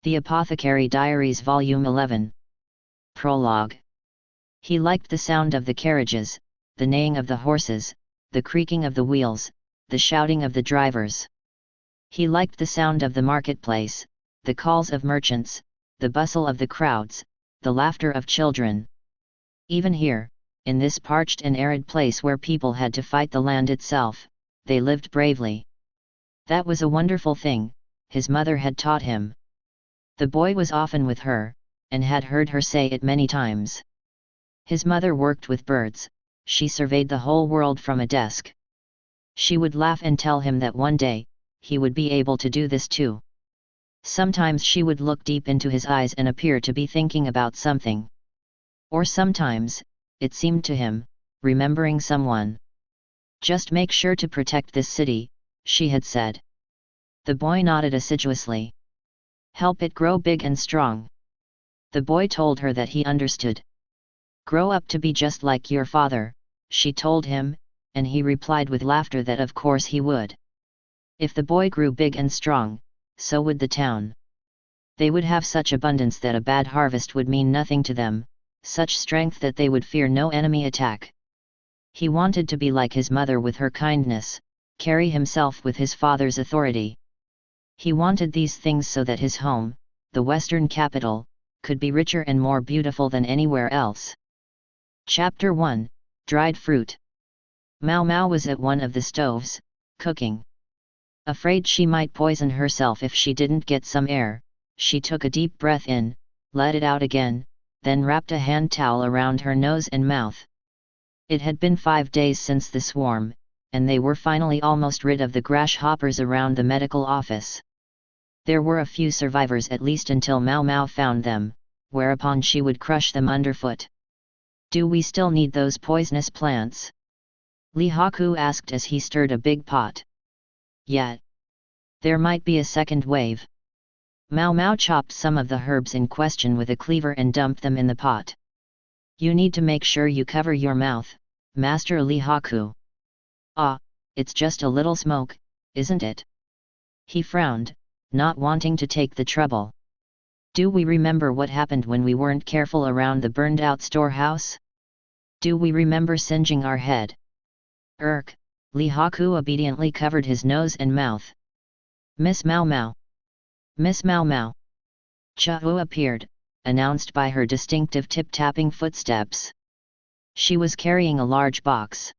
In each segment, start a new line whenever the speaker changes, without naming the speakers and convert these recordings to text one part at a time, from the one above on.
The Apothecary Diaries Volume 11. Prologue. He liked the sound of the carriages, the neighing of the horses, the creaking of the wheels, the shouting of the drivers. He liked the sound of the marketplace, the calls of merchants, the bustle of the crowds, the laughter of children. Even here, in this parched and arid place where people had to fight the land itself, they lived bravely. That was a wonderful thing, his mother had taught him. The boy was often with her, and had heard her say it many times. His mother worked with birds, she surveyed the whole world from a desk. She would laugh and tell him that one day, he would be able to do this too. Sometimes she would look deep into his eyes and appear to be thinking about something. Or sometimes, it seemed to him, remembering someone. "Just make sure to protect this city," she had said. The boy nodded assiduously. "Help it grow big and strong." The boy told her that he understood. "Grow up to be just like your father," she told him, and he replied with laughter that of course he would. If the boy grew big and strong, so would the town. They would have such abundance that a bad harvest would mean nothing to them, such strength that they would fear no enemy attack. He wanted to be like his mother with her kindness, carry himself with his father's authority. He wanted these things so that his home, the Western capital, could be richer and more beautiful than anywhere else. Chapter 1, Dried Fruit. Mao Mao was at one of the stoves, cooking. Afraid she might poison herself if she didn't get some air, she took a deep breath in, let it out again, then wrapped a hand towel around her nose and mouth. It had been 5 days since the swarm, and they were finally almost rid of the grasshoppers around the medical office. There were a few survivors at least until Mao Mao found them, whereupon she would crush them underfoot. "Do we still need those poisonous plants?" Li Haku asked as he stirred a big pot. "Yet. There might be a second wave." Mao Mao chopped some of the herbs in question with a cleaver and dumped them in the pot. "You need to make sure you cover your mouth, Master Li Haku." "Ah, it's just a little smoke, isn't it?" He frowned, not wanting to take the trouble. "Do we remember what happened when we weren't careful around the burned-out storehouse? Do we remember singeing our head?" Li Haku obediently covered his nose and mouth. "Miss Mao Mao! Miss Mao Mao!" Chao appeared, announced by her distinctive tip-tapping footsteps. She was carrying a large box.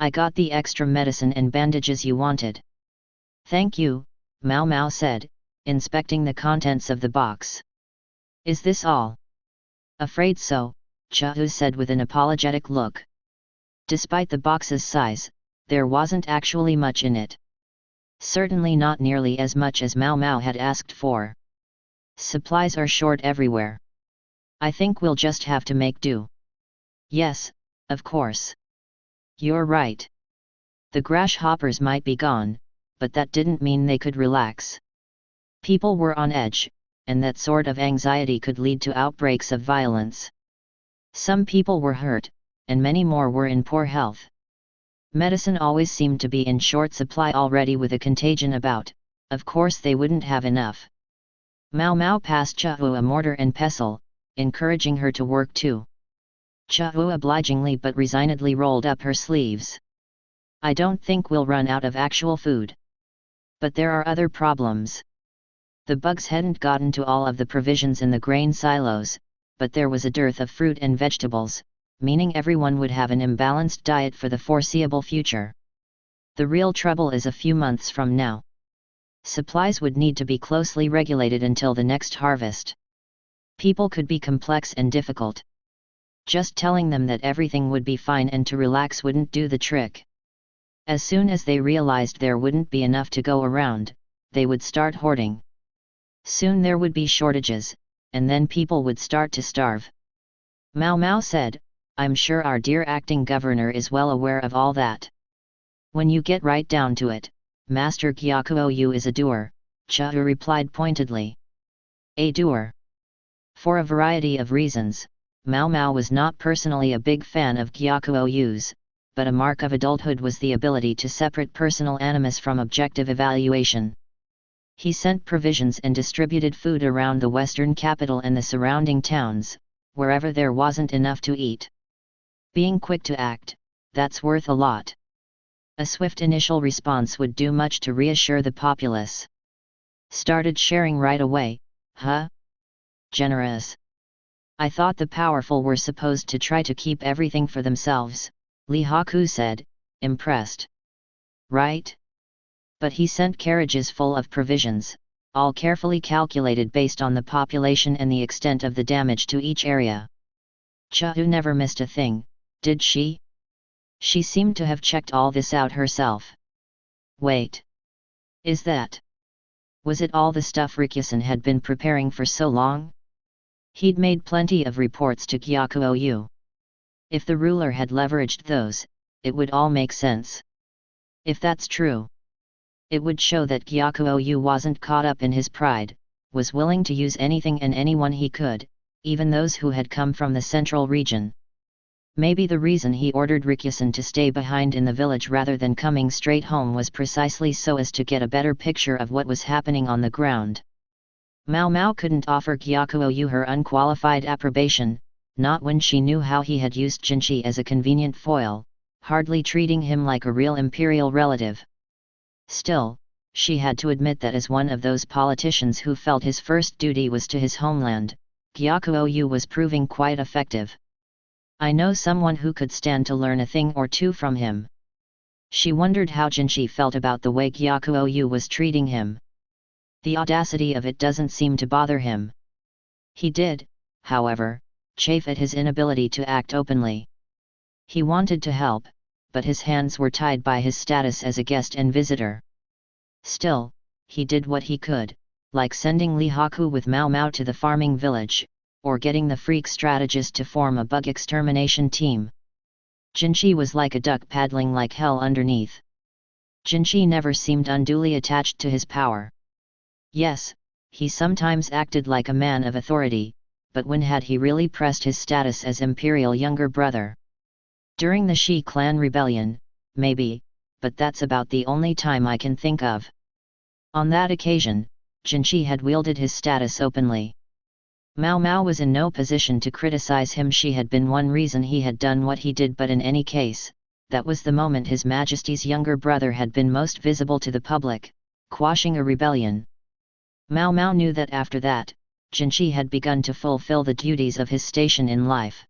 "I got the extra medicine and bandages you wanted." "Thank you," Mao Mao said, inspecting the contents of the box. "Is this all?" "Afraid so," Chao said with an apologetic look. Despite the box's size, there wasn't actually much in it. Certainly not nearly as much as Mao Mao had asked for. "Supplies are short everywhere. I think we'll just have to make do." "Yes, of course. You're right. The grasshoppers might be gone, but that didn't mean they could relax. People were on edge, and that sort of anxiety could lead to outbreaks of violence. Some people were hurt, and many more were in poor health. Medicine always seemed to be in short supply already with a contagion about, of course they wouldn't have enough." Mao Mao passed Chao a mortar and pestle, encouraging her to work too. Chao obligingly but resignedly rolled up her sleeves. "I don't think we'll run out of actual food. But there are other problems. The bugs hadn't gotten to all of the provisions in the grain silos, but there was a dearth of fruit and vegetables, meaning everyone would have an imbalanced diet for the foreseeable future. The real trouble is a few months from now. Supplies would need to be closely regulated until the next harvest. People could be complex and difficult. Just telling them that everything would be fine and to relax wouldn't do the trick. As soon as they realized there wouldn't be enough to go around, they would start hoarding. Soon there would be shortages, and then people would start to starve." Mao Mao said, "I'm sure our dear acting governor is well aware of all that. When you get right down to it, Master Gyakuo is a doer," Chao replied pointedly. "A doer?" For a variety of reasons, Mao Mao was not personally a big fan of Gyakuo's, but a mark of adulthood was the ability to separate personal animus from objective evaluation. He sent provisions and distributed food around the western capital and the surrounding towns, wherever there wasn't enough to eat. Being quick to act, that's worth a lot. A swift initial response would do much to reassure the populace. Started sharing right away, huh? Generous. I thought the powerful were supposed to try to keep everything for themselves, Lihaku said, impressed. Right? But he sent carriages full of provisions, all carefully calculated based on the population and the extent of the damage to each area. Chiu never missed a thing, did she? She seemed to have checked all this out herself. Wait. Is that? Was it all the stuff Rikusen had been preparing for so long? He'd made plenty of reports to Gyakuou. If the ruler had leveraged those, it would all make sense. If that's true, it would show that Gyakuou wasn't caught up in his pride, was willing to use anything and anyone he could, even those who had come from the central region. Maybe the reason he ordered Rikusen to stay behind in the village rather than coming straight home was precisely so as to get a better picture of what was happening on the ground. Mao Mao couldn't offer Gyakuou her unqualified approbation, not when she knew how he had used Jinchi as a convenient foil, hardly treating him like a real imperial relative. Still, she had to admit that as one of those politicians who felt his first duty was to his homeland, Gyakuou was proving quite effective. I know someone who could stand to learn a thing or two from him. She wondered how Jinchi felt about the way Gyakuou was treating him. The audacity of it doesn't seem to bother him. He did, however, chafe at his inability to act openly. He wanted to help, but his hands were tied by his status as a guest and visitor. Still, he did what he could, like sending Lihaku with Mao Mao to the farming village, or getting the freak strategist to form a bug extermination team. Jinchi was like a duck paddling like hell underneath. Jinchi never seemed unduly attached to his power. Yes, he sometimes acted like a man of authority, but when had he really pressed his status as imperial younger brother? During the Shi clan rebellion, maybe, but that's about the only time I can think of. On that occasion, Jinchi had wielded his status openly. Mao Mao was in no position to criticize him. She had been one reason he had done what he did, but in any case, that was the moment His Majesty's younger brother had been most visible to the public, quashing a rebellion. Mao Mao knew that after that, Jinchi had begun to fulfill the duties of his station in life.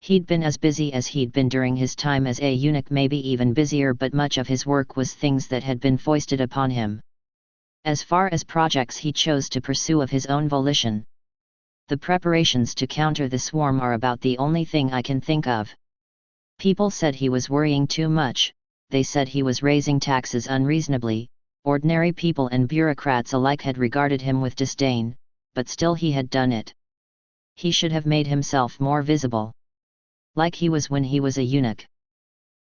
He'd been as busy as he'd been during his time as a eunuch, maybe even busier, but much of his work was things that had been foisted upon him. As far as projects he chose to pursue of his own volition, the preparations to counter the swarm are about the only thing I can think of. People said he was worrying too much, they said he was raising taxes unreasonably, ordinary people and bureaucrats alike had regarded him with disdain, but still he had done it. He should have made himself more visible. Like he was when he was a eunuch.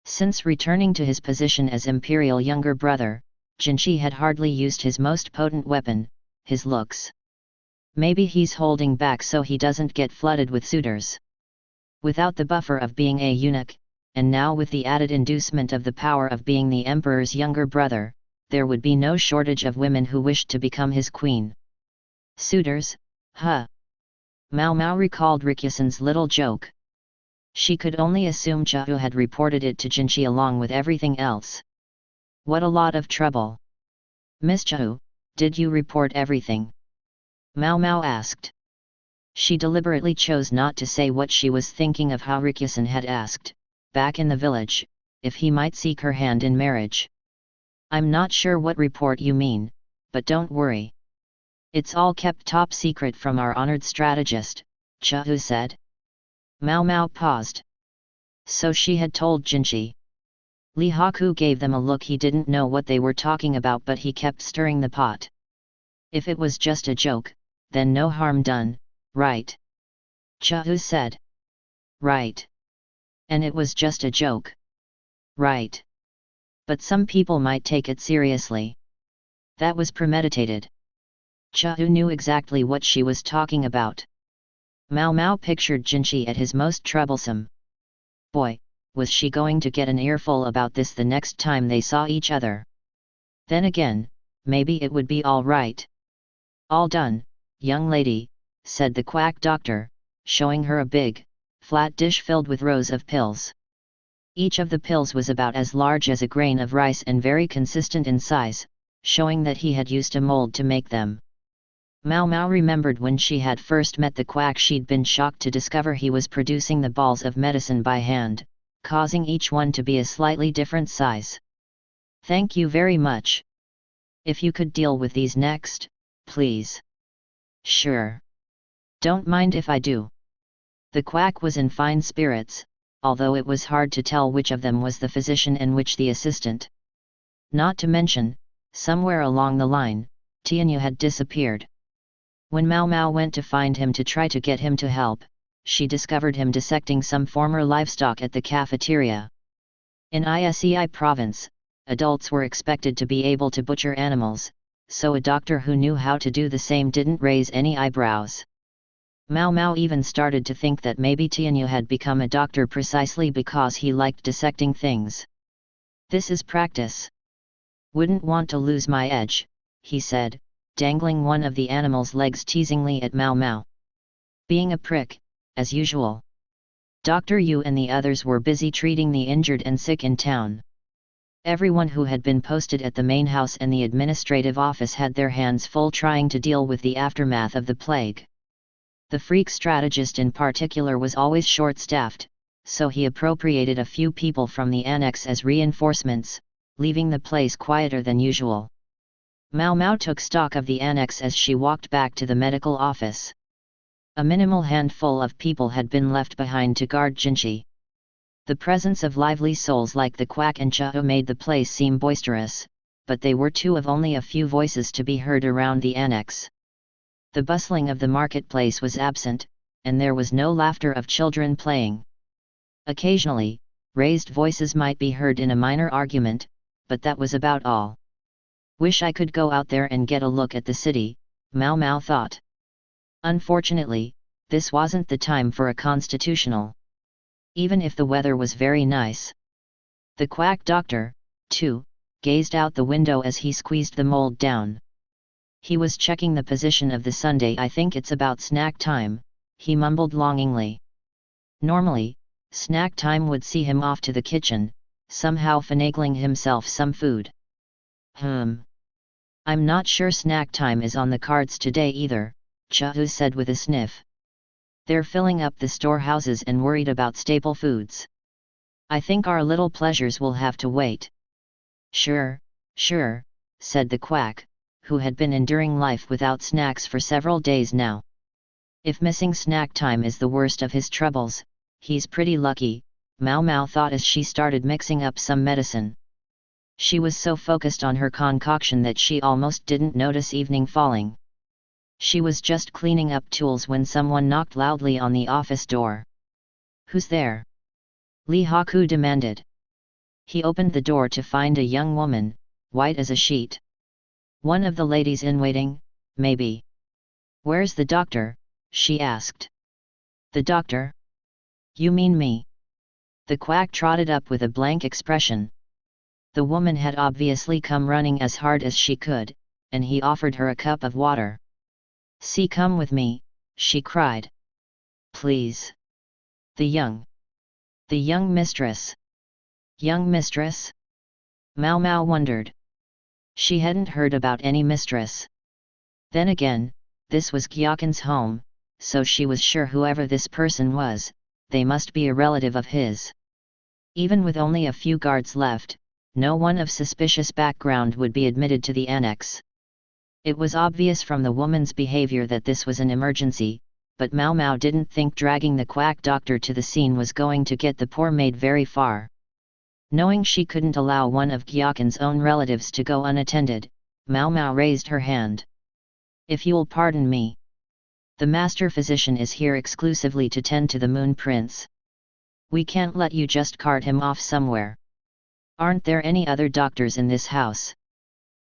Since returning to his position as imperial younger brother, Jinchi had hardly used his most potent weapon, his looks. Maybe he's holding back so he doesn't get flooded with suitors. Without the buffer of being a eunuch, and now with the added inducement of the power of being the emperor's younger brother, there would be no shortage of women who wished to become his queen. Suitors, huh? Mao Mao recalled Rikusen's little joke. She could only assume Chiu had reported it to Jinchi along with everything else. What a lot of trouble. Miss Chiu, did you report everything? Mao Mao asked. She deliberately chose not to say what she was thinking of how Rikusen had asked, back in the village, if he might seek her hand in marriage. I'm not sure what report you mean, but don't worry. It's all kept top secret from our honored strategist, Chiu said. Mao Mao paused. So she had told Jinchi. Lihaku gave them a look. He didn't know what they were talking about, but he kept stirring the pot. If it was just a joke, then no harm done, right? Chiu said. Right. And it was just a joke. Right. But some people might take it seriously. That was premeditated. Chiu knew exactly what she was talking about. Mao Mao pictured Jinchi at his most troublesome. Boy, was she going to get an earful about this the next time they saw each other. Then again, maybe it would be all right. All done, young lady, said the quack doctor, showing her a big, flat dish filled with rows of pills. Each of the pills was about as large as a grain of rice and very consistent in size, showing that he had used a mold to make them. Mao Mao remembered when she had first met the quack she'd been shocked to discover he was producing the balls of medicine by hand, causing each one to be a slightly different size. Thank you very much. If you could deal with these next, please. Sure. Don't mind if I do. The quack was in fine spirits, although it was hard to tell which of them was the physician and which the assistant. Not to mention, somewhere along the line, Tianyu had disappeared. When Mao Mao went to find him to try to get him to help, she discovered him dissecting some former livestock at the cafeteria. In Isei province, adults were expected to be able to butcher animals, so a doctor who knew how to do the same didn't raise any eyebrows. Mao Mao even started to think that maybe Tianyu had become a doctor precisely because he liked dissecting things. This is practice. Wouldn't want to lose my edge, he said, dangling one of the animal's legs teasingly at Mao Mao. Being a prick, as usual. Dr. Yu and the others were busy treating the injured and sick in town. Everyone who had been posted at the main house and the administrative office had their hands full trying to deal with the aftermath of the plague. The freak strategist in particular was always short-staffed, so he appropriated a few people from the annex as reinforcements, leaving the place quieter than usual. Mao Mao took stock of the annex as she walked back to the medical office. A minimal handful of people had been left behind to guard Jinshi. The presence of lively souls like the quack and Chao made the place seem boisterous, but they were two of only a few voices to be heard around the annex. The bustling of the marketplace was absent, and there was no laughter of children playing. Occasionally, raised voices might be heard in a minor argument, but that was about all. Wish I could go out there and get a look at the city, Mao Mao thought. Unfortunately, this wasn't the time for a constitutional. Even if the weather was very nice. The quack doctor, too, gazed out the window as he squeezed the mold down. He was checking the position of the Sunday. I think it's about snack time, he mumbled longingly. Normally, snack time would see him off to the kitchen, somehow finagling himself some food. I'm not sure snack time is on the cards today either, Chao said with a sniff. They're filling up the storehouses and worried about staple foods. I think our little pleasures will have to wait. Sure, said the quack, who had been enduring life without snacks for several days now. If missing snack time is the worst of his troubles, he's pretty lucky, Mao Mao thought as she started mixing up some medicine. She was so focused on her concoction that she almost didn't notice evening falling. She was just cleaning up tools when someone knocked loudly on the office door. Who's there? Li Haku demanded. He opened the door to find a young woman, white as a sheet. One of the ladies in waiting, maybe. Where's the doctor? She asked. The doctor? You mean me? The quack trotted up with a blank expression. The woman had obviously come running as hard as she could, and he offered her a cup of water. See, come with me, she cried. Please. The young mistress. Young mistress? Mao Mao wondered. She hadn't heard about any mistress. Then again, this was Gyaken's home, so she was sure whoever this person was, they must be a relative of his. Even with only a few guards left, no one of suspicious background would be admitted to the annex. It was obvious from the woman's behavior that this was an emergency, but Mao Mao didn't think dragging the quack doctor to the scene was going to get the poor maid very far. Knowing she couldn't allow one of Gyaken's own relatives to go unattended, Mao Mao raised her hand. If you'll pardon me. The master physician is here exclusively to tend to the Moon Prince. We can't let you just cart him off somewhere. Aren't there any other doctors in this house?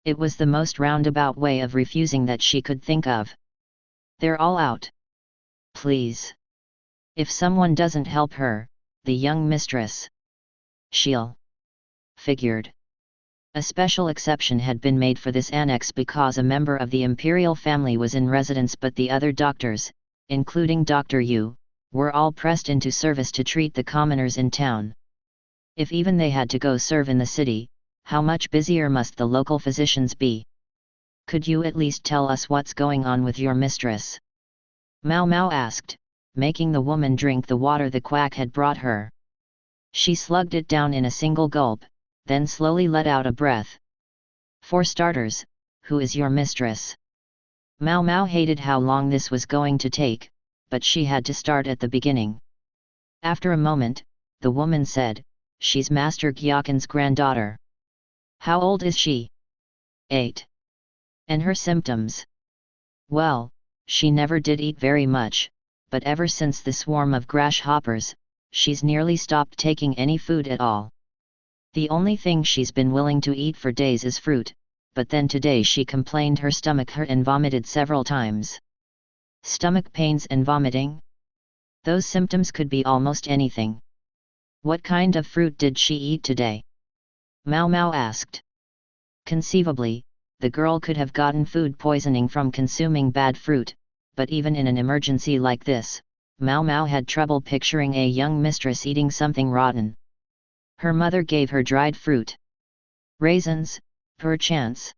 It was the most roundabout way of refusing that she could think of. They're all out. Please. If someone doesn't help her, the young mistress. She'll. Figured. A special exception had been made for this annex because a member of the imperial family was in residence, but the other doctors, including Dr. Yu, were all pressed into service to treat the commoners in town. If even they had to go serve in the city, how much busier must the local physicians be? Could you at least tell us what's going on with your mistress? Mao Mao asked, making the woman drink the water the quack had brought her. She slugged it down in a single gulp, then slowly let out a breath. For starters, who is your mistress? Mao Mao hated how long this was going to take, but she had to start at the beginning. After a moment, the woman said, "She's Master Gyaken's granddaughter." "How old is she?" 8. "And her symptoms?" "Well, she never did eat very much, but ever since the swarm of grasshoppers, she's nearly stopped taking any food at all. The only thing she's been willing to eat for days is fruit, but then today she complained her stomach hurt and vomited several times." Stomach pains and vomiting? Those symptoms could be almost anything. "What kind of fruit did she eat today?" Mao Mao asked. Conceivably, the girl could have gotten food poisoning from consuming bad fruit, but even in an emergency like this, Mao Mao had trouble picturing a young mistress eating something rotten. Her mother gave her dried fruit. Raisins, perchance?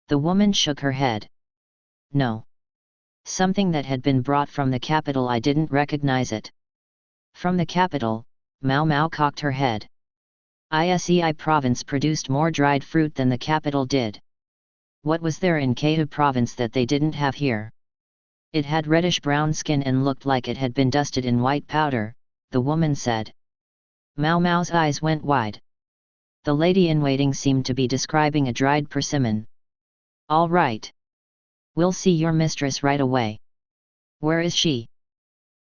The woman shook her head. "No. Something that had been brought from the capital. I didn't recognize it." "From the capital?" Mao Mao cocked her head. "Isei province produced more dried fruit than the capital did. What was there in Keihu province that they didn't have here?" "It had reddish-brown skin and looked like it had been dusted in white powder," the woman said. Mao Mao's eyes went wide. The lady-in-waiting seemed to be describing a dried persimmon. "All right. We'll see your mistress right away. Where is she?"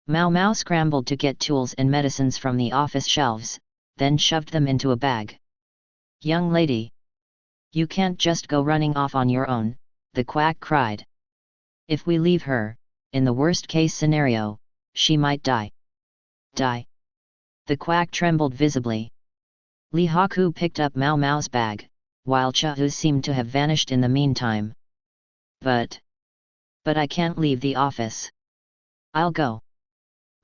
Mao Mao scrambled to get tools and medicines from the office shelves, then shoved them into a bag. "Young lady! You can't just go running off on your own," the quack cried. "If we leave her, in the worst-case scenario, she might die." "Die?" The quack trembled visibly. Li Haku picked up Mao Mao's bag, while Chahu seemed to have vanished in the meantime. But I can't leave the office. I'll go."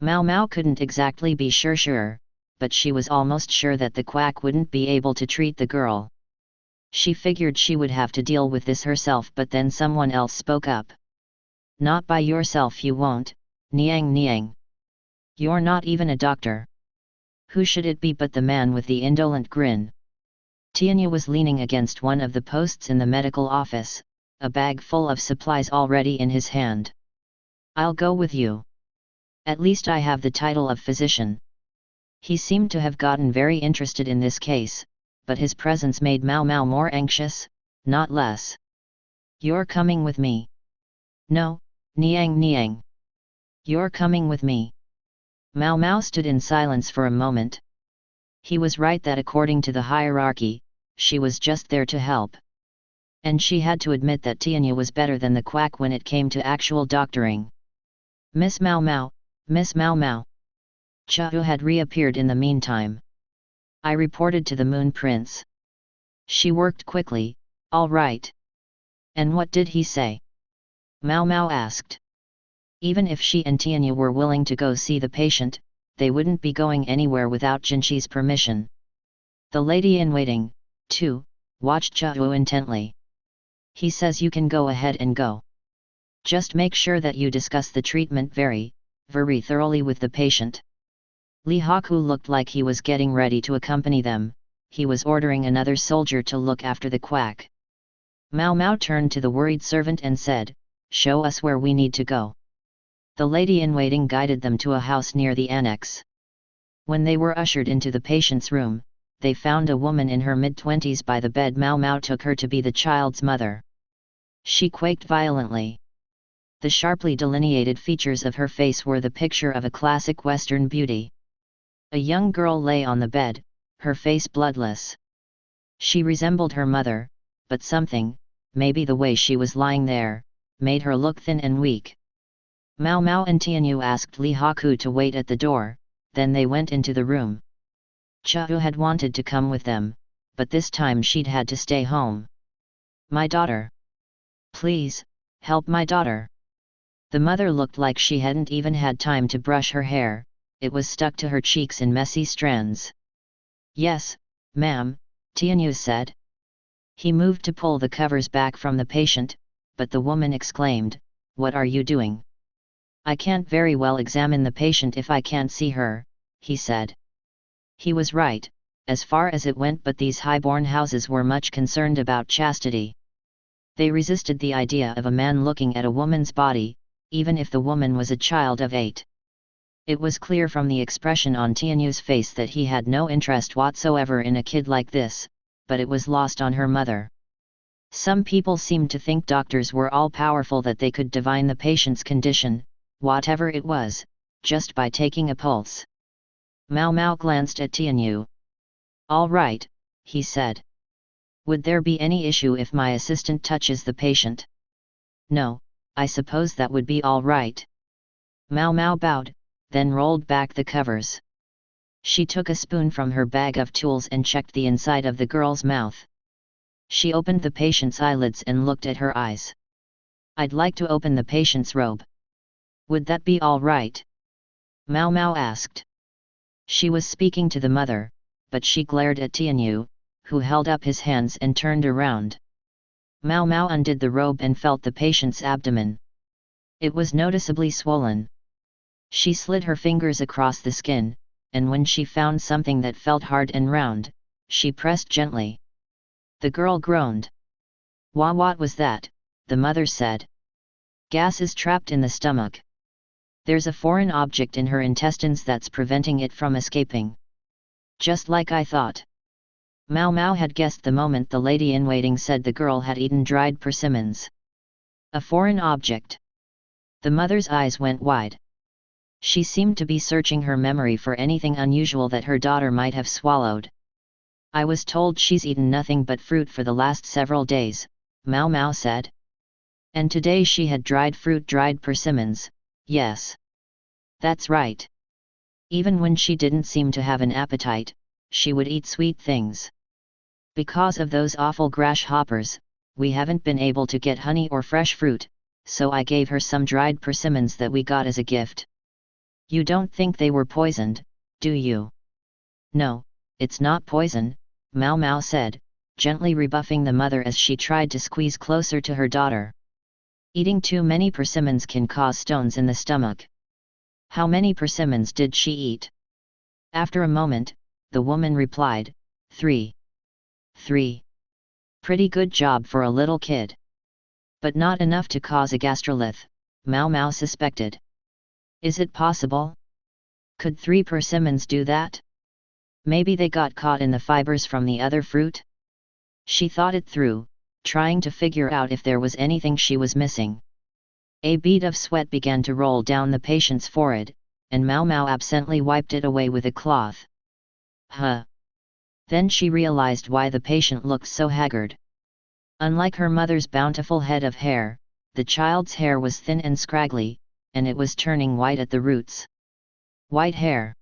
Mao Mao couldn't exactly be sure, but she was almost sure that the quack wouldn't be able to treat the girl. She figured she would have to deal with this herself, but then someone else spoke up. "Not by yourself you won't, Niang Niang. You're not even a doctor." Who should it be but the man with the indolent grin? Tianya was leaning against one of the posts in the medical office, a bag full of supplies already in his hand. "I'll go with you. At least I have the title of physician." He seemed to have gotten very interested in this case, but his presence made Mao Mao more anxious, not less. "You're coming with me." "No, Niang Niang. You're coming with me." Mao Mao stood in silence for a moment. He was right that according to the hierarchy, she was just there to help. And she had to admit that Tianya was better than the quack when it came to actual doctoring. "Miss Mao Mao, Miss Mao Mao." Chahu had reappeared in the meantime. "I reported to the Moon Prince." She worked quickly. "All right." "And what did he say?" Mao Mao asked. Even if she and Tianya were willing to go see the patient, they wouldn't be going anywhere without Jinchi's permission. The lady-in-waiting, too, watched Chahu intently. "He says you can go ahead and go. Just make sure that you discuss the treatment very thoroughly with the patient." Li Haku looked like he was getting ready to accompany them. He was ordering another soldier to look after the quack. Mao Mao turned to the worried servant and said, "Show us where we need to go." The lady-in-waiting guided them to a house near the annex. When they were ushered into the patient's room, they found a woman in her mid-20s by the bed. Mao Mao took her to be the child's mother. She quaked violently. The sharply delineated features of her face were the picture of a classic Western beauty. A young girl lay on the bed, her face bloodless. She resembled her mother, but something, maybe the way she was lying there, made her look thin and weak. Mao Mao and Tianyu asked Li Haku to wait at the door, then they went into the room. Chahu had wanted to come with them, but this time she'd had to stay home. "My daughter. Please, help my daughter." The mother looked like she hadn't even had time to brush her hair, it was stuck to her cheeks in messy strands. "Yes, ma'am," Tianyu said. He moved to pull the covers back from the patient, but the woman exclaimed, "What are you doing?" "I can't very well examine the patient if I can't see her," he said. He was right, as far as it went, but these high-born houses were much concerned about chastity. They resisted the idea of a man looking at a woman's body, even if the woman was a child of 8. It was clear from the expression on Tianyu's face that he had no interest whatsoever in a kid like this, but it was lost on her mother. Some people seemed to think doctors were all-powerful, that they could divine the patient's condition, whatever it was, just by taking a pulse. Mao Mao glanced at Tianyu. "All right," he said. "Would there be any issue if my assistant touches the patient?" "No, I suppose that would be all right." Mao Mao bowed, then rolled back the covers. She took a spoon from her bag of tools and checked the inside of the girl's mouth. She opened the patient's eyelids and looked at her eyes. "I'd like to open the patient's robe." "Would that be all right?" Mao Mao asked. She was speaking to the mother, but she glared at Tianyu, who held up his hands and turned around. Mao Mao undid the robe and felt the patient's abdomen. It was noticeably swollen. She slid her fingers across the skin, and when she found something that felt hard and round, she pressed gently. The girl groaned. What was that?" the mother said. "Gas is trapped in the stomach. There's a foreign object in her intestines that's preventing it from escaping." "Just like I thought." Mao Mao had guessed the moment the lady-in-waiting said the girl had eaten dried persimmons. A foreign object. The mother's eyes went wide. She seemed to be searching her memory for anything unusual that her daughter might have swallowed. "I was told she's eaten nothing but fruit for the last several days," Mao Mao said. "And today she had dried fruit, dried persimmons." "Yes. That's right. Even when she didn't seem to have an appetite, she would eat sweet things. Because of those awful grasshoppers, we haven't been able to get honey or fresh fruit, so I gave her some dried persimmons that we got as a gift." "You don't think they were poisoned, do you?" "No, it's not poison," Mao Mao said, gently rebuffing the mother as she tried to squeeze closer to her daughter. "Eating too many persimmons can cause stones in the stomach." "How many persimmons did she eat?" After a moment, the woman replied, 3. 3. Pretty good job for a little kid. But not enough to cause a gastrolith, Mao Mao suspected. Is it possible? Could 3 persimmons do that? Maybe they got caught in the fibers from the other fruit? She thought it through, trying to figure out if there was anything she was missing. A bead of sweat began to roll down the patient's forehead, and Mao Mao absently wiped it away with a cloth. Huh! Then she realized why the patient looked so haggard. Unlike her mother's bountiful head of hair, the child's hair was thin and scraggly, and it was turning white at the roots. White hair.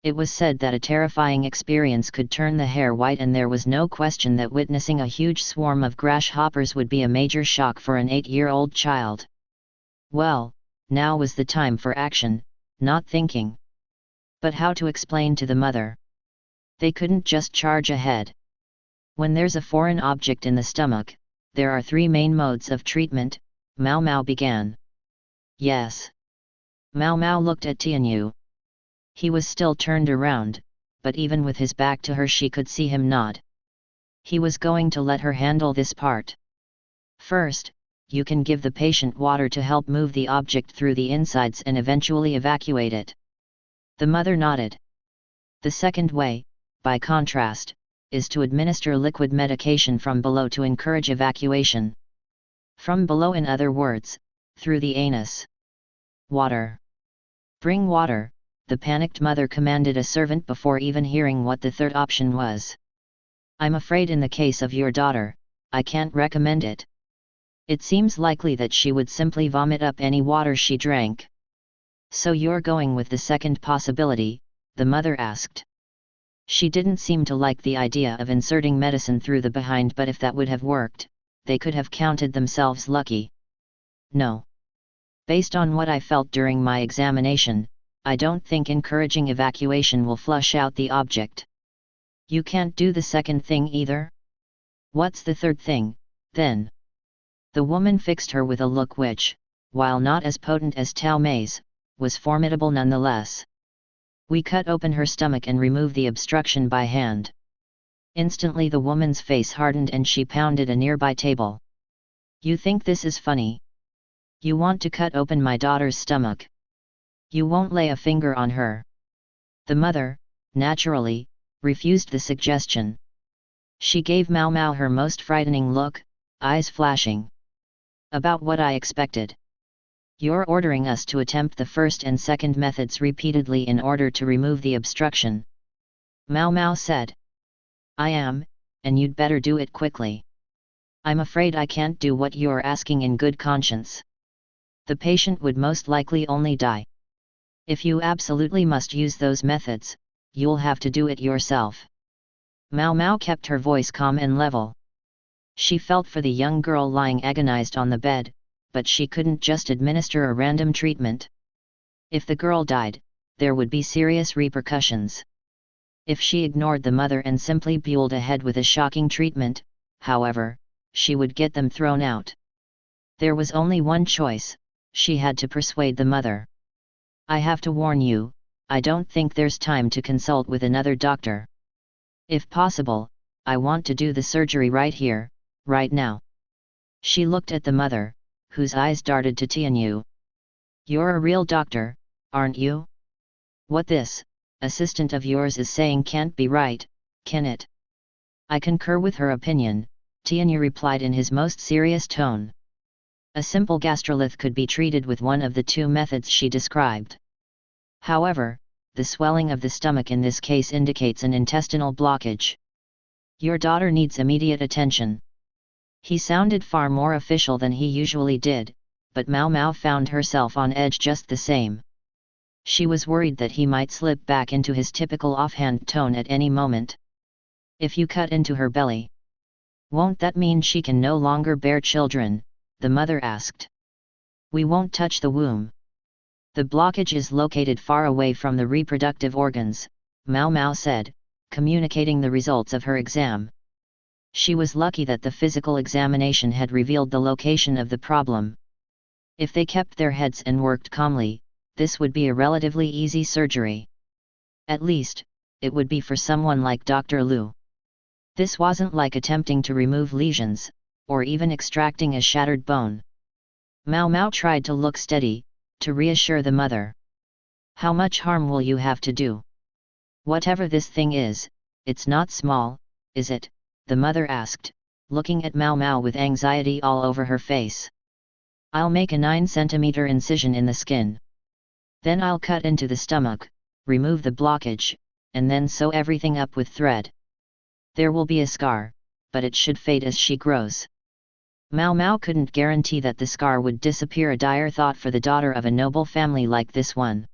It was said that a terrifying experience could turn the hair white, and there was no question that witnessing a huge swarm of grasshoppers would be a major shock for an 8-year-old child. Well, now was the time for action, not thinking. But how to explain to the mother? They couldn't just charge ahead. When there's a foreign object in the stomach, there are 3 main modes of treatment, Mao Mao began. Yes. Mao Mao looked at Tianyu. He was still turned around, but even with his back to her she could see him nod. He was going to let her handle this part. First, you can give the patient water to help move the object through the insides and eventually evacuate it. The mother nodded. The second way, by contrast, is to administer liquid medication from below to encourage evacuation. From below, in other words, through the anus. Water. Bring water, the panicked mother commanded a servant before even hearing what the third option was. I'm afraid in the case of your daughter, I can't recommend it. It seems likely that she would simply vomit up any water she drank. So you're going with the second possibility, the mother asked. She didn't seem to like the idea of inserting medicine through the behind, but if that would have worked, they could have counted themselves lucky. No. Based on what I felt during my examination, I don't think encouraging evacuation will flush out the object. You can't do the second thing either? What's the third thing, then? The woman fixed her with a look which, while not as potent as Tao Mei's, was formidable nonetheless. We cut open her stomach and remove the obstruction by hand. Instantly the woman's face hardened and she pounded a nearby table. You think this is funny? You want to cut open my daughter's stomach? You won't lay a finger on her. The mother, naturally, refused the suggestion. She gave Mao Mao her most frightening look, eyes flashing. About what I expected. You're ordering us to attempt the first and second methods repeatedly in order to remove the obstruction. Mao Mao said. I am, and you'd better do it quickly. I'm afraid I can't do what you're asking in good conscience. The patient would most likely only die. If you absolutely must use those methods, you'll have to do it yourself. Mao Mao kept her voice calm and level. She felt for the young girl lying agonized on the bed, but she couldn't just administer a random treatment. If the girl died, there would be serious repercussions. If she ignored the mother and simply buelled ahead with a shocking treatment, however, she would get them thrown out. There was only one choice: she had to persuade the mother. I have to warn you, I don't think there's time to consult with another doctor. If possible, I want to do the surgery right here, right now. She looked at the mother, whose eyes darted to Tianyu. You're a real doctor, aren't you? What this assistant of yours is saying can't be right, can it? I concur with her opinion, Tianyu replied in his most serious tone. A simple gastrolith could be treated with one of the two methods she described. However, the swelling of the stomach in this case indicates an intestinal blockage. Your daughter needs immediate attention. He sounded far more official than he usually did, but Mao Mao found herself on edge just the same. She was worried that he might slip back into his typical offhand tone at any moment. If you cut into her belly, won't that mean she can no longer bear children? The mother asked. We won't touch the womb. The blockage is located far away from the reproductive organs, Mao Mao said, communicating the results of her exam. She was lucky that the physical examination had revealed the location of the problem. If they kept their heads and worked calmly, this would be a relatively easy surgery. At least, it would be for someone like Dr. Liu. This wasn't like attempting to remove lesions, or even extracting a shattered bone. Mao Mao tried to look steady, to reassure the mother. How much harm will you have to do? Whatever this thing is, it's not small, is it? The mother asked, looking at Mao Mao with anxiety all over her face. I'll make a 9-centimeter incision in the skin. Then I'll cut into the stomach, remove the blockage, and then sew everything up with thread. There will be a scar, but it should fade as she grows. Mao Mao couldn't guarantee that the scar would disappear, a dire thought for the daughter of a noble family like this one.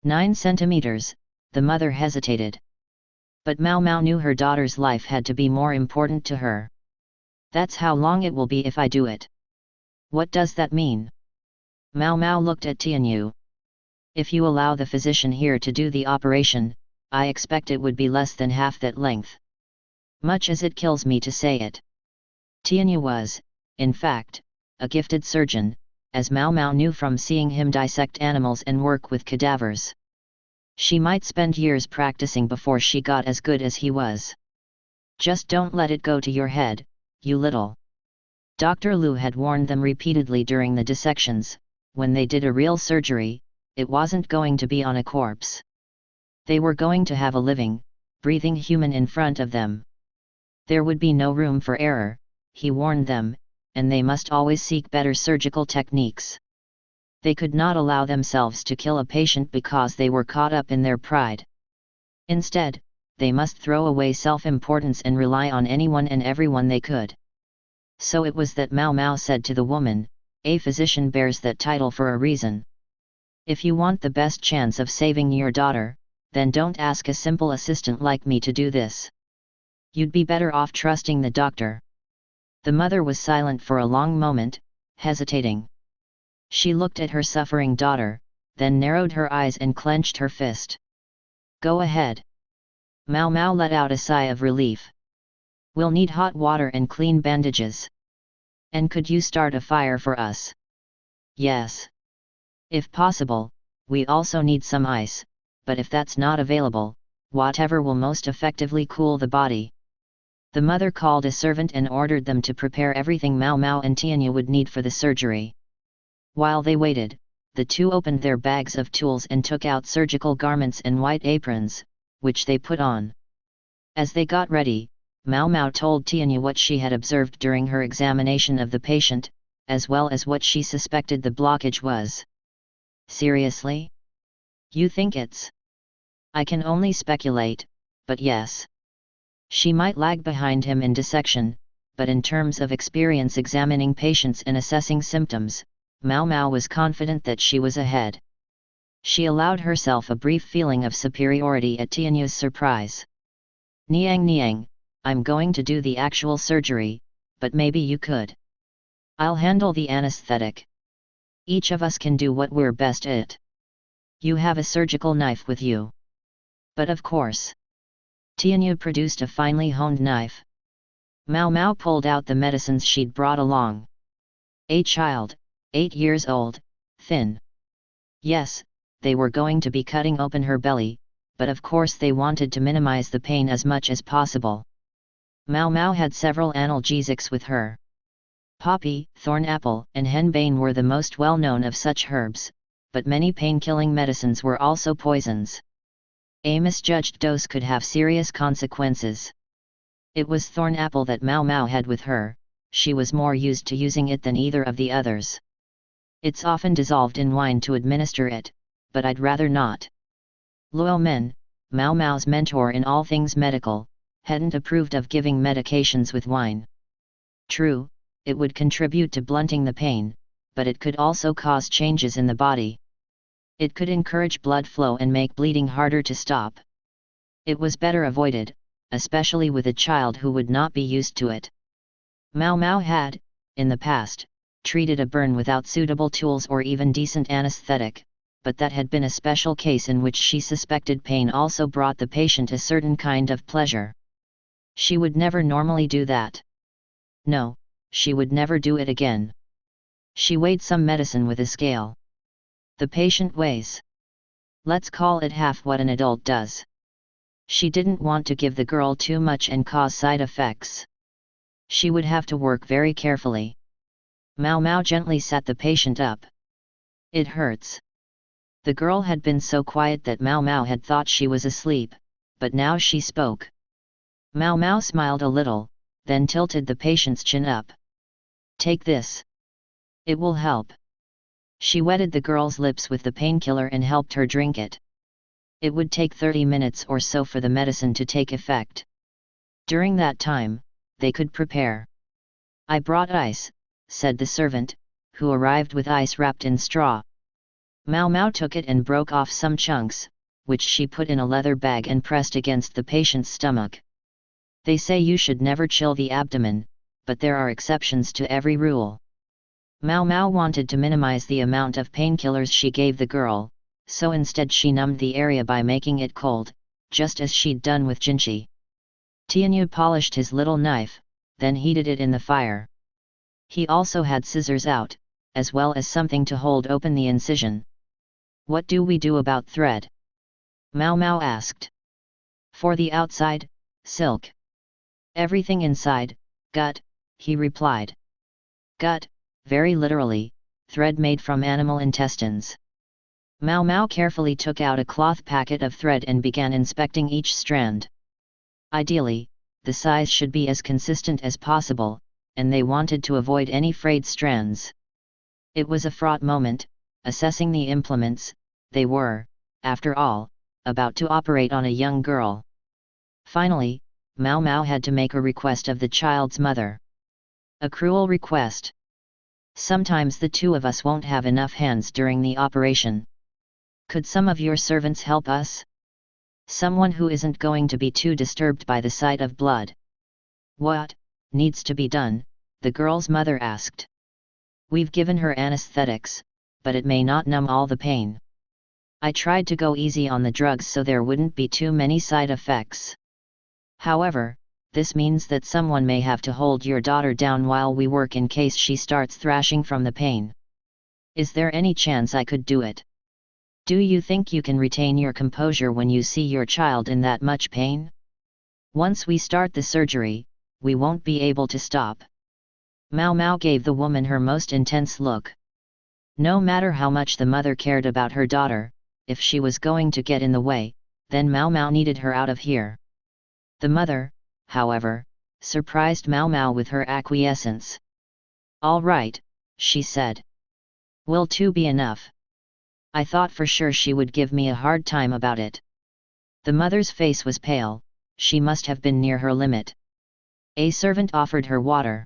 9 centimeters, the mother hesitated. But Mao Mao knew her daughter's life had to be more important to her. That's how long it will be if I do it. What does that mean? Mao Mao looked at Tianyu. If you allow the physician here to do the operation, I expect it would be less than half that length. Much as it kills me to say it. Tianyu was, in fact, a gifted surgeon, as Mao Mao knew from seeing him dissect animals and work with cadavers. She might spend years practicing before she got as good as he was. Just don't let it go to your head, you little. Dr. Liu had warned them repeatedly during the dissections, when they did a real surgery, it wasn't going to be on a corpse. They were going to have a living, breathing human in front of them. There would be no room for error, he warned them, and they must always seek better surgical techniques. They could not allow themselves to kill a patient because they were caught up in their pride. Instead, they must throw away self-importance and rely on anyone and everyone they could. So it was that Mao Mao said to the woman, a physician bears that title for a reason. If you want the best chance of saving your daughter, then don't ask a simple assistant like me to do this. You'd be better off trusting the doctor. The mother was silent for a long moment, hesitating. She looked at her suffering daughter, then narrowed her eyes and clenched her fist. Go ahead. Mao Mao let out a sigh of relief. We'll need hot water and clean bandages. And could you start a fire for us? Yes. If possible, we also need some ice, but if that's not available, whatever will most effectively cool the body. The mother called a servant and ordered them to prepare everything Mao Mao and Tianya would need for the surgery. While they waited, the two opened their bags of tools and took out surgical garments and white aprons, which they put on. As they got ready, Mao Mao told Tianya what she had observed during her examination of the patient, as well as what she suspected the blockage was. Seriously? You think it's? I can only speculate, but yes. She might lag behind him in dissection, but in terms of experience examining patients and assessing symptoms, Mao Mao was confident that she was ahead. She allowed herself a brief feeling of superiority at Tianya's surprise. Niang Niang, I'm going to do the actual surgery, but maybe you could. I'll handle the anesthetic. Each of us can do what we're best at. You have a surgical knife with you. But of course. Tianya produced a finely honed knife. Mao Mao pulled out the medicines she'd brought along. A child, 8 years old, thin. Yes, they were going to be cutting open her belly, but of course they wanted to minimize the pain as much as possible. Mao Mao had several analgesics with her. Poppy, thorn apple, and henbane were the most well-known of such herbs, but many pain-killing medicines were also poisons. A misjudged dose could have serious consequences. It was thorn apple that Mao Mao had with her, she was more used to using it than either of the others. It's often dissolved in wine to administer it, but I'd rather not. Luo Men, Mao Mao's mentor in all things medical, hadn't approved of giving medications with wine. True, it would contribute to blunting the pain, but it could also cause changes in the body. It could encourage blood flow and make bleeding harder to stop. It was better avoided, especially with a child who would not be used to it. Mao Mao had, in the past, treated a burn without suitable tools or even decent anesthetic, but that had been a special case in which she suspected pain also brought the patient a certain kind of pleasure. She would never normally do that. No, she would never do it again. She weighed some medicine with a scale. The patient weighs. Let's call it half what an adult does. She didn't want to give the girl too much and cause side effects. She would have to work very carefully. Mao Mao gently sat the patient up. It hurts. The girl had been so quiet that Mao Mao had thought she was asleep, but now she spoke. Mao Mao smiled a little, then tilted the patient's chin up. Take this. It will help. She wetted the girl's lips with the painkiller and helped her drink it. It would take 30 minutes or so for the medicine to take effect. During that time, they could prepare. I brought ice, said the servant, who arrived with ice wrapped in straw. Mao Mao took it and broke off some chunks, which she put in a leather bag and pressed against the patient's stomach. They say you should never chill the abdomen, but there are exceptions to every rule. Mao Mao wanted to minimize the amount of painkillers she gave the girl, so instead she numbed the area by making it cold, just as she'd done with Jinchi. Tianyu polished his little knife, then heated it in the fire. He also had scissors out, as well as something to hold open the incision. What do we do about thread? Mao Mao asked. For the outside, silk. Everything inside, gut, he replied. Gut, very literally, thread made from animal intestines. Mao Mao carefully took out a cloth packet of thread and began inspecting each strand. Ideally, the size should be as consistent as possible, and they wanted to avoid any frayed strands. It was a fraught moment, assessing the implements. They were, after all, about to operate on a young girl. Finally, Mao Mao had to make a request of the child's mother. A cruel request. Sometimes the two of us won't have enough hands during the operation. Could some of your servants help us? Someone who isn't going to be too disturbed by the sight of blood. What needs to be done? The girl's mother asked. We've given her anesthetics, but it may not numb all the pain. I tried to go easy on the drugs so there wouldn't be too many side effects. However, this means that someone may have to hold your daughter down while we work in case she starts thrashing from the pain. Is there any chance I could do it? Do you think you can retain your composure when you see your child in that much pain? Once we start the surgery, we won't be able to stop. Mao Mao gave the woman her most intense look. No matter how much the mother cared about her daughter, if she was going to get in the way, then Mao Mao needed her out of here. The mother, however, surprised Mao Mao with her acquiescence. All right, she said. Will 2 be enough? I thought for sure she would give me a hard time about it. The mother's face was pale, she must have been near her limit. A servant offered her water.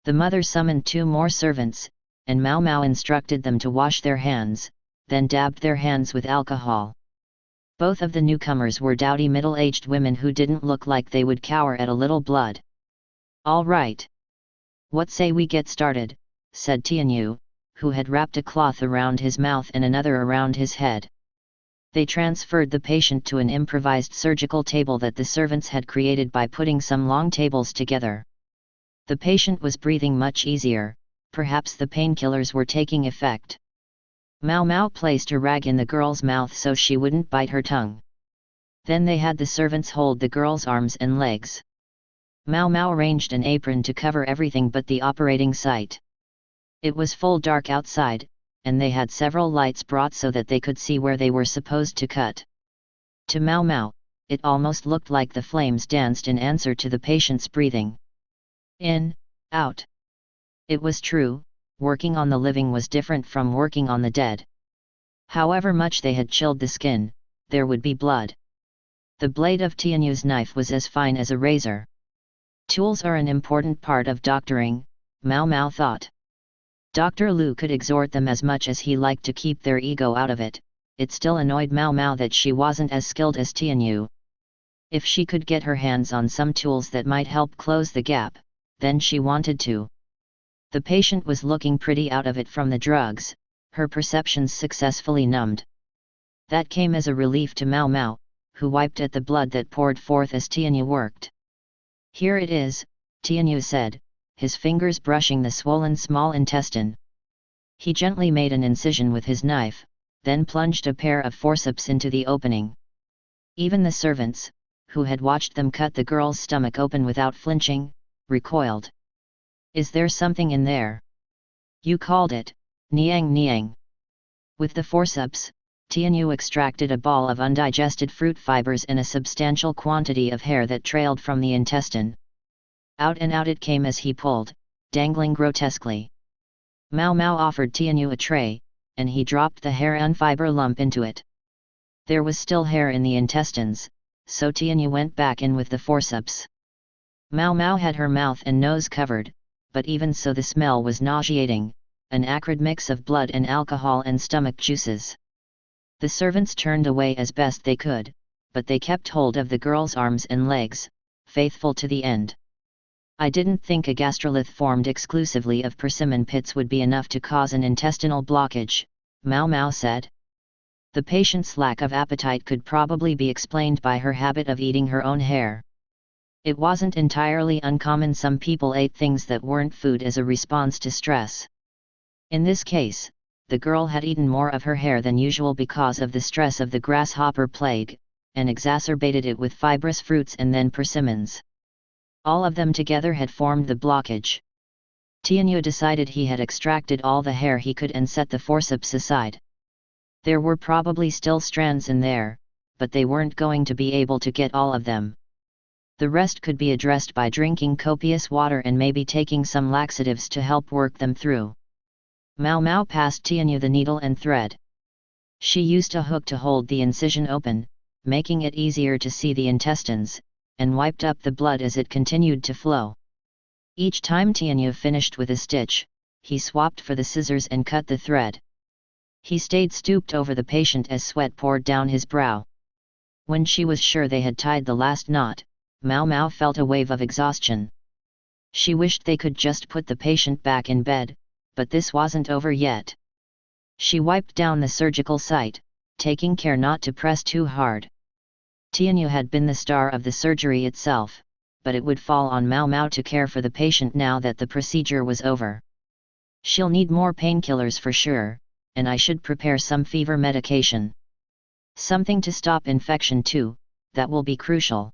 The mother summoned 2 more servants, and Mao Mao instructed them to wash their hands, then dabbed their hands with alcohol. Both of the newcomers were dowdy middle-aged women who didn't look like they would cower at a little blood. All right. What say we get started, said Tianyu, who had wrapped a cloth around his mouth and another around his head. They transferred the patient to an improvised surgical table that the servants had created by putting some long tables together. The patient was breathing much easier, perhaps the painkillers were taking effect. Mao Mao placed a rag in the girl's mouth so she wouldn't bite her tongue. Then they had the servants hold the girl's arms and legs. Mao Mao arranged an apron to cover everything but the operating site. It was full dark outside, and they had several lights brought so that they could see where they were supposed to cut. To Mao Mao, it almost looked like the flames danced in answer to the patient's breathing. In, out. It was true, working on the living was different from working on the dead. However much they had chilled the skin, there would be blood. The blade of Tianyu's knife was as fine as a razor. Tools are an important part of doctoring, Mao Mao thought. Dr. Lu could exhort them as much as he liked to keep their ego out of it, it still annoyed Mao Mao that she wasn't as skilled as Tianyu. If she could get her hands on some tools that might help close the gap, then she wanted to. The patient was looking pretty out of it from the drugs, her perceptions successfully numbed. That came as a relief to Mao Mao, who wiped at the blood that poured forth as Tianyu worked. Here it is, Tianyu said, his fingers brushing the swollen small intestine. He gently made an incision with his knife, then plunged a pair of forceps into the opening. Even the servants, who had watched them cut the girl's stomach open without flinching, recoiled. Is there something in there? You called it, Niang Niang. With the forceps, Tianyu extracted a ball of undigested fruit fibers and a substantial quantity of hair that trailed from the intestine. Out and out it came as he pulled, dangling grotesquely. Mao Mao offered Tianyu a tray, and he dropped the hair and fiber lump into it. There was still hair in the intestines, so Tianyu went back in with the forceps. Mao Mao had her mouth and nose covered, but even so the smell was nauseating, an acrid mix of blood and alcohol and stomach juices. The servants turned away as best they could, but they kept hold of the girl's arms and legs, faithful to the end. I didn't think a gastrolith formed exclusively of persimmon pits would be enough to cause an intestinal blockage, Mao Mao said. The patient's lack of appetite could probably be explained by her habit of eating her own hair. It wasn't entirely uncommon some people ate things that weren't food as a response to stress. In this case, the girl had eaten more of her hair than usual because of the stress of the grasshopper plague, and exacerbated it with fibrous fruits and then persimmons. All of them together had formed the blockage. Tianyu decided he had extracted all the hair he could and set the forceps aside. There were probably still strands in there, but they weren't going to be able to get all of them. The rest could be addressed by drinking copious water and maybe taking some laxatives to help work them through. Mao Mao passed Tianyu the needle and thread. She used a hook to hold the incision open, making it easier to see the intestines, and wiped up the blood as it continued to flow. Each time Tianyu finished with a stitch, he swapped for the scissors and cut the thread. He stayed stooped over the patient as sweat poured down his brow. When she was sure they had tied the last knot, Mao Mao felt a wave of exhaustion. She wished they could just put the patient back in bed, but this wasn't over yet. She wiped down the surgical site, taking care not to press too hard. Tianyu had been the star of the surgery itself, but it would fall on Mao Mao to care for the patient now that the procedure was over. She'll need more painkillers for sure, and I should prepare some fever medication. Something to stop infection too, that will be crucial.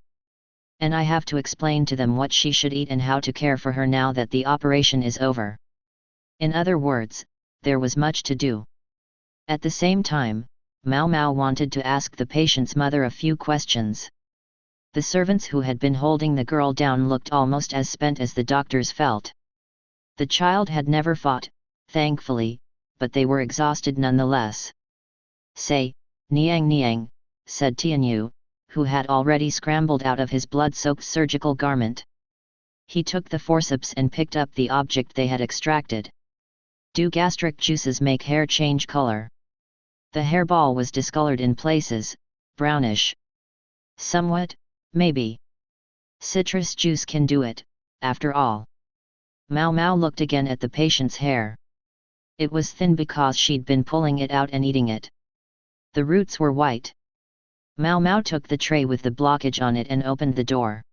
And I have to explain to them what she should eat and how to care for her now that the operation is over. In other words, there was much to do. At the same time, Mao Mao wanted to ask the patient's mother a few questions. The servants who had been holding the girl down looked almost as spent as the doctors felt. The child had never fought, thankfully, but they were exhausted nonetheless. "Say, Niang Niang," said Tianyu, who had already scrambled out of his blood-soaked surgical garment. He took the forceps and picked up the object they had extracted. "Do gastric juices make hair change color?" The hairball was discolored in places, brownish. "Somewhat, maybe. Citrus juice can do it, after all." Mao Mao looked again at the patient's hair. It was thin because she'd been pulling it out and eating it. The roots were white. Mao Mao took the tray with the blockage on it and opened the door.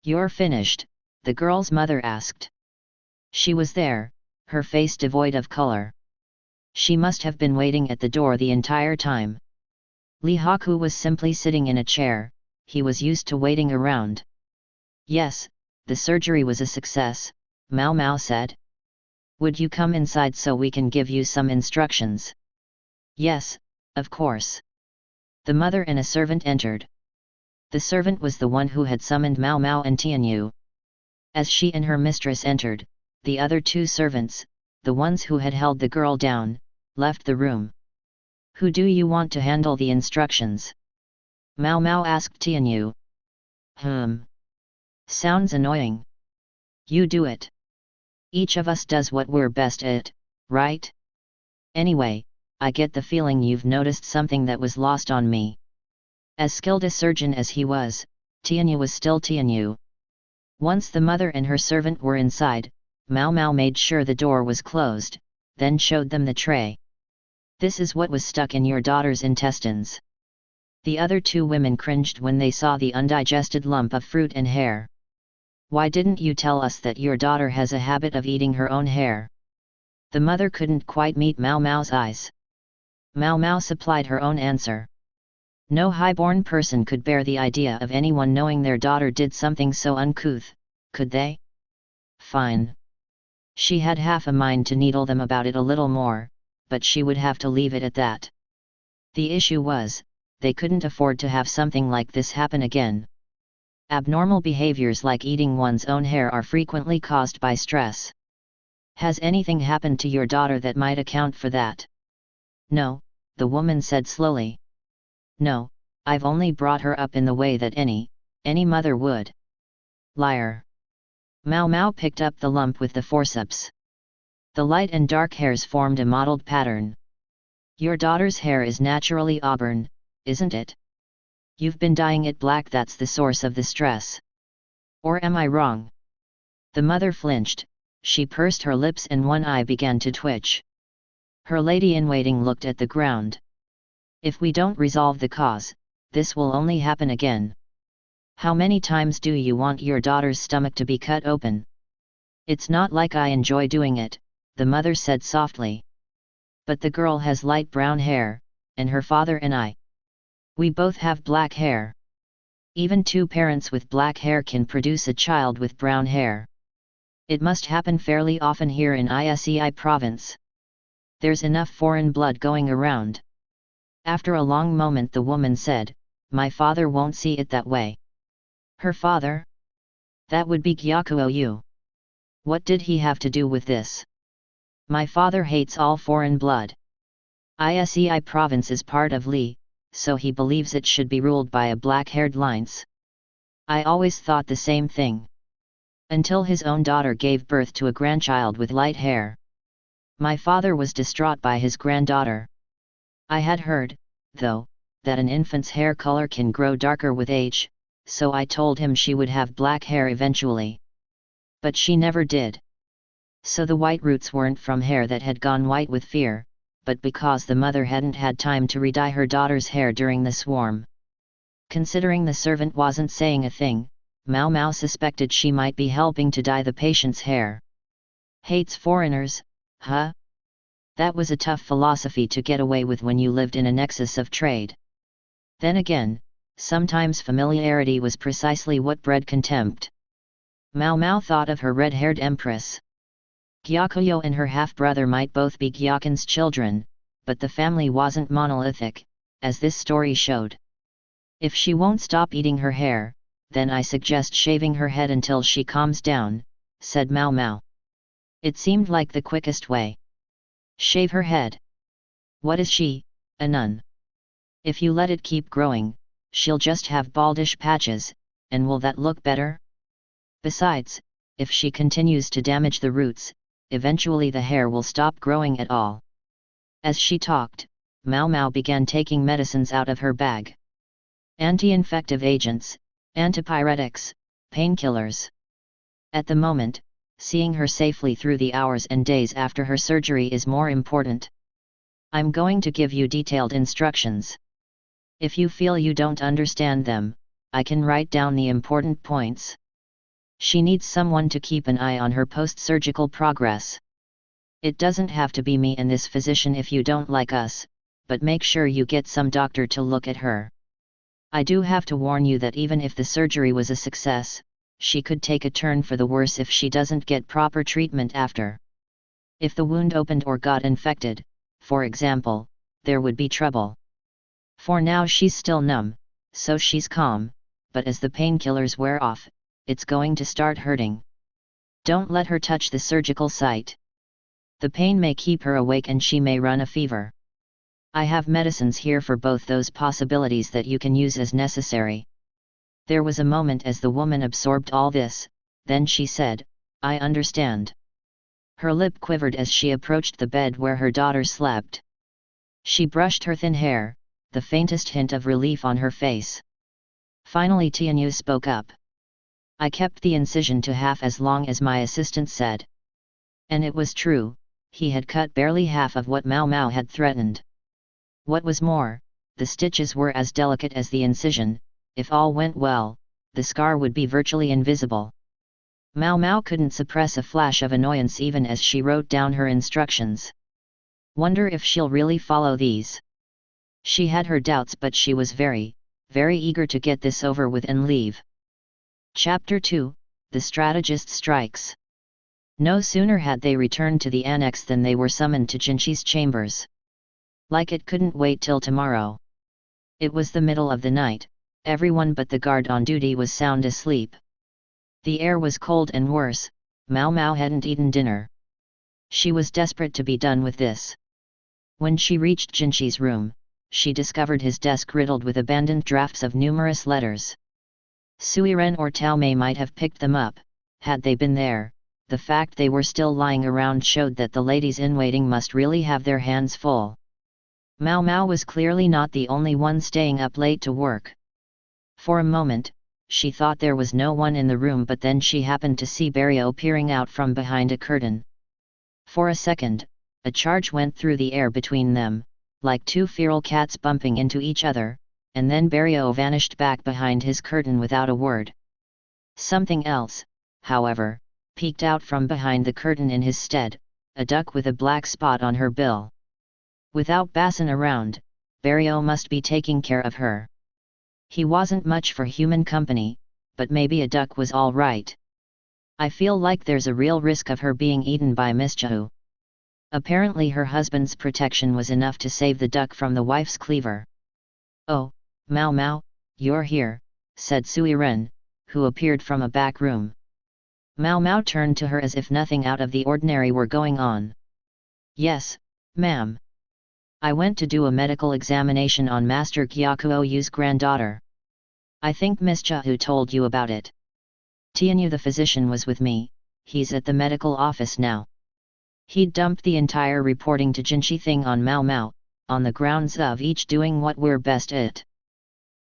"You're finished?" the girl's mother asked. She was there, her face devoid of color. She must have been waiting at the door the entire time. Li Haku was simply sitting in a chair, he was used to waiting around. "Yes, the surgery was a success," Mao Mao said. "Would you come inside so we can give you some instructions?" "Yes, of course." The mother and a servant entered. The servant was the one who had summoned Mao Mao and Tianyu. As she and her mistress entered, the other two servants, the ones who had held the girl down, left the room. "Who do you want to handle the instructions?" Mao Mao asked Tianyu. Sounds annoying. You do it. Each of us does what we're best at, right? Anyway, I get the feeling you've noticed something that was lost on me." As skilled a surgeon as he was, Tianyu was still Tianyu. Once the mother and her servant were inside, Mao Mao made sure the door was closed, then showed them the tray. "This is what was stuck in your daughter's intestines." The other two women cringed when they saw the undigested lump of fruit and hair. "Why didn't you tell us that your daughter has a habit of eating her own hair?" The mother couldn't quite meet Mao Mao's eyes. Mao Mao supplied her own answer. No highborn person could bear the idea of anyone knowing their daughter did something so uncouth, could they? Fine. She had half a mind to needle them about it a little more, but she would have to leave it at that. The issue was, they couldn't afford to have something like this happen again. Abnormal behaviors like eating one's own hair are frequently caused by stress. "Has anything happened to your daughter that might account for that?" "No," the woman said slowly. "No, I've only brought her up in the way that any mother would." "Liar." Mao Mao picked up the lump with the forceps. The light and dark hairs formed a mottled pattern. "Your daughter's hair is naturally auburn, isn't it? You've been dyeing it black, that's the source of the stress. Or am I wrong?" The mother flinched, she pursed her lips and one eye began to twitch. Her lady-in-waiting looked at the ground. "If we don't resolve the cause, this will only happen again. How many times do you want your daughter's stomach to be cut open?" "It's not like I enjoy doing it," the mother said softly. "But the girl has light brown hair, and her father and we both have black hair. Even two parents with black hair can produce a child with brown hair. It must happen fairly often here in Isei province. There's enough foreign blood going around." After a long moment the woman said, "My father won't see it that way." Her father? That would be Gyakuo. What did he have to do with this? "My father hates all foreign blood. Isei province is part of Li, so he believes it should be ruled by a black-haired lines. I always thought the same thing. Until his own daughter gave birth to a grandchild with light hair. My father was distraught by his granddaughter. I had heard, though, that an infant's hair color can grow darker with age, so I told him she would have black hair eventually. But she never did. So the white roots weren't from hair that had gone white with fear, but because the mother hadn't had time to re-dye her daughter's hair during the swarm. Considering the servant wasn't saying a thing, Mao Mao suspected she might be helping to dye the patient's hair. Hates foreigners, huh? That was a tough philosophy to get away with when you lived in a nexus of trade. Then again, sometimes familiarity was precisely what bred contempt. Mao Mao thought of her red-haired empress. Gyakuyo and her half-brother might both be Gyakun's children, but the family wasn't monolithic, as this story showed. If she won't stop eating her hair, then I suggest shaving her head until she calms down, said Mao Mao. It seemed like the quickest way. Shave her head. What is she, a nun? If you let it keep growing, she'll just have baldish patches, and will that look better? Besides, if she continues to damage the roots, eventually the hair will stop growing at all. As she talked, Mao Mao began taking medicines out of her bag. Anti-infective agents, antipyretics, painkillers. At the moment, seeing her safely through the hours and days after her surgery is more important. I'm going to give you detailed instructions. If you feel you don't understand them, I can write down the important points. She needs someone to keep an eye on her post-surgical progress. It doesn't have to be me and this physician if you don't like us, but make sure you get some doctor to look at her. I do have to warn you that even if the surgery was a success, she could take a turn for the worse if she doesn't get proper treatment after. If the wound opened or got infected, for example, there would be trouble. For now she's still numb, so she's calm, but as the painkillers wear off, it's going to start hurting. Don't let her touch the surgical site. The pain may keep her awake and she may run a fever. I have medicines here for both those possibilities that you can use as necessary. There was a moment as the woman absorbed all this, then she said, I understand. Her lip quivered as she approached the bed where her daughter slept. She brushed her thin hair, the faintest hint of relief on her face. Finally Tianyu spoke up. I kept the incision to half as long as my assistant said. And it was true, he had cut barely half of what Mao Mao had threatened. What was more, the stitches were as delicate as the incision. If all went well, the scar would be virtually invisible. Mao Mao couldn't suppress a flash of annoyance even as she wrote down her instructions. Wonder if she'll really follow these. She had her doubts, but she was very, very eager to get this over with and leave. Chapter 2, The Strategist Strikes. No sooner had they returned to the annex than they were summoned to Jinchi's chambers. Like it couldn't wait till tomorrow. It was the middle of the night. Everyone but the guard on duty was sound asleep. The air was cold and worse, Mao Mao hadn't eaten dinner. She was desperate to be done with this. When she reached Jinchi's room, she discovered his desk riddled with abandoned drafts of numerous letters. Suiren or Taomei might have picked them up, had they been there. The fact they were still lying around showed that the ladies-in-waiting must really have their hands full. Mao Mao was clearly not the only one staying up late to work. For a moment, she thought there was no one in the room, but then she happened to see Barrio peering out from behind a curtain. For a second, a charge went through the air between them, like two feral cats bumping into each other, and then Barrio vanished back behind his curtain without a word. Something else, however, peeked out from behind the curtain in his stead, a duck with a black spot on her bill. Without Bassin around, Barrio must be taking care of her. He wasn't much for human company, but maybe a duck was all right. I feel like there's a real risk of her being eaten by Miss Chihu. Apparently her husband's protection was enough to save the duck from the wife's cleaver. Oh, Mao Mao, you're here, said Suiren, who appeared from a back room. Mao Mao turned to her as if nothing out of the ordinary were going on. Yes, ma'am. I went to do a medical examination on Master Gyakuoyu's granddaughter. I think Miss Chihu told you about it. Tianyu the physician was with me, he's at the medical office now. He'd dumped the entire reporting to Jinchi thing on Mao Mao, on the grounds of each doing what we're best at.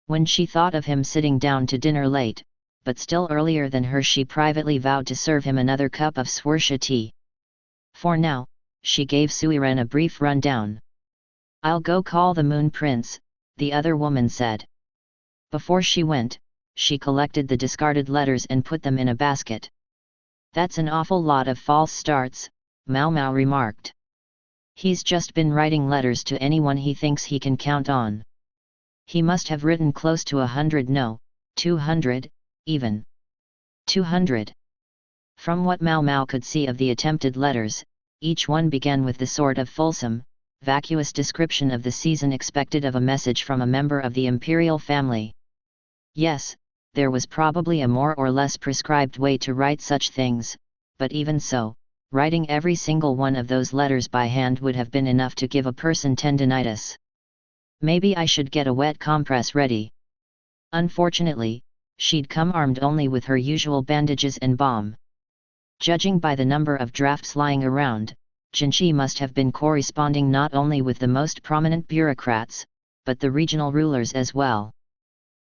When she thought of him sitting down to dinner late, but still earlier than her, she privately vowed to serve him another cup of swarsha tea. For now, she gave Suiren a brief rundown. "I'll go call the Moon Prince," the other woman said. Before she went, she collected the discarded letters and put them in a basket. "That's an awful lot of false starts," Mao Mao remarked. "He's just been writing letters to anyone he thinks he can count on. He must have written close to 100, no, 200, even 200. From what Mao Mao could see of the attempted letters, each one began with the sort of fulsome, vacuous description of the season expected of a message from a member of the imperial family. Yes, there was probably a more or less prescribed way to write such things, but even so, writing every single one of those letters by hand would have been enough to give a person tendinitis. Maybe I should get a wet compress ready. Unfortunately, she'd come armed only with her usual bandages and balm. Judging by the number of drafts lying around, Jinshi must have been corresponding not only with the most prominent bureaucrats, but the regional rulers as well.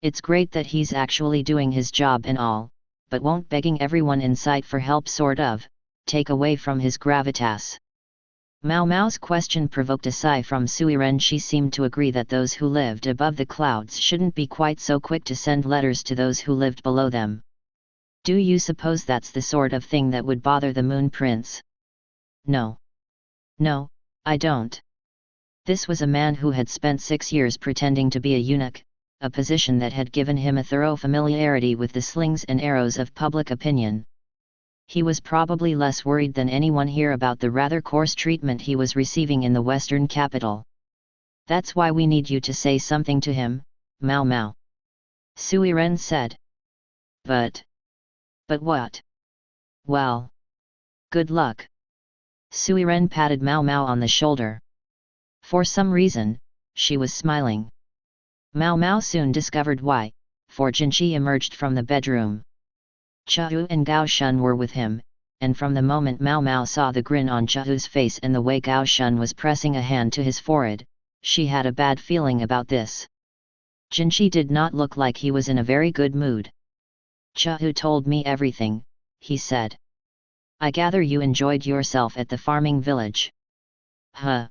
It's great that he's actually doing his job and all, but won't begging everyone in sight for help sort of take away from his gravitas? Mao Mao's question provoked a sigh from Suiren. She seemed to agree that those who lived above the clouds shouldn't be quite so quick to send letters to those who lived below them. Do you suppose that's the sort of thing that would bother the Moon Prince? No. No, I don't. This was a man who had spent 6 years pretending to be a eunuch, a position that had given him a thorough familiarity with the slings and arrows of public opinion. He was probably less worried than anyone here about the rather coarse treatment he was receiving in the western capital. "That's why we need you to say something to him, Mao Mao," Suiren said. But what? Well, good luck." Suiren patted Mao Mao on the shoulder. For some reason, she was smiling. Mao Mao soon discovered why, for Jinshi emerged from the bedroom. Chahu and Gao Shun were with him, and from the moment Mao Mao saw the grin on Chahu's face and the way Gao Shun was pressing a hand to his forehead, she had a bad feeling about this. Jinshi did not look like he was in a very good mood. "Chahu told me everything," he said. "I gather you enjoyed yourself at the farming village." "Huh.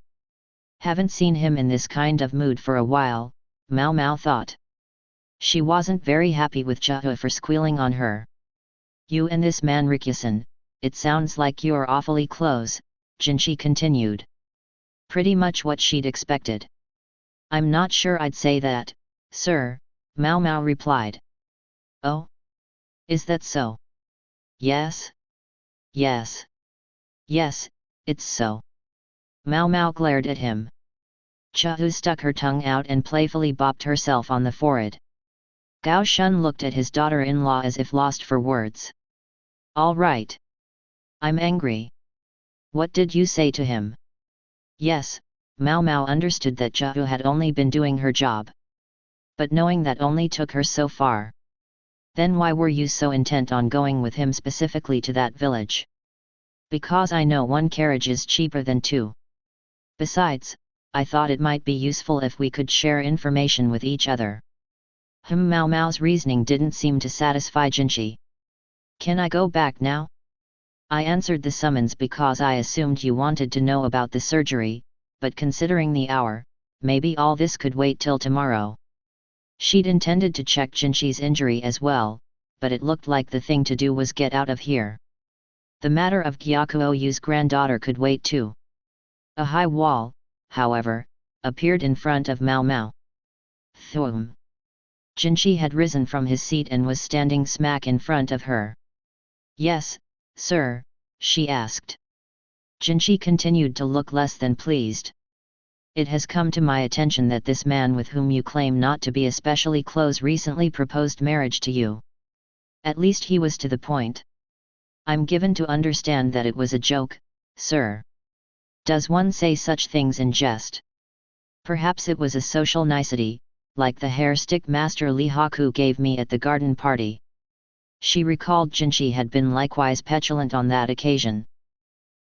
Haven't seen him in this kind of mood for a while," Mao Mao thought. She wasn't very happy with Chahu for squealing on her. "You and this man Rikusan, it sounds like you're awfully close," Jinshi continued. Pretty much what she'd expected. "I'm not sure I'd say that, sir," Mao Mao replied. "Oh? Is that so?" "Yes? Yes. Yes, it's so." Mao Mao glared at him. Chahu stuck her tongue out and playfully bopped herself on the forehead. Gao Shun looked at his daughter-in-law as if lost for words. "All right. I'm angry. What did you say to him?" Yes, Mao Mao understood that Chahu had only been doing her job. But knowing that only took her so far. "Then why were you so intent on going with him specifically to that village?" "Because I know one carriage is cheaper than 2. Besides, I thought it might be useful if we could share information with each other." Mao Mao's reasoning didn't seem to satisfy Jinshi. "Can I go back now? I answered the summons because I assumed you wanted to know about the surgery, but considering the hour, maybe all this could wait till tomorrow." She'd intended to check Jinshi's injury as well, but it looked like the thing to do was get out of here. The matter of Gyakuoyu's granddaughter could wait too. A high wall, however, appeared in front of Mao Mao. Thum! Jinshi had risen from his seat and was standing smack in front of her. "Yes, sir?" she asked. Jinshi continued to look less than pleased. "It has come to my attention that this man with whom you claim not to be especially close recently proposed marriage to you. At least he was to the point. I'm given to understand that it was a joke, sir. Does one say such things in jest? Perhaps it was a social nicety, like the hair stick Master Li Haku gave me at the garden party." She recalled Jinshi had been likewise petulant on that occasion.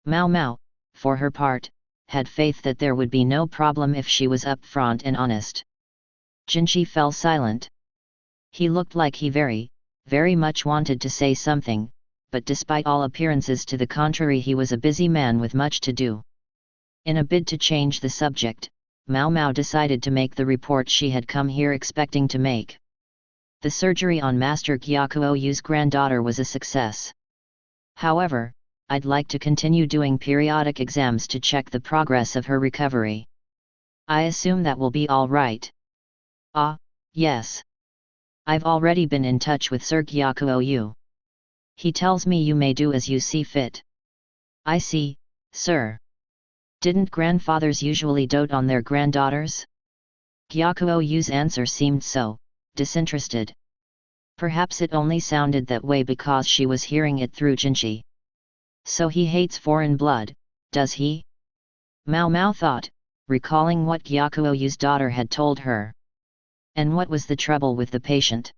Mao Mao, for her part, had faith that there would be no problem if she was upfront and honest. Jinchi fell silent. He looked like he very much wanted to say something, but despite all appearances to the contrary he was a busy man with much to do. In a bid to change the subject, Mao Mao decided to make the report she had come here expecting to make. The surgery on Master Gyakuoyu's granddaughter was a success. However, I'd like to continue doing periodic exams to check the progress of her recovery. I assume that will be all right. Ah, yes. I've already been in touch with Sir Gyakuoyu. He tells me you may do as you see fit. I see, sir. Didn't grandfathers usually dote on their granddaughters? Gyakuoyu's answer seemed so disinterested. Perhaps it only sounded that way because she was hearing it through Jinchi. So he hates foreign blood, does he? Mao Mao thought, recalling what Gyakuoyu's daughter had told her. And what was the trouble with the patient?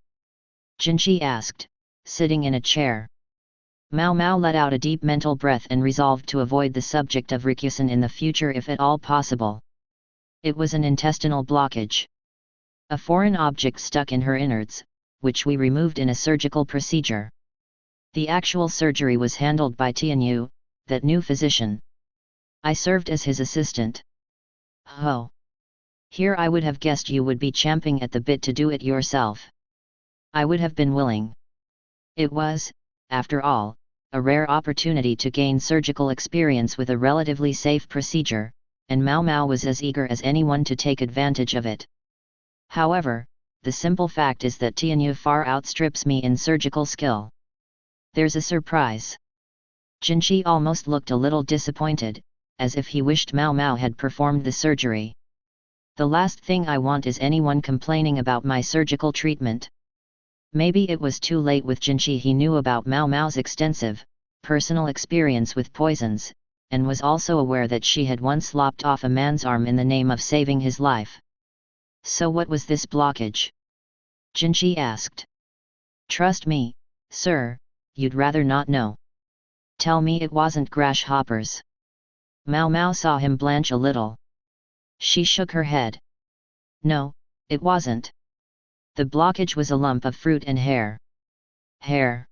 Jinchi asked, sitting in a chair. Mao Mao let out a deep mental breath and resolved to avoid the subject of Rikusen in the future if at all possible. It was an intestinal blockage. A foreign object stuck in her innards, which we removed in a surgical procedure. The actual surgery was handled by Tianyu, that new physician. I served as his assistant. Oh! Here I would have guessed you would be champing at the bit to do it yourself. I would have been willing. It was, after all, a rare opportunity to gain surgical experience with a relatively safe procedure, and Mao Mao was as eager as anyone to take advantage of it. However, the simple fact is that Tianyu far outstrips me in surgical skill. There's a surprise. Jinchi almost looked a little disappointed, as if he wished Mao Mao had performed the surgery. The last thing I want is anyone complaining about my surgical treatment. Maybe it was too late with Jinchi. He knew about Mao Mao's extensive, personal experience with poisons, and was also aware that she had once lopped off a man's arm in the name of saving his life. So what was this blockage? Jinchi asked. Trust me, sir, you'd rather not know. Tell me it wasn't grasshoppers. Mao Mao saw him blanch a little. She shook her head. No, it wasn't. The blockage was a lump of fruit and hair. Hair?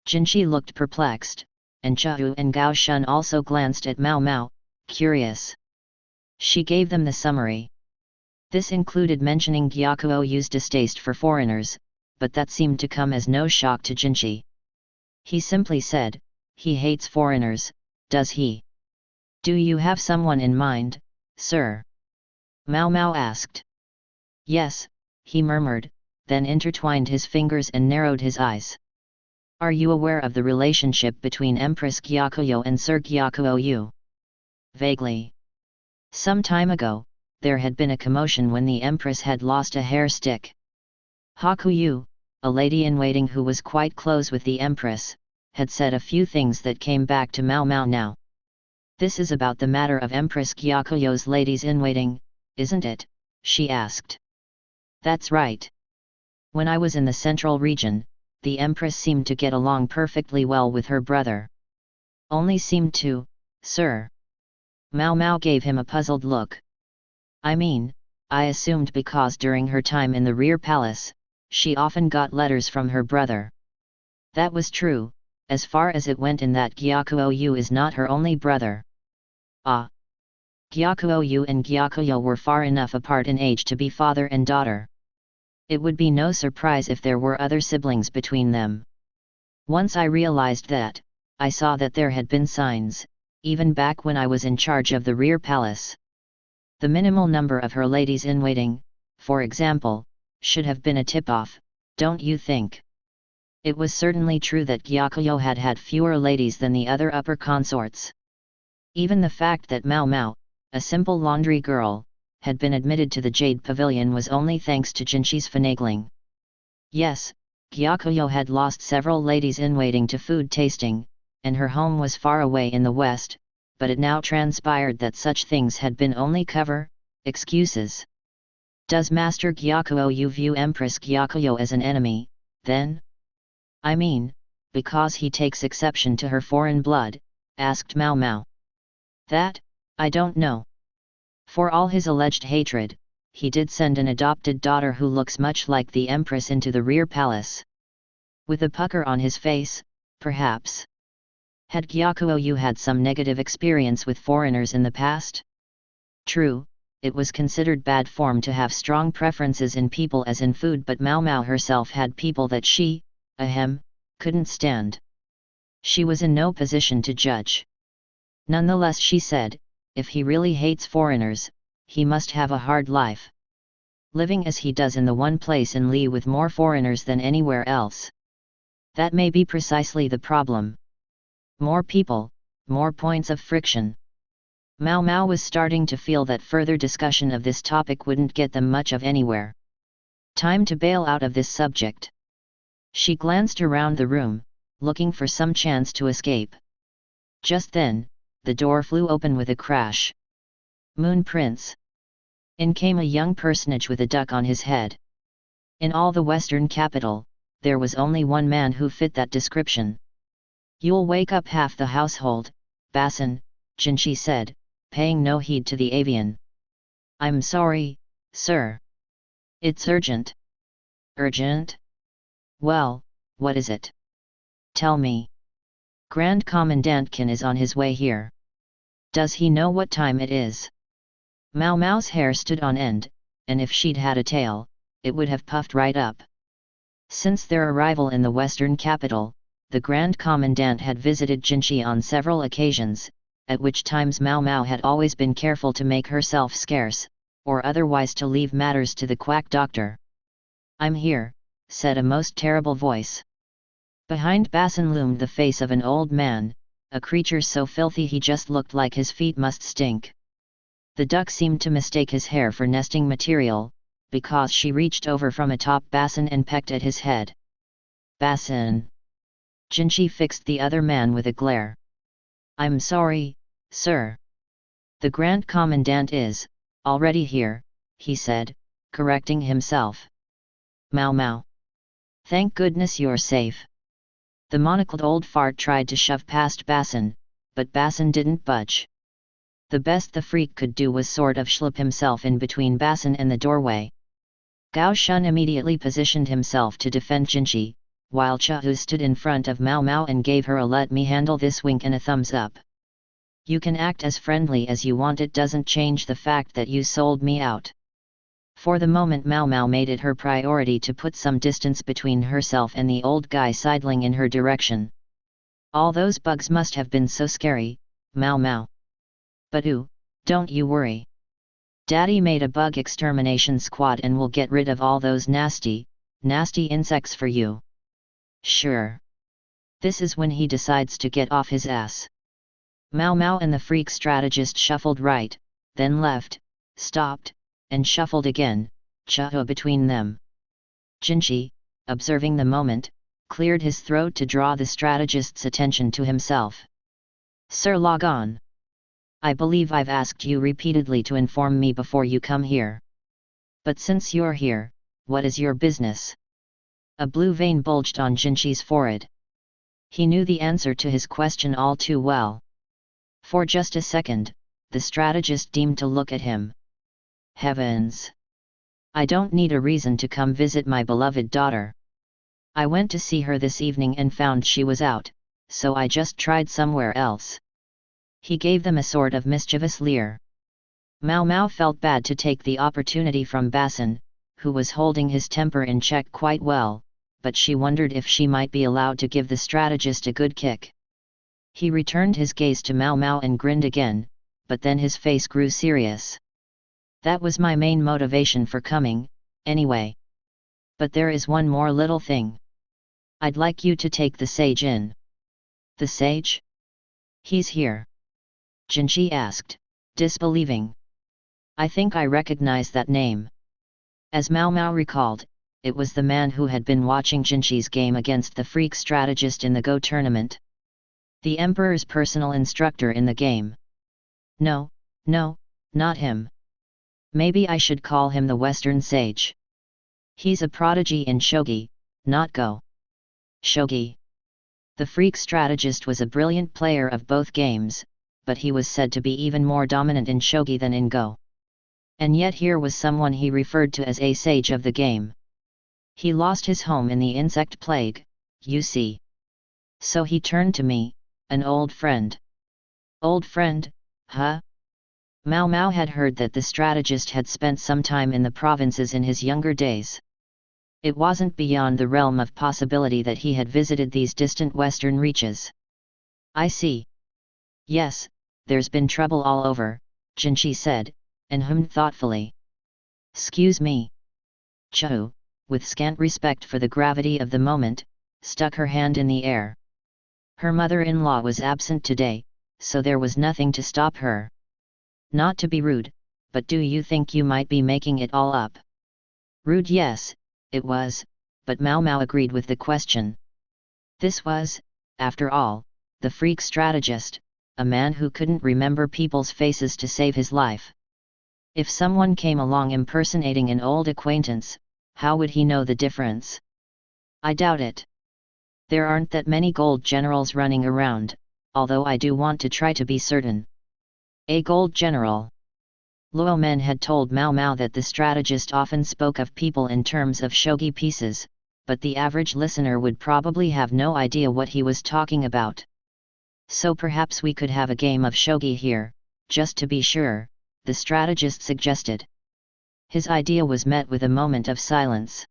Jinchi looked perplexed, and Chahu and Gao Shun also glanced at Mao Mao, curious. She gave them the summary. This included mentioning Gyakuoyu's distaste for foreigners, but that seemed to come as no shock to Jinchi. He simply said, he hates foreigners, does he? Do you have someone in mind, sir? Mao Mao asked. Yes, he murmured, then intertwined his fingers and narrowed his eyes. Are you aware of the relationship between Empress Gyakuyo and Sir Gyakuoyu? Vaguely. Some time ago, there had been a commotion when the Empress had lost a hair stick. Hakuyu, a lady-in-waiting who was quite close with the Empress, had said a few things that came back to Mao Mao now. This is about the matter of Empress Gyakuyo's ladies-in-waiting, isn't it? She asked. That's right. When I was in the central region, the Empress seemed to get along perfectly well with her brother. Only seemed to, sir. Mao Mao gave him a puzzled look. I mean, I assumed because during her time in the rear palace, she often got letters from her brother. That was true, as far as it went in that Gyakuoyu is not her only brother. Ah! Gyakuoyu and Gyakuyo were far enough apart in age to be father and daughter. It would be no surprise if there were other siblings between them. Once I realized that, I saw that there had been signs, even back when I was in charge of the rear palace. The minimal number of her ladies-in-waiting, for example, should have been a tip-off, don't you think? It was certainly true that Gyakuyo had had fewer ladies than the other upper consorts. Even the fact that Mao Mao, a simple laundry girl, had been admitted to the Jade Pavilion was only thanks to Jinchi's finagling. Yes, Gyakuyo had lost several ladies-in-waiting to food tasting, and her home was far away in the west, but it now transpired that such things had been only excuses. Does Master Gyakuoyu view Empress Gyakuyo as an enemy, then? I mean, because he takes exception to her foreign blood, asked Mao Mao. That, I don't know. For all his alleged hatred, he did send an adopted daughter who looks much like the Empress into the rear palace. With a pucker on his face, perhaps. Had Gyakuo had some negative experience with foreigners in the past? True, it was considered bad form to have strong preferences in people as in food, but Mao Mao herself had people that she, couldn't stand. She was in no position to judge. Nonetheless, she said, if he really hates foreigners, he must have a hard life. Living as he does in the one place in Li with more foreigners than anywhere else. That may be precisely the problem. More people, more points of friction. Mao Mao was starting to feel that further discussion of this topic wouldn't get them much of anywhere. Time to bail out of this subject. She glanced around the room, looking for some chance to escape. Just then, the door flew open with a crash. Moon Prince. In came a young personage with a duck on his head. In all the western capital, there was only one man who fit that description. You'll wake up half the household, Basin, Jinshi said, paying no heed to the avian. I'm sorry, sir. It's urgent. Urgent? Well, what is it? Tell me. Grand Commandant Kin is on his way here. Does he know what time it is? Mao Mao's hair stood on end, and if she'd had a tail, it would have puffed right up. Since their arrival in the western capital, the Grand Commandant had visited Jinshi on several occasions, at which times Mao Mao had always been careful to make herself scarce, or otherwise to leave matters to the quack doctor. I'm here, said a most terrible voice. Behind Basin loomed the face of an old man, a creature so filthy he just looked like his feet must stink. The duck seemed to mistake his hair for nesting material, because she reached over from atop Basin and pecked at his head. Basin. Jinshi fixed the other man with a glare. I'm sorry, sir. The Grand Commandant is already here, he said, correcting himself. Mao Mao. Thank goodness you're safe. The monocled old fart tried to shove past Basin, but Basin didn't budge. The best the freak could do was sort of slip himself in between Basin and the doorway. Gao Shun immediately positioned himself to defend Jinshi, while Chahu stood in front of Mao Mao and gave her a let me handle this wink and a thumbs up. You can act as friendly as you want, it doesn't change the fact that you sold me out. For the moment Mao Mao made it her priority to put some distance between herself and the old guy sidling in her direction. All those bugs must have been so scary, Mao Mao. But don't you worry. Daddy made a bug extermination squad and will get rid of all those nasty insects for you. Sure. This is when he decides to get off his ass. Mao Mao and the freak strategist shuffled right, then left, stopped, and shuffled again, Chahu between them. Jinshi, observing the moment, cleared his throat to draw the strategist's attention to himself. Sir Logon. I believe I've asked you repeatedly to inform me before you come here. But since you're here, what is your business? A blue vein bulged on Jinshi's forehead. He knew the answer to his question all too well. For just a second, the strategist deemed to look at him. Heavens! I don't need a reason to come visit my beloved daughter. I went to see her this evening and found she was out, so I just tried somewhere else. He gave them a sort of mischievous leer. Mao Mao felt bad to take the opportunity from Basin, who was holding his temper in check quite well, but she wondered if she might be allowed to give the strategist a good kick. He returned his gaze to Mao Mao and grinned again, but then his face grew serious. That was my main motivation for coming, anyway. But there is one more little thing. I'd like you to take the sage in. The sage? He's here. Jinshi asked, disbelieving. I think I recognize that name. As Mao Mao recalled, it was the man who had been watching Jinshi's game against the freak strategist in the Go tournament. The Emperor's personal instructor in the game. No, not him. Maybe I should call him the Western Sage. He's a prodigy in shogi, not Go. Shogi. The freak strategist was a brilliant player of both games, but he was said to be even more dominant in shogi than in go. And yet here was someone he referred to as a sage of the game. He lost his home in the insect plague, you see. So he turned to me, an old friend. Old friend, huh? Mao Mao had heard that the strategist had spent some time in the provinces in his younger days. It wasn't beyond the realm of possibility that he had visited these distant western reaches. I see. Yes, there's been trouble all over, Jinshi said, and hummed thoughtfully. Excuse me. Chu, with scant respect for the gravity of the moment, stuck her hand in the air. Her mother-in-law was absent today, so there was nothing to stop her. Not to be rude, but do you think you might be making it all up? Rude, yes, it was, but Mao Mao agreed with the question. This was, after all, the freak strategist, a man who couldn't remember people's faces to save his life. If someone came along impersonating an old acquaintance, how would he know the difference? I doubt it. There aren't that many gold generals running around, although I do want to try to be certain. A gold general. Luo Men had told Mao Mao that the strategist often spoke of people in terms of shogi pieces, but the average listener would probably have no idea what he was talking about. So perhaps we could have a game of shogi here, just to be sure, the strategist suggested. His idea was met with a moment of silence.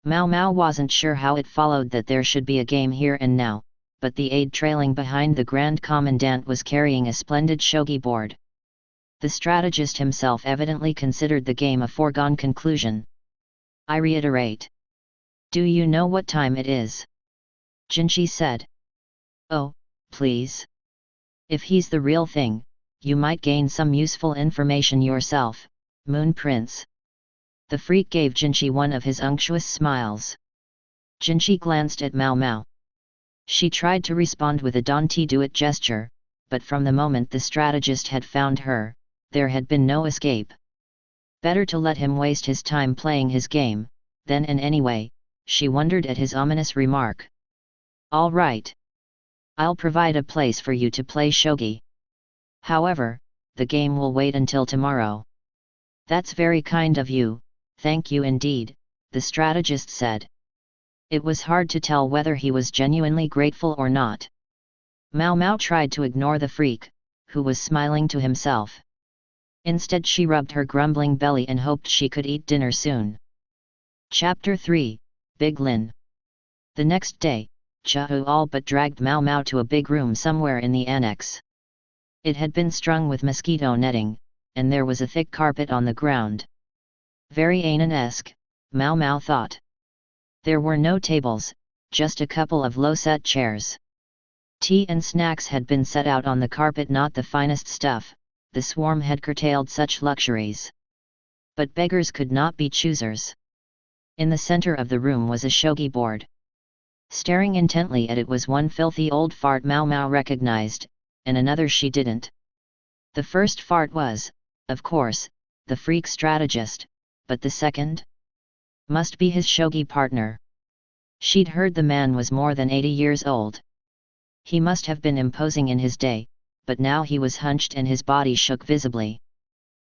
Mao Mao wasn't sure how it followed that there should be a game here and now, but the aide trailing behind the Grand Commandant was carrying a splendid shogi board. The strategist himself evidently considered the game a foregone conclusion. I reiterate. Do you know what time it is? Jinshi said. Oh, please. If he's the real thing, you might gain some useful information yourself, Moon Prince. The freak gave Jinshi one of his unctuous smiles. Jinshi glanced at Mao Mao. She tried to respond with a don't-do-it gesture, but from the moment the strategist had found her, there had been no escape. Better to let him waste his time playing his game, then and anyway, she wondered at his ominous remark. All right. I'll provide a place for you to play shogi. However, the game will wait until tomorrow. That's very kind of you, thank you indeed, the strategist said. It was hard to tell whether he was genuinely grateful or not. Mao Mao tried to ignore the freak, who was smiling to himself. Instead she rubbed her grumbling belly and hoped she could eat dinner soon. Chapter 3, Big Lin. The next day, Chahu all but dragged Mao Mao to a big room somewhere in the annex. It had been strung with mosquito netting, and there was a thick carpet on the ground. Very Anon-esque, Mao Mao thought. There were no tables, just a couple of low-set chairs. Tea and snacks had been set out on the carpet, not the finest stuff, the swarm had curtailed such luxuries. But beggars could not be choosers. In the center of the room was a shogi board. Staring intently at it was one filthy old fart Mao Mao recognized, and another she didn't. The first fart was, of course, the freak strategist, but the second? Must be his shogi partner. She'd heard the man was more than 80 years old. He must have been imposing in his day, but now he was hunched and his body shook visibly.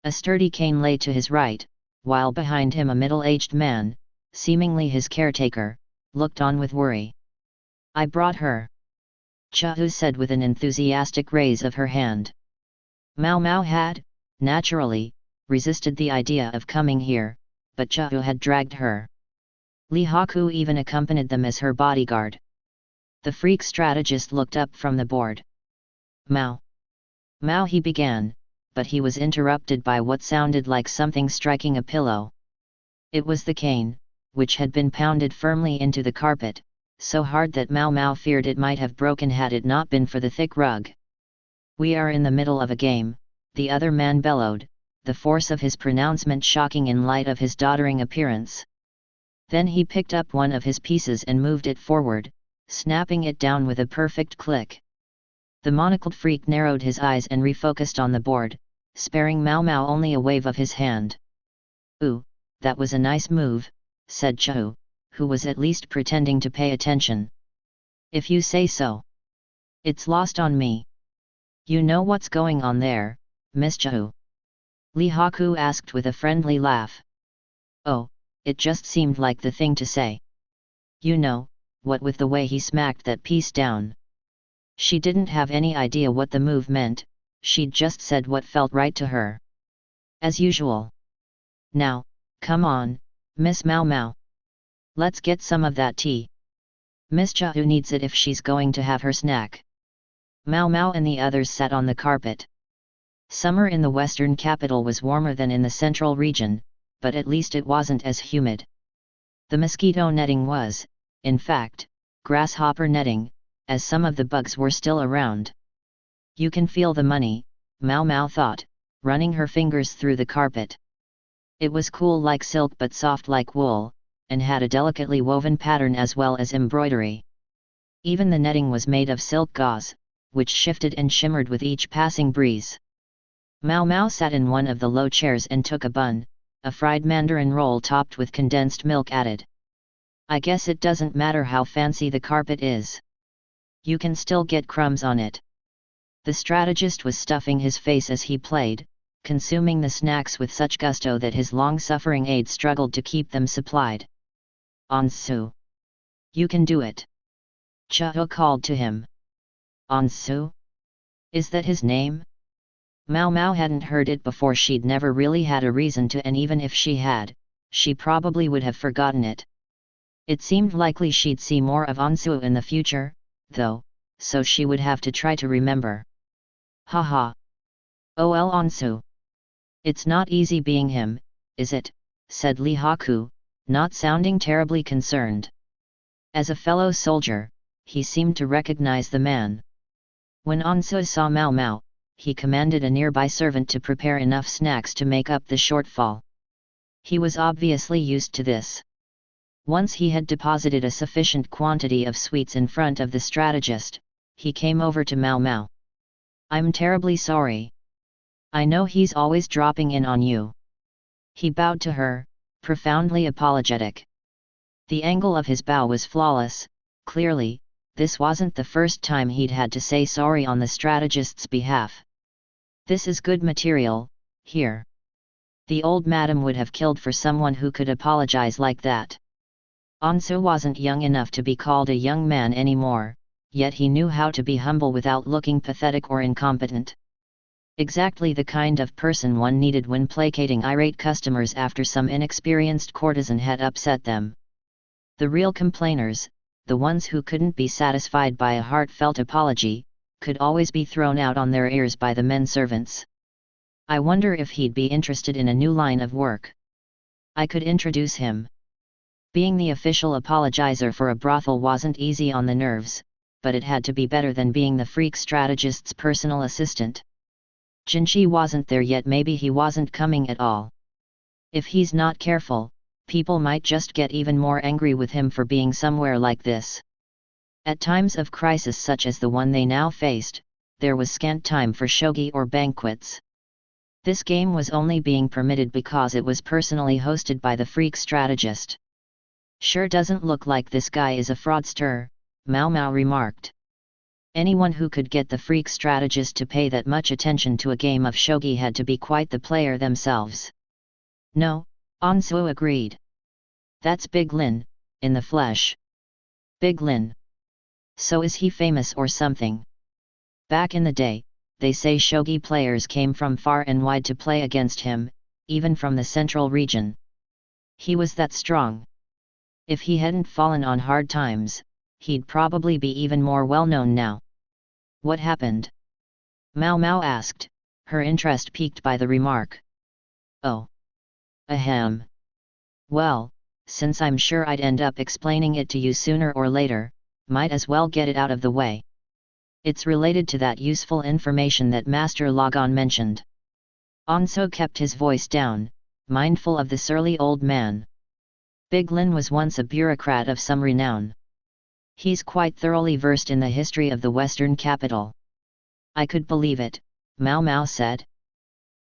A sturdy cane lay to his right, while behind him a middle-aged man, seemingly his caretaker, looked on with worry. I brought her. Chahu said with an enthusiastic raise of her hand. Mao Mao had, naturally, resisted the idea of coming here, but Chahu had dragged her. Li Haku even accompanied them as her bodyguard. The freak strategist looked up from the board. Mao. Mao he began, but he was interrupted by what sounded like something striking a pillow. It was the cane, which had been pounded firmly into the carpet, so hard that Mao Mao feared it might have broken had it not been for the thick rug. We are in the middle of a game, the other man bellowed, the force of his pronouncement shocking in light of his doddering appearance. Then he picked up one of his pieces and moved it forward, snapping it down with a perfect click. The monocled freak narrowed his eyes and refocused on the board, sparing Mao Mao only a wave of his hand. Ooh, that was a nice move, said Chahu, who was at least pretending to pay attention. If you say so. It's lost on me. You know what's going on there, Miss Chou? Li Haku asked with a friendly laugh. Oh, it just seemed like the thing to say. You know, what with the way he smacked that piece down. She didn't have any idea what the move meant, she'd just said what felt right to her. As usual. Now, come on, Miss Mao Mao. Let's get some of that tea. Miss Chou needs it if she's going to have her snack. Mao Mao and the others sat on the carpet. Summer in the western capital was warmer than in the central region, but at least it wasn't as humid. The mosquito netting was, in fact, grasshopper netting, as some of the bugs were still around. You can feel the money, Mao Mao thought, running her fingers through the carpet. It was cool like silk but soft like wool, and had a delicately woven pattern as well as embroidery. Even the netting was made of silk gauze, which shifted and shimmered with each passing breeze. Mao Mao sat in one of the low chairs and took a bun, a fried mandarin roll topped with condensed milk added. I guess it doesn't matter how fancy the carpet is. You can still get crumbs on it. The strategist was stuffing his face as he played, consuming the snacks with such gusto that his long-suffering aide struggled to keep them supplied. Ansu. You can do it. Chao called to him. Ansu? Is that his name? Mao Mao hadn't heard it before. She'd never really had a reason to, and even if she had, she probably would have forgotten it. It seemed likely she'd see more of Ansu in the future, though, so she would have to try to remember. Haha. OL Ansu. It's not easy being him, is it? Said Li Haku, not sounding terribly concerned. As a fellow soldier, he seemed to recognize the man. When Ansu saw Mao Mao, he commanded a nearby servant to prepare enough snacks to make up the shortfall. He was obviously used to this. Once he had deposited a sufficient quantity of sweets in front of the strategist, he came over to Mao Mao. I'm terribly sorry. I know he's always dropping in on you. He bowed to her, profoundly apologetic. The angle of his bow was flawless. Clearly, this wasn't the first time he'd had to say sorry on the strategist's behalf. This is good material, here. The old madam would have killed for someone who could apologize like that. Ansu wasn't young enough to be called a young man anymore, yet he knew how to be humble without looking pathetic or incompetent. Exactly the kind of person one needed when placating irate customers after some inexperienced courtesan had upset them. The real complainers, the ones who couldn't be satisfied by a heartfelt apology, could always be thrown out on their ears by the men servants. I wonder if he'd be interested in a new line of work. I could introduce him. Being the official apologizer for a brothel wasn't easy on the nerves, but it had to be better than being the freak strategist's personal assistant. Jinchi wasn't there yet, maybe he wasn't coming at all. If he's not careful, people might just get even more angry with him for being somewhere like this. At times of crisis such as the one they now faced, there was scant time for shogi or banquets. This game was only being permitted because it was personally hosted by the freak strategist. Sure doesn't look like this guy is a fraudster, Mao Mao remarked. Anyone who could get the freak strategist to pay that much attention to a game of shogi had to be quite the player themselves. No, Ansu agreed. That's Big Lin, in the flesh. Big Lin. So is he famous or something? Back in the day, they say shogi players came from far and wide to play against him, even from the central region. He was that strong. If he hadn't fallen on hard times, he'd probably be even more well-known now. What happened? Mao Mao asked, her interest piqued by the remark. Oh. Ahem. Well, since I'm sure I'd end up explaining it to you sooner or later, might as well get it out of the way. It's related to that useful information that Master Logon mentioned. Ansu kept his voice down, mindful of the surly old man. Big Lin was once a bureaucrat of some renown. He's quite thoroughly versed in the history of the western capital. I could believe it, Mao Mao said.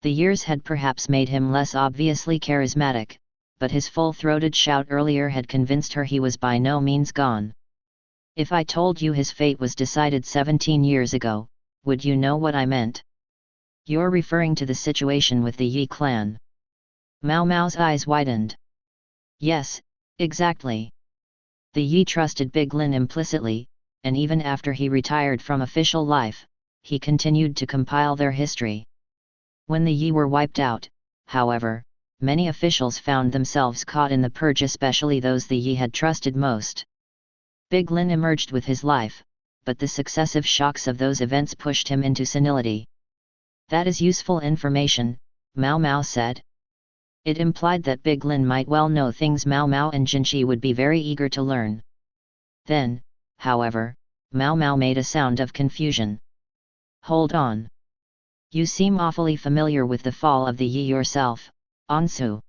The years had perhaps made him less obviously charismatic, but his full-throated shout earlier had convinced her he was by no means gone. If I told you his fate was decided 17 years ago, would you know what I meant? You're referring to the situation with the Yi clan. Mao Mao's eyes widened. Yes, exactly. The Yi trusted Big Lin implicitly, and even after he retired from official life, he continued to compile their history. When the Yi were wiped out, however, many officials found themselves caught in the purge, especially those the Yi had trusted most. Big Lin emerged with his life, but the successive shocks of those events pushed him into senility. That is useful information, Mao Mao said. It implied that Big Lin might well know things Mao Mao and Jinchi would be very eager to learn. Then, however, Mao Mao made a sound of confusion. Hold on. You seem awfully familiar with the fall of the Yi yourself, Ansu.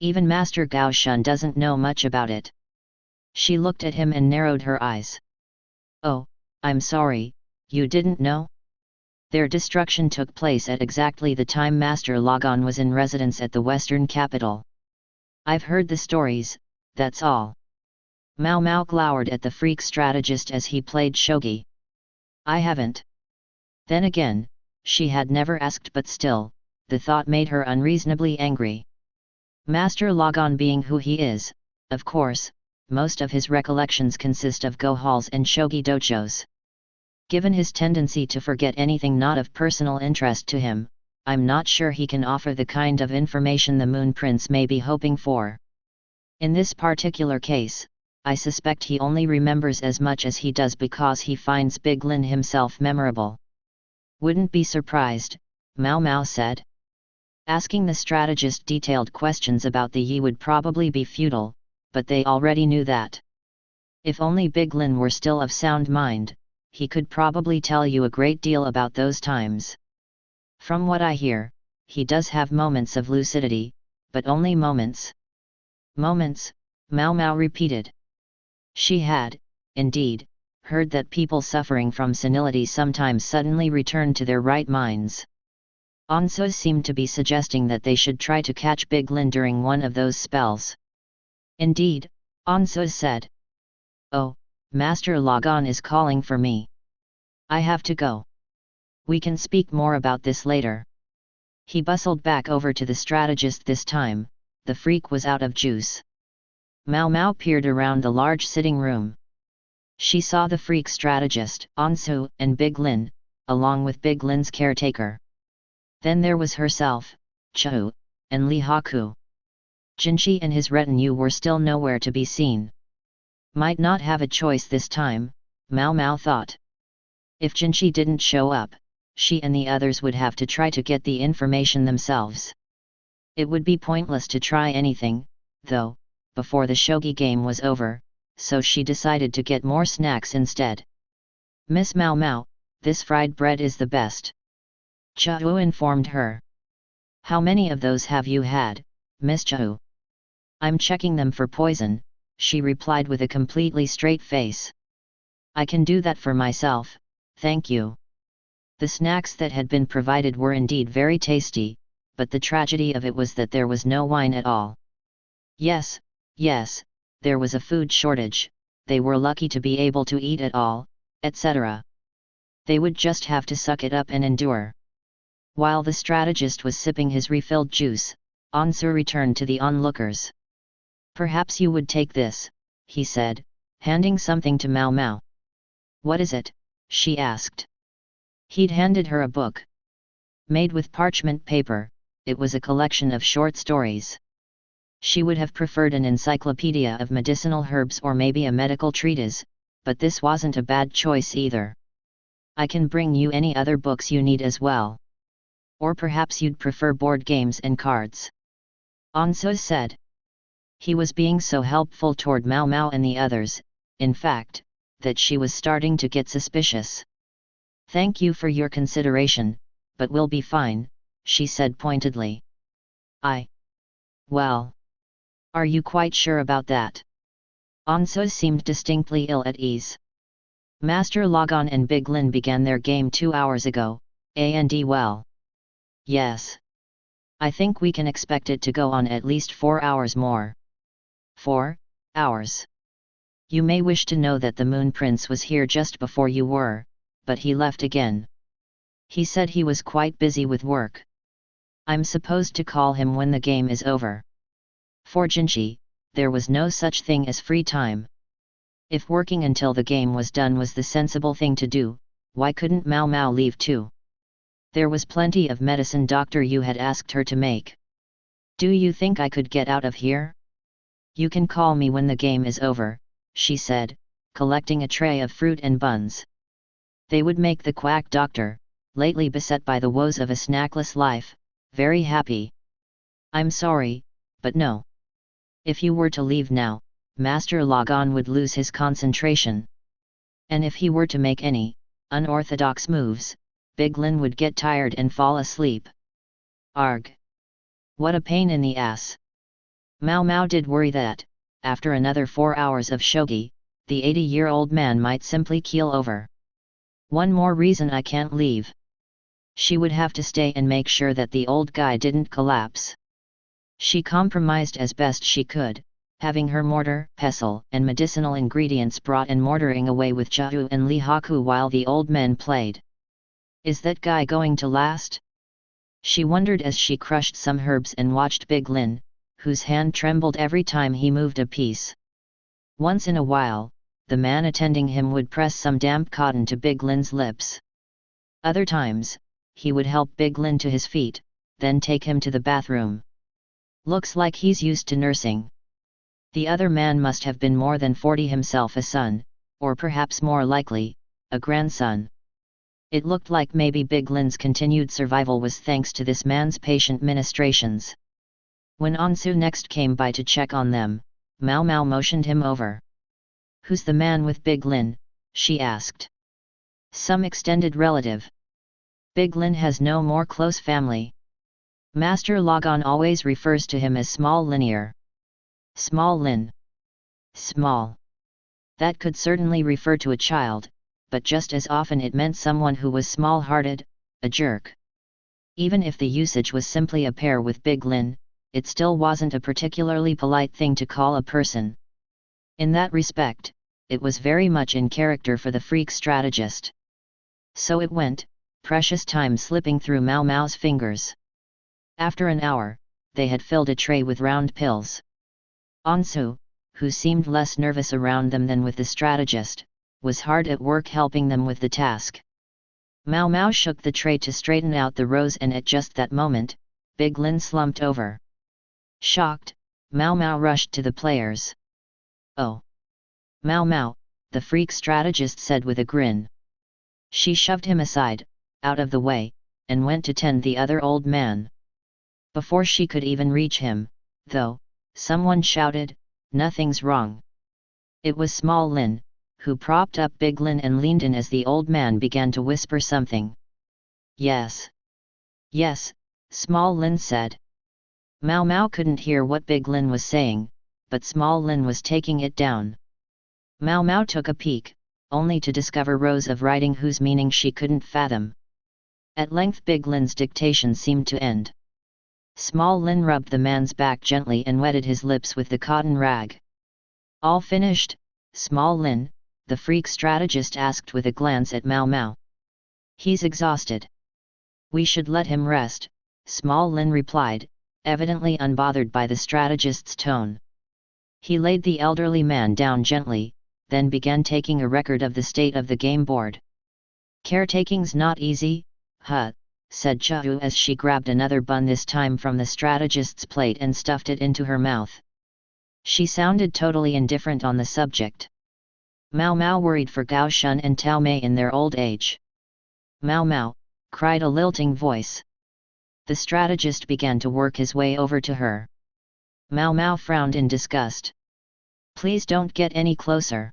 Even Master Gao Shun doesn't know much about it. She looked at him and narrowed her eyes. Oh, I'm sorry, you didn't know? Their destruction took place at exactly the time Master Logon was in residence at the western capital. I've heard the stories, that's all. Mao Mao glowered at the freak strategist as he played shogi. I haven't. Then again, she had never asked, but still, the thought made her unreasonably angry. Master Logon being who he is, of course, most of his recollections consist of go halls and shogi dojos. Given his tendency to forget anything not of personal interest to him, I'm not sure he can offer the kind of information the Moon Prince may be hoping for. In this particular case, I suspect he only remembers as much as he does because he finds Big Lin himself memorable. Wouldn't be surprised, Mao Mao said. Asking the strategist detailed questions about the Yi would probably be futile, but they already knew that. If only Big Lin were still of sound mind, he could probably tell you a great deal about those times. From what I hear, he does have moments of lucidity, but only moments. Moments, Mao Mao repeated. She had, indeed, heard that people suffering from senility sometimes suddenly return to their right minds. Ansu seemed to be suggesting that they should try to catch Big Lin during one of those spells. Indeed, Ansu said. Oh, Master Logon is calling for me. I have to go. We can speak more about this later. He bustled back over to the strategist this time. The freak was out of juice. Mao Mao peered around the large sitting room. She saw the freak strategist, Ansu, and Big Lin, along with Big Lin's caretaker. Then there was herself, Chu, and Li Haku. Jinchi and his retinue were still nowhere to be seen. Might not have a choice this time, Mao Mao thought. If Jinchi didn't show up, she and the others would have to try to get the information themselves. It would be pointless to try anything, though, before the shogi game was over, so she decided to get more snacks instead. Miss Mao Mao, this fried bread is the best. Chu informed her. How many of those have you had, Miss Chu? I'm checking them for poison, she replied with a completely straight face. I can do that for myself, thank you. The snacks that had been provided were indeed very tasty, but the tragedy of it was that there was no wine at all. Yes, there was a food shortage, they were lucky to be able to eat at all, etc. They would just have to suck it up and endure. While the strategist was sipping his refilled juice, Ansu returned to the onlookers. Perhaps you would take this, he said, handing something to Mao Mao. What is it? She asked. He'd handed her a book. Made with parchment paper, it was a collection of short stories. She would have preferred an encyclopedia of medicinal herbs or maybe a medical treatise, but this wasn't a bad choice either. I can bring you any other books you need as well. Or perhaps you'd prefer board games and cards. Ansu said. He was being so helpful toward Mao Mao and the others, in fact, that she was starting to get suspicious. Thank you for your consideration, but we'll be fine, she said pointedly. Well. Are you quite sure about that? Ansu seemed distinctly ill at ease. Master Logon and Big Lin began their game 2 hours ago, and well. Yes. I think we can expect it to go on at least 4 hours more. 4 hours. You may wish to know that the Moon Prince was here just before you were, but he left again. He said he was quite busy with work. I'm supposed to call him when the game is over. For Jinchi, there was no such thing as free time. If working until the game was done was the sensible thing to do, why couldn't Mao Mao leave too? There was plenty of medicine Dr. Yu had asked her to make. Do you think I could get out of here? You can call me when the game is over, she said, collecting a tray of fruit and buns. They would make the quack doctor, lately beset by the woes of a snackless life, very happy. I'm sorry, but no. If you were to leave now, Master Logon would lose his concentration. And if he were to make any unorthodox moves, Big Lin would get tired and fall asleep. Arg! What a pain in the ass! Mao Mao did worry that, after another 4 hours of shogi, the 80-year-old man might simply keel over. One more reason I can't leave. She would have to stay and make sure that the old guy didn't collapse. She compromised as best she could, having her mortar, pestle, and medicinal ingredients brought and mortaring away with Chahu and Li Haku while the old men played. Is that guy going to last? She wondered as she crushed some herbs and watched Big Lin, whose hand trembled every time he moved a piece. Once in a while, the man attending him would press some damp cotton to Big Lin's lips. Other times, he would help Big Lin to his feet, then take him to the bathroom. Looks like he's used to nursing. The other man must have been more than 40 himself, a son, or perhaps more likely, a grandson. It looked like maybe Big Lin's continued survival was thanks to this man's patient ministrations. When Ansu next came by to check on them, Mao Mao motioned him over. Who's the man with Big Lin? She asked. Some extended relative. Big Lin has no more close family. Master Logon always refers to him as Small Linear. Small Lin. Small. That could certainly refer to a child, but just as often it meant someone who was small-hearted, a jerk. Even if the usage was simply a pair with Big Lin, it still wasn't a particularly polite thing to call a person. In that respect, it was very much in character for the freak strategist. So it went, precious time slipping through Mao Mao's fingers. After an hour, they had filled a tray with round pills. Ansu, who seemed less nervous around them than with the strategist, was hard at work helping them with the task. Mao Mao shook the tray to straighten out the rows, and at just that moment, Big Lin slumped over. Shocked, Mao Mao rushed to the players. Oh! Mao Mao, the freak strategist said with a grin. She shoved him aside, out of the way, and went to tend the other old man. Before she could even reach him, though, someone shouted, "Nothing's wrong." It was Small Lin, who propped up Big Lin and leaned in as the old man began to whisper something. Yes. Yes, Small Lin said. Mao Mao couldn't hear what Big Lin was saying, but Small Lin was taking it down. Mao Mao took a peek, only to discover rows of writing whose meaning she couldn't fathom. At length Big Lin's dictation seemed to end. Small Lin rubbed the man's back gently and wetted his lips with the cotton rag. All finished, Small Lin? The freak strategist asked with a glance at Mao Mao. He's exhausted. We should let him rest, Small Lin replied, evidently unbothered by the strategist's tone. He laid the elderly man down gently, then began taking a record of the state of the game board. Caretaking's not easy, huh, said Chahu as she grabbed another bun, this time from the strategist's plate, and stuffed it into her mouth. She sounded totally indifferent on the subject. Mao Mao worried for Gao Shun and Tao Mei in their old age. Mao Mao, cried a lilting voice. The strategist began to work his way over to her. Mao Mao frowned in disgust. Please don't get any closer.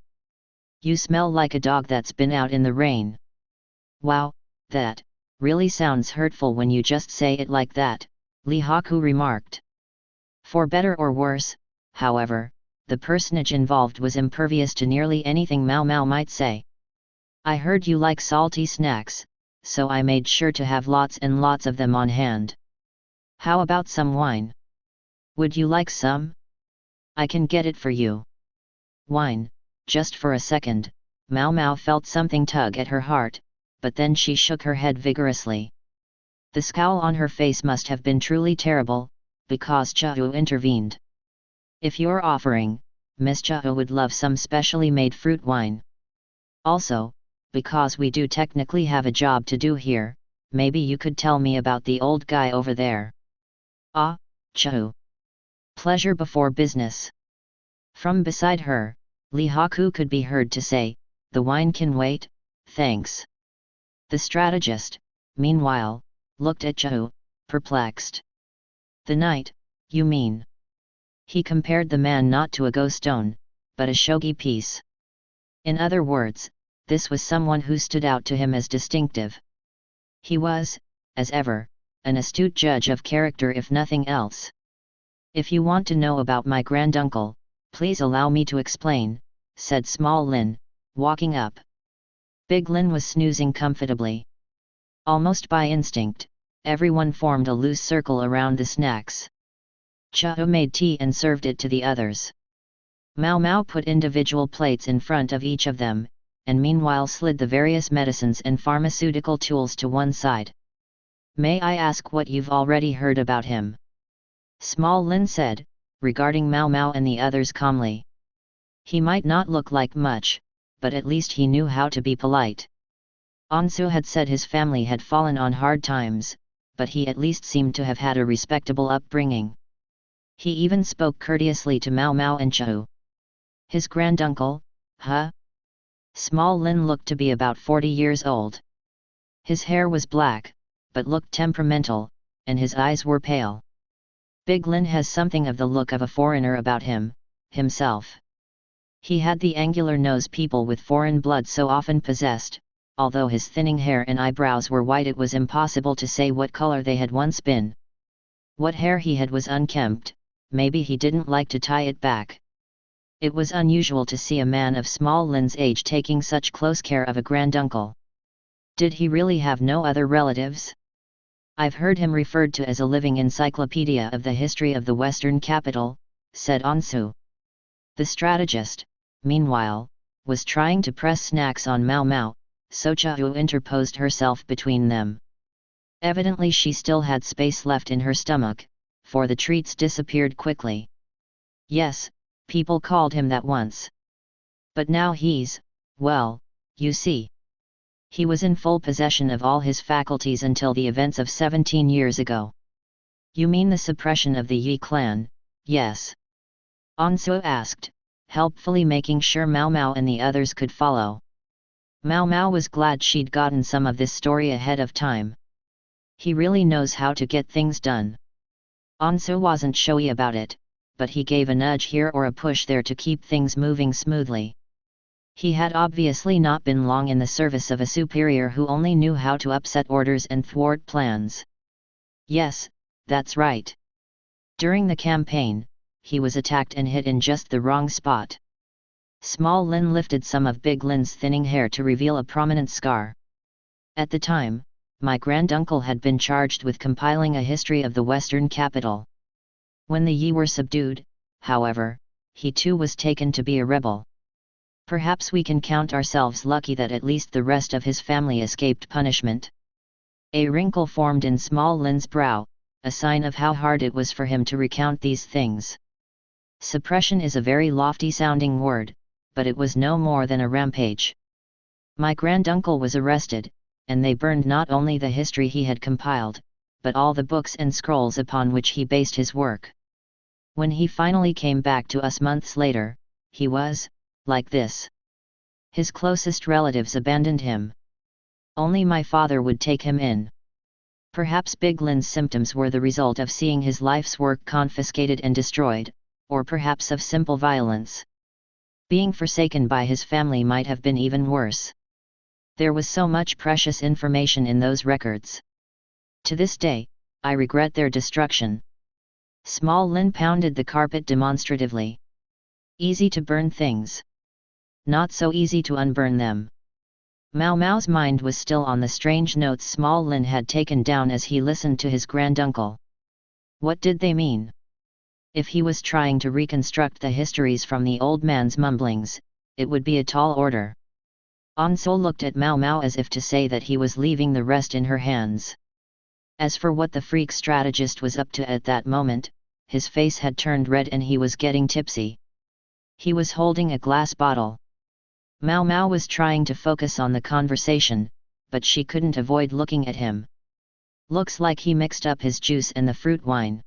You smell like a dog that's been out in the rain. Wow, that really sounds hurtful when you just say it like that, Li Haku remarked. For better or worse, however, the personage involved was impervious to nearly anything Mao Mao might say. I heard you like salty snacks, so I made sure to have lots and lots of them on hand. How about some wine? Would you like some? I can get it for you. Wine, just for a second, Mao Mao felt something tug at her heart, but then she shook her head vigorously. The scowl on her face must have been truly terrible, because Chao intervened. If you're offering, Miss Chao would love some specially made fruit wine. Also, because we do technically have a job to do here, maybe you could tell me about the old guy over there. Ah, Chao. Pleasure before business. From beside her, Li Haku could be heard to say, the wine can wait, thanks. The strategist, meanwhile, looked at Chao, perplexed. The knight, you mean? He compared the man not to a ghost stone, but a shogi piece. In other words, this was someone who stood out to him as distinctive. He was, as ever, an astute judge of character if nothing else. If you want to know about my granduncle, please allow me to explain, said Small Lin, walking up. Big Lin was snoozing comfortably. Almost by instinct, everyone formed a loose circle around the snacks. Chao made tea and served it to the others. Mao Mao put individual plates in front of each of them, and meanwhile slid the various medicines and pharmaceutical tools to one side. May I ask what you've already heard about him? Small Lin said, regarding Mao Mao and the others calmly. He might not look like much, but at least he knew how to be polite. Ansu had said his family had fallen on hard times, but he at least seemed to have had a respectable upbringing. He even spoke courteously to Mao Mao and Chao. His granduncle, huh? Small Lin looked to be about 40 years old. His hair was black, but looked temperamental, and his eyes were pale. Big Lin has something of the look of a foreigner about him, himself. He had the angular nose people with foreign blood so often possessed. Although his thinning hair and eyebrows were white, it was impossible to say what color they had once been. What hair he had was unkempt, maybe he didn't like to tie it back. It was unusual to see a man of Small Lin's age taking such close care of a granduncle. Did he really have no other relatives? I've heard him referred to as a living encyclopedia of the history of the Western capital, said Ansu. The strategist, meanwhile, was trying to press snacks on Mao Mao, so Chao interposed herself between them. Evidently she still had space left in her stomach, for the treats disappeared quickly. Yes, people called him that once. But now he's, well, you see. He was in full possession of all his faculties until the events of 17 years ago. You mean the suppression of the Yi clan, yes? Ansu asked, helpfully making sure Mao Mao and the others could follow. Mao Mao was glad she'd gotten some of this story ahead of time. He really knows how to get things done. Ansu wasn't showy about it, but he gave a nudge here or a push there to keep things moving smoothly. He had obviously not been long in the service of a superior who only knew how to upset orders and thwart plans. Yes, that's right. During the campaign, he was attacked and hit in just the wrong spot. Small Lin lifted some of Big Lin's thinning hair to reveal a prominent scar. At the time, my granduncle had been charged with compiling a history of the Western capital. When the Yi were subdued, however, he too was taken to be a rebel. Perhaps we can count ourselves lucky that at least the rest of his family escaped punishment. A wrinkle formed in Small Lin's brow, a sign of how hard it was for him to recount these things. Suppression is a very lofty-sounding word, but it was no more than a rampage. My granduncle was arrested, and they burned not only the history he had compiled, but all the books and scrolls upon which he based his work. When he finally came back to us months later, he was, like this. His closest relatives abandoned him. Only my father would take him in. Perhaps Big Lin's symptoms were the result of seeing his life's work confiscated and destroyed, or perhaps of simple violence. Being forsaken by his family might have been even worse. There was so much precious information in those records. To this day, I regret their destruction. Small Lin pounded the carpet demonstratively. Easy to burn things. Not so easy to unburn them. Mao Mao's mind was still on the strange notes Small Lin had taken down as he listened to his granduncle. What did they mean? If he was trying to reconstruct the histories from the old man's mumblings, it would be a tall order. Ansel looked at Mao Mao as if to say that he was leaving the rest in her hands. As for what the freak strategist was up to at that moment, his face had turned red and he was getting tipsy. He was holding a glass bottle. Mao Mao was trying to focus on the conversation, but she couldn't avoid looking at him. Looks like he mixed up his juice and the fruit wine.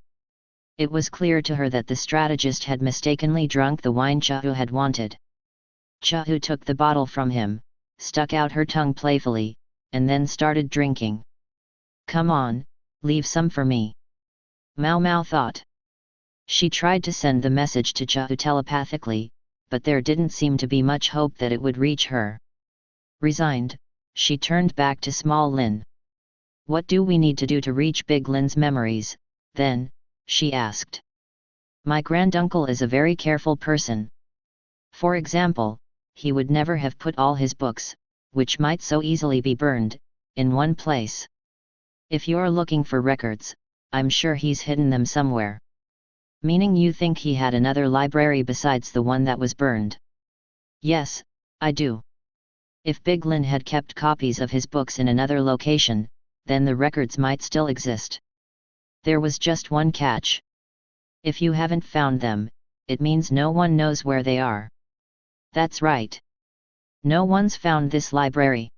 It was clear to her that the strategist had mistakenly drunk the wine Chahu had wanted. Chahu took the bottle from him, stuck out her tongue playfully, and then started drinking. Come on, leave some for me. Mao Mao thought. She tried to send the message to Chahu telepathically, but there didn't seem to be much hope that it would reach her. Resigned, she turned back to Small Lin. What do we need to do to reach Big Lin's memories, then? She asked. My granduncle is a very careful person. For example, he would never have put all his books, which might so easily be burned, in one place. If you're looking for records, I'm sure he's hidden them somewhere. Meaning you think he had another library besides the one that was burned? Yes, I do. If Big Lin had kept copies of his books in another location, then the records might still exist. There was just one catch. If you haven't found them, it means no one knows where they are. That's right. No one's found this library.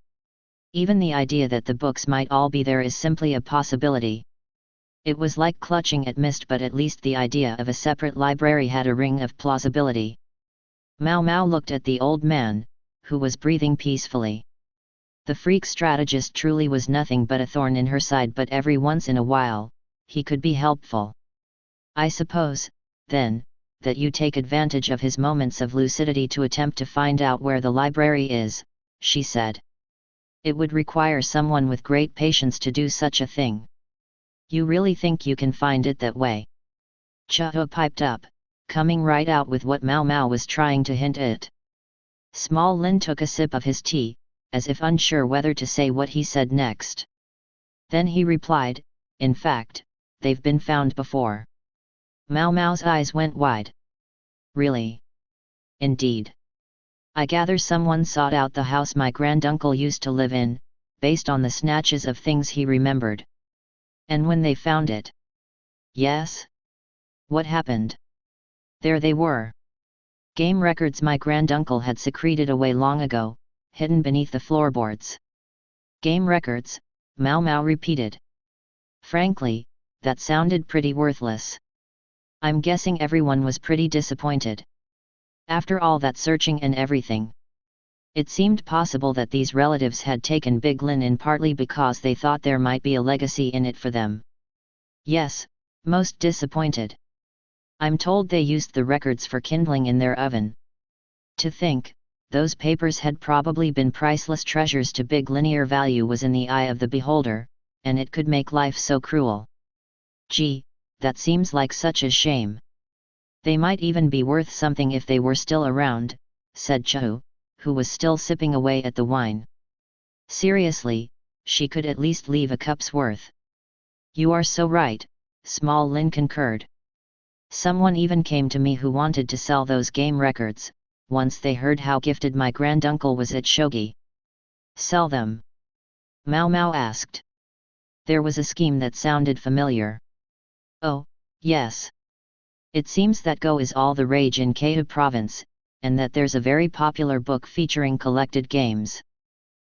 Even the idea that the books might all be there is simply a possibility. It was like clutching at mist, but at least the idea of a separate library had a ring of plausibility. Mao Mao looked at the old man, who was breathing peacefully. The freak strategist truly was nothing but a thorn in her side, but every once in a while, he could be helpful. I suppose, then, that you take advantage of his moments of lucidity to attempt to find out where the library is, she said. It would require someone with great patience to do such a thing. You really think you can find it that way? Chahu piped up, coming right out with what Mao Mao was trying to hint at. Small Lin took a sip of his tea, as if unsure whether to say what he said next. Then he replied, in fact, they've been found before. Mao Mao's eyes went wide. Really? Indeed. I gather someone sought out the house my granduncle used to live in, based on the snatches of things he remembered. And when they found it? Yes? What happened? There they were. Game records my granduncle had secreted away long ago, hidden beneath the floorboards. Game records, Mao Mao repeated. Frankly, that sounded pretty worthless. I'm guessing everyone was pretty disappointed. After all that searching and everything. It seemed possible that these relatives had taken Big Lin in partly because they thought there might be a legacy in it for them. Yes, most disappointed. I'm told they used the records for kindling in their oven. To think, those papers had probably been priceless treasures to Big Linear value was in the eye of the beholder, and it could make life so cruel. Gee, that seems like such a shame. They might even be worth something if they were still around, said Chahu, who was still sipping away at the wine. Seriously, she could at least leave a cup's worth. You are so right, Small Lin concurred. Someone even came to me who wanted to sell those game records, once they heard how gifted my granduncle was at shogi. Sell them? Mao Mao asked. There was a scheme that sounded familiar. Oh, yes. It seems that Go is all the rage in Keihu province, and that there's a very popular book featuring collected games.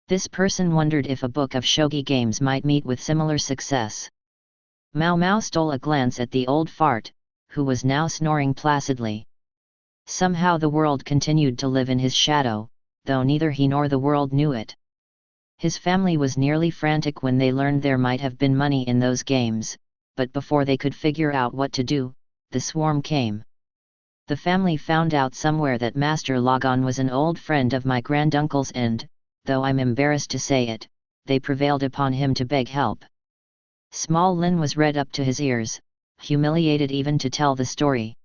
This person wondered if a book of shogi games might meet with similar success. Mao Mao stole a glance at the old fart, who was now snoring placidly. Somehow the world continued to live in his shadow, though neither he nor the world knew it. His family was nearly frantic when they learned there might have been money in those games, but before they could figure out what to do, the swarm came. The family found out somewhere that Master Logon was an old friend of my granduncle's and, though I'm embarrassed to say it, they prevailed upon him to beg help. Small Lin was red up to his ears, humiliated even to tell the story.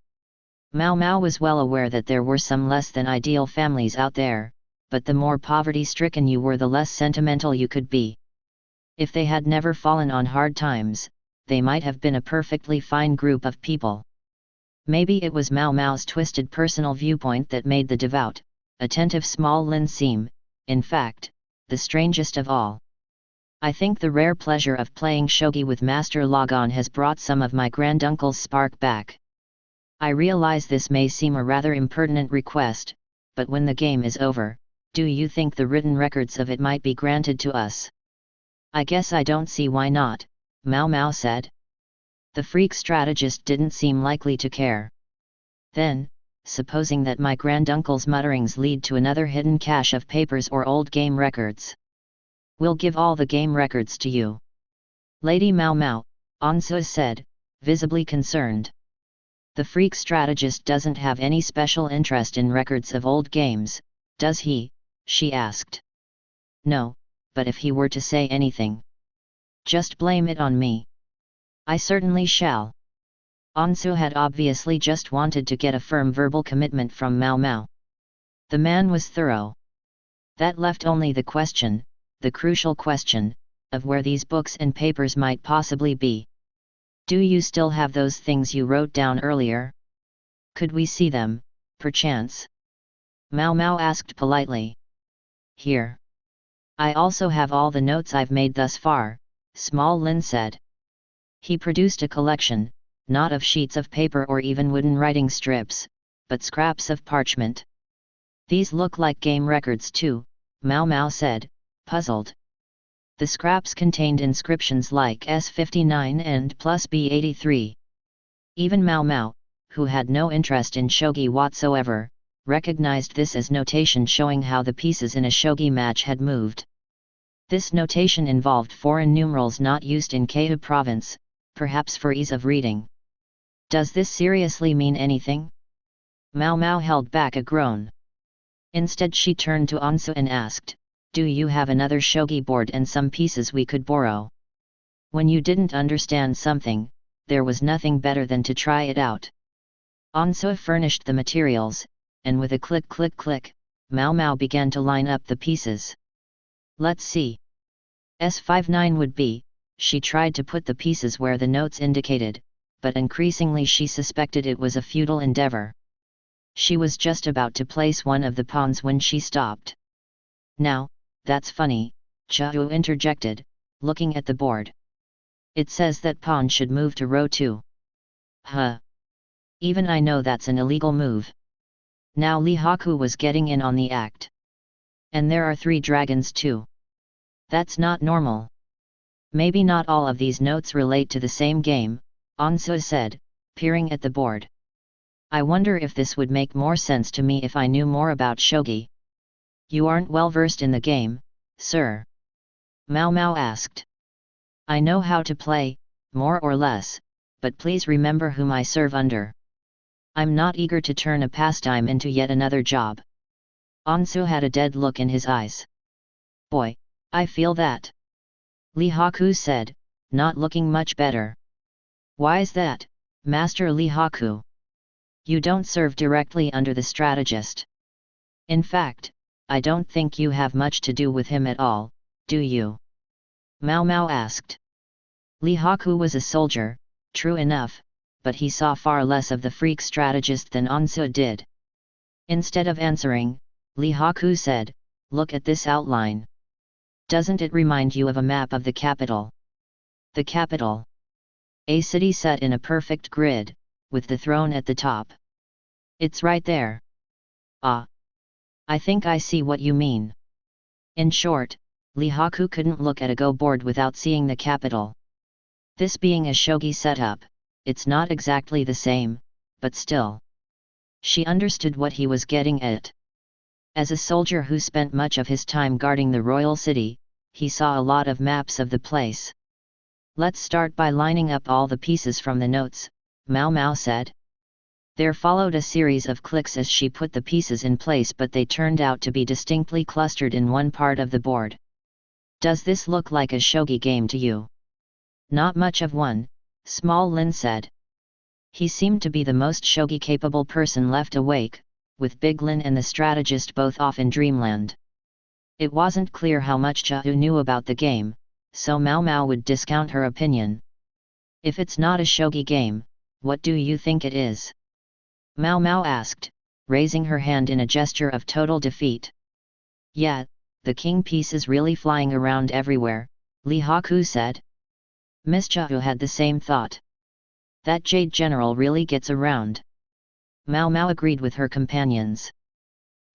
Mao Mao was well aware that there were some less than ideal families out there, but the more poverty-stricken you were, the less sentimental you could be. If they had never fallen on hard times, they might have been a perfectly fine group of people. Maybe it was Mao Mao's twisted personal viewpoint that made the devout, attentive Small Lin seem, in fact, the strangest of all. I think the rare pleasure of playing shogi with Master Logon has brought some of my granduncle's spark back. I realize this may seem a rather impertinent request, but when the game is over, do you think the written records of it might be granted to us? I guess I don't see why not, Mao Mao said. The freak strategist didn't seem likely to care. Then, supposing that my granduncle's mutterings lead to another hidden cache of papers or old game records. We'll give all the game records to you. Lady Mao Mao, Ansu said, visibly concerned. The freak strategist doesn't have any special interest in records of old games, does he? She asked. No, but if he were to say anything, just blame it on me. I certainly shall. Ansu had obviously just wanted to get a firm verbal commitment from Mao Mao. The man was thorough. That left only the question, the crucial question, of where these books and papers might possibly be. Do you still have those things you wrote down earlier? Could we see them, perchance? Mao Mao asked politely. Here. I also have all the notes I've made thus far, Small Lin said. He produced a collection, not of sheets of paper or even wooden writing strips, but scraps of parchment. These look like game records too, Mao Mao said, puzzled. The scraps contained inscriptions like S59 and plus B83. Even Mao Mao, who had no interest in shogi whatsoever, recognized this as notation showing how the pieces in a shogi match had moved. This notation involved foreign numerals not used in Keihu province, perhaps for ease of reading. Does this seriously mean anything? Mao Mao held back a groan. Instead she turned to Ansu and asked, do you have another shogi board and some pieces we could borrow? When you didn't understand something, there was nothing better than to try it out. Ansu furnished the materials, and with a click click click, Mao Mao began to line up the pieces. Let's see. S59 would be, she tried to put the pieces where the notes indicated, but increasingly she suspected it was a futile endeavor. She was just about to place one of the pawns when she stopped. Now, that's funny, Chao interjected, looking at the board. It says that pawn should move to row 2. Huh. Even I know that's an illegal move. Now Li Haku was getting in on the act. And there are 3 dragons too. That's not normal. Maybe not all of these notes relate to the same game, Ansu said, peering at the board. I wonder if this would make more sense to me if I knew more about shogi. You aren't well versed in the game, sir? Mao Mao asked. I know how to play, more or less, but please remember whom I serve under. I'm not eager to turn a pastime into yet another job. Ansu had a dead look in his eyes. Boy, I feel that. Li Haku said, not looking much better. Why's that, Master Li Haku? You don't serve directly under the strategist. In fact, I don't think you have much to do with him at all, do you? Mao Mao asked. Li Haku was a soldier, true enough, but he saw far less of the freak strategist than Ansu did. Instead of answering, Li Haku said, look at this outline. Doesn't it remind you of a map of the capital? The capital. A city set in a perfect grid, with the throne at the top. It's right there. Ah. I think I see what you mean. In short, Li Haku couldn't look at a Go board without seeing the capital. This being a shogi setup, it's not exactly the same, but still. She understood what he was getting at. As a soldier who spent much of his time guarding the royal city, he saw a lot of maps of the place. Let's start by lining up all the pieces from the notes, Mao Mao said. There followed a series of clicks as she put the pieces in place, but they turned out to be distinctly clustered in one part of the board. Does this look like a shogi game to you? Not much of one, Small Lin said. He seemed to be the most shogi-capable person left awake, with Big Lin and the strategist both off in dreamland. It wasn't clear how much Chao knew about the game, so Mao Mao would discount her opinion. If it's not a shogi game, what do you think it is? Mao Mao asked, raising her hand in a gesture of total defeat. Yeah, the king piece is really flying around everywhere, Li Haku said. Miss Chao had the same thought. That jade general really gets around. Mao Mao agreed with her companions.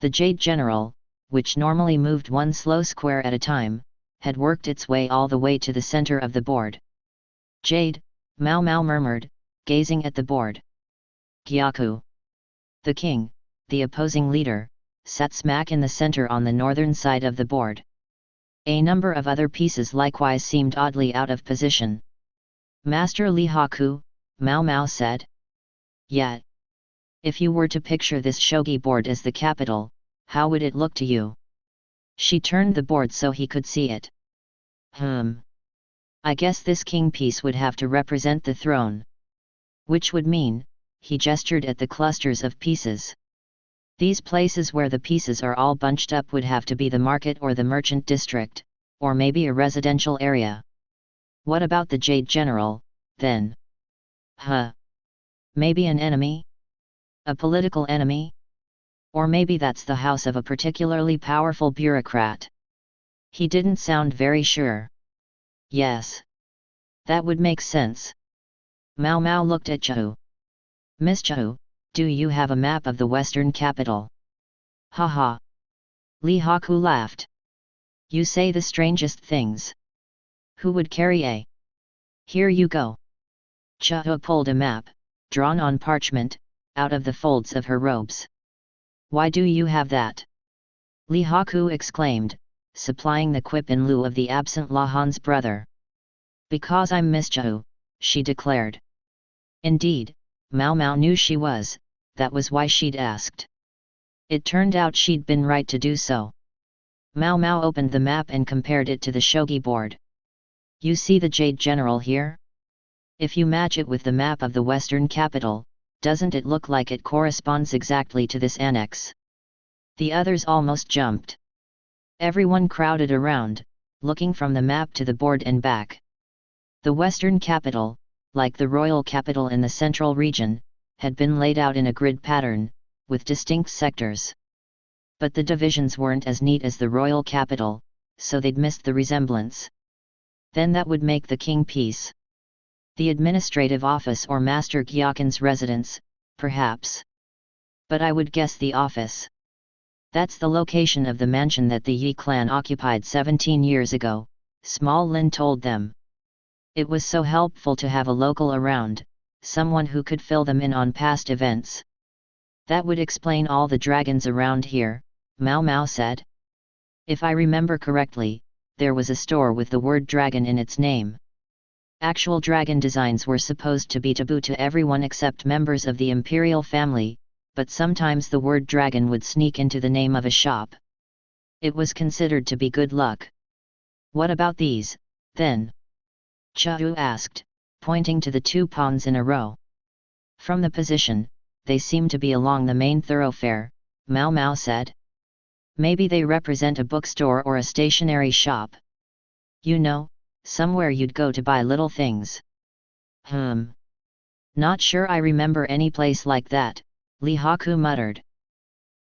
The jade general, which normally moved one slow square at a time, had worked its way all the way to the center of the board. Jade, Mao Mao murmured, gazing at the board. Gyaku. The king, the opposing leader, sat smack in the center on the northern side of the board. A number of other pieces likewise seemed oddly out of position. Master Li Haku, Mao Mao said. Yet, if you were to picture this shogi board as the capital, how would it look to you? She turned the board so he could see it. I guess this king piece would have to represent the throne. Which would mean, he gestured at the clusters of pieces. These places where the pieces are all bunched up would have to be the market or the merchant district, or maybe a residential area. What about the Jade General, then? Maybe an enemy? A political enemy? Or maybe that's the house of a particularly powerful bureaucrat. He didn't sound very sure. Yes. That would make sense. Mao Mao looked at Chao. Miss Chao, do you have a map of the western capital? Haha. Li Haku laughed. You say the strangest things. Who would carry a? Here you go. Chao pulled a map, drawn on parchment, out of the folds of her robes. Why do you have that? Li Haku exclaimed, supplying the quip in lieu of the absent Lahan's brother. Because I'm Miss Chao, she declared. Indeed, Mao Mao knew she was, that was why she'd asked. It turned out she'd been right to do so. Mao Mao opened the map and compared it to the shogi board. You see the Jade General here? If you match it with the map of the western capital, doesn't it look like it corresponds exactly to this annex? The others almost jumped. Everyone crowded around, looking from the map to the board and back. The western capital, like the royal capital in the central region, had been laid out in a grid pattern, with distinct sectors. But the divisions weren't as neat as the royal capital, so they'd missed the resemblance. Then that would make the king piece. The administrative office or Master Gyakun's residence, perhaps. But I would guess the office. That's the location of the mansion that the Yi clan occupied 17 years ago, Small Lin told them. It was so helpful to have a local around, someone who could fill them in on past events. That would explain all the dragons around here, Mao Mao said. If I remember correctly, there was a store with the word dragon in its name. Actual dragon designs were supposed to be taboo to everyone except members of the imperial family, but sometimes the word dragon would sneak into the name of a shop. It was considered to be good luck. What about these, then? Chao asked, pointing to the two pawns in a row. From the position, they seem to be along the main thoroughfare, Mao Mao said. Maybe they represent a bookstore or a stationery shop. You know, somewhere you'd go to buy little things. Not sure I remember any place like that, Li Haku muttered.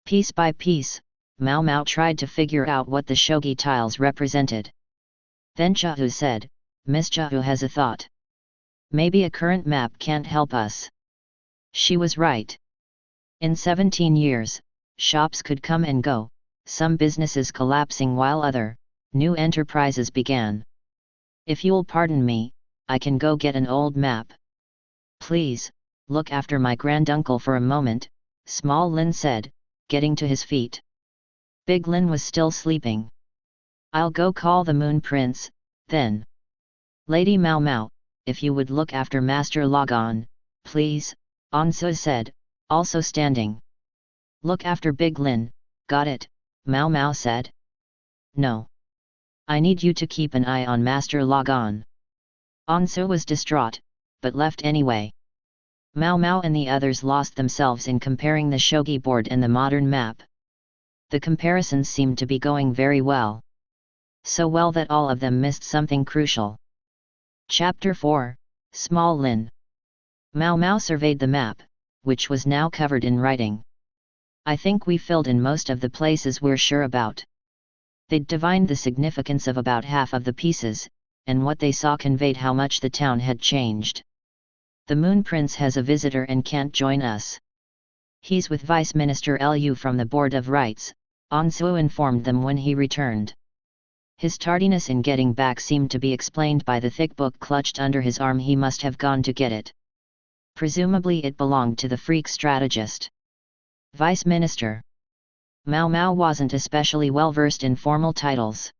Piece by piece, Mao Mao tried to figure out what the shogi tiles represented. Then Chao said, Miss Chao has a thought. Maybe a current map can't help us. She was right. In 17 years, shops could come and go, some businesses collapsing while other, new enterprises began. If you'll pardon me, I can go get an old map. Please, look after my granduncle for a moment, Small Lin said, getting to his feet. Big Lin was still sleeping. I'll go call the Moon Prince, then. Lady Mao Mao, if you would look after Master Logon, please, Ansu said, also standing. Look after Big Lin, got it, Mao Mao said. No. I need you to keep an eye on Master Logon. Ansu was distraught, but left anyway. Mao Mao and the others lost themselves in comparing the shogi board and the modern map. The comparisons seemed to be going very well. So well that all of them missed something crucial. Chapter 4, Small Lin. Mao Mao surveyed the map, which was now covered in writing. I think we filled in most of the places we're sure about. They'd divined the significance of about half of the pieces, and what they saw conveyed how much the town had changed. The Moon Prince has a visitor and can't join us. He's with Vice Minister Lu from the Board of Rights, Ansuo informed them when he returned. His tardiness in getting back seemed to be explained by the thick book clutched under his arm. He must have gone to get it. Presumably it belonged to the freak strategist. Vice Minister. Mao Mao wasn't especially well versed in formal titles.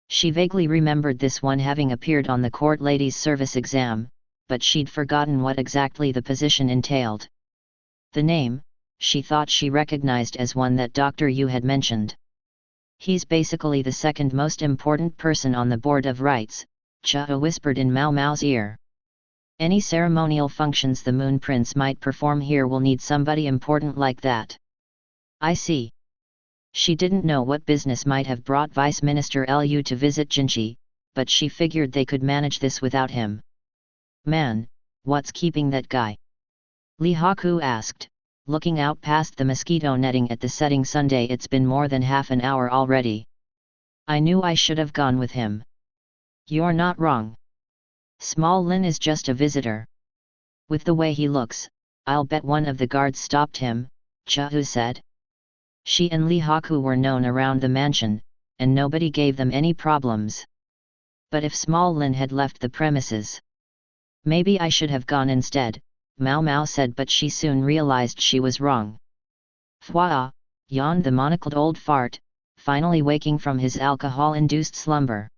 She vaguely remembered this one having appeared on the court ladies' service exam, but she'd forgotten what exactly the position entailed. The name, she thought she recognized as one that Dr. Yu had mentioned. He's basically the second most important person on the Board of Rights, Cha whispered in Mao Mao's ear. Any ceremonial functions the Moon Prince might perform here will need somebody important like that. I see. She didn't know what business might have brought Vice Minister Lu to visit Jinchi, but she figured they could manage this without him. Man, what's keeping that guy? Li Haku asked, looking out past the mosquito netting at the setting sun. It's been more than half an hour already. I knew I should have gone with him. You're not wrong. Small Lin is just a visitor. With the way he looks, I'll bet one of the guards stopped him, Chahu said. She and Li Haku were known around the mansion, and nobody gave them any problems. But if Small Lin had left the premises, maybe I should have gone instead, Mao Mao said, but she soon realized she was wrong. Fwa, yawned the monocled old fart, finally waking from his alcohol-induced slumber.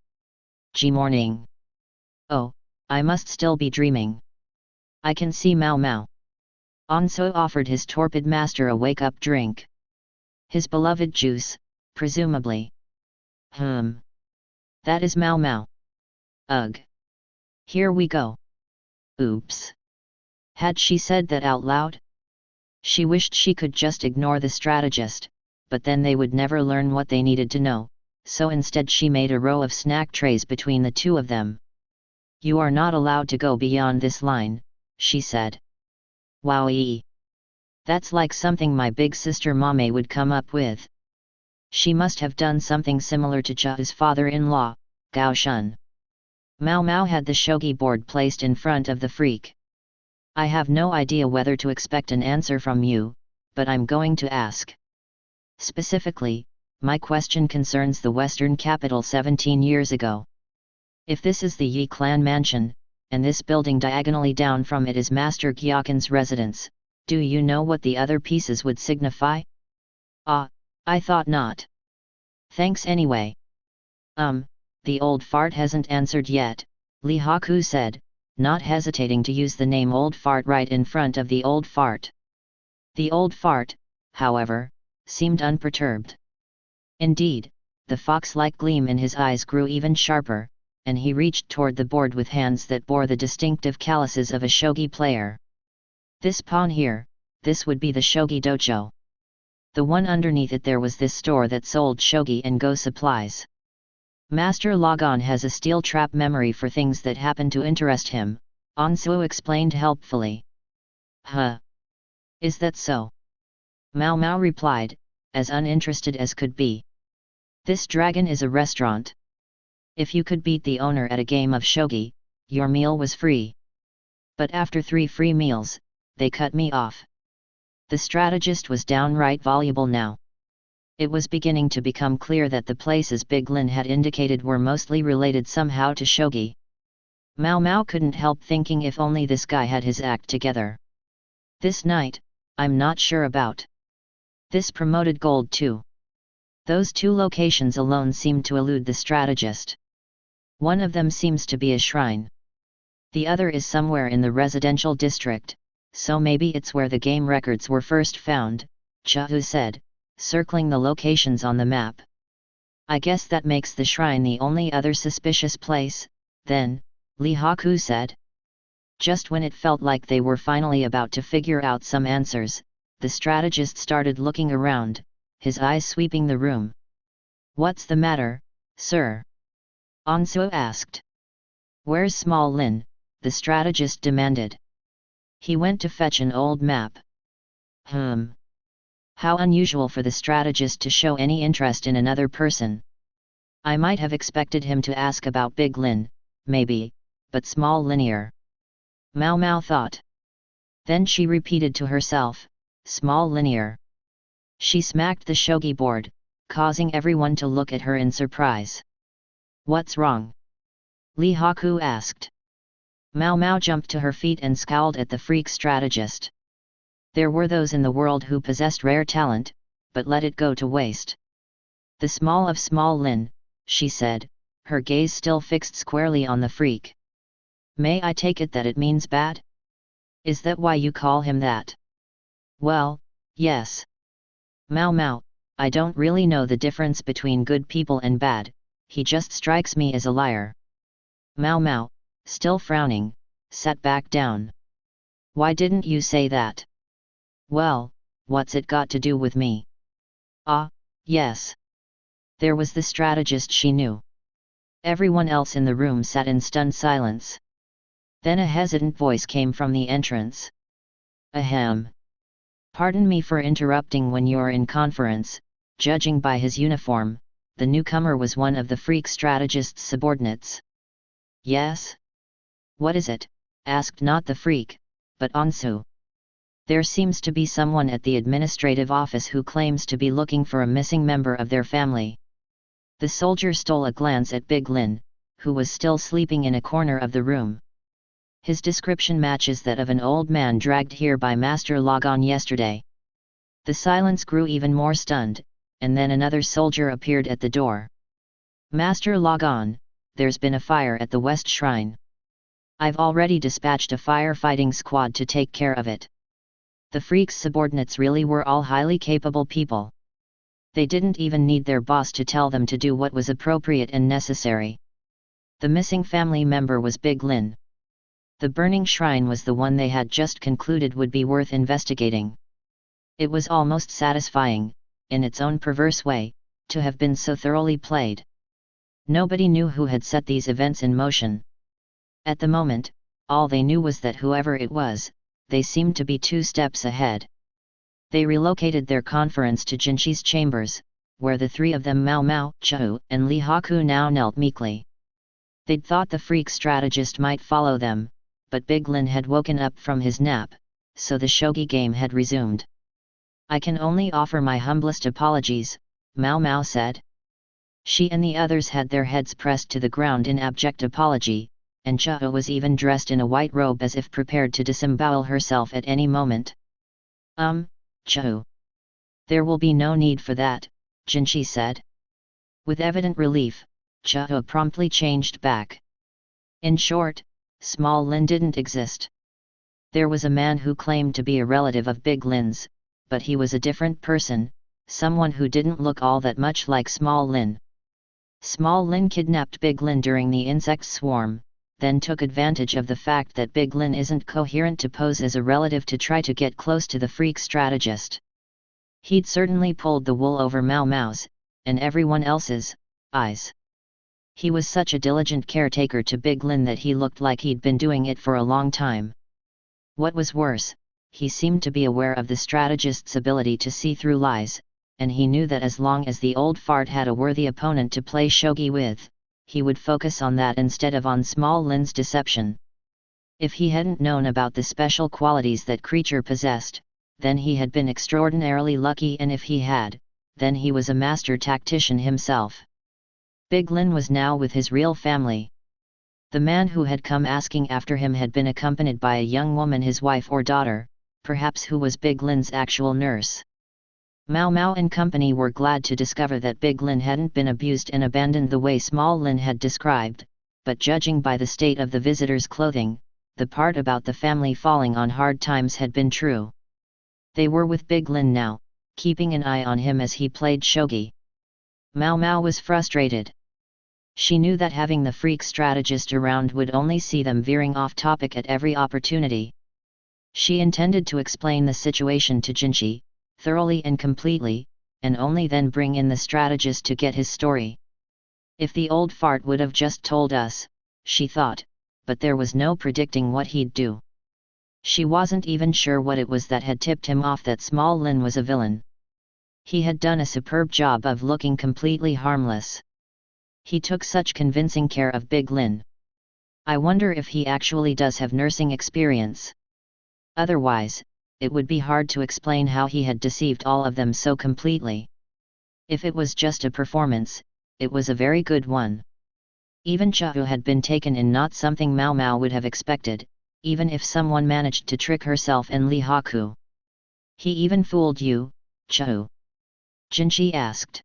Gee morning. Oh, I must still be dreaming. I can see Mao Mao. Anso offered his torpid master a wake-up drink. His beloved juice, presumably. That is Mao Mao. Ugh. Here we go. Oops. Had she said that out loud? She wished she could just ignore the strategist, but then they would never learn what they needed to know, so instead she made a row of snack trays between the two of them. You are not allowed to go beyond this line, she said. Wowee. That's like something my big sister Mame would come up with. She must have done something similar to Cha's father-in-law, Gao Shun. Mao Mao had the shogi board placed in front of the freak. I have no idea whether to expect an answer from you, but I'm going to ask. Specifically, my question concerns the Western capital 17 years ago. If this is the Yi clan mansion, and this building diagonally down from it is Master Gyaken's residence, do you know what the other pieces would signify? Ah, I thought not. Thanks anyway. The old fart hasn't answered yet, Li Haku said, not hesitating to use the name old fart right in front of the old fart. The old fart, however, seemed unperturbed. Indeed, the fox-like gleam in his eyes grew even sharper, and he reached toward the board with hands that bore the distinctive calluses of a shogi player. This pawn here, this would be the shogi dojo. The one underneath it there was this store that sold shogi and go supplies. Master Logon has a steel trap memory for things that happen to interest him, Ansuo explained helpfully. Huh. Is that so? Mao Mao replied, as uninterested as could be. This dragon is a restaurant. If you could beat the owner at a game of shogi, your meal was free. But after 3 free meals, they cut me off. The strategist was downright voluble now. It was beginning to become clear that the places Big Lin had indicated were mostly related somehow to shogi. Mao Mao couldn't help thinking if only this guy had his act together. This night, I'm not sure about. This promoted gold too. Those 2 locations alone seem to elude the strategist. One of them seems to be a shrine. The other is somewhere in the residential district, so maybe it's where the game records were first found, Chahu said, circling the locations on the map. I guess that makes the shrine the only other suspicious place, then, Li Haku said. Just when it felt like they were finally about to figure out some answers, the strategist started looking around, his eyes sweeping the room. What's the matter, sir? Ansuo asked. Where's Small Lin? The strategist demanded. He went to fetch an old map. How unusual for the strategist to show any interest in another person. I might have expected him to ask about Big Lin, maybe, but small linear. Mao Mao thought. Then she repeated to herself, small linear. She smacked the shogi board, causing everyone to look at her in surprise. What's wrong? Li Haku asked. Mao Mao jumped to her feet and scowled at the freak strategist. There were those in the world who possessed rare talent, but let it go to waste. The small of small Lin, she said, her gaze still fixed squarely on the freak. May I take it that it means bad? Is that why you call him that? Well, yes. Mao Mao, I don't really know the difference between good people and bad, he just strikes me as a liar. Mao Mao, still frowning, sat back down. Why didn't you say that? Well, what's it got to do with me? Ah, yes. There was the strategist she knew. Everyone else in the room sat in stunned silence. Then a hesitant voice came from the entrance. Ahem. Pardon me for interrupting when you're in conference. Judging by his uniform, the newcomer was one of the freak strategist's subordinates. Yes? What is it? Asked not the freak, but Ansu. There seems to be someone at the administrative office who claims to be looking for a missing member of their family. The soldier stole a glance at Big Lin, who was still sleeping in a corner of the room. His description matches that of an old man dragged here by Master Logon yesterday. The silence grew even more stunned, and then another soldier appeared at the door. Master Logon, there's been a fire at the West Shrine. I've already dispatched a firefighting squad to take care of it. The freak's subordinates really were all highly capable people. They didn't even need their boss to tell them to do what was appropriate and necessary. The missing family member was Big Lin. The burning shrine was the one they had just concluded would be worth investigating. It was almost satisfying, in its own perverse way, to have been so thoroughly played. Nobody knew who had set these events in motion. At the moment, all they knew was that whoever it was, they seemed to be 2 steps ahead. They relocated their conference to Jinshi's chambers, where the 3 of them Mao Mao, Chou, and Li Haku now knelt meekly. They'd thought the freak strategist might follow them, but Big Lin had woken up from his nap, so the shogi game had resumed. I can only offer my humblest apologies, Mao Mao said. She and the others had their heads pressed to the ground in abject apology, and Chou was even dressed in a white robe as if prepared to disembowel herself at any moment. Chou. There will be no need for that, Jinshi said. With evident relief, Chou promptly changed back. In short, Small Lin didn't exist. There was a man who claimed to be a relative of Big Lin's, but he was a different person, someone who didn't look all that much like Small Lin. Small Lin kidnapped Big Lin during the insect swarm, then took advantage of the fact that Big Lin isn't coherent to pose as a relative to try to get close to the freak strategist. He'd certainly pulled the wool over Mao Mao's, and everyone else's, eyes. He was such a diligent caretaker to Big Lin that he looked like he'd been doing it for a long time. What was worse, he seemed to be aware of the strategist's ability to see through lies, and he knew that as long as the old fart had a worthy opponent to play shogi with, he would focus on that instead of on Small Lin's deception. If he hadn't known about the special qualities that creature possessed, then he had been extraordinarily lucky, and if he had, then he was a master tactician himself. Big Lin was now with his real family. The man who had come asking after him had been accompanied by a young woman, his wife or daughter, perhaps, who was Big Lin's actual nurse. Mao Mao and company were glad to discover that Big Lin hadn't been abused and abandoned the way Small Lin had described, but judging by the state of the visitor's clothing, the part about the family falling on hard times had been true. They were with Big Lin now, keeping an eye on him as he played shogi. Mao Mao was frustrated. She knew that having the freak strategist around would only see them veering off topic at every opportunity. She intended to explain the situation to Jinshi, thoroughly and completely, and only then bring in the strategist to get his story. If the old fart would have just told us, she thought, but there was no predicting what he'd do. She wasn't even sure what it was that had tipped him off that Small Lin was a villain. He had done a superb job of looking completely harmless. He took such convincing care of Big Lin. I wonder if he actually does have nursing experience. Otherwise, it would be hard to explain how he had deceived all of them so completely. If it was just a performance, it was a very good one. Even Chao had been taken in, not something Mao Mao would have expected, even if someone managed to trick herself and Li Haku. He even fooled you, Chao? Jinchi asked.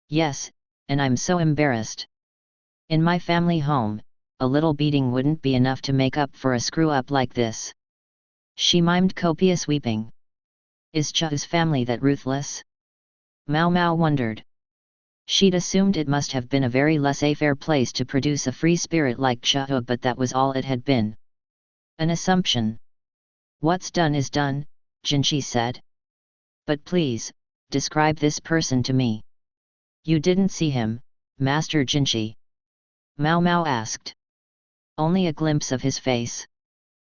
Yes, and I'm so embarrassed. In my family home, a little beating wouldn't be enough to make up for a screw-up like this. She mimed copious weeping. Is Chao's family that ruthless? Mao Mao wondered. She'd assumed it must have been a very laissez-faire place to produce a free spirit like Chao, but that was all it had been. An assumption. What's done is done, Jinchi said. But please, describe this person to me. You didn't see him, Master Jinchi? Mao Mao asked. Only a glimpse of his face.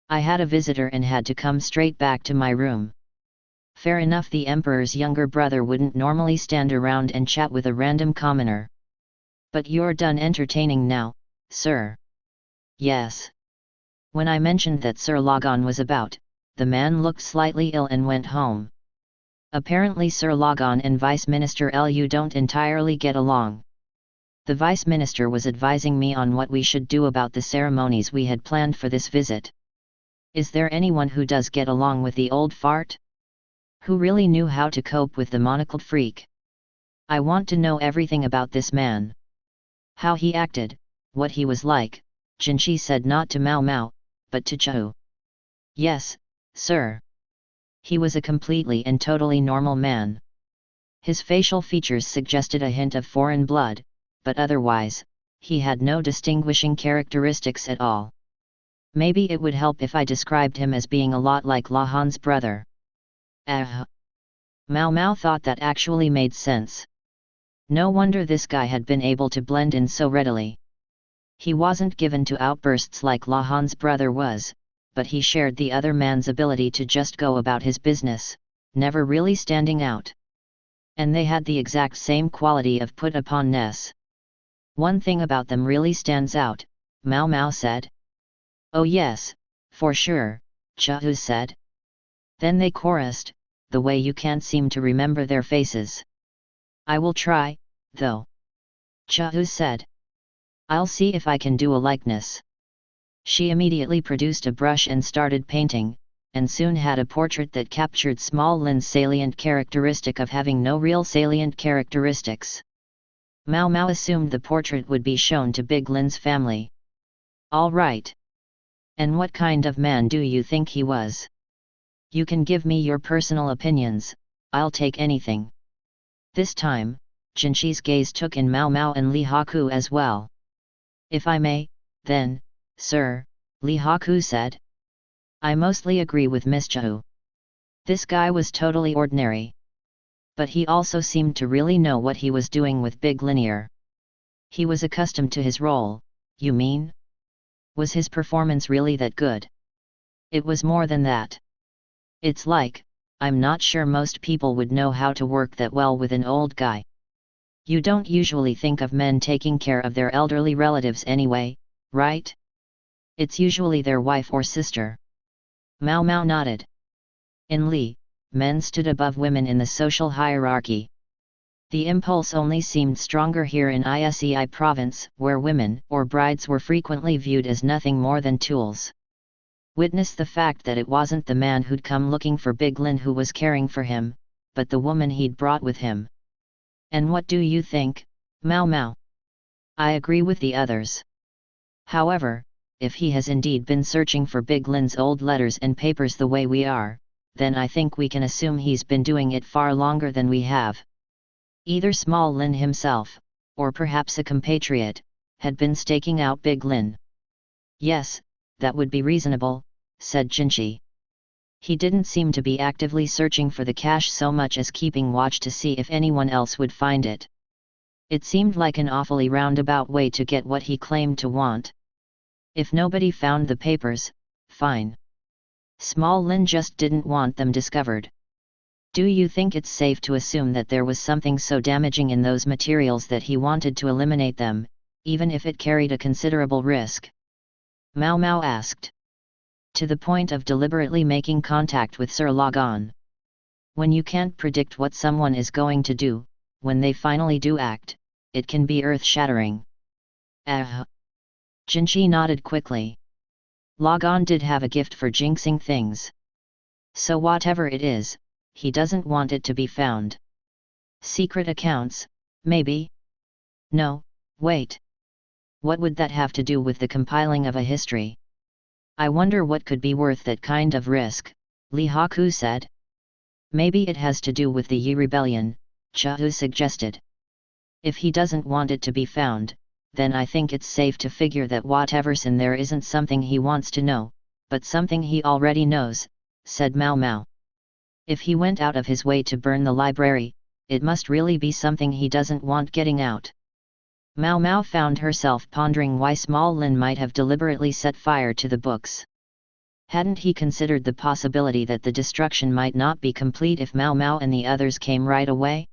I had a visitor and had to come straight back to my room. Fair enough, the Emperor's younger brother wouldn't normally stand around and chat with a random commoner. But you're done entertaining now, sir. Yes. When I mentioned that Sir Logon was about, the man looked slightly ill and went home. Apparently Sir Logon and Vice Minister Lu don't entirely get along. The Vice Minister was advising me on what we should do about the ceremonies we had planned for this visit. Is there anyone who does get along with the old fart? Who really knew how to cope with the monocled freak? I want to know everything about this man. How he acted, what he was like, Jinchi said, not to Mao Mao, but to Chao. Yes, sir. He was a completely and totally normal man. His facial features suggested a hint of foreign blood, but otherwise, he had no distinguishing characteristics at all. Maybe it would help if I described him as being a lot like Lahan's brother. Mao Mao thought that actually made sense. No wonder this guy had been able to blend in so readily. He wasn't given to outbursts like Lahan's brother was, but he shared the other man's ability to just go about his business, never really standing out. And they had the exact same quality of put-upon-ness. One thing about them really stands out, Mao Mao said. Oh yes, for sure, Chao said. Then they chorused, the way you can't seem to remember their faces. I will try, though. Chao said. I'll see if I can do a likeness. She immediately produced a brush and started painting, and soon had a portrait that captured Small Lin's salient characteristic of having no real salient characteristics. Mao Mao assumed the portrait would be shown to Big Lin's family. All right. And what kind of man do you think he was? You can give me your personal opinions, I'll take anything. This time, Jinchi's gaze took in Mao Mao and Li Haku as well. If I may, then, sir, Li Haku said. I mostly agree with Miss Chao. This guy was totally ordinary. But he also seemed to really know what he was doing with Big Linear. He was accustomed to his role, you mean? Was his performance really that good? It was more than that. It's like, I'm not sure most people would know how to work that well with an old guy. You don't usually think of men taking care of their elderly relatives anyway, right? It's usually their wife or sister. Mao Mao nodded. In Li, men stood above women in the social hierarchy. The impulse only seemed stronger here in Isei province, where women or brides were frequently viewed as nothing more than tools. Witness the fact that it wasn't the man who'd come looking for Big Lin who was caring for him, but the woman he'd brought with him. And what do you think, Mao Mao? I agree with the others. However, if he has indeed been searching for Big Lin's old letters and papers the way we are, then I think we can assume he's been doing it far longer than we have. Either Small Lin himself, or perhaps a compatriot, had been staking out Big Lin. Yes, that would be reasonable, said Jinchi. He didn't seem to be actively searching for the cash so much as keeping watch to see if anyone else would find it. It seemed like an awfully roundabout way to get what he claimed to want. If nobody found the papers, fine. Small Lin just didn't want them discovered. Do you think it's safe to assume that there was something so damaging in those materials that he wanted to eliminate them, even if it carried a considerable risk? Mao Mao asked. To the point of deliberately making contact with Sir Logon. When you can't predict what someone is going to do, when they finally do act, it can be earth-shattering. Jinchi nodded quickly. Logon did have a gift for jinxing things. So whatever it is, he doesn't want it to be found. Secret accounts, maybe? No, wait. What would that have to do with the compiling of a history? I wonder what could be worth that kind of risk, Li Haku said. Maybe it has to do with the Yi Rebellion, Chahu suggested. If he doesn't want it to be found, then I think it's safe to figure that whatever's in there isn't something he wants to know, but something he already knows, said Mao Mao. If he went out of his way to burn the library, it must really be something he doesn't want getting out. Mao Mao found herself pondering why Small Lin might have deliberately set fire to the books. Hadn't he considered the possibility that the destruction might not be complete if Mao Mao and the others came right away?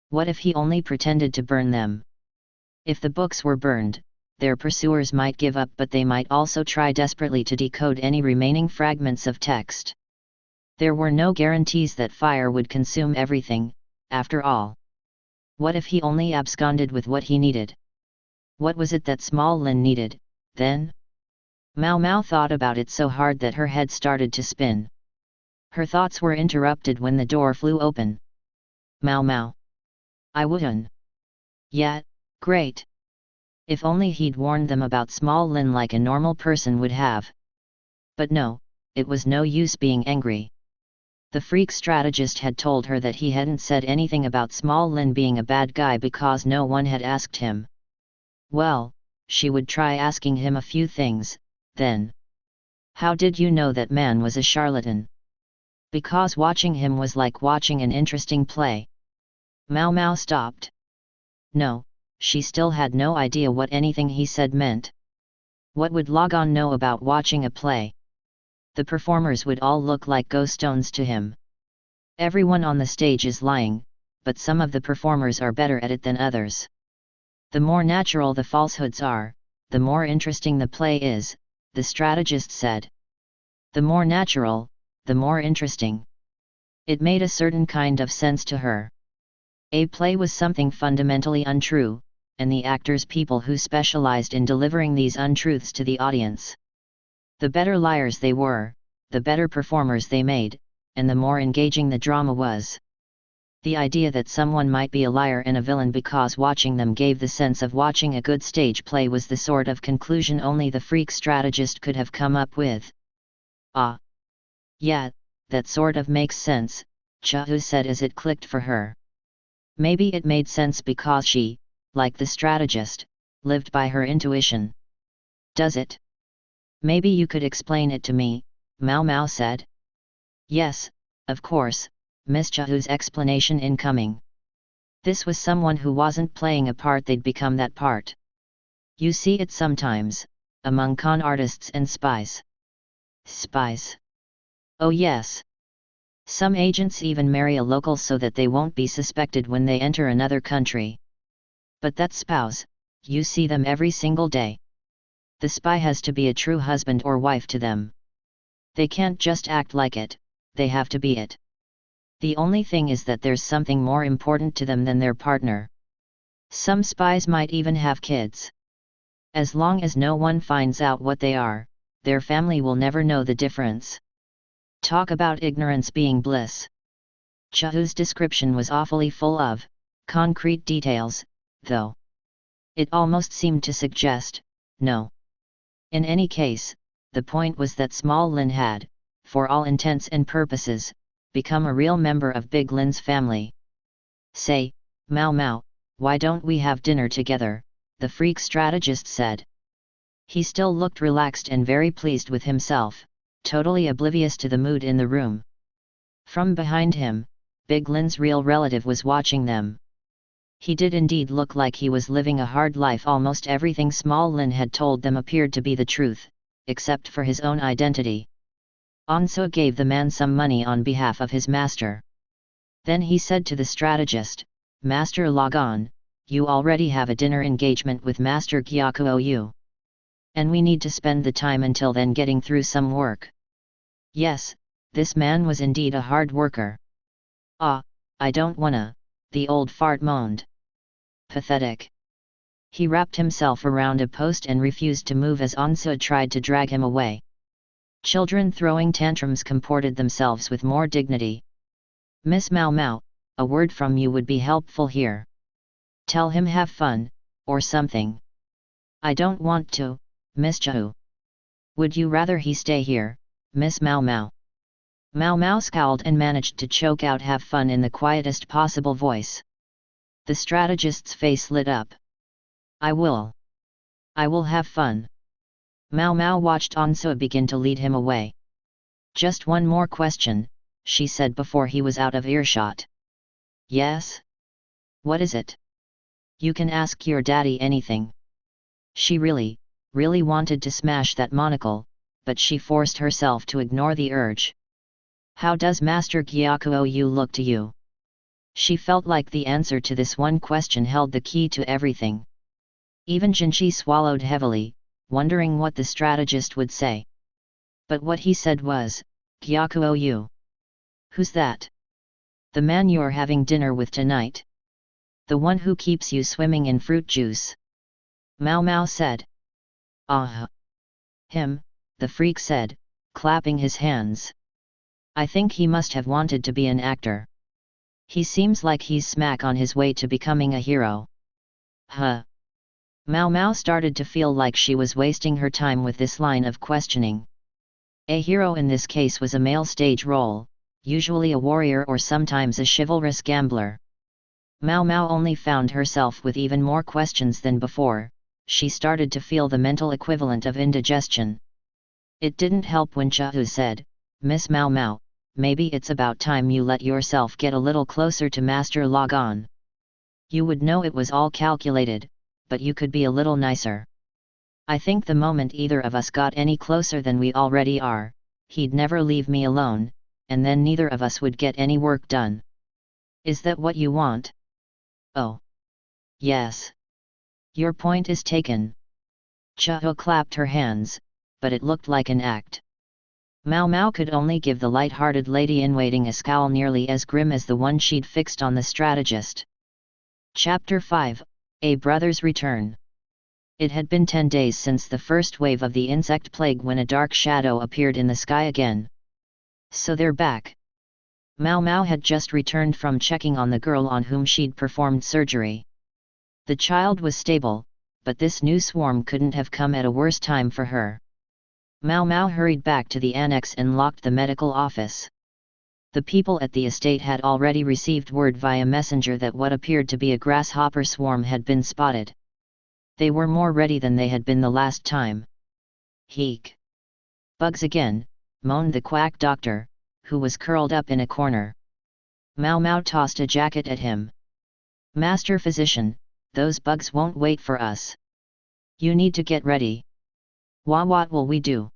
What if he only pretended to burn them? If the books were burned, their pursuers might give up, but they might also try desperately to decode any remaining fragments of text. There were no guarantees that fire would consume everything, after all. What if he only absconded with what he needed? What was it that Small Lin needed, then? Mao Mao thought about it so hard that her head started to spin. Her thoughts were interrupted when the door flew open. Mao Mao. I wouldn't. Yeah, great. If only he'd warned them about Small Lin like a normal person would have. But no, it was no use being angry. The freak strategist had told her that he hadn't said anything about Small Lin being a bad guy because no one had asked him. Well, she would try asking him a few things, then. How did you know that man was a charlatan? Because watching him was like watching an interesting play. Mao Mao stopped. No, she still had no idea what anything he said meant. What would Logon know about watching a play? The performers would all look like ghost stones to him. Everyone on the stage is lying, but some of the performers are better at it than others. The more natural the falsehoods are, the more interesting the play is, the strategist said. The more natural, the more interesting. It made a certain kind of sense to her. A play was something fundamentally untrue, and the actors people who specialized in delivering these untruths to the audience. The better liars they were, the better performers they made, and the more engaging the drama was. The idea that someone might be a liar and a villain because watching them gave the sense of watching a good stage play was the sort of conclusion only the freak strategist could have come up with. Ah! Yeah, that sort of makes sense, Chahu said as it clicked for her. Maybe it made sense because she, like the strategist, lived by her intuition. Does it? Maybe you could explain it to me, Mao Mao said. Yes, of course, Miss Chahu's explanation incoming. This was someone who wasn't playing a part, they'd become that part. You see it sometimes, among con artists and spies. Spies? Oh yes. Some agents even marry a local so that they won't be suspected when they enter another country. But that's spouse, you see them every single day. The spy has to be a true husband or wife to them. They can't just act like it, they have to be it. The only thing is that there's something more important to them than their partner. Some spies might even have kids. As long as no one finds out what they are, their family will never know the difference. Talk about ignorance being bliss. Chahu's description was awfully full of concrete details, though. It almost seemed to suggest, no. In any case, the point was that Small Lin had, for all intents and purposes, become a real member of Big Lin's family. Say, Mao Mao, why don't we have dinner together, the freak strategist said. He still looked relaxed and very pleased with himself, totally oblivious to the mood in the room. From behind him, Big Lin's real relative was watching them. He did indeed look like he was living a hard life. Almost everything Small Lin had told them appeared to be the truth, except for his own identity. Onso gave the man some money on behalf of his master. Then he said to the strategist, Master Lagan, you already have a dinner engagement with Master Gyakuou. And we need to spend the time until then getting through some work. Yes, this man was indeed a hard worker. Ah, I don't wanna, the old fart moaned. Pathetic. He wrapped himself around a post and refused to move as Onsu tried to drag him away. Children throwing tantrums comported themselves with more dignity. Miss Mao Mao, a word from you would be helpful here. Tell him have fun, or something. I don't want to, Miss Chou. Would you rather he stay here, Miss Mao Mao? Mao Mao scowled and managed to choke out have fun in the quietest possible voice. The strategist's face lit up. I will have fun. Mao Mao watched Onsu begin to lead him away. Just one more question, she said before he was out of earshot. Yes? What is it? You can ask your daddy anything. She really wanted to smash that monocle, but she forced herself to ignore the urge. How does Master Gyakuou look to you? She felt like the answer to this one question held the key to everything. Even Jinchi swallowed heavily, wondering what the strategist would say. But what he said was, Gyakuou. Who's that? The man you're having dinner with tonight. The one who keeps you swimming in fruit juice. Mao Mao said. Ah. Him, the freak said, clapping his hands. I think he must have wanted to be an actor. He seems like he's smack on his way to becoming a hero. Huh. Mao Mao started to feel like she was wasting her time with this line of questioning. A hero in this case was a male stage role, usually a warrior or sometimes a chivalrous gambler. Mao Mao only found herself with even more questions than before. She started to feel the mental equivalent of indigestion. It didn't help when Chahu said, Miss Mao Mao, maybe it's about time you let yourself get a little closer to Master Lagan. You would know it was all calculated, but you could be a little nicer. I think the moment either of us got any closer than we already are, he'd never leave me alone, and then neither of us would get any work done. Is that what you want? Oh. Yes. Your point is taken. Chaho clapped her hands, but it looked like an act. Mao Mao could only give the light-hearted lady-in-waiting a scowl nearly as grim as the one she'd fixed on the strategist. Chapter 5, A Brother's Return. It had been 10 days since the first wave of the insect plague when a dark shadow appeared in the sky again. So they're back. Mao Mao had just returned from checking on the girl on whom she'd performed surgery. The child was stable, but this new swarm couldn't have come at a worse time for her. Mao Mao hurried back to the annex and locked the medical office. The people at the estate had already received word via messenger that what appeared to be a grasshopper swarm had been spotted. They were more ready than they had been the last time. Heek! Bugs again, moaned the quack doctor, who was curled up in a corner. Mao Mao tossed a jacket at him. Master physician, those bugs won't wait for us. You need to get ready. What will we do?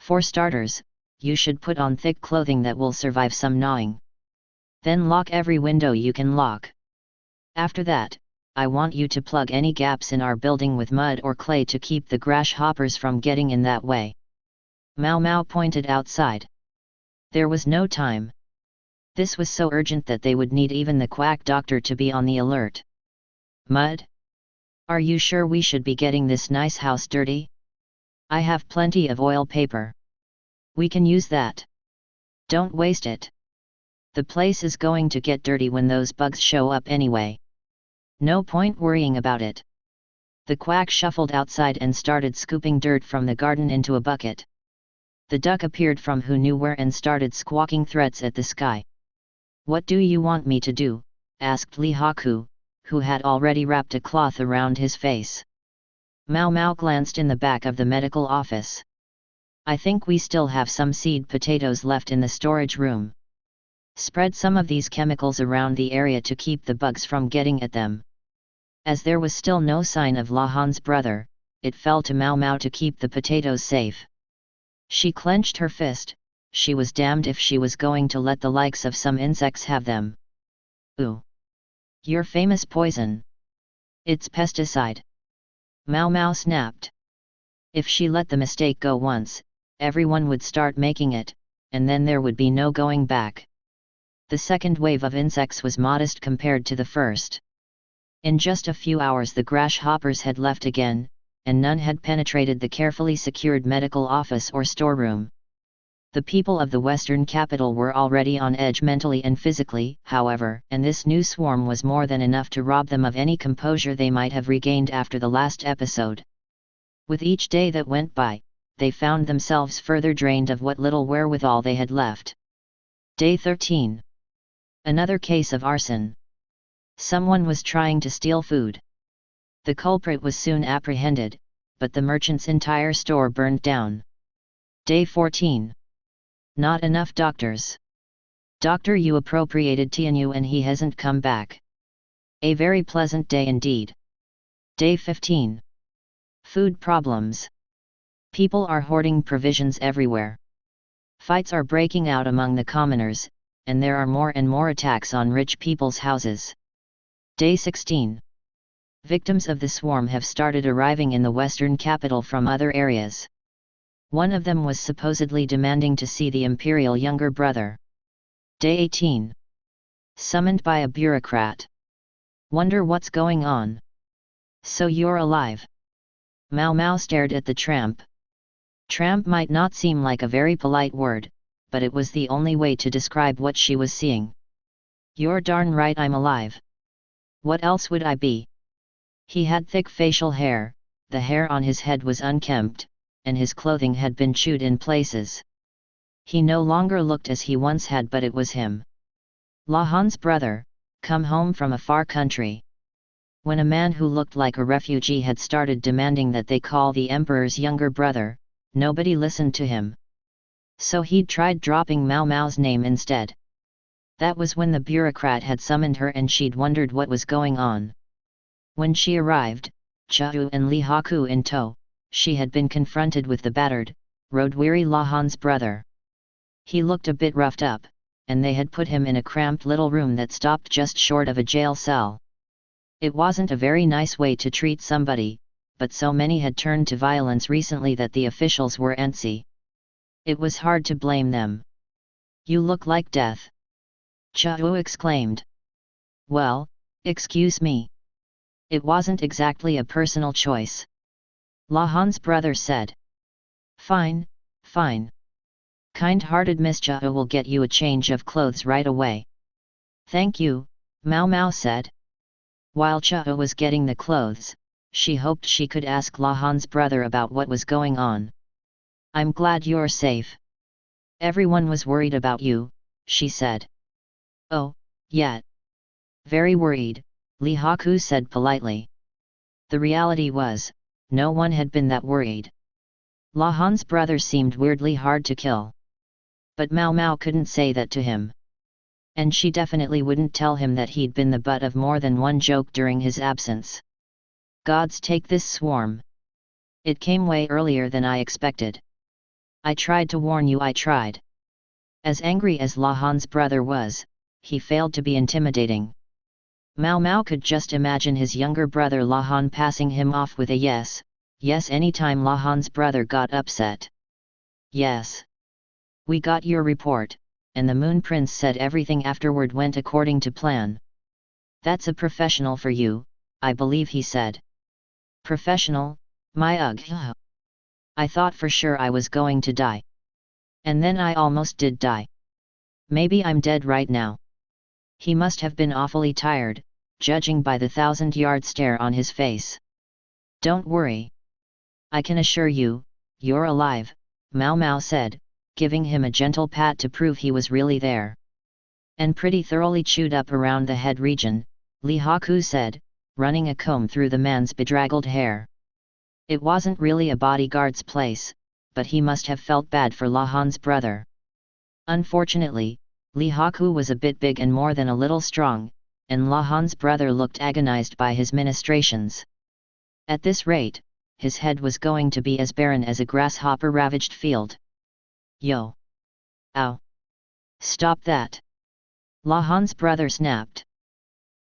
For starters, you should put on thick clothing that will survive some gnawing. Then lock every window you can lock. After that, I want you to plug any gaps in our building with mud or clay to keep the grasshoppers from getting in that way. Mao Mao pointed outside. There was no time. This was so urgent that they would need even the quack doctor to be on the alert. Mud? Are you sure we should be getting this nice house dirty? I have plenty of oil paper. We can use that. Don't waste it. The place is going to get dirty when those bugs show up anyway. No point worrying about it. The quack shuffled outside and started scooping dirt from the garden into a bucket. The duck appeared from who knew where and started squawking threats at the sky. What do you want me to do? Asked Li Haku, who had already wrapped a cloth around his face. Mao Mao glanced in the back of the medical office. I think we still have some seed potatoes left in the storage room. Spread some of these chemicals around the area to keep the bugs from getting at them. As there was still no sign of Lahan's brother, it fell to Mao Mao to keep the potatoes safe. She clenched her fist, she was damned if she was going to let the likes of some insects have them. Ooh! Your famous poison! It's pesticide! Mau Mau snapped. If she let the mistake go once, everyone would start making it, and then there would be no going back. The second wave of insects was modest compared to the first. In just a few hours the grasshoppers had left again, and none had penetrated the carefully secured medical office or storeroom. The people of the western capital were already on edge mentally and physically, however, and this new swarm was more than enough to rob them of any composure they might have regained after the last episode. With each day that went by, they found themselves further drained of what little wherewithal they had left. Day 13. Another case of arson. Someone was trying to steal food. The culprit was soon apprehended, but the merchant's entire store burned down. Day 14. Not enough doctors. Doctor Yu appropriated Tianyu and he hasn't come back. A very pleasant day indeed. Day 15. Food problems. People are hoarding provisions everywhere. Fights are breaking out among the commoners, and there are more and more attacks on rich people's houses. Day 16. Victims of the swarm have started arriving in the western capital from other areas. One of them was supposedly demanding to see the imperial younger brother. Day 18. Summoned by a bureaucrat. Wonder what's going on. So you're alive. Mau Mau stared at the tramp. Tramp might not seem like a very polite word, but it was the only way to describe what she was seeing. You're darn right I'm alive. What else would I be? He had thick facial hair, the hair on his head was unkempt, and his clothing had been chewed in places. He no longer looked as he once had, but it was him. Lahan's brother, come home from a far country. When a man who looked like a refugee had started demanding that they call the emperor's younger brother, nobody listened to him. So he'd tried dropping Mau Mau's name instead. That was when the bureaucrat had summoned her and she'd wondered what was going on. When she arrived, Chahu and Li Haku in tow, she had been confronted with the battered, road-weary Lahan's brother. He looked a bit roughed up, and they had put him in a cramped little room that stopped just short of a jail cell. It wasn't a very nice way to treat somebody, but so many had turned to violence recently that the officials were antsy. It was hard to blame them. You look like death. Chahu exclaimed. Well, excuse me. It wasn't exactly a personal choice. Lahan's brother said. Fine, fine. Kind-hearted Miss Chahu will get you a change of clothes right away. Thank you, Mau Mau said. While Chahu was getting the clothes, she hoped she could ask Lahan's brother about what was going on. I'm glad you're safe. Everyone was worried about you, she said. Oh, yeah. Very worried, Li Haku said politely. The reality was, no one had been that worried. Lahan's brother seemed weirdly hard to kill. But Mau Mau couldn't say that to him. And she definitely wouldn't tell him that he'd been the butt of more than one joke during his absence. Gods take this swarm. It came way earlier than I expected. I tried to warn you, I tried. As angry as Lahan's brother was, he failed to be intimidating. Mau Mau could just imagine his younger brother Lahan passing him off with a yes, yes anytime Lahan's brother got upset. Yes. We got your report, and the Moon Prince said everything afterward went according to plan. That's a professional for you, I believe he said. Professional, my ugh. I thought for sure I was going to die. And then I almost did die. Maybe I'm dead right now. He must have been awfully tired, judging by the 1,000-yard stare on his face. Don't worry. I can assure you, you're alive, Mau Mau said, giving him a gentle pat to prove he was really there. And pretty thoroughly chewed up around the head region, Li Haku said, running a comb through the man's bedraggled hair. It wasn't really a bodyguard's place, but he must have felt bad for Lahan's brother. Unfortunately, Li Haku was a bit big and more than a little strong, and Lahan's brother looked agonized by his ministrations. At this rate, his head was going to be as barren as a grasshopper-ravaged field. Yo! Ow! Stop that! Lahan's brother snapped.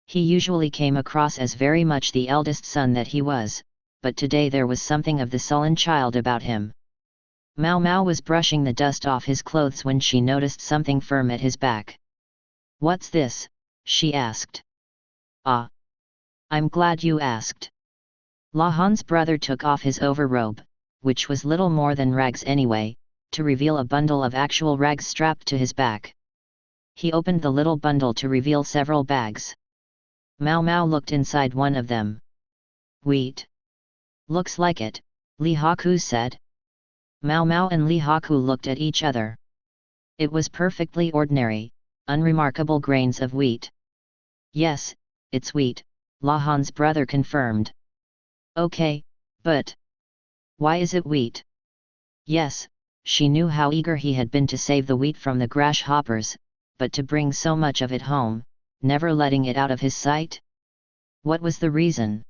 He usually came across as very much the eldest son that he was, but today there was something of the sullen child about him. Mao Mao was brushing the dust off his clothes when she noticed something firm at his back. "What's this?" she asked. "Ah! I'm glad you asked." Lahan's brother took off his overrobe, which was little more than rags anyway, to reveal a bundle of actual rags strapped to his back. He opened the little bundle to reveal several bags. Mao Mao looked inside one of them. "Wheat. Looks like it," Li Haku said. Mao Mao and Li Haku looked at each other. It was perfectly ordinary, unremarkable grains of wheat. "Yes, it's wheat," Lahan's brother confirmed. "Okay, but why is it wheat?" Yes, she knew how eager he had been to save the wheat from the grasshoppers, but to bring so much of it home, never letting it out of his sight? What was the reason?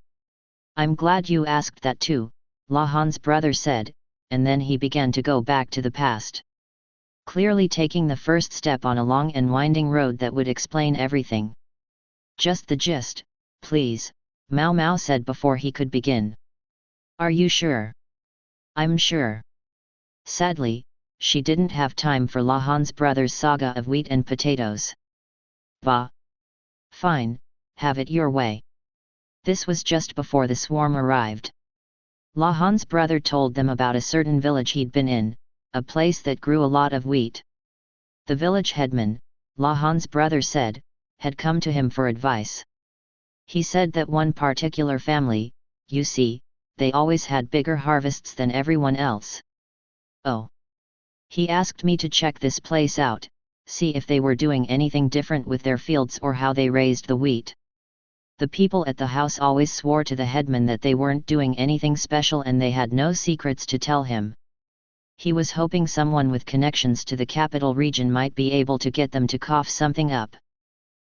"I'm glad you asked that too," Lahan's brother said, and then he began to go back to the past. Clearly taking the first step on a long and winding road that would explain everything. "Just the gist, please," Mao Mao said before he could begin. "Are you sure?" "I'm sure." Sadly, she didn't have time for Lahan's brother's saga of wheat and potatoes. "Bah! Fine, have it your way." This was just before the swarm arrived. Lahan's brother told them about a certain village he'd been in, a place that grew a lot of wheat. The village headman, Lahan's brother said, had come to him for advice. He said that one particular family, you see, they always had bigger harvests than everyone else. "Oh. He asked me to check this place out, see if they were doing anything different with their fields or how they raised the wheat. The people at the house always swore to the headman that they weren't doing anything special and they had no secrets to tell him. He was hoping someone with connections to the capital region might be able to get them to cough something up.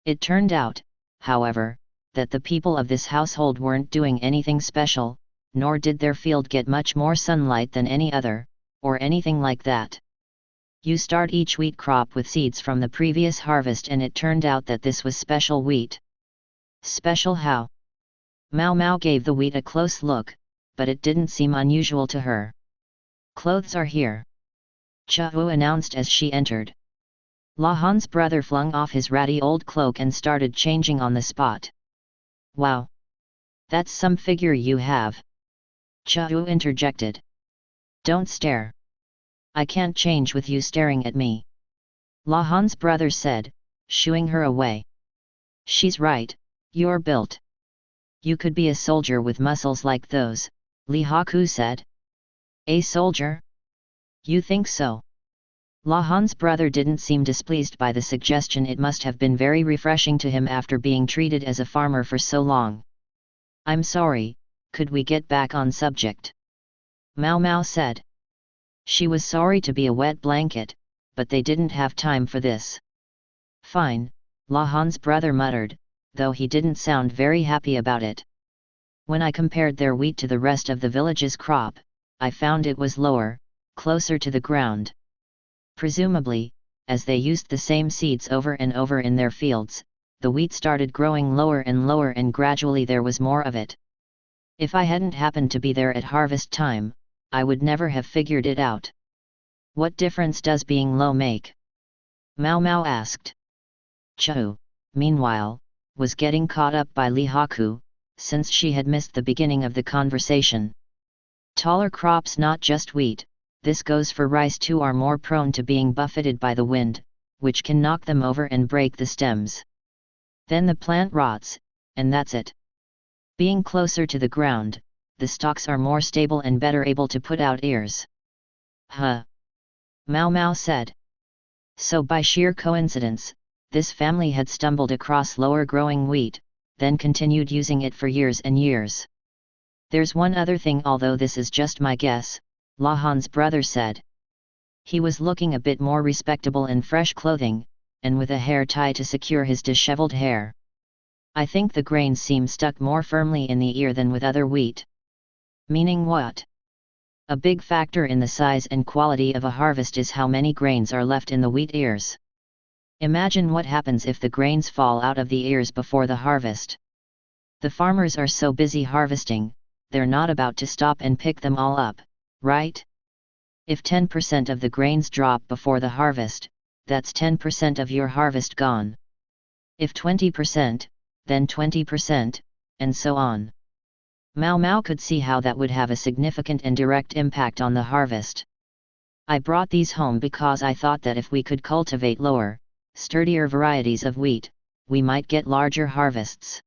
It turned out, however, that the people of this household weren't doing anything special, nor did their field get much more sunlight than any other, or anything like that. You start each wheat crop with seeds from the previous harvest and it turned out that this was special wheat." "Special how?" Mao Mao gave the wheat a close look, but it didn't seem unusual to her. "Clothes are here," Chao announced as she entered. Lahan's brother flung off his ratty old cloak and started changing on the spot. "Wow! That's some figure you have," Chao interjected. "Don't stare. I can't change with you staring at me," Lahan's brother said, shooing her away. "She's right, you're built. You could be a soldier with muscles like those," Li Haku said. "A soldier? You think so?" Lahan's brother didn't seem displeased by the suggestion. It must have been very refreshing to him after being treated as a farmer for so long. "I'm sorry, could we get back on subject?" Mao Mao said. She was sorry to be a wet blanket, but they didn't have time for this. "Fine," Lahan's brother muttered, though he didn't sound very happy about it. "When I compared their wheat to the rest of the village's crop, I found it was lower, closer to the ground. Presumably, as they used the same seeds over and over in their fields, the wheat started growing lower and gradually there was more of it. If I hadn't happened to be there at harvest time, I would never have figured it out." "What difference does being low make?" Mao Mao asked. Chao, meanwhile, was getting caught up by Li Haku, since she had missed the beginning of the conversation. "Taller crops, not just wheat, this goes for rice too, are more prone to being buffeted by the wind, which can knock them over and break the stems. Then the plant rots, and that's it. Being closer to the ground, the stalks are more stable and better able to put out ears." "Huh?" Mao Mao said. So by sheer coincidence, this family had stumbled across lower growing wheat, then continued using it for years and years. "There's one other thing, although this is just my guess," Lahan's brother said. He was looking a bit more respectable in fresh clothing, and with a hair tie to secure his disheveled hair. "I think the grains seem stuck more firmly in the ear than with other wheat." "Meaning what?" A big factor in the size and quality of a harvest is how many grains are left in the wheat ears. Imagine what happens if the grains fall out of the ears before the harvest. The farmers are so busy harvesting, they're not about to stop and pick them all up, right? If 10% of the grains drop before the harvest, that's 10% of your harvest gone. If 20%, then 20%, and so on. Mao Mao could see how that would have a significant and direct impact on the harvest. I brought these home because I thought that if we could cultivate lower, sturdier varieties of wheat, we might get larger harvests.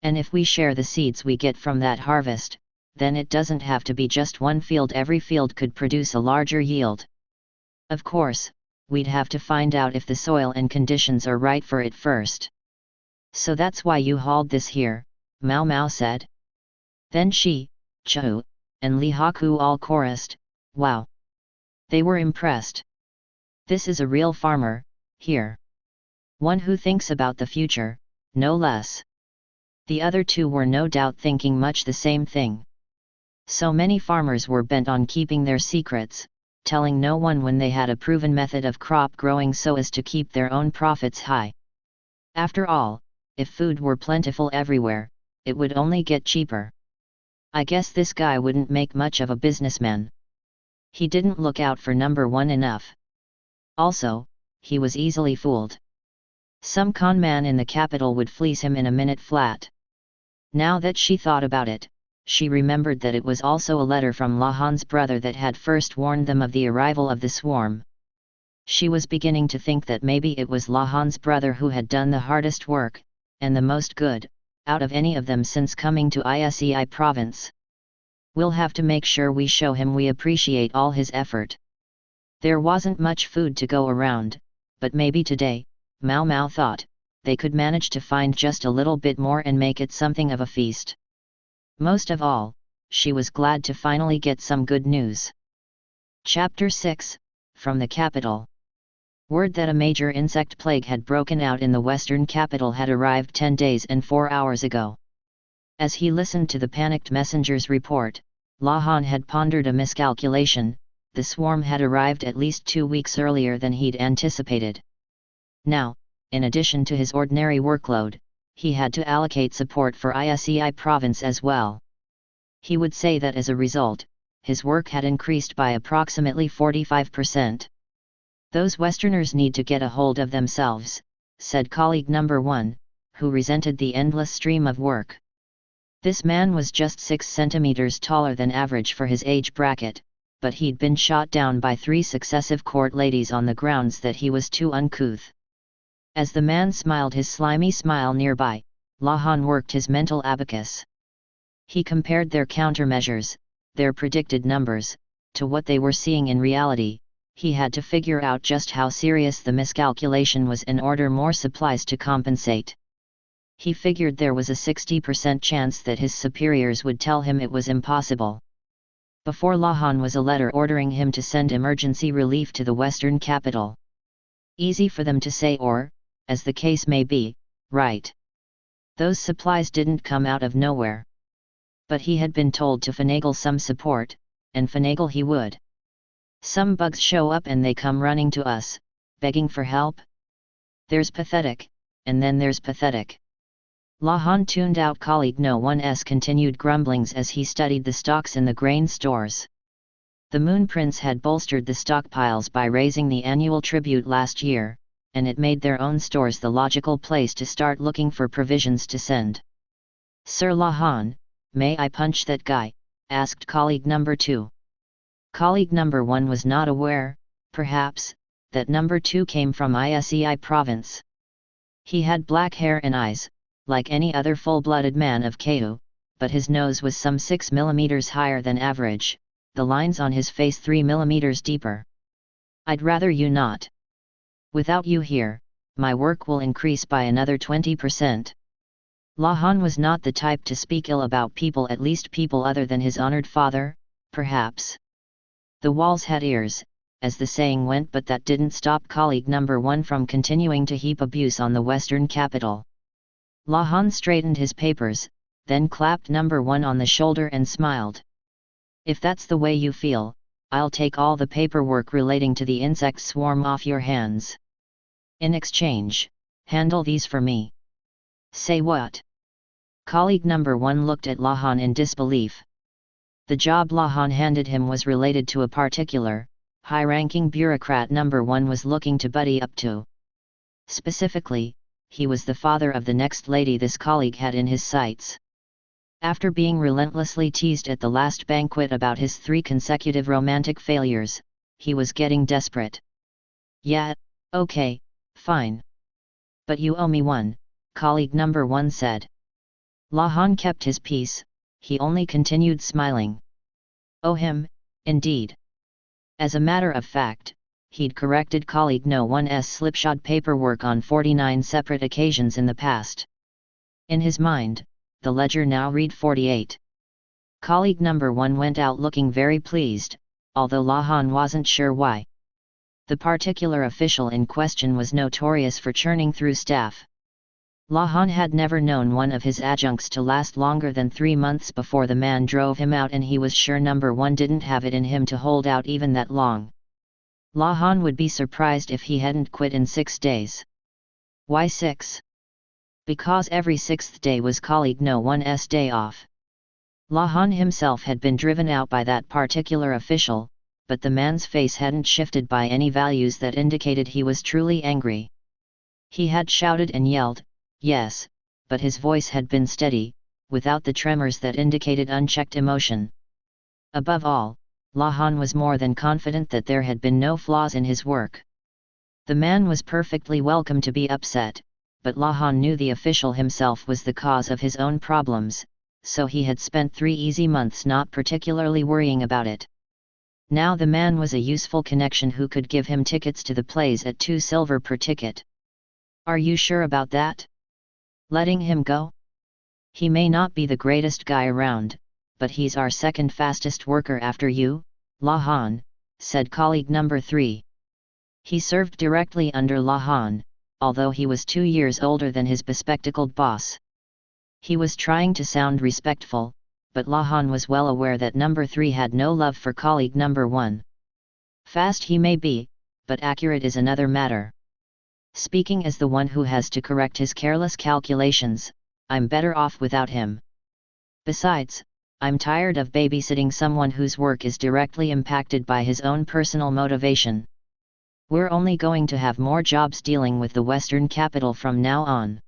And if we share the seeds we get from that harvest, then it doesn't have to be just one field. Every field could produce a larger yield. Of course, we'd have to find out if the soil and conditions are right for it first. So that's why you hauled this here, Mao Mao said. Then she, Chu, and Li Haku all chorused, wow! They were impressed. This is a real farmer, here. One who thinks about the future, no less. The other two were no doubt thinking much the same thing. So many farmers were bent on keeping their secrets, telling no one when they had a proven method of crop growing so as to keep their own profits high. After all, if food were plentiful everywhere, it would only get cheaper. I guess this guy wouldn't make much of a businessman. He didn't look out for number one enough. Also, he was easily fooled. Some con man in the capital would fleece him in a minute flat. Now that she thought about it, she remembered that it was also a letter from Lahan's brother that had first warned them of the arrival of the swarm. She was beginning to think that maybe it was Lahan's brother who had done the hardest work, and the most good, out of any of them since coming to Isei province. We'll have to make sure we show him we appreciate all his effort. There wasn't much food to go around, but maybe today, Mao Mao thought, they could manage to find just a little bit more and make it something of a feast. Most of all, she was glad to finally get some good news. Chapter 6, From the Capital. Word that a major insect plague had broken out in the western capital had arrived 10 days and 4 hours ago. As he listened to the panicked messenger's report, Lahan had pondered a miscalculation. The swarm had arrived at least 2 weeks earlier than he'd anticipated. Now, in addition to his ordinary workload, he had to allocate support for Isei province as well. He would say that as a result, his work had increased by approximately 45%. Those Westerners need to get a hold of themselves, said colleague number 1, who resented the endless stream of work. This man was just 6 centimeters taller than average for his age bracket, but he'd been shot down by 3 successive court ladies on the grounds that he was too uncouth. As the man smiled his slimy smile nearby, Lahan worked his mental abacus. He compared their countermeasures, their predicted numbers, to what they were seeing in reality. He had to figure out just how serious the miscalculation was and order more supplies to compensate. He figured there was a 60% chance that his superiors would tell him it was impossible. Before Lahan was a letter ordering him to send emergency relief to the western capital. Easy for them to say or, as the case may be, right. Those supplies didn't come out of nowhere. But he had been told to finagle some support, and finagle he would. Some bugs show up and they come running to us, begging for help. There's pathetic, and then there's pathetic. Lahan tuned out colleague No 1's continued grumblings as he studied the stocks in the grain stores. The Moon Prince had bolstered the stockpiles by raising the annual tribute last year, and it made their own stores the logical place to start looking for provisions to send. Sir Lahan, may I punch that guy? Asked colleague number 2. Colleague number 1 was not aware, perhaps, that number 2 came from Isei province. He had black hair and eyes, like any other full-blooded man of Keihu, but his nose was some 6 mm higher than average, the lines on his face 3 mm deeper. I'd rather you not. Without you here, my work will increase by another 20%. Lahan was not the type to speak ill about people, at least people other than his honored father, perhaps. The walls had ears, as the saying went, but that didn't stop colleague number 1 from continuing to heap abuse on the western capital. Lahan straightened his papers, then clapped number 1 on the shoulder and smiled. If that's the way you feel, I'll take all the paperwork relating to the insect swarm off your hands. In exchange, handle these for me. Say what? Colleague number 1 looked at Lahan in disbelief. The job Lahan handed him was related to a particular, high-ranking bureaucrat number 1 was looking to buddy up to. Specifically, he was the father of the next lady this colleague had in his sights. After being relentlessly teased at the last banquet about his 3 consecutive romantic failures, he was getting desperate. Yeah, okay, fine. But you owe me one, colleague number 1 said. Lahan kept his peace, he only continued smiling. Owe him, indeed. As a matter of fact, he'd corrected colleague No. 1's slipshod paperwork on 49 separate occasions in the past. In his mind, the ledger now read 48. Colleague number 1 went out looking very pleased, although Lahan wasn't sure why. The particular official in question was notorious for churning through staff. Lahan had never known one of his adjuncts to last longer than 3 months before the man drove him out, and he was sure number 1 didn't have it in him to hold out even that long. Lahan would be surprised if he hadn't quit in 6 days. Why 6? Because every 6th day was colleague No. 1's day off. Lahan himself had been driven out by that particular official, but the man's face hadn't shifted by any values that indicated he was truly angry. He had shouted and yelled, yes, but his voice had been steady, without the tremors that indicated unchecked emotion. Above all, Lahan was more than confident that there had been no flaws in his work. The man was perfectly welcome to be upset, but Lahan knew the official himself was the cause of his own problems, so he had spent 3 easy months not particularly worrying about it. Now the man was a useful connection who could give him tickets to the plays at 2 silver per ticket. Are you sure about that? Letting him go? He may not be the greatest guy around, but he's our second fastest worker after you, Lahan, said colleague number 3. He served directly under Lahan, although he was 2 years older than his bespectacled boss. He was trying to sound respectful, but Lahan was well aware that number 3 had no love for colleague number 1. Fast he may be, but accurate is another matter. Speaking as the one who has to correct his careless calculations, I'm better off without him. Besides, I'm tired of babysitting someone whose work is directly impacted by his own personal motivation. We're only going to have more jobs dealing with the Western capital from now on.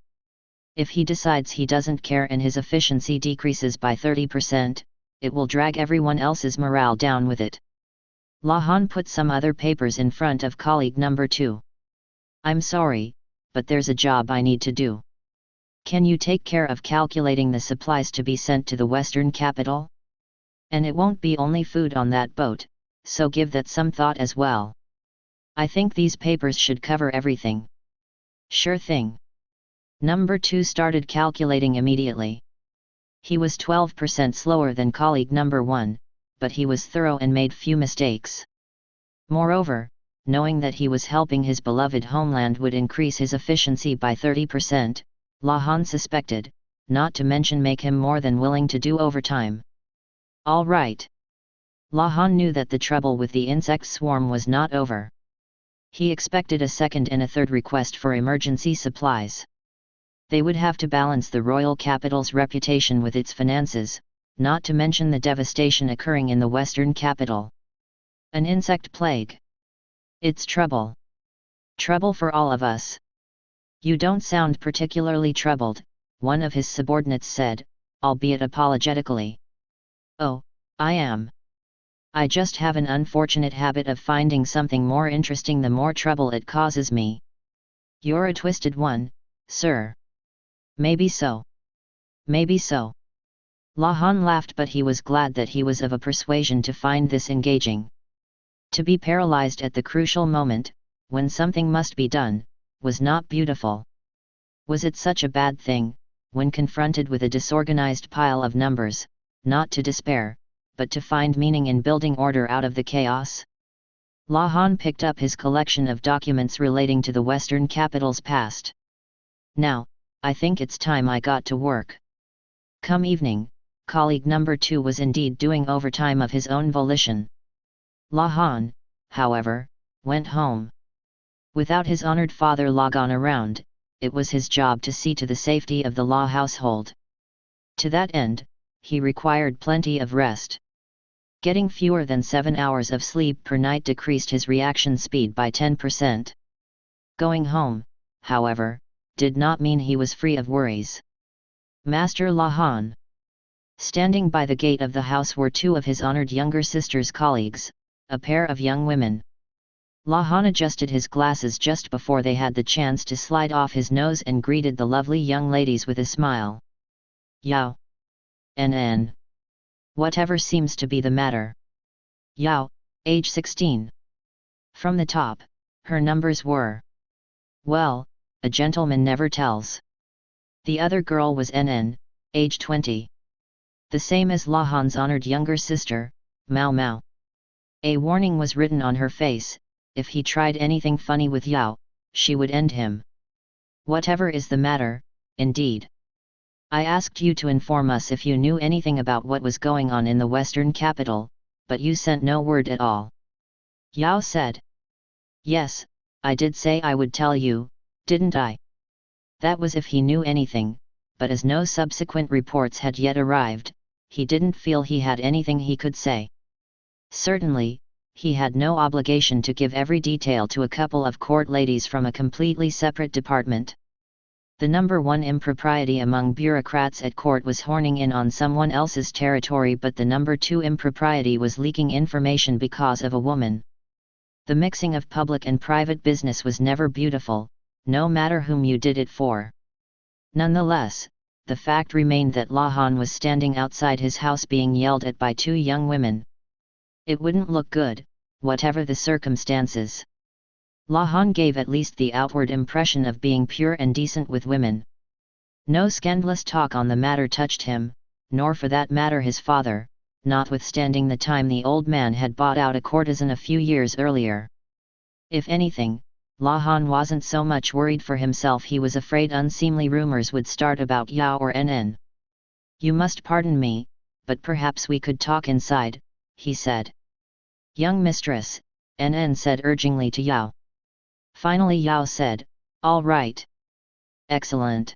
If he decides he doesn't care and his efficiency decreases by 30%, it will drag everyone else's morale down with it. Lahan put some other papers in front of colleague number 2. I'm sorry, but there's a job I need to do. Can you take care of calculating the supplies to be sent to the Western capital? And it won't be only food on that boat, so give that some thought as well. I think these papers should cover everything. Sure thing. Number 2 started calculating immediately. He was 12% slower than colleague number 1, but he was thorough and made few mistakes. Moreover, knowing that he was helping his beloved homeland would increase his efficiency by 30%, Lahan suspected, not to mention make him more than willing to do overtime. All right. Lahan knew that the trouble with the insect swarm was not over. He expected a second and a third request for emergency supplies. They would have to balance the royal capital's reputation with its finances, not to mention the devastation occurring in the Western capital. An insect plague. It's trouble. Trouble for all of us. You don't sound particularly troubled, one of his subordinates said, albeit apologetically. Oh, I am. I just have an unfortunate habit of finding something more interesting the more trouble it causes me. You're a twisted one, sir. Maybe so. Maybe so. Lahan laughed, but he was glad that he was of a persuasion to find this engaging. To be paralyzed at the crucial moment, when something must be done, was not beautiful. Was it such a bad thing, when confronted with a disorganized pile of numbers, not to despair, but to find meaning in building order out of the chaos? Lahan picked up his collection of documents relating to the Western capital's past. Now, I think it's time I got to work. Come evening, colleague number 2 was indeed doing overtime of his own volition. Lahan, however, went home. Without his honored father Lagan around, it was his job to see to the safety of the law household. To that end, he required plenty of rest. Getting fewer than 7 hours of sleep per night decreased his reaction speed by 10%. Going home, however, did not mean he was free of worries. Master Lahan. Standing by the gate of the house were 2 of his honored younger sister's colleagues, a pair of young women. Lahan adjusted his glasses just before they had the chance to slide off his nose and greeted the lovely young ladies with a smile. Yao. NN. Whatever seems to be the matter? Yao, age 16. From the top, her numbers were. Well, a gentleman never tells. The other girl was NN, age 20. The same as Lahan's honored younger sister, Mao Mao. A warning was written on her face: if he tried anything funny with Yao, she would end him. Whatever is the matter, indeed? I asked you to inform us if you knew anything about what was going on in the western capital, but you sent no word at all. Yao said. Yes, I did say I would tell you, didn't I? That was if he knew anything, but as no subsequent reports had yet arrived, he didn't feel he had anything he could say. Certainly, he had no obligation to give every detail to a couple of court ladies from a completely separate department. The number 1 impropriety among bureaucrats at court was horning in on someone else's territory, but the number 2 impropriety was leaking information because of a woman. The mixing of public and private business was never beautiful, no matter whom you did it for. Nonetheless, the fact remained that Lahan was standing outside his house being yelled at by 2 young women. It wouldn't look good, whatever the circumstances. Lahan gave at least the outward impression of being pure and decent with women. No scandalous talk on the matter touched him, nor for that matter his father, notwithstanding the time the old man had bought out a courtesan a few years earlier. If anything, Lahan wasn't so much worried for himself, he was afraid unseemly rumors would start about Yao or NN. You must pardon me, but perhaps we could talk inside, he said. Young mistress, NN said urgingly to Yao. Finally Yao said, all right. Excellent.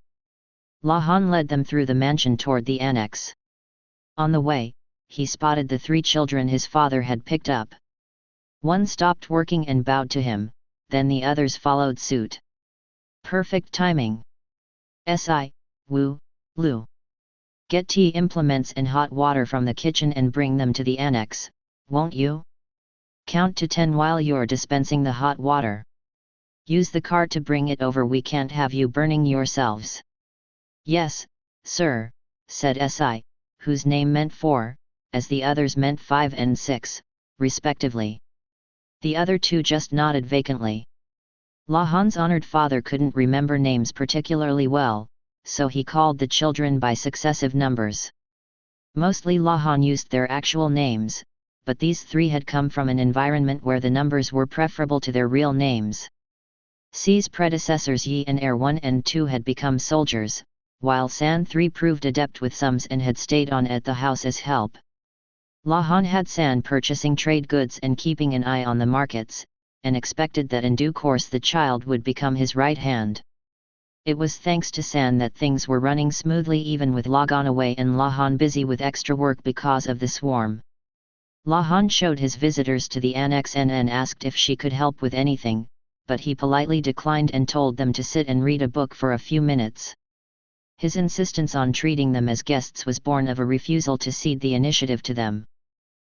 Lahan led them through the mansion toward the annex. On the way, he spotted the 3 children his father had picked up. One stopped working and bowed to him, then the others followed suit. Perfect timing. Si, Wu, Lu. Get tea implements and hot water from the kitchen and bring them to the annex, won't you? Count to 10 while you're dispensing the hot water. Use the cart to bring it over, we can't have you burning yourselves. Yes, sir, said Si, whose name meant 4, as the others meant 5 and 6, respectively. The other 2 just nodded vacantly. Lahan's honored father couldn't remember names particularly well, so he called the children by successive numbers. Mostly Lahan used their actual names, but these 3 had come from an environment where the numbers were preferable to their real names. C's predecessors Yi and Air 1 and 2 had become soldiers, while San 3 proved adept with sums and had stayed on at the house as help. Lahan had San purchasing trade goods and keeping an eye on the markets, and expected that in due course the child would become his right hand. It was thanks to San that things were running smoothly even with Lagan away and Lahan busy with extra work because of the swarm. Lahan showed his visitors to the annex and asked if she could help with anything, but he politely declined and told them to sit and read a book for a few minutes. His insistence on treating them as guests was born of a refusal to cede the initiative to them.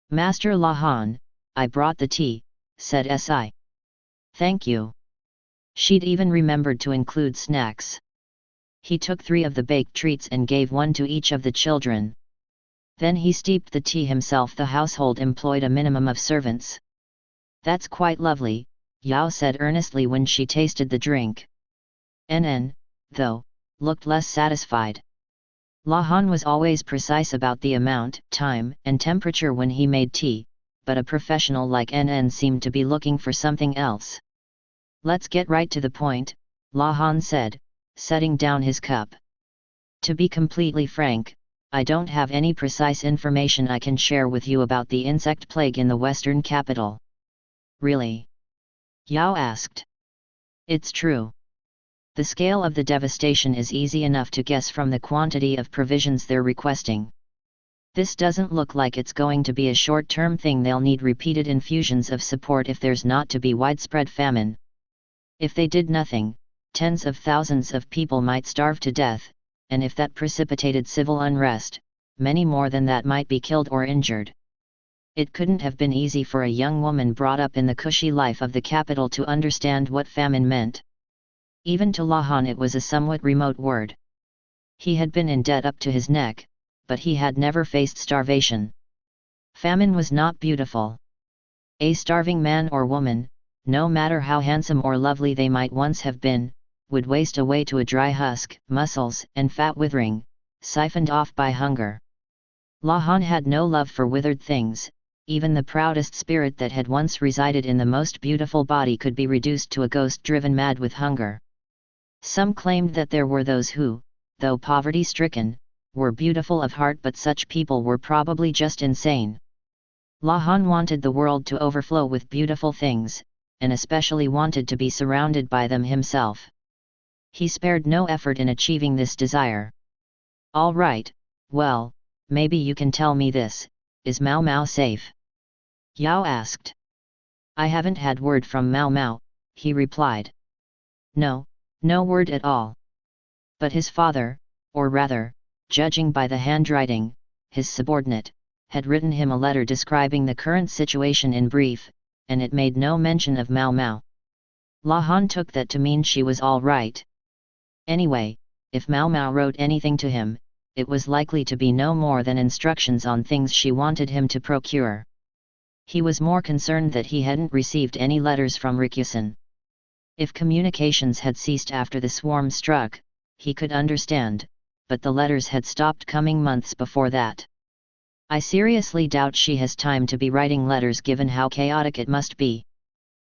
Master Lahan, I brought the tea, said Si. Thank you. She'd even remembered to include snacks. He took 3 of the baked treats and gave 1 to each of the children. Then he steeped the tea himself. The household employed a minimum of servants. That's quite lovely, Yao said earnestly when she tasted the drink. NN, though, looked less satisfied. Lahan was always precise about the amount, time, and temperature when he made tea, but a professional like NN seemed to be looking for something else. Let's get right to the point, Lahan said, setting down his cup. To be completely frank, I don't have any precise information I can share with you about the insect plague in the western capital. Really? Yao asked. It's true. The scale of the devastation is easy enough to guess from the quantity of provisions they're requesting. This doesn't look like it's going to be a short-term thing. They'll need repeated infusions of support if there's not to be widespread famine. If they did nothing, tens of thousands of people might starve to death, and if that precipitated civil unrest, many more than that might be killed or injured. It couldn't have been easy for a young woman brought up in the cushy life of the capital to understand what famine meant. Even to Lahan it was a somewhat remote word. He had been in debt up to his neck, but he had never faced starvation. Famine was not beautiful. A starving man or woman, no matter how handsome or lovely they might once have been, would waste away to a dry husk, muscles and fat withering, siphoned off by hunger. Lahan had no love for withered things. Even the proudest spirit that had once resided in the most beautiful body could be reduced to a ghost driven mad with hunger. Some claimed that there were those who, though poverty-stricken, were beautiful of heart, but such people were probably just insane. Lahan wanted the world to overflow with beautiful things, and especially wanted to be surrounded by them himself. He spared no effort in achieving this desire. All right, well, maybe you can tell me this, is Mao Mao safe? Yao asked. I haven't had word from Mao Mao, he replied. No word at all. But his father, or rather, judging by the handwriting, his subordinate, had written him a letter describing the current situation in brief, and it made no mention of Mao Mao. Lahan took that to mean she was all right. Anyway, if Mao Mao wrote anything to him, it was likely to be no more than instructions on things she wanted him to procure. He was more concerned that he hadn't received any letters from Rikusen. If communications had ceased after the swarm struck, he could understand, but the letters had stopped coming months before that. I seriously doubt she has time to be writing letters given how chaotic it must be.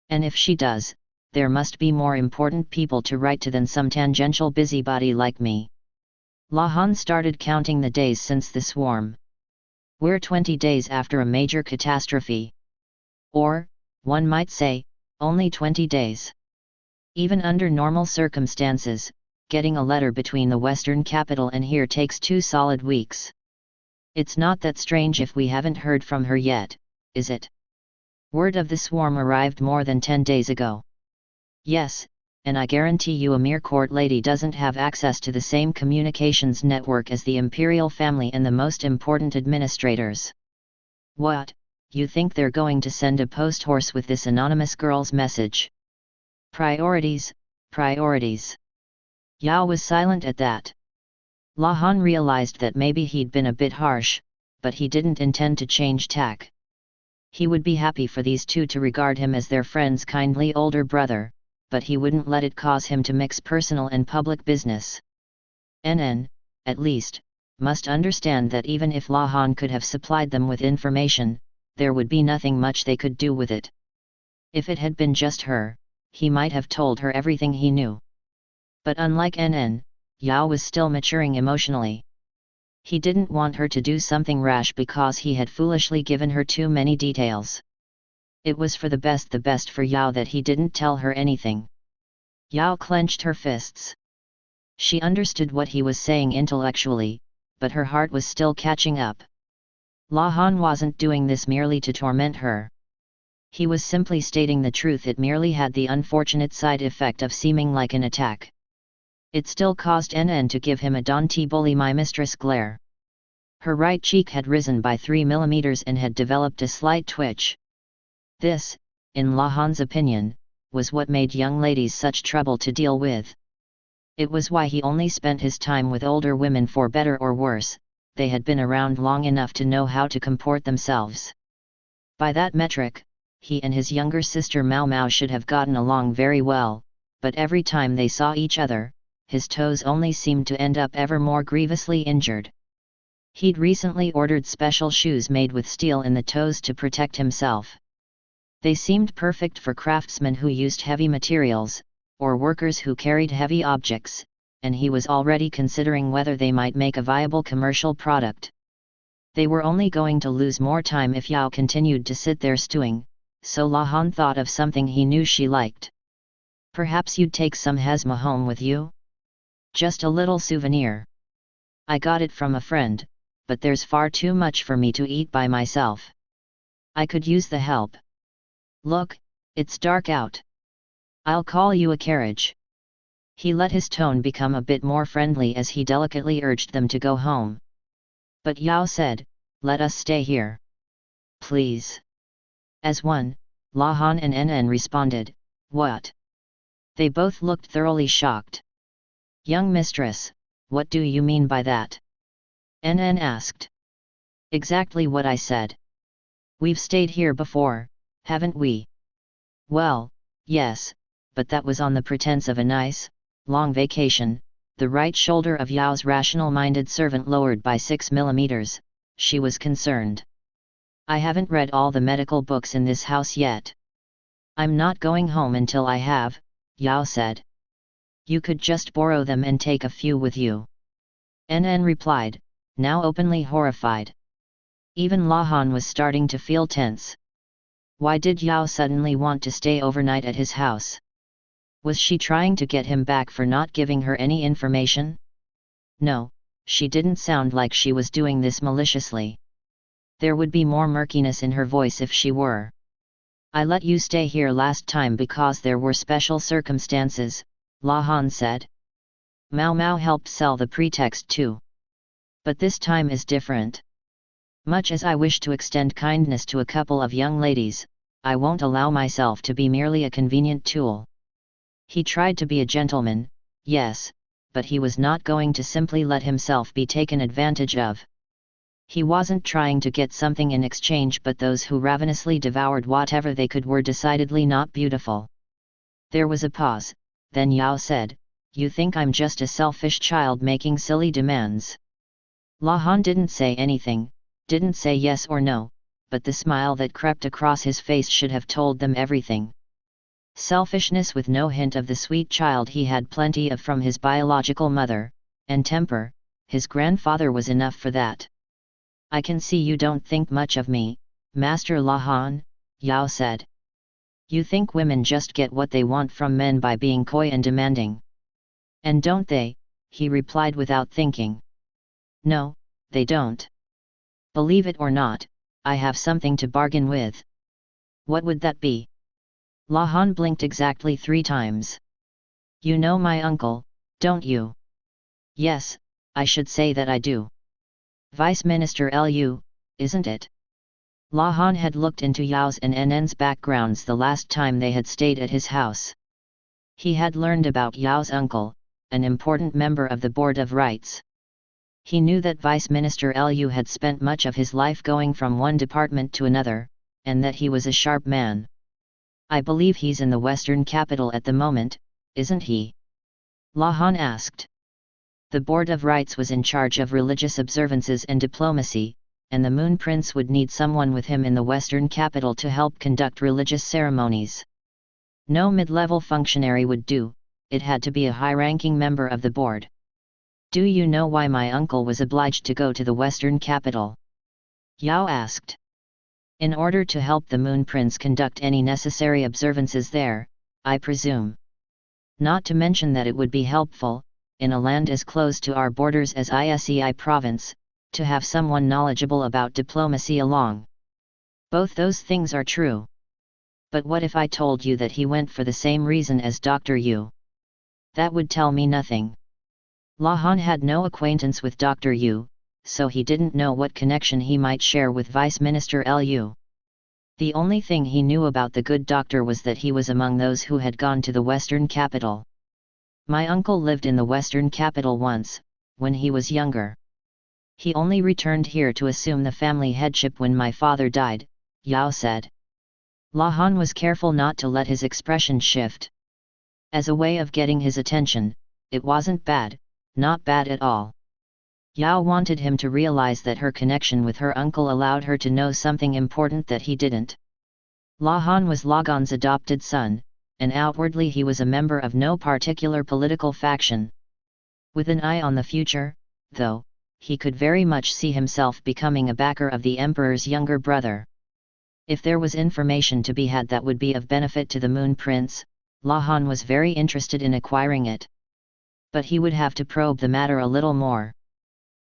And if she does, there must be more important people to write to than some tangential busybody like me. Lahan started counting the days since the swarm. We're 20 days after a major catastrophe. Or, one might say, only 20 days. Even under normal circumstances, getting a letter between the western capital and here takes 2 solid weeks. It's not that strange if we haven't heard from her yet, is it? Word of the swarm arrived more than 10 days ago. Yes, and I guarantee you a mere court lady doesn't have access to the same communications network as the imperial family and the most important administrators. What, you think they're going to send a post horse with this anonymous girl's message? Priorities, priorities. Yao was silent at that. Lahan realized that maybe he'd been a bit harsh, but he didn't intend to change tack. He would be happy for these two to regard him as their friend's kindly older brother, but he wouldn't let it cause him to mix personal and public business. NN, at least, must understand that even if Lahan could have supplied them with information, there would be nothing much they could do with it. If it had been just her, he might have told her everything he knew. But unlike NN, Yao was still maturing emotionally. He didn't want her to do something rash because he had foolishly given her too many details. It was for the best for Yao that he didn't tell her anything. Yao clenched her fists. She understood what he was saying intellectually, but her heart was still catching up. Lahan wasn't doing this merely to torment her. He was simply stating the truth. It merely had the unfortunate side effect of seeming like an attack. It still caused NN to give him a "Don't bully my mistress" glare. Her right cheek had risen by 3 millimeters and had developed a slight twitch. This, in Lahan's opinion, was what made young ladies such trouble to deal with. It was why he only spent his time with older women, for better or worse, they had been around long enough to know how to comport themselves. By that metric, he and his younger sister Mao Mao should have gotten along very well, but every time they saw each other, his toes only seemed to end up ever more grievously injured. He'd recently ordered special shoes made with steel in the toes to protect himself. They seemed perfect for craftsmen who used heavy materials, or workers who carried heavy objects, and he was already considering whether they might make a viable commercial product. They were only going to lose more time if Yao continued to sit there stewing, so Lahan thought of something he knew she liked. Perhaps you'd take some hesma home with you? Just a little souvenir. I got it from a friend, but there's far too much for me to eat by myself. I could use the help. Look, it's dark out. I'll call you a carriage. He let his tone become a bit more friendly as he delicately urged them to go home. But Yao said, let us stay here. Please. As one, Lahan and NN responded, what? They both looked thoroughly shocked. Young mistress, what do you mean by that? NN asked. Exactly what I said. We've stayed here before, haven't we? Well, yes, but that was on the pretense of a nice, long vacation. The right shoulder of Yao's rational-minded servant lowered by 6 millimeters. She was concerned. I haven't read all the medical books in this house yet. I'm not going home until I have, Yao said. You could just borrow them and take a few with you. NN replied, now openly horrified. Even Lahan was starting to feel tense. Why did Yao suddenly want to stay overnight at his house? Was she trying to get him back for not giving her any information? No, she didn't sound like she was doing this maliciously. There would be more murkiness in her voice if she were. I let you stay here last time because there were special circumstances, Lahan said. Mao Mao helped sell the pretext too. But this time is different. Much as I wish to extend kindness to a couple of young ladies, I won't allow myself to be merely a convenient tool. He tried to be a gentleman, yes, but he was not going to simply let himself be taken advantage of. He wasn't trying to get something in exchange, but those who ravenously devoured whatever they could were decidedly not beautiful. There was a pause, then Yao said, you think I'm just a selfish child making silly demands? Lahan didn't say anything, didn't say yes or no, but the smile that crept across his face should have told them everything. Selfishness with no hint of the sweet child he had plenty of from his biological mother, and temper, his grandfather was enough for that. I can see you don't think much of me, Master Lahan, Yao said. You think women just get what they want from men by being coy and demanding. And don't they? He replied without thinking. No, they don't. Believe it or not, I have something to bargain with. What would that be? Lahan blinked exactly 3 times. You know my uncle, don't you? Yes, I should say that I do. Vice Minister Lu, isn't it? Lahan had looked into Yao's and NN's backgrounds the last time they had stayed at his house. He had learned about Yao's uncle, an important member of the Board of Rights. He knew that Vice Minister Lu had spent much of his life going from one department to another, and that he was a sharp man. I believe he's in the Western capital at the moment, isn't he? Lahan asked. The Board of Rights was in charge of religious observances and diplomacy, and the Moon Prince would need someone with him in the Western capital to help conduct religious ceremonies. No mid-level functionary would do, it had to be a high-ranking member of the board. Do you know why my uncle was obliged to go to the Western capital? Yao asked. In order to help the Moon Prince conduct any necessary observances there, I presume. Not to mention that it would be helpful, in a land as close to our borders as Isei province, to have someone knowledgeable about diplomacy along. Both those things are true. But what if I told you that he went for the same reason as Dr. Yu? That would tell me nothing. Lahan had no acquaintance with Dr. Yu, so he didn't know what connection he might share with Vice Minister Lu. The only thing he knew about the good doctor was that he was among those who had gone to the Western capital. My uncle lived in the Western capital once, when he was younger. He only returned here to assume the family headship when my father died, Yao said. Lahan was careful not to let his expression shift. As a way of getting his attention, it wasn't bad, not bad at all. Yao wanted him to realize that her connection with her uncle allowed her to know something important that he didn't. Lahan was Lagan's adopted son, and outwardly he was a member of no particular political faction. With an eye on the future, though, he could very much see himself becoming a backer of the emperor's younger brother. If there was information to be had that would be of benefit to the Moon Prince, Lahan was very interested in acquiring it. But he would have to probe the matter a little more.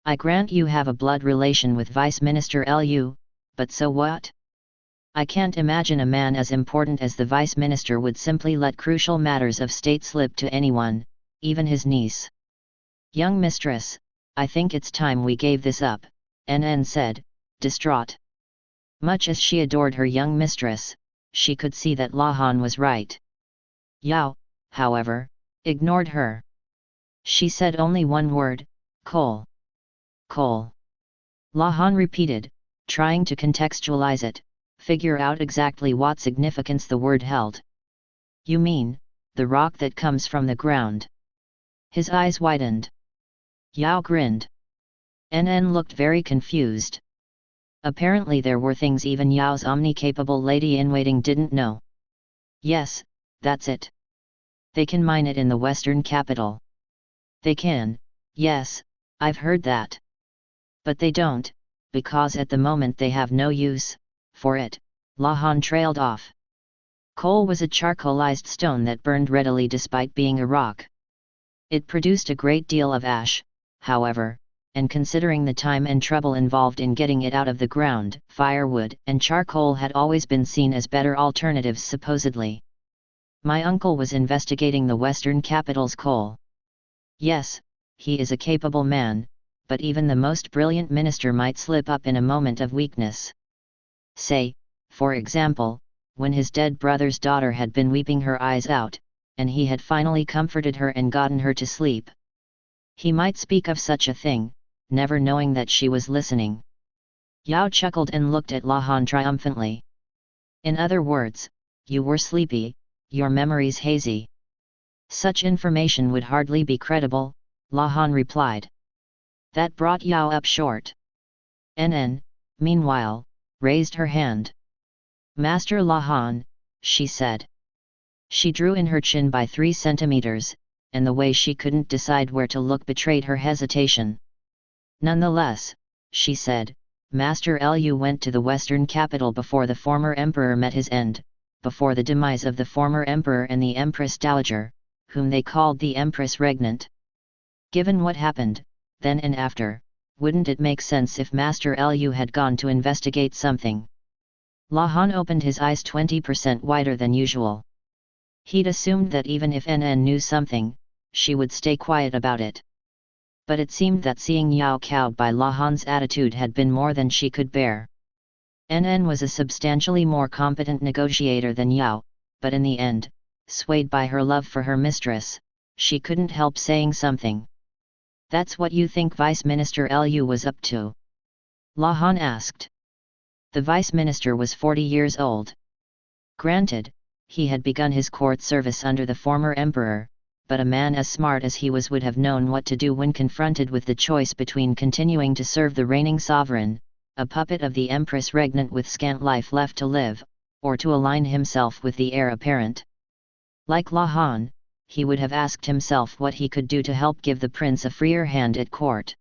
I grant you have a blood relation with Vice Minister Lu, but so what? I can't imagine a man as important as the Vice Minister would simply let crucial matters of state slip to anyone, even his niece. Young mistress, I think it's time we gave this up, NN said, distraught. Much as she adored her young mistress, she could see that Lahan was right. Yao, however, ignored her. She said only one word, coal. Coal. Lahan repeated, trying to contextualize it, figure out exactly what significance the word held. You mean, the rock that comes from the ground? His eyes widened. Yao grinned. NN looked very confused. Apparently there were things even Yao's omni-capable lady-in-waiting didn't know. Yes, that's it. They can mine it in the western capital. They can, yes, I've heard that. But they don't, because at the moment they have no use for it, Lahan trailed off. Coal was a charcoalized stone that burned readily despite being a rock. It produced a great deal of ash, however, and considering the time and trouble involved in getting it out of the ground, firewood and charcoal had always been seen as better alternatives supposedly. My uncle was investigating the western capital's coal. Yes, he is a capable man, but even the most brilliant minister might slip up in a moment of weakness. Say, for example, when his dead brother's daughter had been weeping her eyes out, and he had finally comforted her and gotten her to sleep. He might speak of such a thing, never knowing that she was listening. Yao chuckled and looked at Lahan triumphantly. In other words, you were sleepy, your memory's hazy. Such information would hardly be credible, Lahan replied. That brought Yao up short. NN, meanwhile, raised her hand. Master Lahan, she said. She drew in her chin by 3 centimeters, and the way she couldn't decide where to look betrayed her hesitation. Nonetheless, she said, Master Lu went to the western capital before the former emperor met his end, before the demise of the former emperor and the Empress Dowager, whom they called the Empress Regnant. Given what happened, then and after, wouldn't it make sense if Master Lu had gone to investigate something? Lahan opened his eyes 20% wider than usual. He'd assumed that even if NN knew something, she would stay quiet about it. But it seemed that seeing Yao cowed by Lahan's attitude had been more than she could bear. NN was a substantially more competent negotiator than Yao, but in the end, swayed by her love for her mistress, she couldn't help saying something. That's what you think Vice Minister Lu was up to? Lahan asked. The Vice Minister was 40 years old. Granted, he had begun his court service under the former emperor, but a man as smart as he was would have known what to do when confronted with the choice between continuing to serve the reigning sovereign, a puppet of the Empress Regnant with scant life left to live, or to align himself with the heir apparent. Like Lahan, he would have asked himself what he could do to help give the prince a freer hand at court.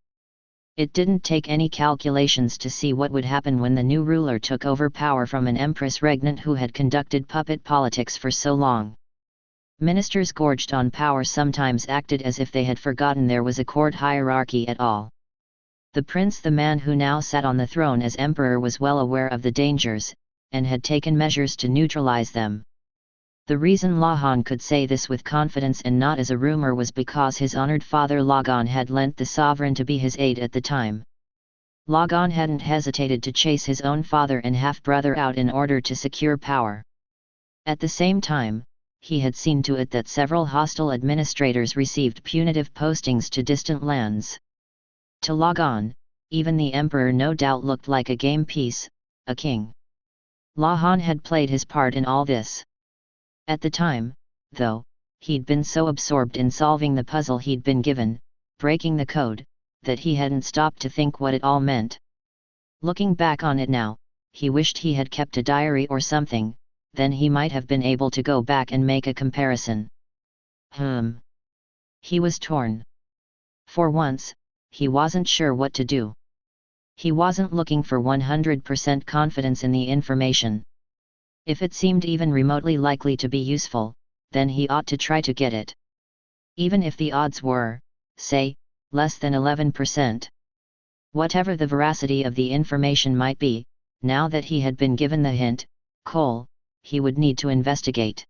It didn't take any calculations to see what would happen when the new ruler took over power from an Empress Regnant who had conducted puppet politics for so long. Ministers gorged on power sometimes acted as if they had forgotten there was a court hierarchy at all. The prince, the man who now sat on the throne as emperor, was well aware of the dangers, and had taken measures to neutralize them. The reason Lahan could say this with confidence and not as a rumor was because his honored father Lagan had lent the sovereign to be his aide at the time. Lagan hadn't hesitated to chase his own father and half-brother out in order to secure power. At the same time, he had seen to it that several hostile administrators received punitive postings to distant lands. To Lagan, even the emperor no doubt looked like a game piece, a king. Lahan had played his part in all this. At the time, though, he'd been so absorbed in solving the puzzle he'd been given, breaking the code, that he hadn't stopped to think what it all meant. Looking back on it now, he wished he had kept a diary or something, then he might have been able to go back and make a comparison. He was torn. For once, he wasn't sure what to do. He wasn't looking for 100% confidence in the information. If it seemed even remotely likely to be useful, then he ought to try to get it. Even if the odds were, say, less than 11%. Whatever the veracity of the information might be, now that he had been given the hint, he would need to investigate.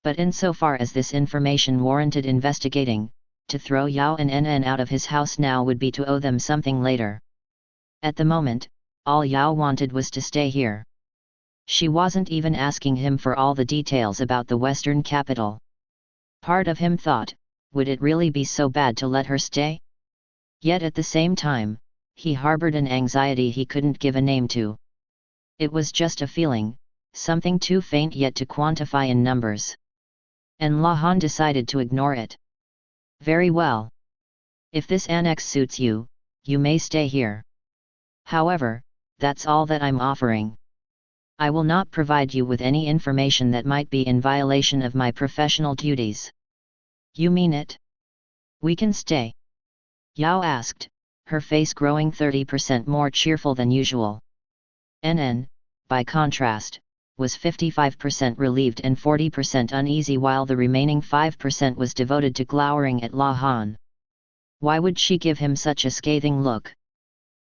But insofar as this information warranted investigating, to throw Yao and NN out of his house now would be to owe them something later. At the moment, all Yao wanted was to stay here. She wasn't even asking him for all the details about the western capital. Part of him thought, would it really be so bad to let her stay? Yet at the same time, he harbored an anxiety he couldn't give a name to. It was just a feeling, something too faint yet to quantify in numbers. And Lahan decided to ignore it. Very well. If this annex suits you, you may stay here. However, that's all that I'm offering. I will not provide you with any information that might be in violation of my professional duties. You mean it? We can stay? Yao asked, her face growing 30% more cheerful than usual. NN, by contrast, was 55% relieved and 40% uneasy, while the remaining 5% was devoted to glowering at Lahan. Why would she give him such a scathing look?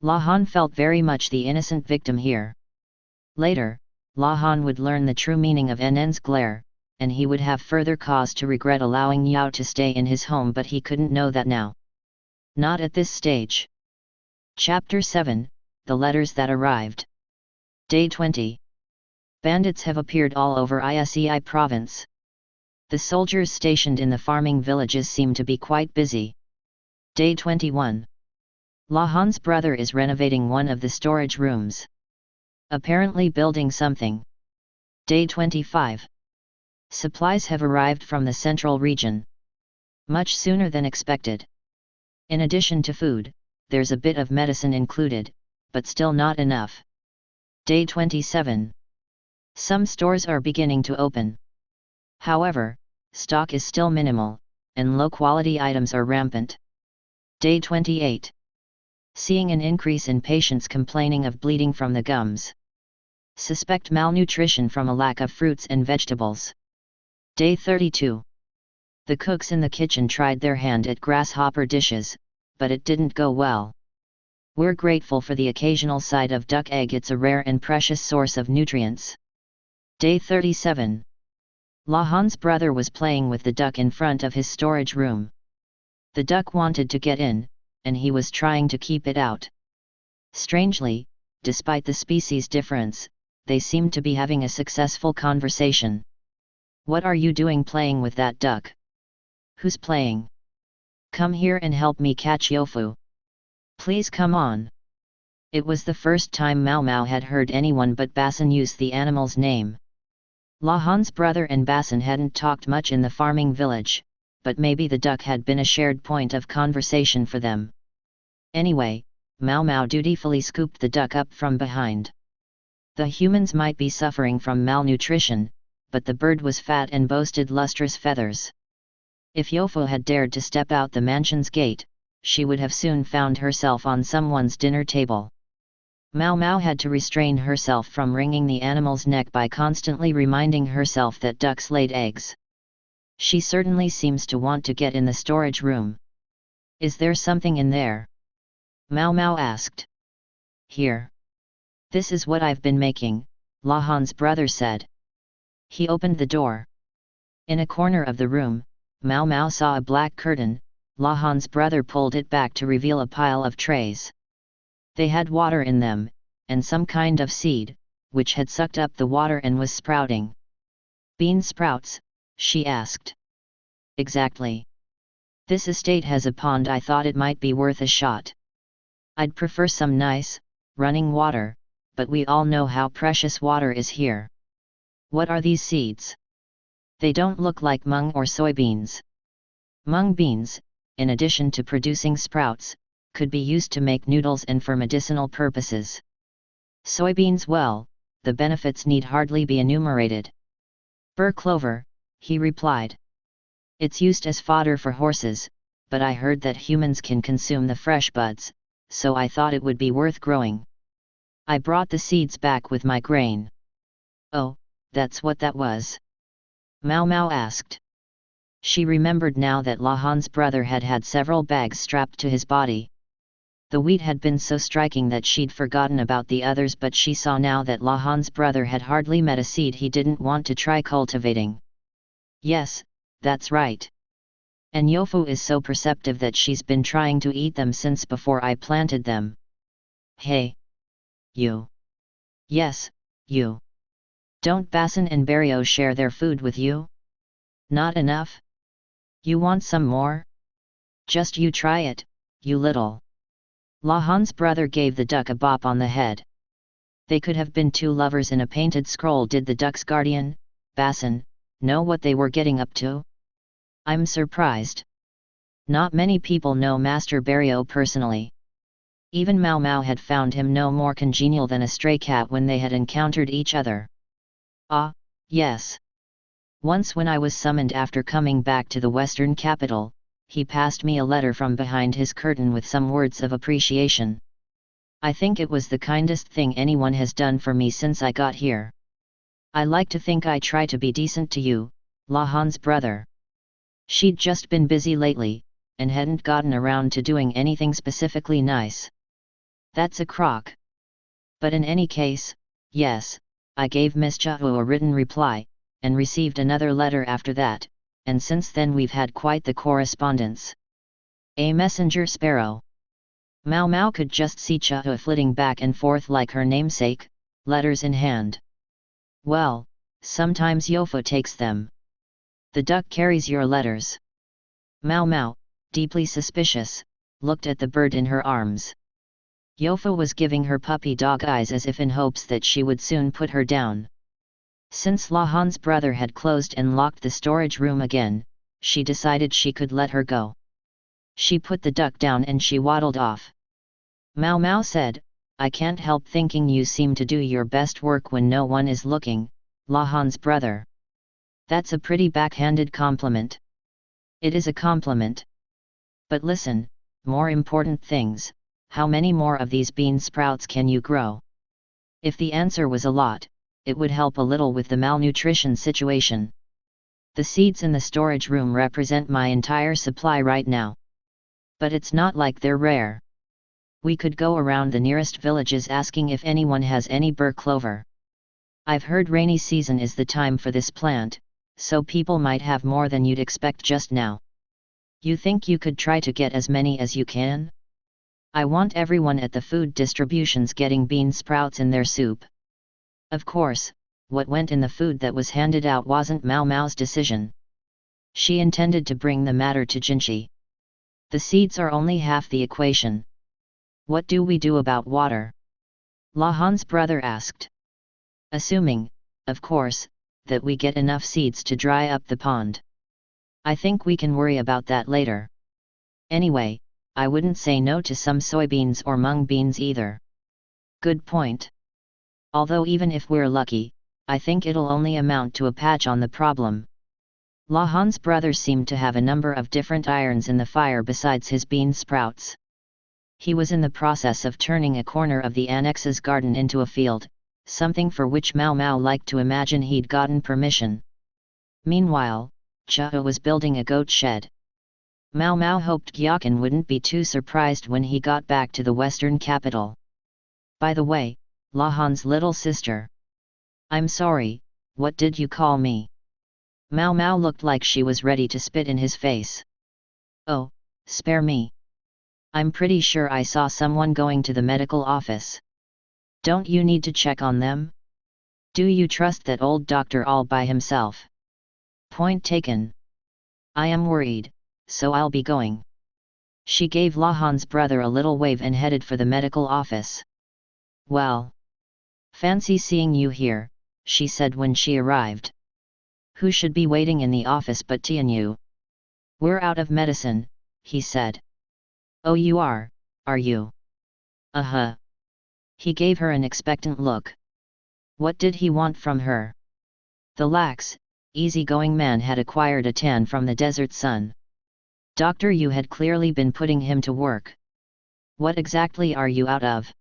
Lahan felt very much the innocent victim here. Later, Lahan would learn the true meaning of NN's glare, and he would have further cause to regret allowing Yao to stay in his home, but he couldn't know that now. Not at this stage. Chapter 7, The Letters That Arrived. Day 20. Bandits have appeared all over Isei province. The soldiers stationed in the farming villages seem to be quite busy. Day 21. Lahan's brother is renovating one of the storage rooms. Apparently building something. Day 25. Supplies have arrived from the central region. Much sooner than expected. In addition to food, there's a bit of medicine included, but still not enough. Day 27. Some stores are beginning to open. However, stock is still minimal, and low-quality items are rampant. Day 28. Seeing an increase in patients complaining of bleeding from the gums. Suspect malnutrition from a lack of fruits and vegetables. Day 32. The cooks in the kitchen tried their hand at grasshopper dishes, but it didn't go well. We're grateful for the occasional side of duck egg, it's a rare and precious source of nutrients. Day 37. Lahan's brother was playing with the duck in front of his storage room. The duck wanted to get in, and he was trying to keep it out. Strangely, despite the species difference, they seemed to be having a successful conversation. What are you doing playing with that duck? Who's playing? Come here and help me catch Yofu. Please come on. It was the first time Mao Mao had heard anyone but Basin use the animal's name. Lahan's brother and Basin hadn't talked much in the farming village, but maybe the duck had been a shared point of conversation for them. Anyway, Mao Mao dutifully scooped the duck up from behind. The humans might be suffering from malnutrition, but the bird was fat and boasted lustrous feathers. If Yofu had dared to step out the mansion's gate, she would have soon found herself on someone's dinner table. Mao Mao had to restrain herself from wringing the animal's neck by constantly reminding herself that ducks laid eggs. She certainly seems to want to get in the storage room. Is there something in there? Mao Mao asked. Here. This is what I've been making, Lahan's brother said. He opened the door. In a corner of the room, Mao Mao saw a black curtain. Lahan's brother pulled it back to reveal a pile of trays. They had water in them, and some kind of seed, which had sucked up the water and was sprouting. Bean sprouts? She asked. Exactly. This estate has a pond, I thought it might be worth a shot. I'd prefer some nice, running water, but we all know how precious water is here. What are these seeds? They don't look like mung or soybeans. Mung beans, in addition to producing sprouts, could be used to make noodles and for medicinal purposes. Soybeans, well, the benefits need hardly be enumerated. Burr clover, he replied. It's used as fodder for horses, but I heard that humans can consume the fresh buds, so I thought it would be worth growing. I brought the seeds back with my grain. Oh, that's what that was? Mao Mao asked. She remembered now that Lahan's brother had had several bags strapped to his body. The wheat had been so striking that she'd forgotten about the others, but she saw now that Lahan's brother had hardly met a seed he didn't want to try cultivating. Yes, that's right. And Yofu is so perceptive that she's been trying to eat them since before I planted them. Hey! You! Yes, you! Don't Basin and Barrio share their food with you? Not enough? You want some more? Just you try it, you little. Lahan's brother gave the duck a bop on the head. They could have been two lovers in a painted scroll. Did the duck's guardian, Basin, know what they were getting up to? I'm surprised. Not many people know Master Barrio personally. Even Mao Mao had found him no more congenial than a stray cat when they had encountered each other. Ah, yes. Once when I was summoned after coming back to the western capital, he passed me a letter from behind his curtain with some words of appreciation. I think it was the kindest thing anyone has done for me since I got here. I like to think I try to be decent to you, Lahan's brother. She'd just been busy lately, and hadn't gotten around to doing anything specifically nice. That's a crock. But in any case, yes, I gave Miss Chao a written reply, and received another letter after that, and since then we've had quite the correspondence. A messenger sparrow. Mao Mao could just see Chao flitting back and forth like her namesake, letters in hand. Well, sometimes Yofu takes them. The duck carries your letters. Mao Mao, deeply suspicious, looked at the bird in her arms. Yofu was giving her puppy dog eyes as if in hopes that she would soon put her down. Since Lahan's brother had closed and locked the storage room again, she decided she could let her go. She put the duck down and she waddled off. Mao Mao said, I can't help thinking you seem to do your best work when no one is looking, Lahan's brother. That's a pretty backhanded compliment. It is a compliment. But listen, more important things, how many more of these bean sprouts can you grow? If the answer was a lot, it would help a little with the malnutrition situation. The seeds in the storage room represent my entire supply right now. But it's not like they're rare. We could go around the nearest villages asking if anyone has any burr clover. I've heard rainy season is the time for this plant, so people might have more than you'd expect just now. You think you could try to get as many as you can? I want everyone at the food distributions getting bean sprouts in their soup. Of course, what went in the food that was handed out wasn't Mao Mao's decision. She intended to bring the matter to Jinchi. The seeds are only half the equation. What do we do about water? Lahan's brother asked. Assuming, of course, that we get enough seeds to dry up the pond. I think we can worry about that later. Anyway, I wouldn't say no to some soybeans or mung beans either. Good point. Although even if we're lucky, I think it'll only amount to a patch on the problem. Lahan's brother seemed to have a number of different irons in the fire besides his bean sprouts. He was in the process of turning a corner of the annex's garden into a field, something for which Mao Mao liked to imagine he'd gotten permission. Meanwhile, Chao was building a goat shed. Mao Mao hoped Gyakan wouldn't be too surprised when he got back to the western capital. By the way, Lahan's little sister. I'm sorry, what did you call me? Mao Mao looked like she was ready to spit in his face. Oh, spare me. I'm pretty sure I saw someone going to the medical office. Don't you need to check on them? Do you trust that old doctor all by himself? Point taken. I am worried, so I'll be going. She gave Lahan's brother a little wave and headed for the medical office. Well. Fancy seeing you here, she said when she arrived. Who should be waiting in the office but Tianyu? We're out of medicine, he said. Oh, you are you? Uh-huh. He gave her an expectant look. What did he want from her? The lax, easy-going man had acquired a tan from the desert sun. Dr. Yu had clearly been putting him to work. What exactly are you out of?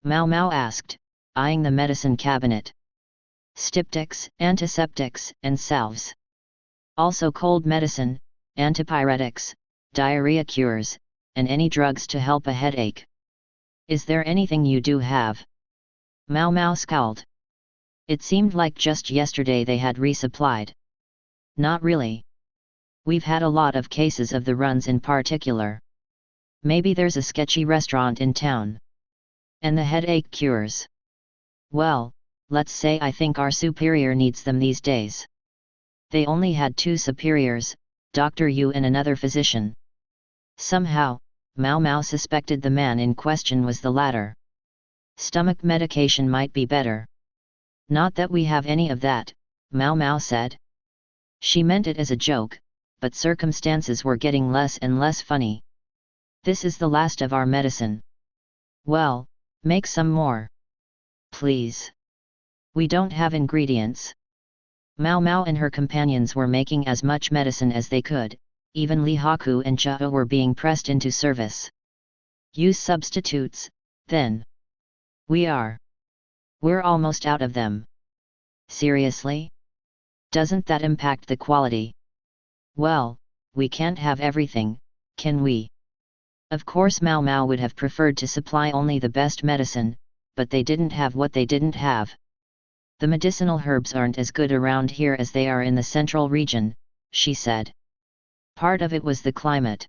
Mao Mao asked, eyeing the medicine cabinet. Styptics, antiseptics, and salves. Also cold medicine, antipyretics, diarrhea cures, and any drugs to help a headache. Is there anything you do have? Mao Mao scowled. It seemed like just yesterday they had resupplied. Not really. We've had a lot of cases of the runs in particular. Maybe there's a sketchy restaurant in town. And the headache cures. Well, let's say I think our superior needs them these days. They only had 2 superiors, Dr. Yu and another physician. Somehow, Mao Mao suspected the man in question was the latter. Stomach medication might be better. Not that we have any of that, Mao Mao said. She meant it as a joke, but circumstances were getting less and less funny. This is the last of our medicine. Well, make some more. Please. We don't have ingredients. Mao Mao and her companions were making as much medicine as they could, even Li Haku and Chao were being pressed into service. Use substitutes, then. We're almost out of them. Seriously? Doesn't that impact the quality? Well, we can't have everything, can we? Of course Mao Mao would have preferred to supply only the best medicine, but they didn't have what they didn't have. The medicinal herbs aren't as good around here as they are in the central region, she said. Part of it was the climate.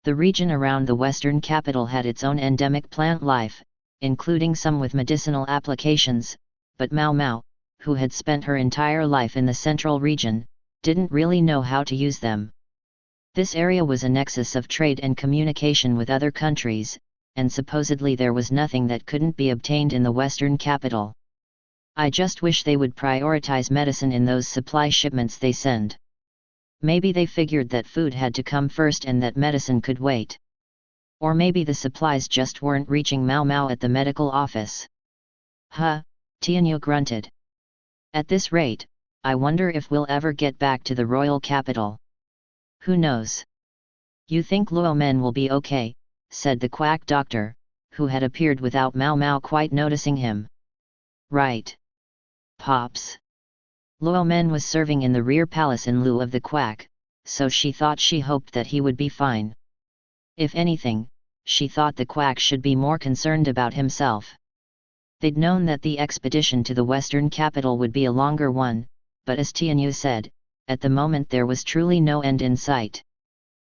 The region around the western capital had its own endemic plant life, including some with medicinal applications, but Mao Mao, who had spent her entire life in the central region, didn't really know how to use them. This area was a nexus of trade and communication with other countries, and supposedly there was nothing that couldn't be obtained in the western capital. I just wish they would prioritize medicine in those supply shipments they send. Maybe they figured that food had to come first and that medicine could wait. Or maybe the supplies just weren't reaching Mao Mao at the medical office. Huh, Tianyu grunted. At this rate, I wonder if we'll ever get back to the royal capital. Who knows? You think Luo Men will be okay, said the quack doctor, who had appeared without Mao Mao quite noticing him. Right. Pops. Luo Men was serving in the rear palace in lieu of the quack, so she hoped that he would be fine. If anything, she thought the quack should be more concerned about himself. They'd known that the expedition to the western capital would be a longer one, but as Tianyu said, at the moment there was truly no end in sight.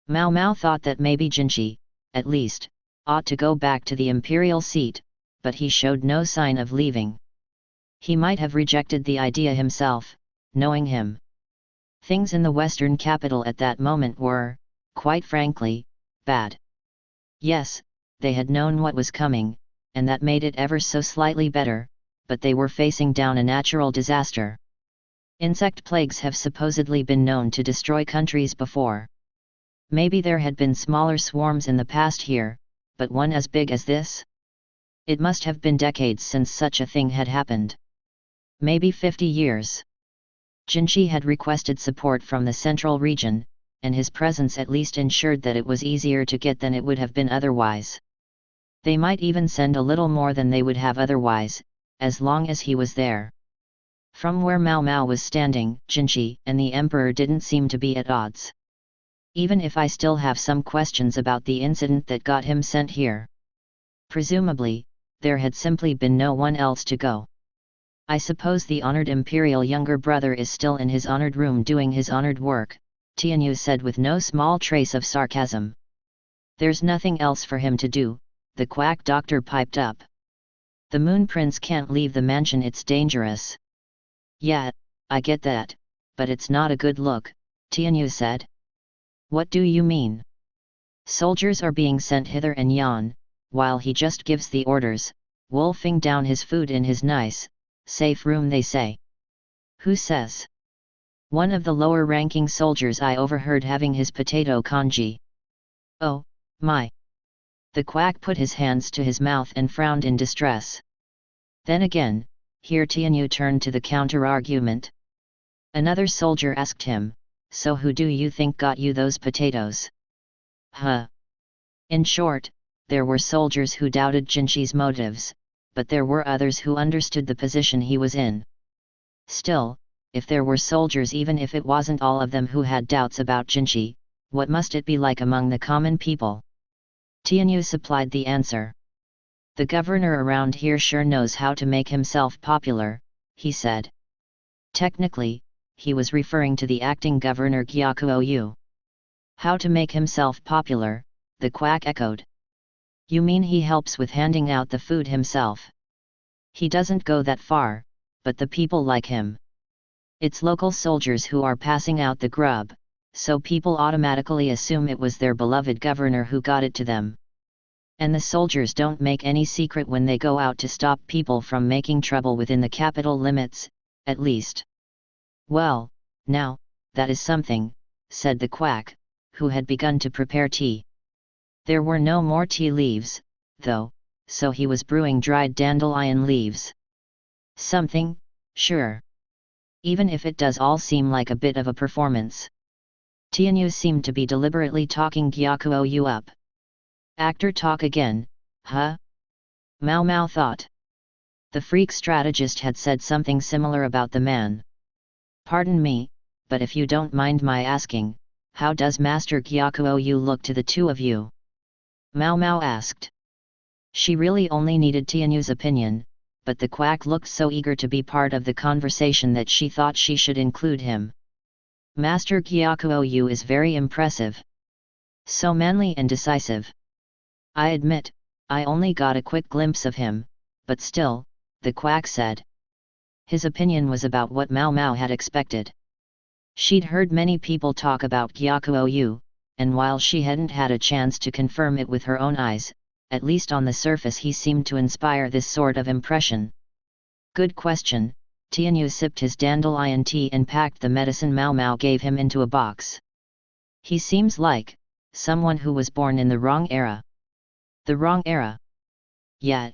Mao Mao thought that maybe Jinchi, at least, ought to go back to the imperial seat, but he showed no sign of leaving. He might have rejected the idea himself, knowing him. Things in the western capital at that moment were, quite frankly, bad. Yes, they had known what was coming, and that made it ever so slightly better, but they were facing down a natural disaster. Insect plagues have supposedly been known to destroy countries before. Maybe there had been smaller swarms in the past here, but one as big as this? It must have been decades since such a thing had happened. Maybe 50 years. Jinchi had requested support from the central region, and his presence at least ensured that it was easier to get than it would have been otherwise. They might even send a little more than they would have otherwise, as long as he was there. From where Mao Mao was standing, Jinchi and the Emperor didn't seem to be at odds. Even if I still have some questions about the incident that got him sent here. Presumably, there had simply been no one else to go. I suppose the honored imperial younger brother is still in his honored room doing his honored work, Tianyu said with no small trace of sarcasm. There's nothing else for him to do, the quack doctor piped up. The Moon Prince can't leave the mansion, it's dangerous. Yeah, I get that, but it's not a good look, Tianyu said. What do you mean? Soldiers are being sent hither and yon, while he just gives the orders, wolfing down his food in his nice, safe room they say. Who says? One of the lower-ranking soldiers I overheard having his potato congee. Oh, my. The quack put his hands to his mouth and frowned in distress. Then again, here Tianyu turned to the counter-argument. Another soldier asked him, so who do you think got you those potatoes? Huh. In short, there were soldiers who doubted Jinchi's motives, but there were others who understood the position he was in. Still, if there were soldiers, even if it wasn't all of them who had doubts about Jinchi, what must it be like among the common people? Tianyu supplied the answer. The governor around here sure knows how to make himself popular, he said. Technically, he was referring to the acting governor Gyakuo. How to make himself popular, the quack echoed. You mean he helps with handing out the food himself? He doesn't go that far, but the people like him. It's local soldiers who are passing out the grub, so people automatically assume it was their beloved governor who got it to them. And the soldiers don't make any secret when they go out to stop people from making trouble within the capital limits, at least. Well, now, that is something, said the quack, who had begun to prepare tea. There were no more tea leaves, though, so he was brewing dried dandelion leaves. Something, sure. Even if it does all seem like a bit of a performance. Tianyu seemed to be deliberately talking Gyakuo up. Actor talk again, huh? Mao Mao thought. The freak strategist had said something similar about the man. Pardon me, but if you don't mind my asking, how does Master Gyakuo look to the two of you? Mao Mao asked. She really only needed Tianyu's opinion, but the quack looked so eager to be part of the conversation that she thought she should include him. Master Gyakuo is very impressive. So manly and decisive. I admit, I only got a quick glimpse of him, but still, the quack said. His opinion was about what Mao Mao had expected. She'd heard many people talk about Gyakuo, and while she hadn't had a chance to confirm it with her own eyes, at least on the surface he seemed to inspire this sort of impression. Good question. Tianyu sipped his dandelion tea and packed the medicine Mao Mao gave him into a box. He seems like someone who was born in the wrong era. The wrong era? Yeah.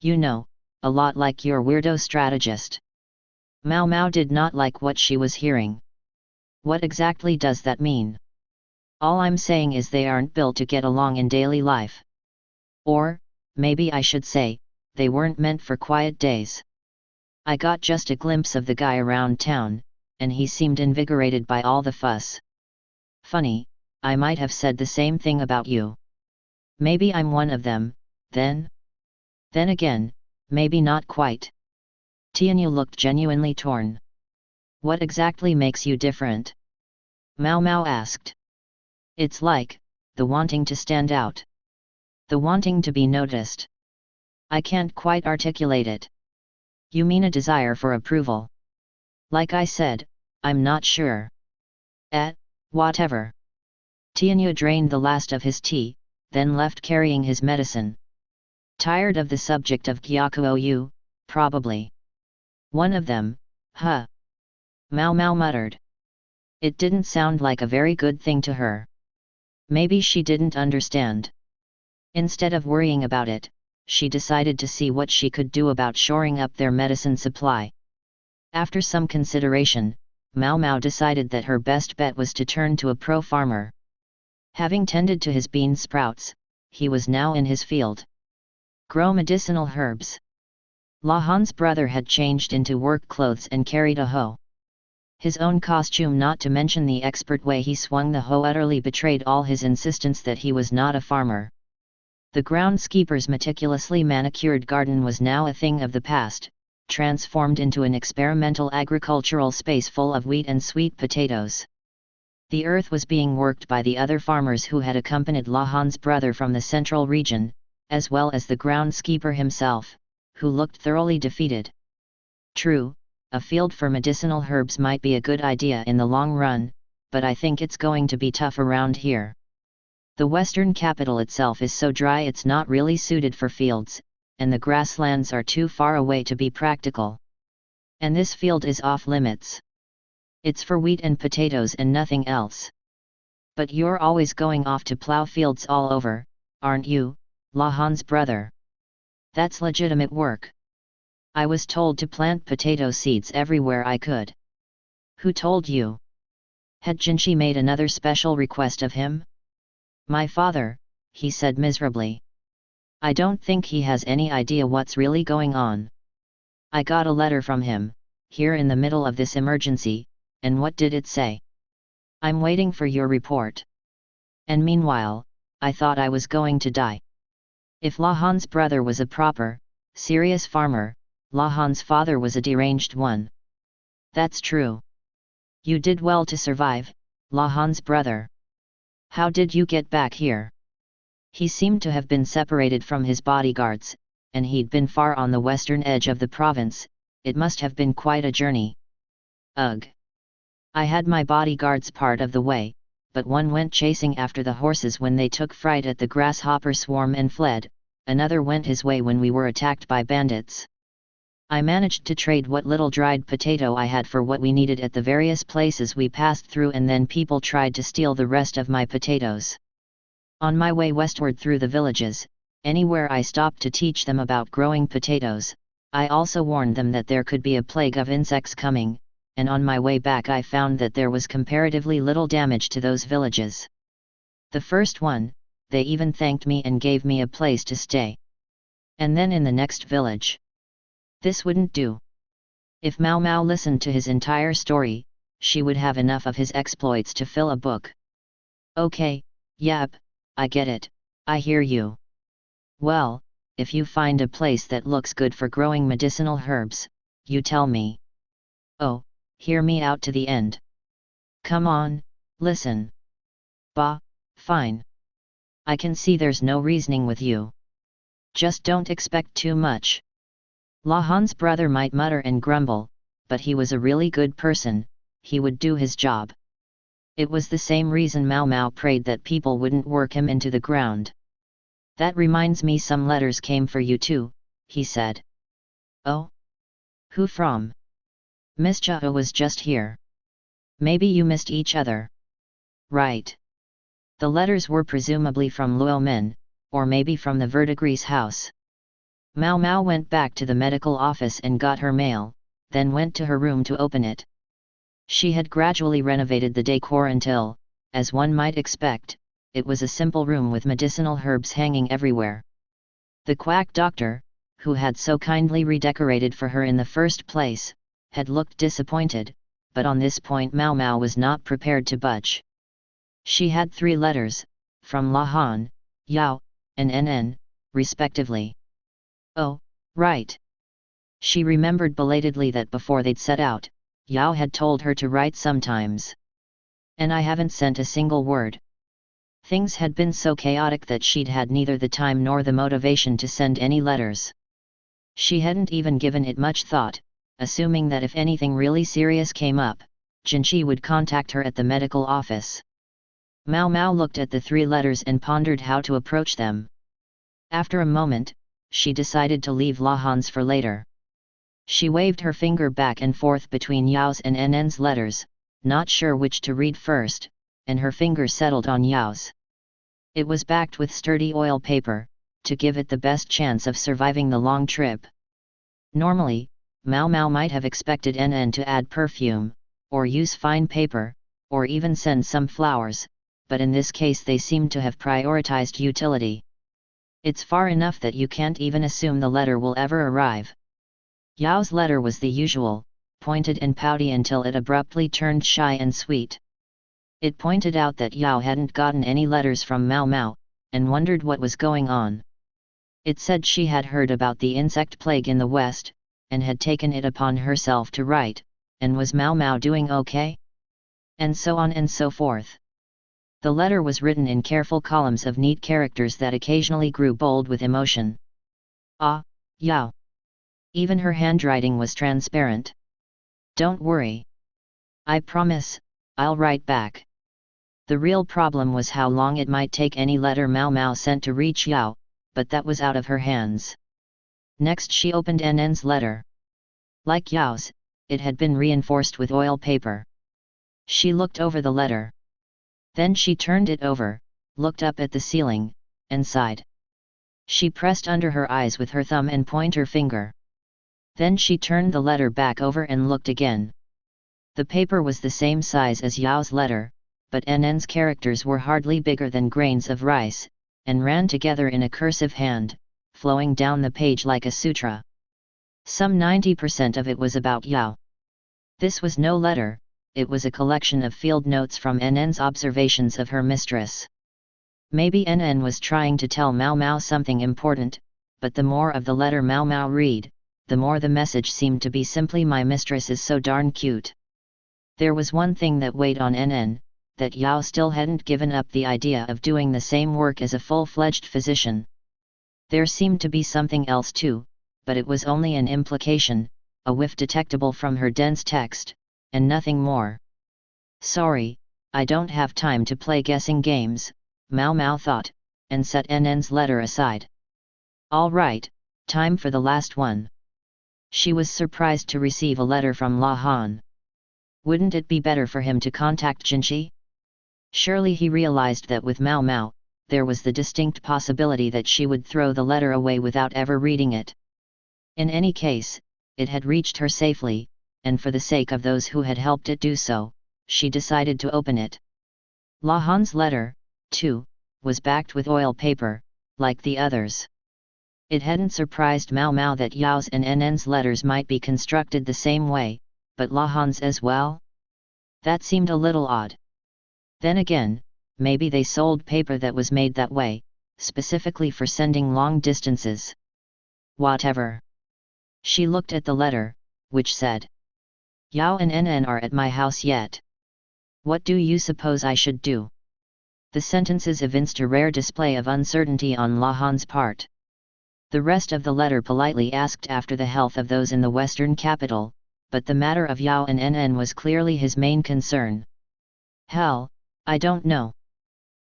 You know, a lot like your weirdo strategist. Mao Mao did not like what she was hearing. What exactly does that mean? All I'm saying is they aren't built to get along in daily life. Or, maybe I should say, they weren't meant for quiet days. I got just a glimpse of the guy around town, and he seemed invigorated by all the fuss. Funny, I might have said the same thing about you. Maybe I'm one of them, then? Then again, maybe not quite. Tianyu looked genuinely torn. What exactly makes you different? Mao Mao asked. It's like, the wanting to stand out. The wanting to be noticed. I can't quite articulate it. You mean a desire for approval? Like I said, I'm not sure. Whatever. Tianyu drained the last of his tea, then left carrying his medicine. Tired of the subject of Gyakuo, probably. One of them, huh? Mao Mao muttered. It didn't sound like a very good thing to her. Maybe she didn't understand. Instead of worrying about it, she decided to see what she could do about shoring up their medicine supply. After some consideration, Mao Mao decided that her best bet was to turn to a pro farmer. Having tended to his bean sprouts, he was now in his field. Grow medicinal herbs. Lahan's brother had changed into work clothes and carried a hoe. His own costume, not to mention the expert way he swung the hoe, utterly betrayed all his insistence that he was not a farmer. The groundskeeper's meticulously manicured garden was now a thing of the past, transformed into an experimental agricultural space full of wheat and sweet potatoes. The earth was being worked by the other farmers who had accompanied Lahan's brother from the central region, as well as the groundskeeper himself, who looked thoroughly defeated. True, a field for medicinal herbs might be a good idea in the long run, but I think it's going to be tough around here. The western capital itself is so dry it's not really suited for fields, and the grasslands are too far away to be practical. And this field is off limits. It's for wheat and potatoes and nothing else. But you're always going off to plow fields all over, aren't you, Lahan's brother? That's legitimate work. I was told to plant potato seeds everywhere I could. Who told you? Had Jinshi made another special request of him? My father, he said miserably. I don't think he has any idea what's really going on. I got a letter from him, here in the middle of this emergency, and what did it say? I'm waiting for your report. And meanwhile, I thought I was going to die. If Lahan's brother was a proper, serious farmer, Lahan's father was a deranged one. That's true. You did well to survive, Lahan's brother. How did you get back here? He seemed to have been separated from his bodyguards, and he'd been far on the western edge of the province. It must have been quite a journey. Ugh. I had my bodyguards part of the way, but one went chasing after the horses when they took fright at the grasshopper swarm and fled, another went his way when we were attacked by bandits. I managed to trade what little dried potato I had for what we needed at the various places we passed through, and then people tried to steal the rest of my potatoes. On my way westward through the villages, anywhere I stopped to teach them about growing potatoes, I also warned them that there could be a plague of insects coming, and on my way back I found that there was comparatively little damage to those villages. The first one, they even thanked me and gave me a place to stay. And then in the next village. This wouldn't do. If Mao Mao listened to his entire story, she would have enough of his exploits to fill a book. Okay, yep, I get it, I hear you. Well, if you find a place that looks good for growing medicinal herbs, you tell me. Oh, hear me out to the end. Come on, listen. Bah, fine. I can see there's no reasoning with you. Just don't expect too much. Lahan's brother might mutter and grumble, but he was a really good person, he would do his job. It was the same reason Mao Mao prayed that people wouldn't work him into the ground. That reminds me, some letters came for you too, he said. Oh? Who from? Miss Chao was just here. Maybe you missed each other. Right. The letters were presumably from loyal men, or maybe from the Verdigris house. Mao Mao went back to the medical office and got her mail, then went to her room to open it. She had gradually renovated the decor until, as one might expect, it was a simple room with medicinal herbs hanging everywhere. The quack doctor, who had so kindly redecorated for her in the first place, had looked disappointed, but on this point Mao Mao was not prepared to budge. She had 3 letters, from Lahan, Yao, and NN, respectively. Oh, right. She remembered belatedly that before they'd set out, Yao had told her to write sometimes. And I haven't sent a single word. Things had been so chaotic that she'd had neither the time nor the motivation to send any letters. She hadn't even given it much thought, assuming that if anything really serious came up, Jinshi would contact her at the medical office. Mao Mao looked at the 3 letters and pondered how to approach them. After a moment, she decided to leave Lahan's for later. She waved her finger back and forth between Yao's and NN's letters, not sure which to read first, and her finger settled on Yao's. It was backed with sturdy oil paper, to give it the best chance of surviving the long trip. Normally, Mao Mao might have expected NN to add perfume, or use fine paper, or even send some flowers, but in this case they seemed to have prioritized utility. It's far enough that you can't even assume the letter will ever arrive. Yao's letter was the usual, pointed and pouty until it abruptly turned shy and sweet. It pointed out that Yao hadn't gotten any letters from Mao Mao, and wondered what was going on. It said she had heard about the insect plague in the west, and had taken it upon herself to write, and was Mao Mao doing okay? And so on and so forth. The letter was written in careful columns of neat characters that occasionally grew bold with emotion. Ah, Yao. Even her handwriting was transparent. Don't worry. I promise, I'll write back. The real problem was how long it might take any letter Mao Mao sent to reach Yao, but that was out of her hands. Next she opened NN's letter. Like Yao's, it had been reinforced with oil paper. She looked over the letter. Then she turned it over, looked up at the ceiling, and sighed. She pressed under her eyes with her thumb and pointer finger. Then she turned the letter back over and looked again. The paper was the same size as Yao's letter, but NN's characters were hardly bigger than grains of rice, and ran together in a cursive hand, flowing down the page like a sutra. Some 90% of it was about Yao. This was no letter, it was a collection of field notes from NN's observations of her mistress. Maybe NN was trying to tell Mao Mao something important, but the more of the letter Mao Mao read, the more the message seemed to be simply "my mistress is so darn cute." There was one thing that weighed on NN, that Yao still hadn't given up the idea of doing the same work as a full-fledged physician. There seemed to be something else too, but it was only an implication, a whiff detectable from her dense text, and nothing more. Sorry, I don't have time to play guessing games, Mao Mao thought, and set NN's letter aside. All right, time for the last one. She was surprised to receive a letter from La Han. Wouldn't it be better for him to contact Jinshi? Surely he realized that with Mao Mao, there was the distinct possibility that she would throw the letter away without ever reading it. In any case, it had reached her safely, and for the sake of those who had helped it do so, she decided to open it. La Han's letter, too, was backed with oil paper, like the others. It hadn't surprised Mao Mao that Yao's and NN's letters might be constructed the same way, but La Han's as well? That seemed a little odd. Then again, maybe they sold paper that was made that way, specifically for sending long distances. Whatever. She looked at the letter, which said, "Yao and NN are at my house yet. What do you suppose I should do?" The sentences evinced a rare display of uncertainty on La Han's part. The rest of the letter politely asked after the health of those in the western capital, but the matter of Yao and NN was clearly his main concern. Hell, I don't know.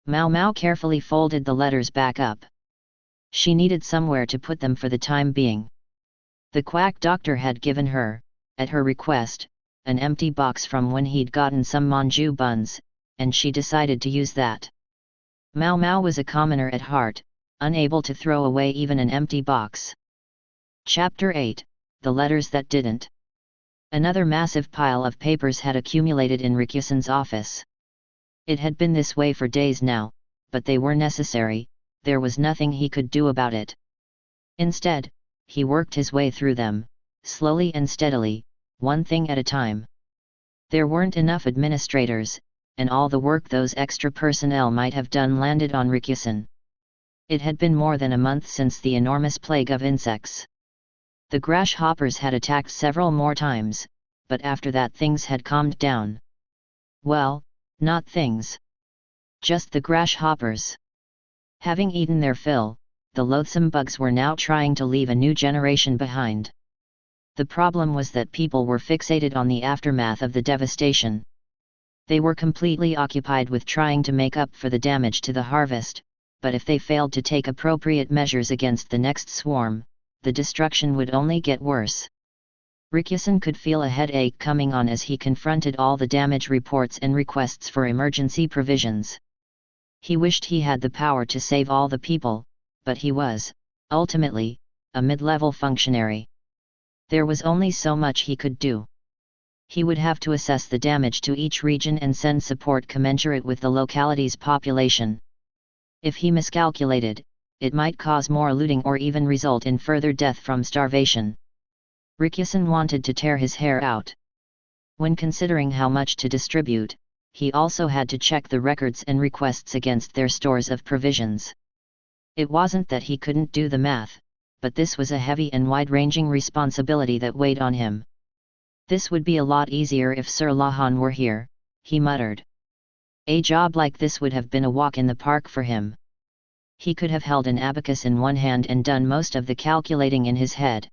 Mao Mao carefully folded the letters back up. She needed somewhere to put them for the time being. The quack doctor had given her, at her request, an empty box from when he'd gotten some manju buns, and she decided to use that. Mao Mao was a commoner at heart, unable to throw away even an empty box. Chapter 8, The Letters That Didn't. Another massive pile of papers had accumulated in Rikusen's office. It had been this way for days now, but they were necessary, there was nothing he could do about it. Instead, he worked his way through them, slowly and steadily, one thing at a time. There weren't enough administrators, and all the work those extra personnel might have done landed on Rikusen. It had been more than a month since the enormous plague of insects. The grasshoppers had attacked several more times, but after that things had calmed down. Well, not things. Just the grasshoppers. Having eaten their fill, the loathsome bugs were now trying to leave a new generation behind. The problem was that people were fixated on the aftermath of the devastation. They were completely occupied with trying to make up for the damage to the harvest, but if they failed to take appropriate measures against the next swarm, the destruction would only get worse. Rikusen could feel a headache coming on as he confronted all the damage reports and requests for emergency provisions. He wished he had the power to save all the people, but he was, ultimately, a mid-level functionary. There was only so much he could do. He would have to assess the damage to each region and send support commensurate with the locality's population. If he miscalculated, it might cause more looting or even result in further death from starvation. Rikusen wanted to tear his hair out. When considering how much to distribute, he also had to check the records and requests against their stores of provisions. It wasn't that he couldn't do the math, but this was a heavy and wide-ranging responsibility that weighed on him. This would be a lot easier if Sir Lahan were here, he muttered. A job like this would have been a walk in the park for him. He could have held an abacus in one hand and done most of the calculating in his head.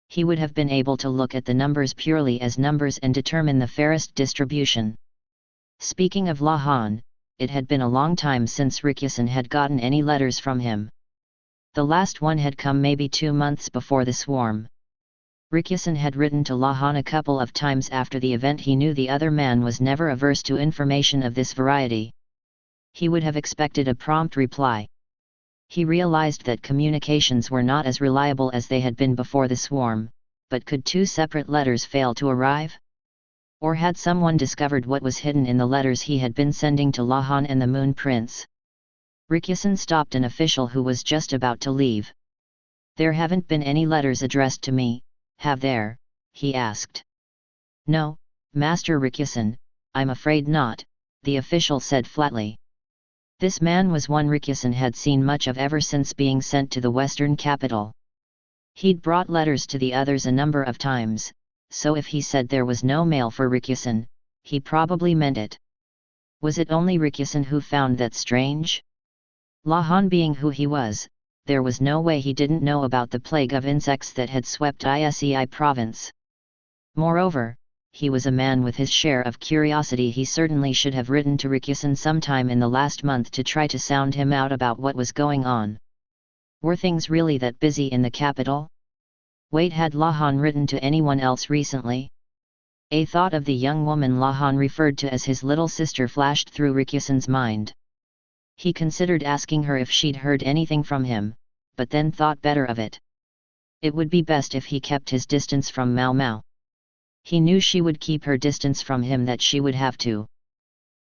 He would have been able to look at the numbers purely as numbers and determine the fairest distribution. Speaking of Lahan, it had been a long time since Rikusen had gotten any letters from him. The last one had come maybe 2 months before the swarm. Rikusen had written to Lahan a couple of times after the event. He knew the other man was never averse to information of this variety. He would have expected a prompt reply. He realized that communications were not as reliable as they had been before the swarm, but could 2 separate letters fail to arrive? Or had someone discovered what was hidden in the letters he had been sending to Lahan and the Moon Prince? Rikusen stopped an official who was just about to leave. "There haven't been any letters addressed to me, have there?" he asked. "No, Master Rikusen, I'm afraid not," the official said flatly. This man was one Rikusen had seen much of ever since being sent to the western capital. He'd brought letters to the others a number of times, so if he said there was no mail for Rikusen, he probably meant it. Was it only Rikusen who found that strange? Lahan being who he was, there was no way he didn't know about the plague of insects that had swept Isei province. Moreover, he was a man with his share of curiosity. He certainly should have written to Rikusen sometime in the last month to try to sound him out about what was going on. Were things really that busy in the capital? Wait, had Lahan written to anyone else recently? A thought of the young woman Lahan referred to as his little sister flashed through Rikusen's mind. He considered asking her if she'd heard anything from him, but then thought better of it. It would be best if he kept his distance from Mao Mao. He knew she would keep her distance from him, that she would have to.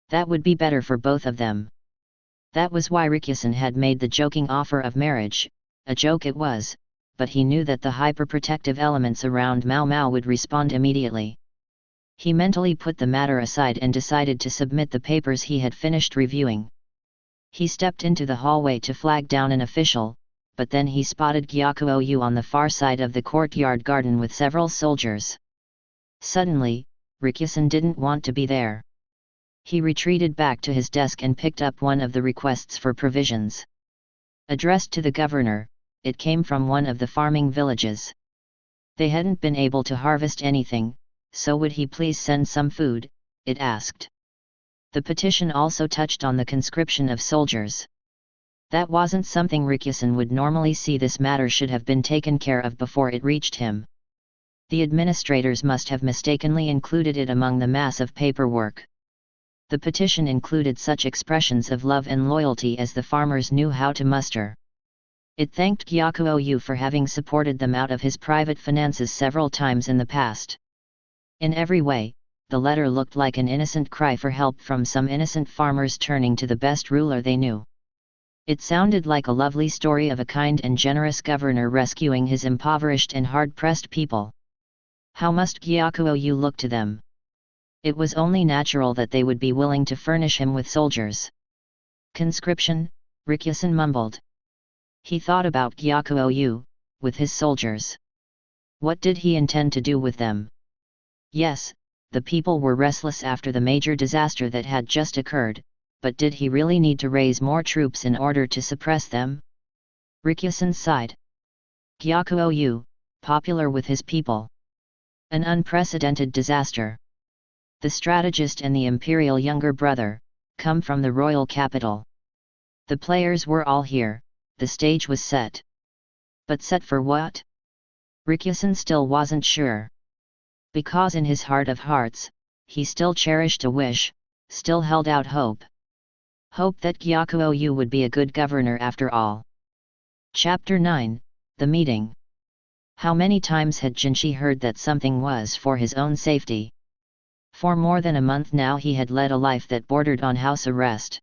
That would be better for both of them. That was why Rikusen had made the joking offer of marriage. A joke it was, but he knew that the hyperprotective elements around Mao Mao would respond immediately. He mentally put the matter aside and decided to submit the papers he had finished reviewing. He stepped into the hallway to flag down an official, but then he spotted Gyakuo-yu on the far side of the courtyard garden with several soldiers. Suddenly, Rikusen didn't want to be there. He retreated back to his desk and picked up one of the requests for provisions. Addressed to the governor, it came from one of the farming villages. They hadn't been able to harvest anything, so would he please send some food, it asked. The petition also touched on the conscription of soldiers. That wasn't something Rikusen would normally see. This matter should have been taken care of before it reached him. The administrators must have mistakenly included it among the mass of paperwork. The petition included such expressions of love and loyalty as the farmers knew how to muster. It thanked Gyakuo-yu for having supported them out of his private finances several times in the past. In every way, the letter looked like an innocent cry for help from some innocent farmers turning to the best ruler they knew. It sounded like a lovely story of a kind and generous governor rescuing his impoverished and hard-pressed people. How must Gyakuo-yu look to them? It was only natural that they would be willing to furnish him with soldiers. Conscription, Rikusen mumbled. He thought about Gyakuo-yu, with his soldiers. What did he intend to do with them? Yes, the people were restless after the major disaster that had just occurred, but did he really need to raise more troops in order to suppress them? Rikusen sighed. Gyakuo-yu, popular with his people. An unprecedented disaster. The strategist and the imperial younger brother, come from the royal capital. The players were all here, the stage was set. But set for what? Rikusen still wasn't sure. Because in his heart of hearts, he still cherished a wish, still held out hope. Hope that Gyakuo-yu would be a good governor after all. Chapter 9, The Meeting. How many times had Jinshi heard that something was for his own safety? For more than a month now he had led a life that bordered on house arrest.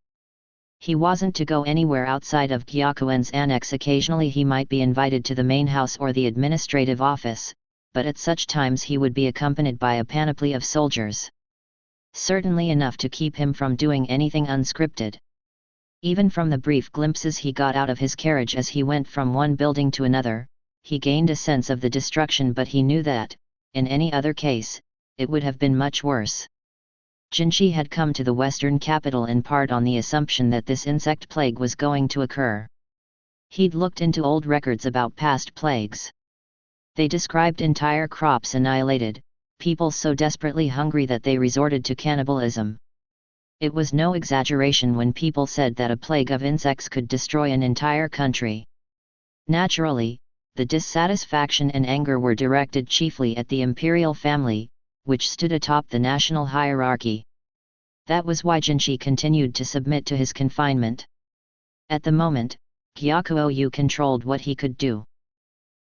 He wasn't to go anywhere outside of Gyakuen's annex. Occasionally he might be invited to the main house or the administrative office, but at such times he would be accompanied by a panoply of soldiers. Certainly enough to keep him from doing anything unscripted. Even from the brief glimpses he got out of his carriage as he went from one building to another, he gained a sense of the destruction, but he knew that, in any other case, it would have been much worse. Jinshi had come to the western capital in part on the assumption that this insect plague was going to occur. He'd looked into old records about past plagues. They described entire crops annihilated, people so desperately hungry that they resorted to cannibalism. It was no exaggeration when people said that a plague of insects could destroy an entire country. Naturally, the dissatisfaction and anger were directed chiefly at the imperial family, which stood atop the national hierarchy. That was why Jinshi continued to submit to his confinement. At the moment, Gyakuo-yu controlled what he could do.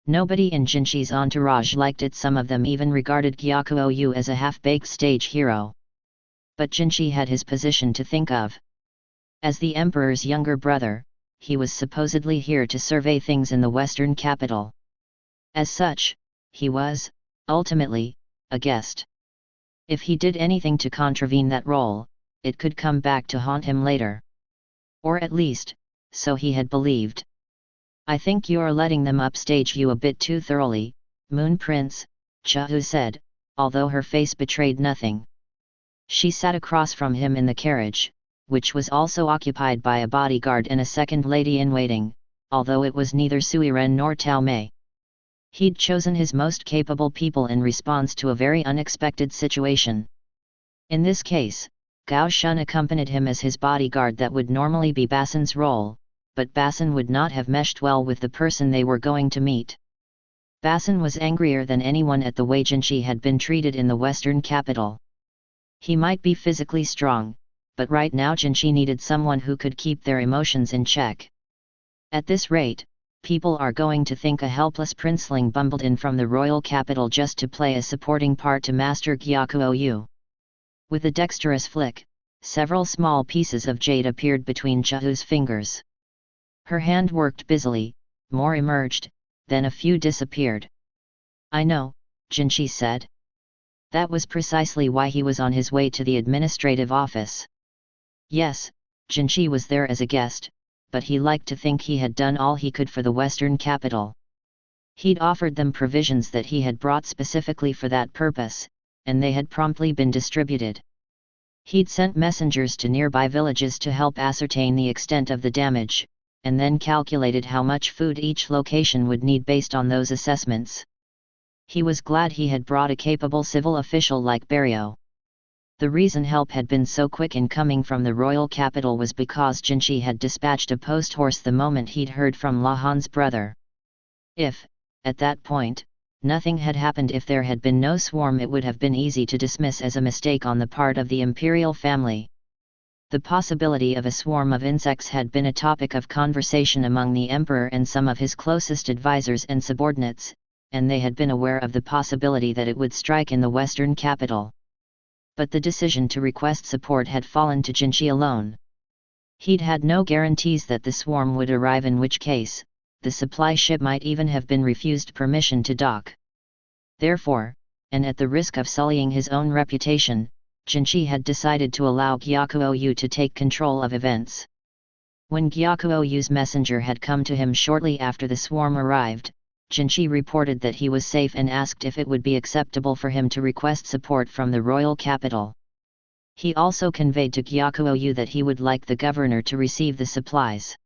Nobody in Jinshi's entourage liked it. Some of them even regarded Gyakuo-yu as a half-baked stage hero. But Jinshi had his position to think of. As the emperor's younger brother, he was supposedly here to survey things in the western capital. As such, he was, ultimately, a guest. If he did anything to contravene that role, it could come back to haunt him later. Or at least, so he had believed. "I think you're letting them upstage you a bit too thoroughly, Moon Prince," Chahu said, although her face betrayed nothing. She sat across from him in the carriage, which was also occupied by a bodyguard and a second lady-in-waiting, although it was neither Suiren nor Tao Mei. He'd chosen his most capable people in response to a very unexpected situation. In this case, Gao Shun accompanied him as his bodyguard. That would normally be Basin's role, but Basin would not have meshed well with the person they were going to meet. Basin was angrier than anyone at the way Jinshi had been treated in the western capital. He might be physically strong, but right now Jinshi needed someone who could keep their emotions in check. At this rate, people are going to think a helpless princeling bumbled in from the royal capital just to play a supporting part to Master Gyakuo-yu. With a dexterous flick, several small pieces of jade appeared between Chahu's fingers. Her hand worked busily, more emerged, then a few disappeared. "I know," Jinshi said. That was precisely why he was on his way to the administrative office. Yes, Jinshi was there as a guest, but he liked to think he had done all he could for the western capital. He'd offered them provisions that he had brought specifically for that purpose, and they had promptly been distributed. He'd sent messengers to nearby villages to help ascertain the extent of the damage, and then calculated how much food each location would need based on those assessments. He was glad he had brought a capable civil official like Barrio. The reason help had been so quick in coming from the royal capital was because Jinshi had dispatched a post horse the moment he'd heard from Lahan's brother. If, at that point, nothing had happened, if there had been no swarm, it would have been easy to dismiss as a mistake on the part of the imperial family. The possibility of a swarm of insects had been a topic of conversation among the emperor and some of his closest advisors and subordinates, and they had been aware of the possibility that it would strike in the western capital. But the decision to request support had fallen to Jinshi alone. He'd had no guarantees that the swarm would arrive, in which case, the supply ship might even have been refused permission to dock. Therefore, and at the risk of sullying his own reputation, Jinshi had decided to allow Gyakuo-yu to take control of events. When Gyakuo-yu's messenger had come to him shortly after the swarm arrived, Jinshi reported that he was safe and asked if it would be acceptable for him to request support from the royal capital. He also conveyed to Gyakuo-yu that he would like the governor to receive the supplies.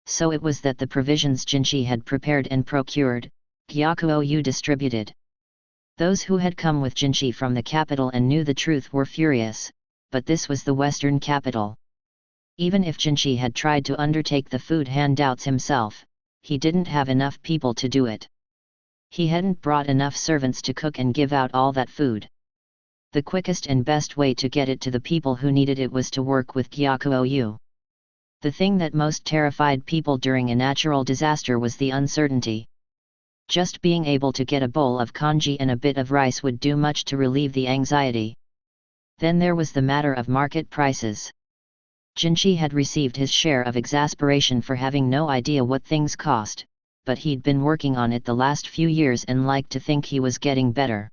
So it was that the provisions Jinshi had prepared and procured, Gyakuo-yu distributed. Those who had come with Jinshi from the capital and knew the truth were furious, but this was the western capital. Even if Jinshi had tried to undertake the food handouts himself, he didn't have enough people to do it. He hadn't brought enough servants to cook and give out all that food. The quickest and best way to get it to the people who needed it was to work with Gyakuo-yu. The thing that most terrified people during a natural disaster was the uncertainty. Just being able to get a bowl of congee and a bit of rice would do much to relieve the anxiety. Then there was the matter of market prices. Jinshi had received his share of exasperation for having no idea what things cost, but he'd been working on it the last few years and liked to think he was getting better.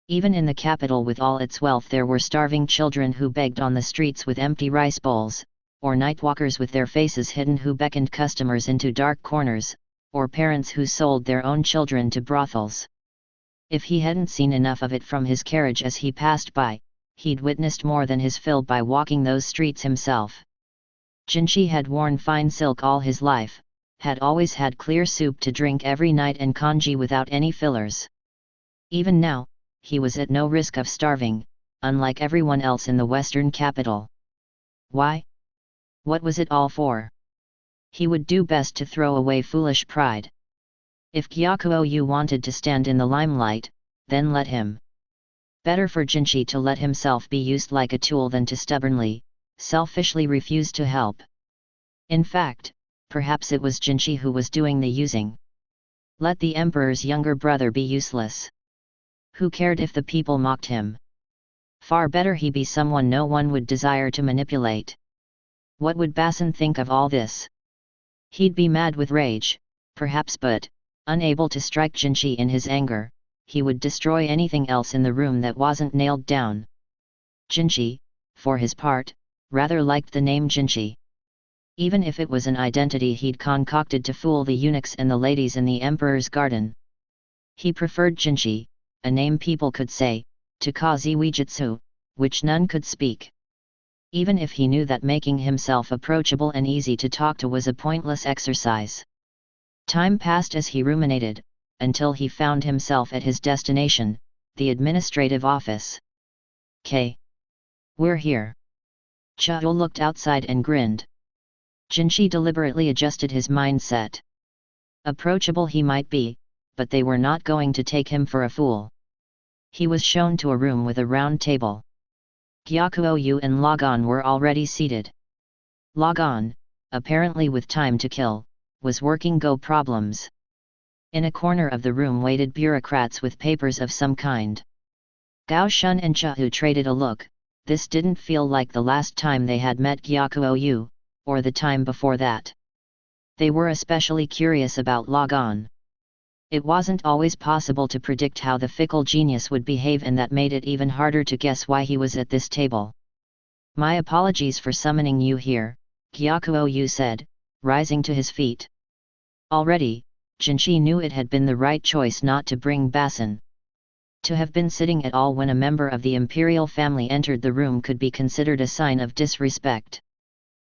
Even in the capital with all its wealth, there were starving children who begged on the streets with empty rice bowls, or nightwalkers with their faces hidden who beckoned customers into dark corners, or parents who sold their own children to brothels. If he hadn't seen enough of it from his carriage as he passed by, he'd witnessed more than his fill by walking those streets himself. Jinshi had worn fine silk all his life, had always had clear soup to drink every night and congee without any fillers. Even now, he was at no risk of starving, unlike everyone else in the western capital. Why? What was it all for? He would do best to throw away foolish pride. If Gyakuo-yu wanted to stand in the limelight, then let him. Better for Jinshi to let himself be used like a tool than to stubbornly, selfishly refuse to help. In fact, perhaps it was Jinshi who was doing the using. Let the emperor's younger brother be useless. Who cared if the people mocked him? Far better he be someone no one would desire to manipulate. What would Basin think of all this? He'd be mad with rage, perhaps, but, unable to strike Jinchi in his anger, he would destroy anything else in the room that wasn't nailed down. Jinchi, for his part, rather liked the name Jinchi. Even if it was an identity he'd concocted to fool the eunuchs and the ladies in the emperor's garden. He preferred Jinchi, a name people could say, to Kaziwijutsu, which none could speak. Even if he knew that making himself approachable and easy to talk to was a pointless exercise. Time passed as he ruminated, until he found himself at his destination, the administrative office. We're here. Chao looked outside and grinned. Jinchi deliberately adjusted his mindset. Approachable he might be, but they were not going to take him for a fool. He was shown to a room with a round table. Gyakuo and Logon were already seated. Logon, apparently with time to kill, was working Go problems. In a corner of the room waited bureaucrats with papers of some kind. Gao Shun and Chahu traded a look. This didn't feel like the last time they had met Gyakuo, or the time before that. They were especially curious about Logon. It wasn't always possible to predict how the fickle genius would behave, and that made it even harder to guess why he was at this table. My apologies for summoning you here, Gyakuo said, rising to his feet. Already, Jinchi knew it had been the right choice not to bring Basin. To have been sitting at all when a member of the imperial family entered the room could be considered a sign of disrespect.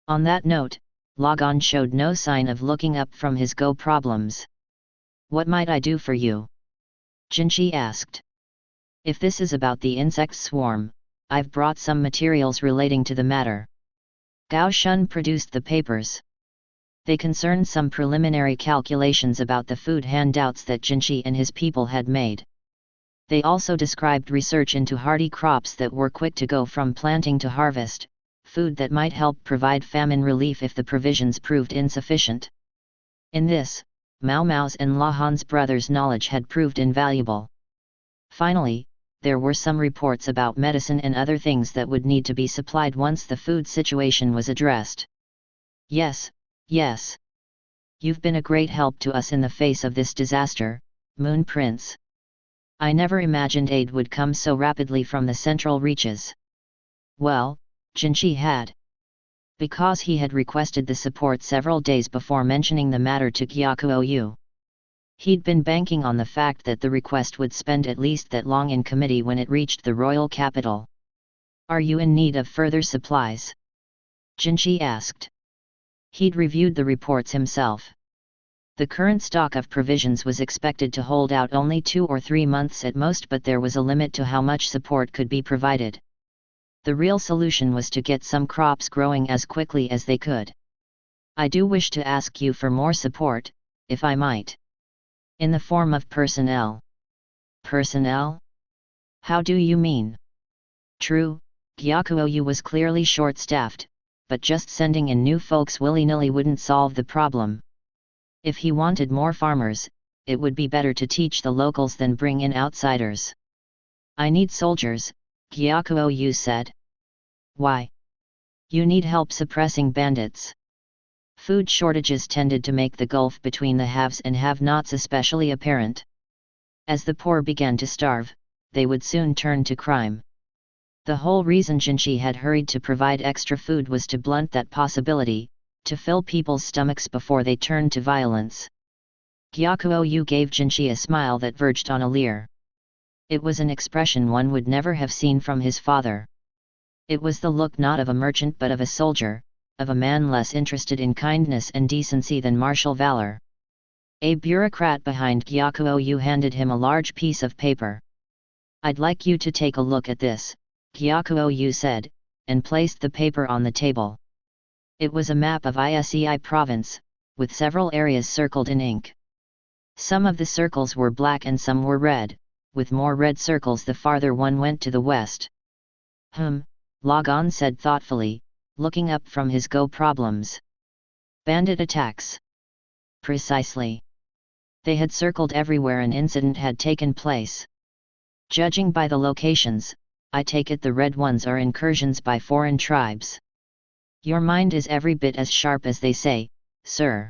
On that note, Logon showed no sign of looking up from his Go problems. What might I do for you? Jinchi asked. If this is about the insect swarm, I've brought some materials relating to the matter. Gao Shun produced the papers. They concerned some preliminary calculations about the food handouts that Jinchi and his people had made. They also described research into hardy crops that were quick to go from planting to harvest, food that might help provide famine relief if the provisions proved insufficient. In this, Mao Mao's and Lahan's brothers' knowledge had proved invaluable. Finally, there were some reports about medicine and other things that would need to be supplied once the food situation was addressed. Yes. You've been a great help to us in the face of this disaster, Moon Prince. I never imagined aid would come so rapidly from the central reaches. Well, Jinchi had. Because he had requested the support several days before mentioning the matter to Gyakuo. He'd been banking on the fact that the request would spend at least that long in committee when it reached the royal capital. Are you in need of further supplies? Jinchi asked. He'd reviewed the reports himself. The current stock of provisions was expected to hold out only 2 or 3 months at most, but there was a limit to how much support could be provided. The real solution was to get some crops growing as quickly as they could. I do wish to ask you for more support, if I might. In the form of personnel. Personnel? How do you mean? True, Gyakuo was clearly short-staffed, but just sending in new folks willy-nilly wouldn't solve the problem. If he wanted more farmers, it would be better to teach the locals than bring in outsiders. I need soldiers, Gyakuo said. Why? You need help suppressing bandits. Food shortages tended to make the gulf between the haves and have-nots especially apparent. As the poor began to starve, they would soon turn to crime. The whole reason Jinchi had hurried to provide extra food was to blunt that possibility, to fill people's stomachs before they turned to violence. Gyakuo gave Jinchi a smile that verged on a leer. It was an expression one would never have seen from his father. It was the look not of a merchant but of a soldier, of a man less interested in kindness and decency than martial valor. A bureaucrat behind Gyakuo handed him a large piece of paper. I'd like you to take a look at this, Gyakuo said, and placed the paper on the table. It was a map of Isei province, with several areas circled in ink. Some of the circles were black and some were red, with more red circles the farther one went to the west. Logon said thoughtfully, looking up from his Go problems. Bandit attacks. Precisely. They had circled everywhere an incident had taken place. Judging by the locations, I take it the red ones are incursions by foreign tribes. Your mind is every bit as sharp as they say, sir.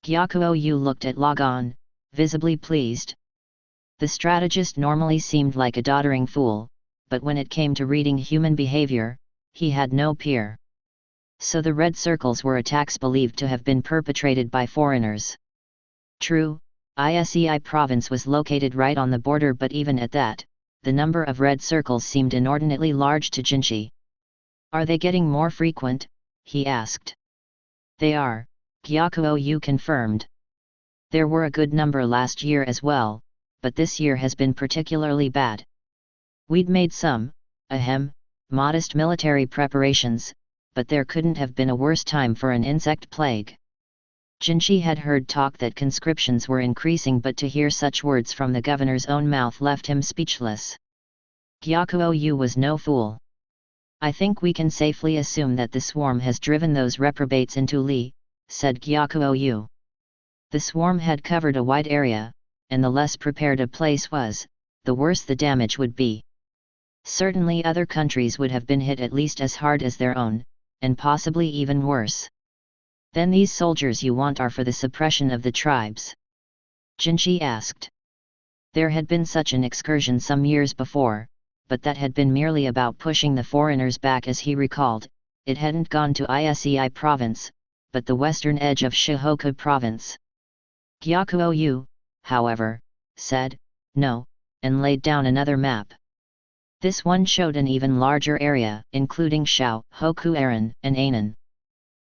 Gyakuo-yu looked at Logon, visibly pleased. The strategist normally seemed like a doddering fool, but when it came to reading human behavior, he had no peer. So the red circles were attacks believed to have been perpetrated by foreigners. True, Isei province was located right on the border, but even at that, the number of red circles seemed inordinately large to Jinshi. Are they getting more frequent? He asked. They are, Gyakuo-yu confirmed. There were a good number last year as well, but this year has been particularly bad. We'd made some, modest military preparations, but there couldn't have been a worse time for an insect plague. Jinshi had heard talk that conscriptions were increasing, but to hear such words from the governor's own mouth left him speechless. Gyakuo-yu was no fool. I think we can safely assume that the swarm has driven those reprobates into Li, said Gyakuo-yu. The swarm had covered a wide area, and the less prepared a place was, the worse the damage would be. Certainly other countries would have been hit at least as hard as their own, and possibly even worse. Then these soldiers you want are for the suppression of the tribes? Jinshi asked. There had been such an excursion some years before, but that had been merely about pushing the foreigners back, as he recalled. It hadn't gone to Isei province, but the western edge of Shihoku province. Gyakuo-yu, however, said, no, and laid down another map. This one showed an even larger area, including Shao, Hoku-eren, and Anan.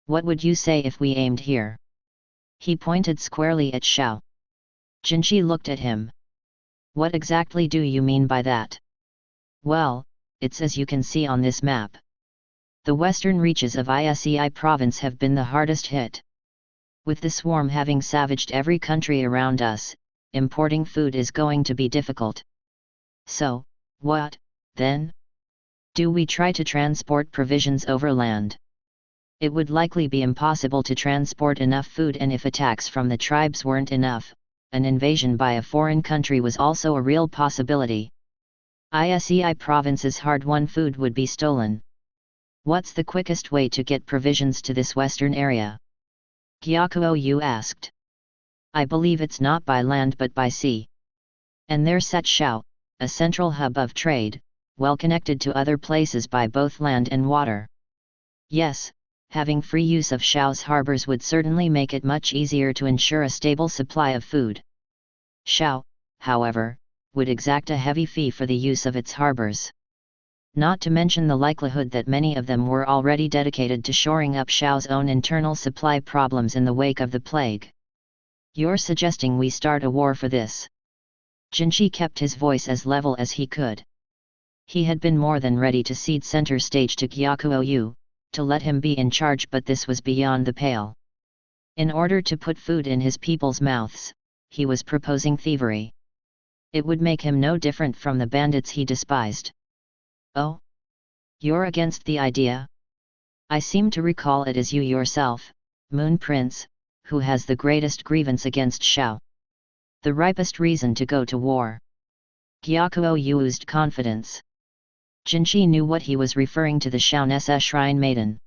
What would you say if we aimed here? He pointed squarely at Shao. Jinshi looked at him. What exactly do you mean by that? Well, it's as you can see on this map. The western reaches of Isei province have been the hardest hit. With the swarm having savaged every country around us, importing food is going to be difficult. So, what, then? Do we try to transport provisions overland? It would likely be impossible to transport enough food, and if attacks from the tribes weren't enough, an invasion by a foreign country was also a real possibility. Isei province's hard-won food would be stolen. What's the quickest way to get provisions to this western area? Gyakuo-yu asked. I believe it's not by land but by sea. And there's Shao, a central hub of trade, well connected to other places by both land and water. Yes, having free use of Shao's harbors would certainly make it much easier to ensure a stable supply of food. Shao, however, would exact a heavy fee for the use of its harbors. Not to mention the likelihood that many of them were already dedicated to shoring up Shao's own internal supply problems in the wake of the plague. You're suggesting we start a war for this? Jinshi kept his voice as level as he could. He had been more than ready to cede center stage to Gyakuo-yu, to let him be in charge, but this was beyond the pale. In order to put food in his people's mouths, he was proposing thievery. It would make him no different from the bandits he despised. Oh? You're against the idea? I seem to recall it is you yourself, Moon Prince, who has the greatest grievance against Shao. The ripest reason to go to war. Gyakuo-yu oozed confidence. Jinshi knew what he was referring to, the Shaonessa Shrine Maiden.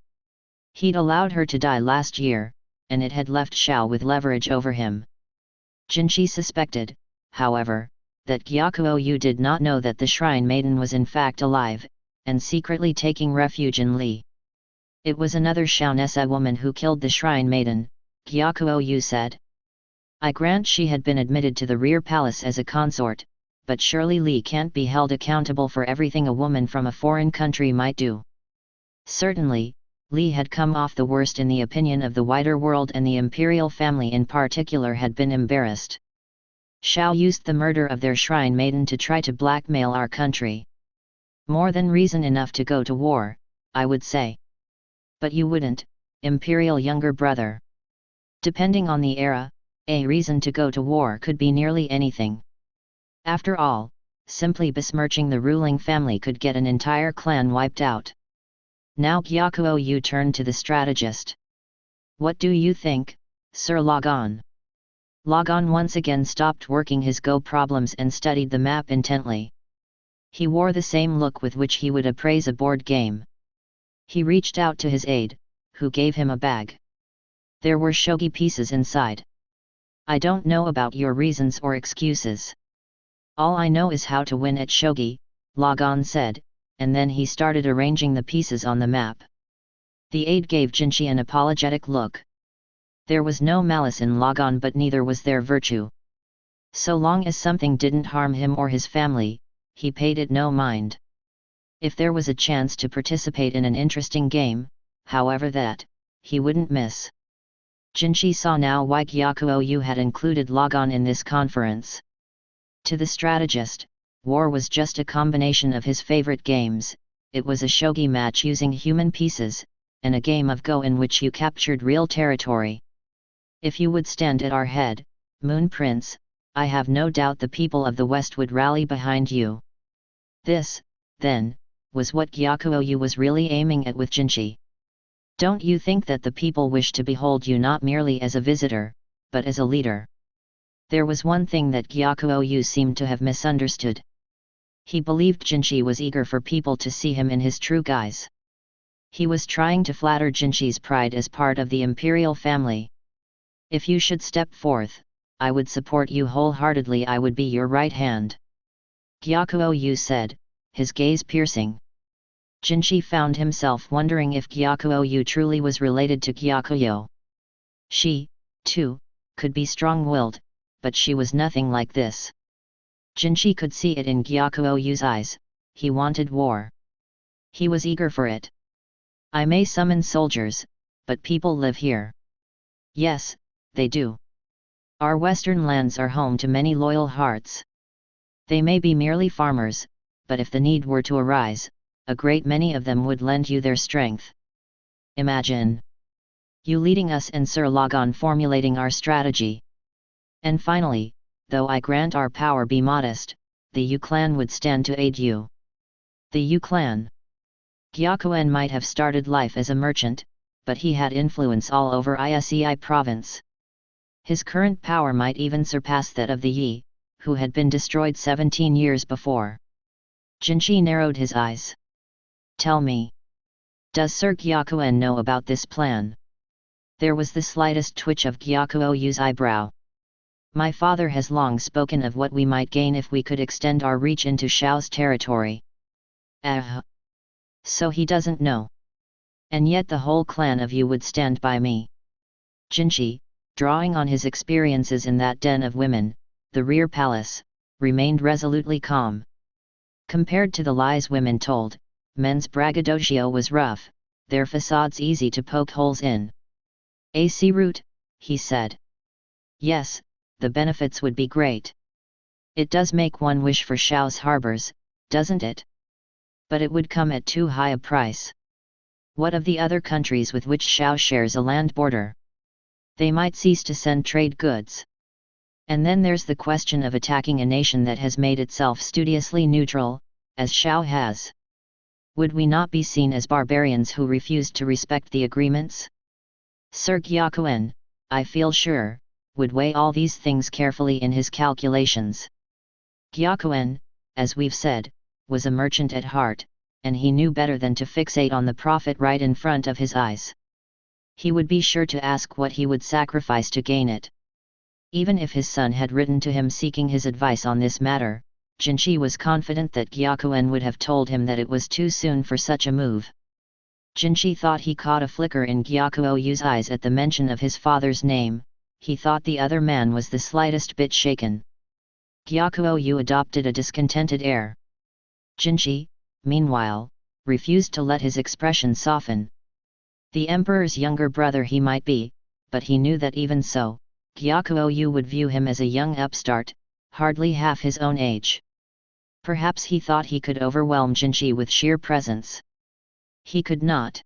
He'd allowed her to die last year, and it had left Shao with leverage over him. Jinshi suspected, however, that Gyakuo-yu did not know that the Shrine Maiden was in fact alive, and secretly taking refuge in Li. It was another Shaonessa woman who killed the Shrine Maiden, Gyakuo-yu said. I grant she had been admitted to the rear palace as a consort, but surely Li can't be held accountable for everything a woman from a foreign country might do. Certainly, Li had come off the worst in the opinion of the wider world, and the imperial family in particular had been embarrassed. Shao used the murder of their shrine maiden to try to blackmail our country. More than reason enough to go to war, I would say. But you wouldn't, imperial younger brother. Depending on the era, a reason to go to war could be nearly anything. After all, simply besmirching the ruling family could get an entire clan wiped out. Now Gyakuo-yu turned to the strategist. What do you think, Sir Logon? Logon once again stopped working his Go problems and studied the map intently. He wore the same look with which he would appraise a board game. He reached out to his aide, who gave him a bag. There were shogi pieces inside. I don't know about your reasons or excuses. All I know is how to win at shogi, Logon said, and then he started arranging the pieces on the map. The aide gave Jinchi an apologetic look. There was no malice in Logon, but neither was there virtue. So long as something didn't harm him or his family, he paid it no mind. If there was a chance to participate in an interesting game, however that, he wouldn't miss. Jinchi saw now why Gyakuou had included Logon in this conference. To the strategist, war was just a combination of his favorite games. It was a shogi match using human pieces, and a game of Go in which you captured real territory. If you would stand at our head, Moon Prince, I have no doubt the people of the West would rally behind you. This, then, was what Gyakuou was really aiming at with Jinchi. Don't you think that the people wish to behold you not merely as a visitor, but as a leader? There was one thing that Gyakuou seemed to have misunderstood. He believed Jinchi was eager for people to see him in his true guise. He was trying to flatter Jinchi's pride as part of the imperial family. If you should step forth, I would support you wholeheartedly. I would be your right hand. Gyakuou said, his gaze piercing. Jinchi found himself wondering if Gyakuou truly was related to Gyakuyo. She, too, could be strong-willed, but she was nothing like this. Jinchi could see it in Gyakuou's eyes. He wanted war. He was eager for it. I may summon soldiers, but people live here. Yes, they do. Our western lands are home to many loyal hearts. They may be merely farmers, but if the need were to arise, a great many of them would lend you their strength. Imagine you leading us and Sir Logon formulating our strategy. And finally, though I grant our power be modest, the Yu clan would stand to aid you. The Yu clan. Gyakuen might have started life as a merchant, but he had influence all over Isei province. His current power might even surpass that of the Yi, who had been destroyed 17 years before. Jinchi narrowed his eyes. Tell me. Does Sir Gyakuen know about this plan? There was the slightest twitch of Gyakuou's eyebrow. My father has long spoken of what we might gain if we could extend our reach into Shao's territory. So he doesn't know. And yet the whole clan of you would stand by me. Jinchi, drawing on his experiences in that den of women, the rear palace, remained resolutely calm. Compared to the lies women told, men's braggadocio was rough, their facades easy to poke holes in. AC route, he said. Yes, the benefits would be great. It does make one wish for Shao's harbors, doesn't it? But it would come at too high a price. What of the other countries with which Shao shares a land border? They might cease to send trade goods. And then there's the question of attacking a nation that has made itself studiously neutral, as Shao has. Would we not be seen as barbarians who refused to respect the agreements? Sir Gyakuen, I feel sure, would weigh all these things carefully in his calculations. Gyakuen, as we've said, was a merchant at heart, and he knew better than to fixate on the profit right in front of his eyes. He would be sure to ask what he would sacrifice to gain it. Even if his son had written to him seeking his advice on this matter, Jinchi was confident that Gyakuen would have told him that it was too soon for such a move. Jinchi thought he caught a flicker in Gyakou's eyes at the mention of his father's name. He thought the other man was the slightest bit shaken. Gyakuou adopted a discontented air. Jinchi, meanwhile, refused to let his expression soften. The emperor's younger brother he might be, but he knew that even so, Gyakouou would view him as a young upstart, hardly half his own age. Perhaps he thought he could overwhelm Jinchi with sheer presence. He could not.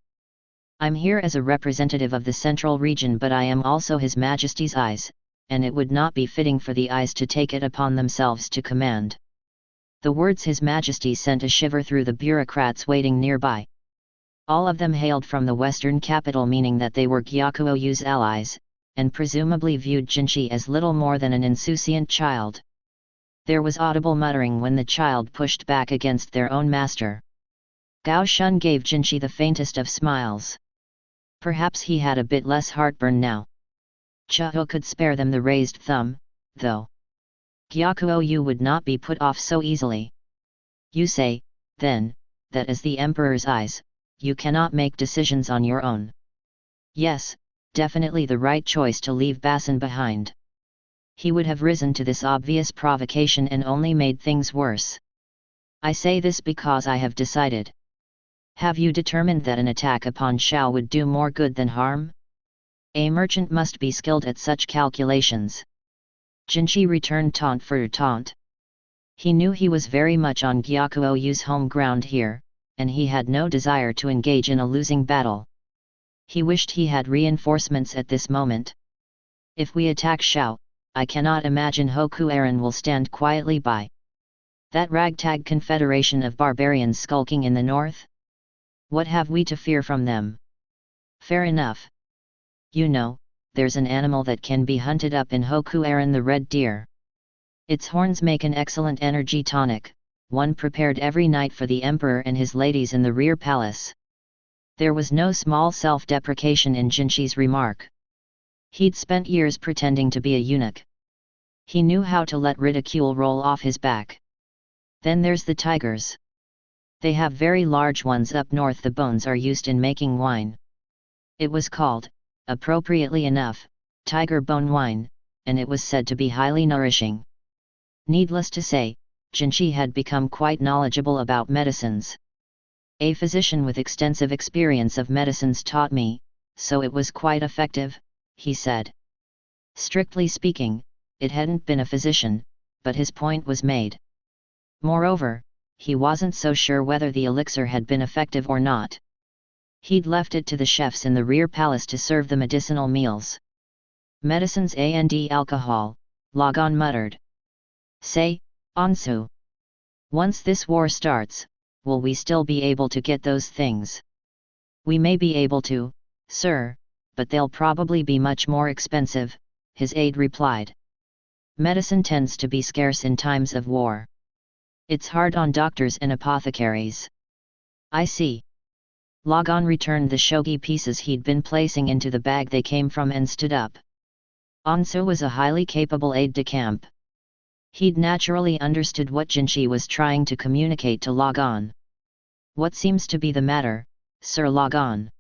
I'm here as a representative of the central region, but I am also His Majesty's eyes, and it would not be fitting for the eyes to take it upon themselves to command. The words His Majesty sent a shiver through the bureaucrats waiting nearby. All of them hailed from the western capital, meaning that they were Gyakou's allies, and presumably viewed Jinchi as little more than an insouciant child. There was audible muttering when the child pushed back against their own master. Gao Shun gave Jinchi the faintest of smiles. Perhaps he had a bit less heartburn now. Chuo could spare them the raised thumb, though. Gyakuo would not be put off so easily. You say, then, that as the Emperor's eyes, you cannot make decisions on your own. Yes, definitely the right choice to leave Basin behind. He would have risen to this obvious provocation and only made things worse. I say this because I have decided. Have you determined that an attack upon Shao would do more good than harm? A merchant must be skilled at such calculations. Jinchi returned taunt for taunt. He knew he was very much on Gyakuo's home ground here, and he had no desire to engage in a losing battle. He wished he had reinforcements at this moment. If we attack Shao, I cannot imagine Hoku Aaron will stand quietly by. That ragtag confederation of barbarians skulking in the north? What have we to fear from them? Fair enough. You know, there's an animal that can be hunted up in Hoku Aaron, the red deer. Its horns make an excellent energy tonic, one prepared every night for the emperor and his ladies in the rear palace. There was no small self-deprecation in Jinchi's remark. He'd spent years pretending to be a eunuch. He knew how to let ridicule roll off his back. Then there's the tigers. They have very large ones up north. The bones are used in making wine. It was called, appropriately enough, tiger bone wine, and it was said to be highly nourishing. Needless to say, Jinchi had become quite knowledgeable about medicines. A physician with extensive experience of medicines taught me, so it was quite effective, he said. Strictly speaking, it hadn't been a physician, but his point was made. Moreover, he wasn't so sure whether the elixir had been effective or not. He'd left it to the chefs in the rear palace to serve the medicinal meals. Medicines and alcohol, Lagan muttered. Say, Ansu. Once this war starts, will we still be able to get those things? We may be able to, sir, but they'll probably be much more expensive, his aide replied. Medicine tends to be scarce in times of war. It's hard on doctors and apothecaries. I see. Lagan returned the shogi pieces he'd been placing into the bag they came from and stood up. Ansu was a highly capable aide-de-camp. He'd naturally understood what Jinchi was trying to communicate to Lagan. What seems to be the matter, Sir Lagan?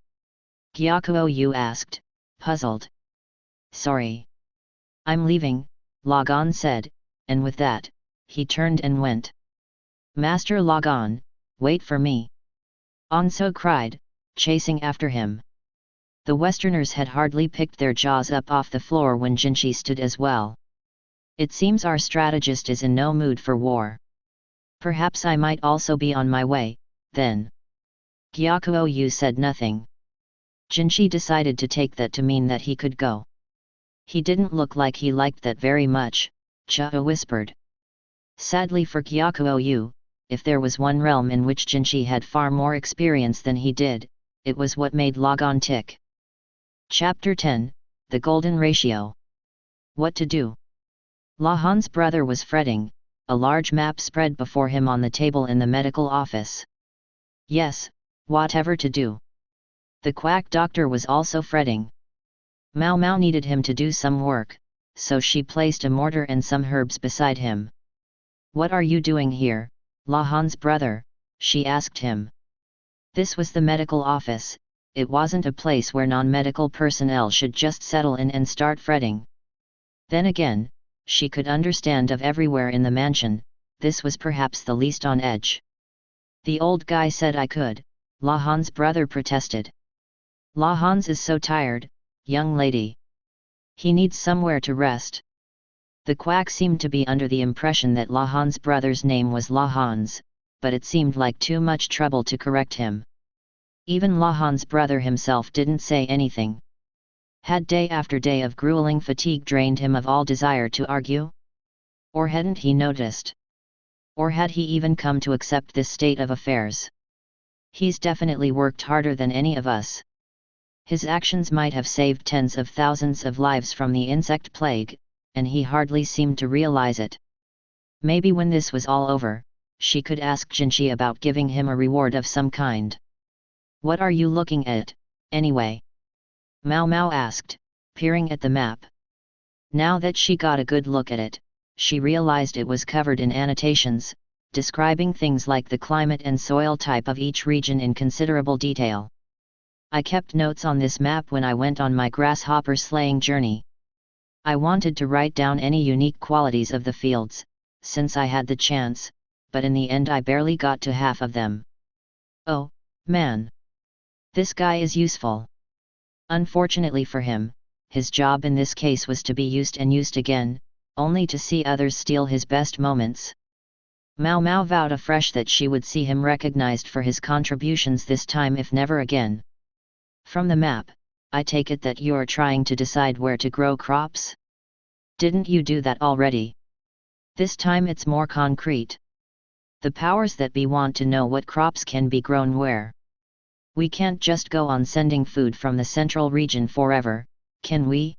Gyakuo asked, puzzled. Sorry. I'm leaving, Lagan said, and with that, he turned and went. Master Lagan, wait for me! Ansu cried, chasing after him. The Westerners had hardly picked their jaws up off the floor when Jinchi stood as well. It seems our strategist is in no mood for war. Perhaps I might also be on my way, then. Gyakuo said nothing. Jinchi decided to take that to mean that he could go. He didn't look like he liked that very much, Chuo whispered. Sadly for Gyakuo, if there was one realm in which Jinchi had far more experience than he did, it was what made Lagan tick. Chapter 10, The Golden Ratio. What to do? Lahan's brother was fretting, a large map spread before him on the table in the medical office. Yes, whatever to do. The quack doctor was also fretting. Mao Mao needed him to do some work, so she placed a mortar and some herbs beside him. What are you doing here, Lahan's brother? She asked him. This was the medical office, it wasn't a place where non-medical personnel should just settle in and start fretting. Then again, she could understand of everywhere in the mansion, this was perhaps the least on edge. The old guy said I could, Lahan's brother protested. Lahan's is so tired, young lady. He needs somewhere to rest. The quack seemed to be under the impression that Lahan's brother's name was Lahan's, but it seemed like too much trouble to correct him. Even Lahan's brother himself didn't say anything. Had day after day of grueling fatigue drained him of all desire to argue? Or hadn't he noticed? Or had he even come to accept this state of affairs? He's definitely worked harder than any of us. His actions might have saved tens of thousands of lives from the insect plague, and he hardly seemed to realize it. Maybe when this was all over, she could ask Jinshi about giving him a reward of some kind. "What are you looking at, anyway?" Mao Mao asked, peering at the map. Now that she got a good look at it, she realized it was covered in annotations, describing things like the climate and soil type of each region in considerable detail. "I kept notes on this map when I went on my grasshopper slaying journey. I wanted to write down any unique qualities of the fields, since I had the chance, but in the end I barely got to half of them. Oh, man! This guy is useful." Unfortunately for him, his job in this case was to be used and used again, only to see others steal his best moments. Mao Mao vowed afresh that she would see him recognized for his contributions this time if never again. "From the map, I take it that you're trying to decide where to grow crops? Didn't you do that already? This time it's more concrete. The powers that be want to know what crops can be grown where. We can't just go on sending food from the central region forever, can we?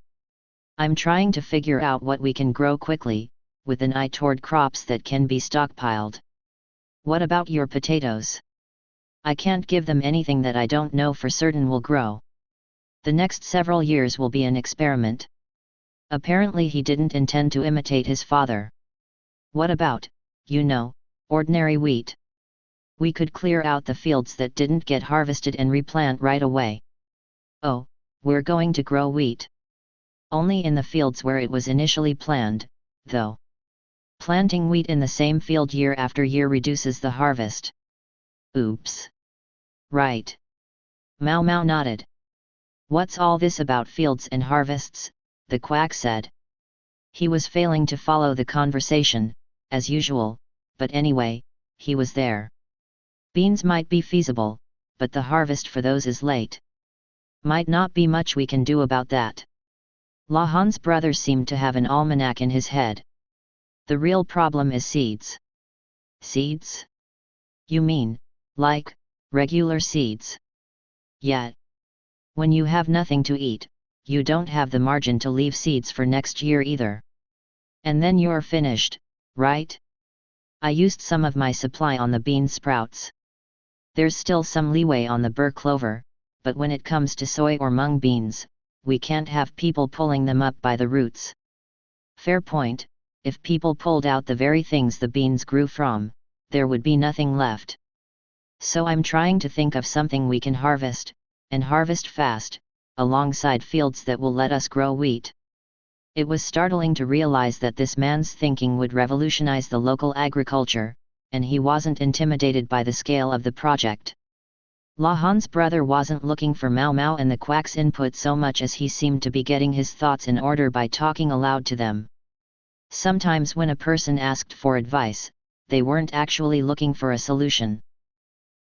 I'm trying to figure out what we can grow quickly, with an eye toward crops that can be stockpiled. What about your potatoes? I can't give them anything that I don't know for certain will grow. The next several years will be an experiment." Apparently he didn't intend to imitate his father. "What about, ordinary wheat? We could clear out the fields that didn't get harvested and replant right away." "Oh, we're going to grow wheat. Only in the fields where it was initially planned, though. Planting wheat in the same field year after year reduces the harvest." "Oops. Right." Mao Mao nodded. "What's all this about fields and harvests?" the quack said. He was failing to follow the conversation, as usual, but anyway, he was there. "Beans might be feasible, but the harvest for those is late. Might not be much we can do about that." Lahan's brother seemed to have an almanac in his head. "The real problem is seeds." "Seeds? You mean, like, regular seeds?" "Yeah. When you have nothing to eat, you don't have the margin to leave seeds for next year either. And then you're finished, right? I used some of my supply on the bean sprouts. There's still some leeway on the burr clover, but when it comes to soy or mung beans, we can't have people pulling them up by the roots." "Fair point. If people pulled out the very things the beans grew from, there would be nothing left. So I'm trying to think of something we can harvest, and harvest fast, alongside fields that will let us grow wheat." It was startling to realize that this man's thinking would revolutionize the local agriculture, and he wasn't intimidated by the scale of the project. Lahan's brother wasn't looking for Mao Mao and the quack's input so much as he seemed to be getting his thoughts in order by talking aloud to them. Sometimes when a person asked for advice, they weren't actually looking for a solution.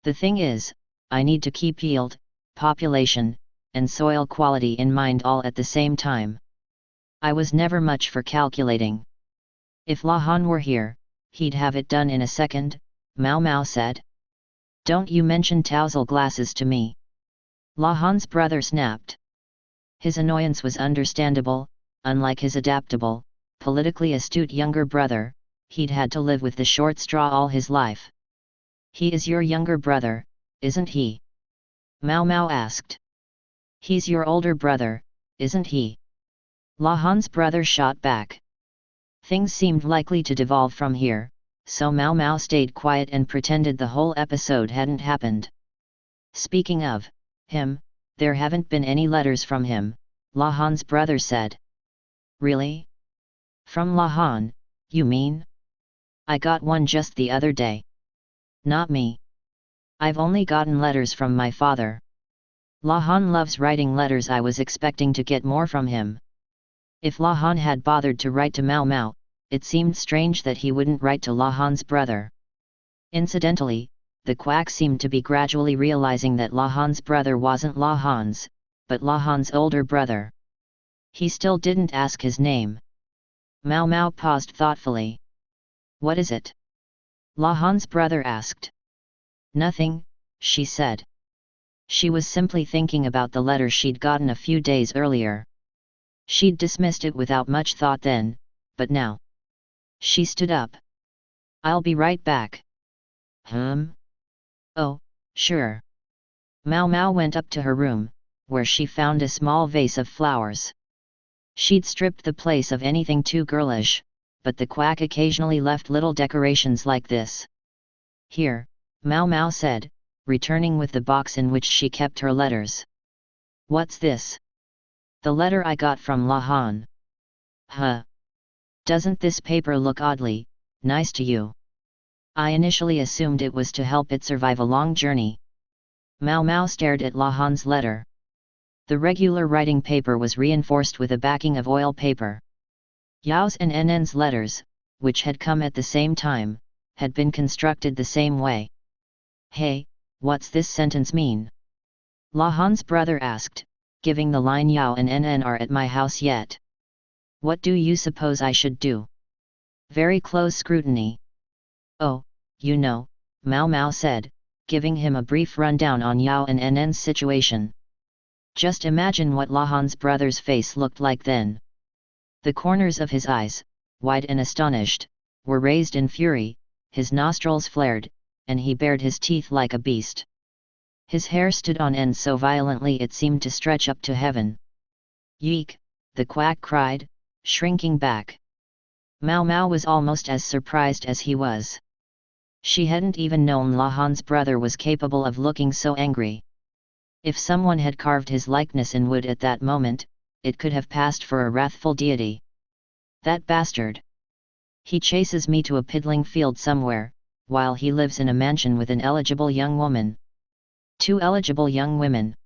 "The thing is, I need to keep yield, population, and soil quality in mind all at the same time. I was never much for calculating. If Lahan were here, he'd have it done in a second," Mao Mao said. "Don't you mention Tousle glasses to me." Lahan's brother snapped. His annoyance was understandable. Unlike his adaptable, politically astute younger brother, he'd had to live with the short straw all his life. "He is your younger brother, isn't he?" Mao Mao asked. "He's your older brother, isn't he?" Lahan's brother shot back. Things seemed likely to devolve from here, so Mao Mao stayed quiet and pretended the whole episode hadn't happened. "Speaking of him, there haven't been any letters from him," Lahan's brother said. "Really? From Lahan, you mean? I got one just the other day." "Not me. I've only gotten letters from my father. Lahan loves writing letters. I was expecting to get more from him." If Lahan had bothered to write to Mao Mao, it seemed strange that he wouldn't write to Lahan's brother. Incidentally, the quack seemed to be gradually realizing that Lahan's brother wasn't Lahan's, but Lahan's older brother. He still didn't ask his name. Mao Mao paused thoughtfully. "What is it?" Lahan's brother asked. "Nothing," she said. She was simply thinking about the letter she'd gotten a few days earlier. She'd dismissed it without much thought then, but now. She stood up. "I'll be right back." "Oh, sure." Mao Mao went up to her room, where she found a small vase of flowers. She'd stripped the place of anything too girlish, but the quack occasionally left little decorations like this. "Here," Mao Mao said, returning with the box in which she kept her letters. "What's this?" "The letter I got from La Han." "Huh. Doesn't this paper look oddly nice to you?" "I initially assumed it was to help it survive a long journey." Mao Mao stared at La Han's letter. The regular writing paper was reinforced with a backing of oil paper. Yao's and Nn's letters, which had come at the same time, had been constructed the same way. "Hey, what's this sentence mean?" La Han's brother asked, giving the line "Yao and Nn are at my house yet. What do you suppose I should do?" "Very close scrutiny." "Oh, you know," Mao Mao said, giving him a brief rundown on Yao and Nn's situation. Just imagine what La Han's brother's face looked like then. The corners of his eyes, wide and astonished, were raised in fury, his nostrils flared, and he bared his teeth like a beast. His hair stood on end so violently it seemed to stretch up to heaven. "Yeek!" the quack cried, shrinking back. Mao Mao was almost as surprised as he was. She hadn't even known La Han's brother was capable of looking so angry. If someone had carved his likeness in wood at that moment, it could have passed for a wrathful deity. "That bastard! He chases me to a piddling field somewhere, while he lives in a mansion with an eligible young woman." 2 eligible young women.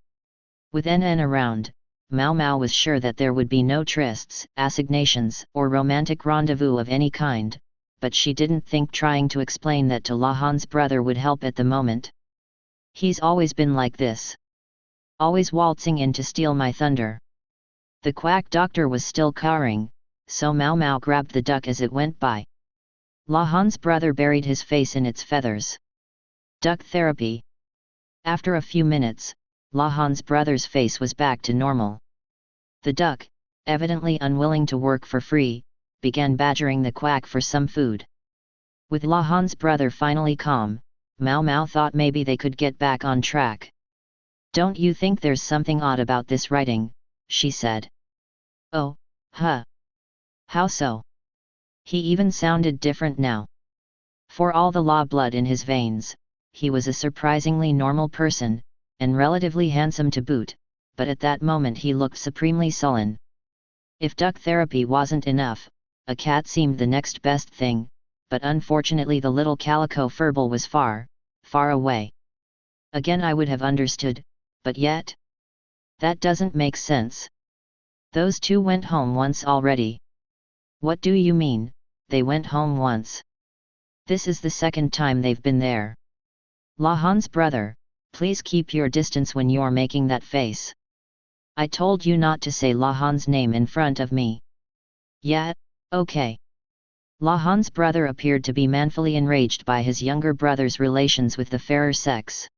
With Nn around, Mao Mao was sure that there would be no trysts, assignations, or romantic rendezvous of any kind, but she didn't think trying to explain that to La Han's brother would help at the moment. "He's always been like this. Always waltzing in to steal my thunder." The quack doctor was still cowering, so Mao Mao grabbed the duck as it went by. La Han's brother buried his face in its feathers. Duck therapy. After a few minutes, La Han's brother's face was back to normal. The duck, evidently unwilling to work for free, began badgering the quack for some food. With La Han's brother finally calm, Mao Mao thought maybe they could get back on track. "Don't you think there's something odd about this writing?" she said. "Oh, huh. How so?" He even sounded different now. For all the law blood in his veins, he was a surprisingly normal person, and relatively handsome to boot, but at that moment he looked supremely sullen. If duck therapy wasn't enough, a cat seemed the next best thing, but unfortunately the little calico furball was far, far away. Again I would have understood, but yet? That doesn't make sense. Those two went home once already. What do you mean, they went home once? This is the second time they've been there. La Han's brother, please keep your distance when you're making that face. I told you not to say La Han's name in front of me. Yeah, okay. La Han's brother appeared to be manfully enraged by his younger brother's relations with the fairer sex.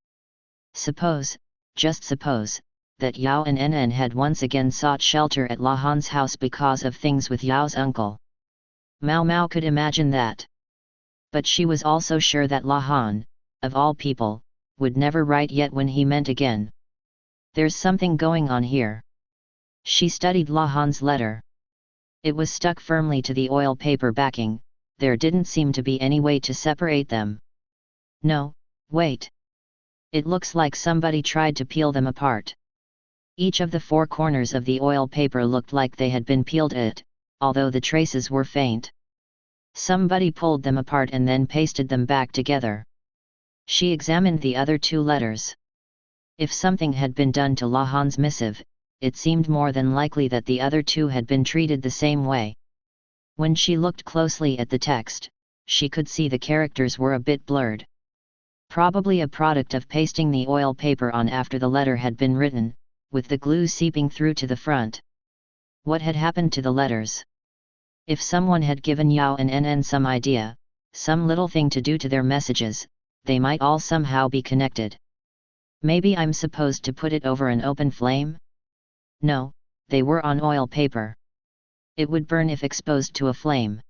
Suppose, just suppose, that Yao and Nn had once again sought shelter at La Han's house because of things with Yao's uncle. Mao Mao could imagine that. But she was also sure that La Han, of all people, would never write yet when he meant again. There's something going on here. She studied La Han's letter. It was stuck firmly to the oil paper backing, there didn't seem to be any way to separate them. No, wait. It looks like somebody tried to peel them apart. Each of the 4 corners of the oil paper looked like they had been peeled although the traces were faint. Somebody pulled them apart and then pasted them back together. She examined the other 2 letters. If something had been done to La Han's missive, it seemed more than likely that the other 2 had been treated the same way. When she looked closely at the text, she could see the characters were a bit blurred. Probably a product of pasting the oil paper on after the letter had been written, with the glue seeping through to the front. What had happened to the letters? If someone had given Yao and Nn some idea, some little thing to do to their messages, they might all somehow be connected. Maybe I'm supposed to put it over an open flame? No, they were on oil paper. It would burn if exposed to a flame.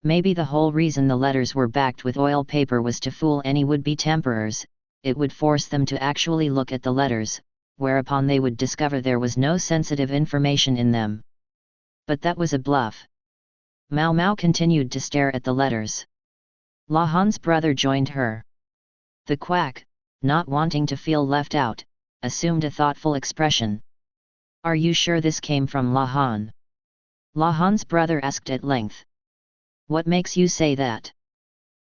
Maybe the whole reason the letters were backed with oil paper was to fool any would-be tamperers. It would force them to actually look at the letters, whereupon they would discover there was no sensitive information in them. But that was a bluff. Mao Mao continued to stare at the letters. Lahan's brother joined her. The quack, not wanting to feel left out, assumed a thoughtful expression. Are you sure this came from Lahan? Lahan's brother asked at length. What makes you say that?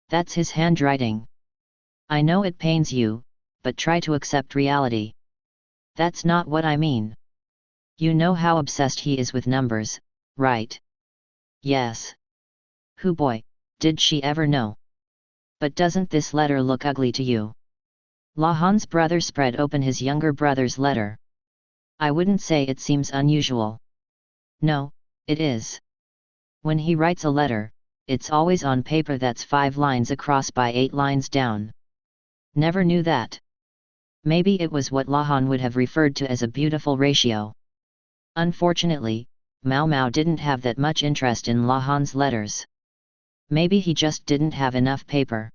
That's his handwriting. I know it pains you, but try to accept reality. That's not what I mean. You know how obsessed he is with numbers, right? Yes. Who boy, did she ever know? But doesn't this letter look ugly to you? Lahan's brother spread open his younger brother's letter. I wouldn't say it seems unusual. No, it is. When he writes a letter, it's always on paper that's 5 lines across by 8 lines down. Never knew that. Maybe it was what Lahan would have referred to as a beautiful ratio. Unfortunately, Mao Mao didn't have that much interest in Lahan's letters. Maybe he just didn't have enough paper.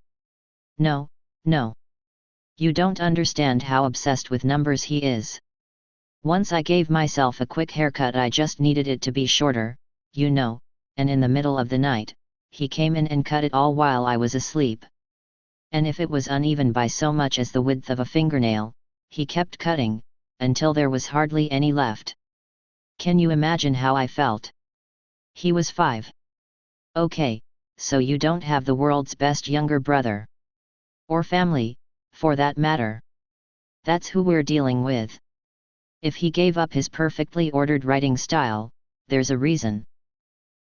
No. You don't understand how obsessed with numbers he is. Once I gave myself a quick haircut, I just needed it to be shorter, you know, and in the middle of the night, he came in and cut it all while I was asleep. And if it was uneven by so much as the width of a fingernail, he kept cutting, until there was hardly any left. Can you imagine how I felt? He was 5. Okay, so you don't have the world's best younger brother. Or family, for that matter. That's who we're dealing with. If he gave up his perfectly ordered writing style, there's a reason.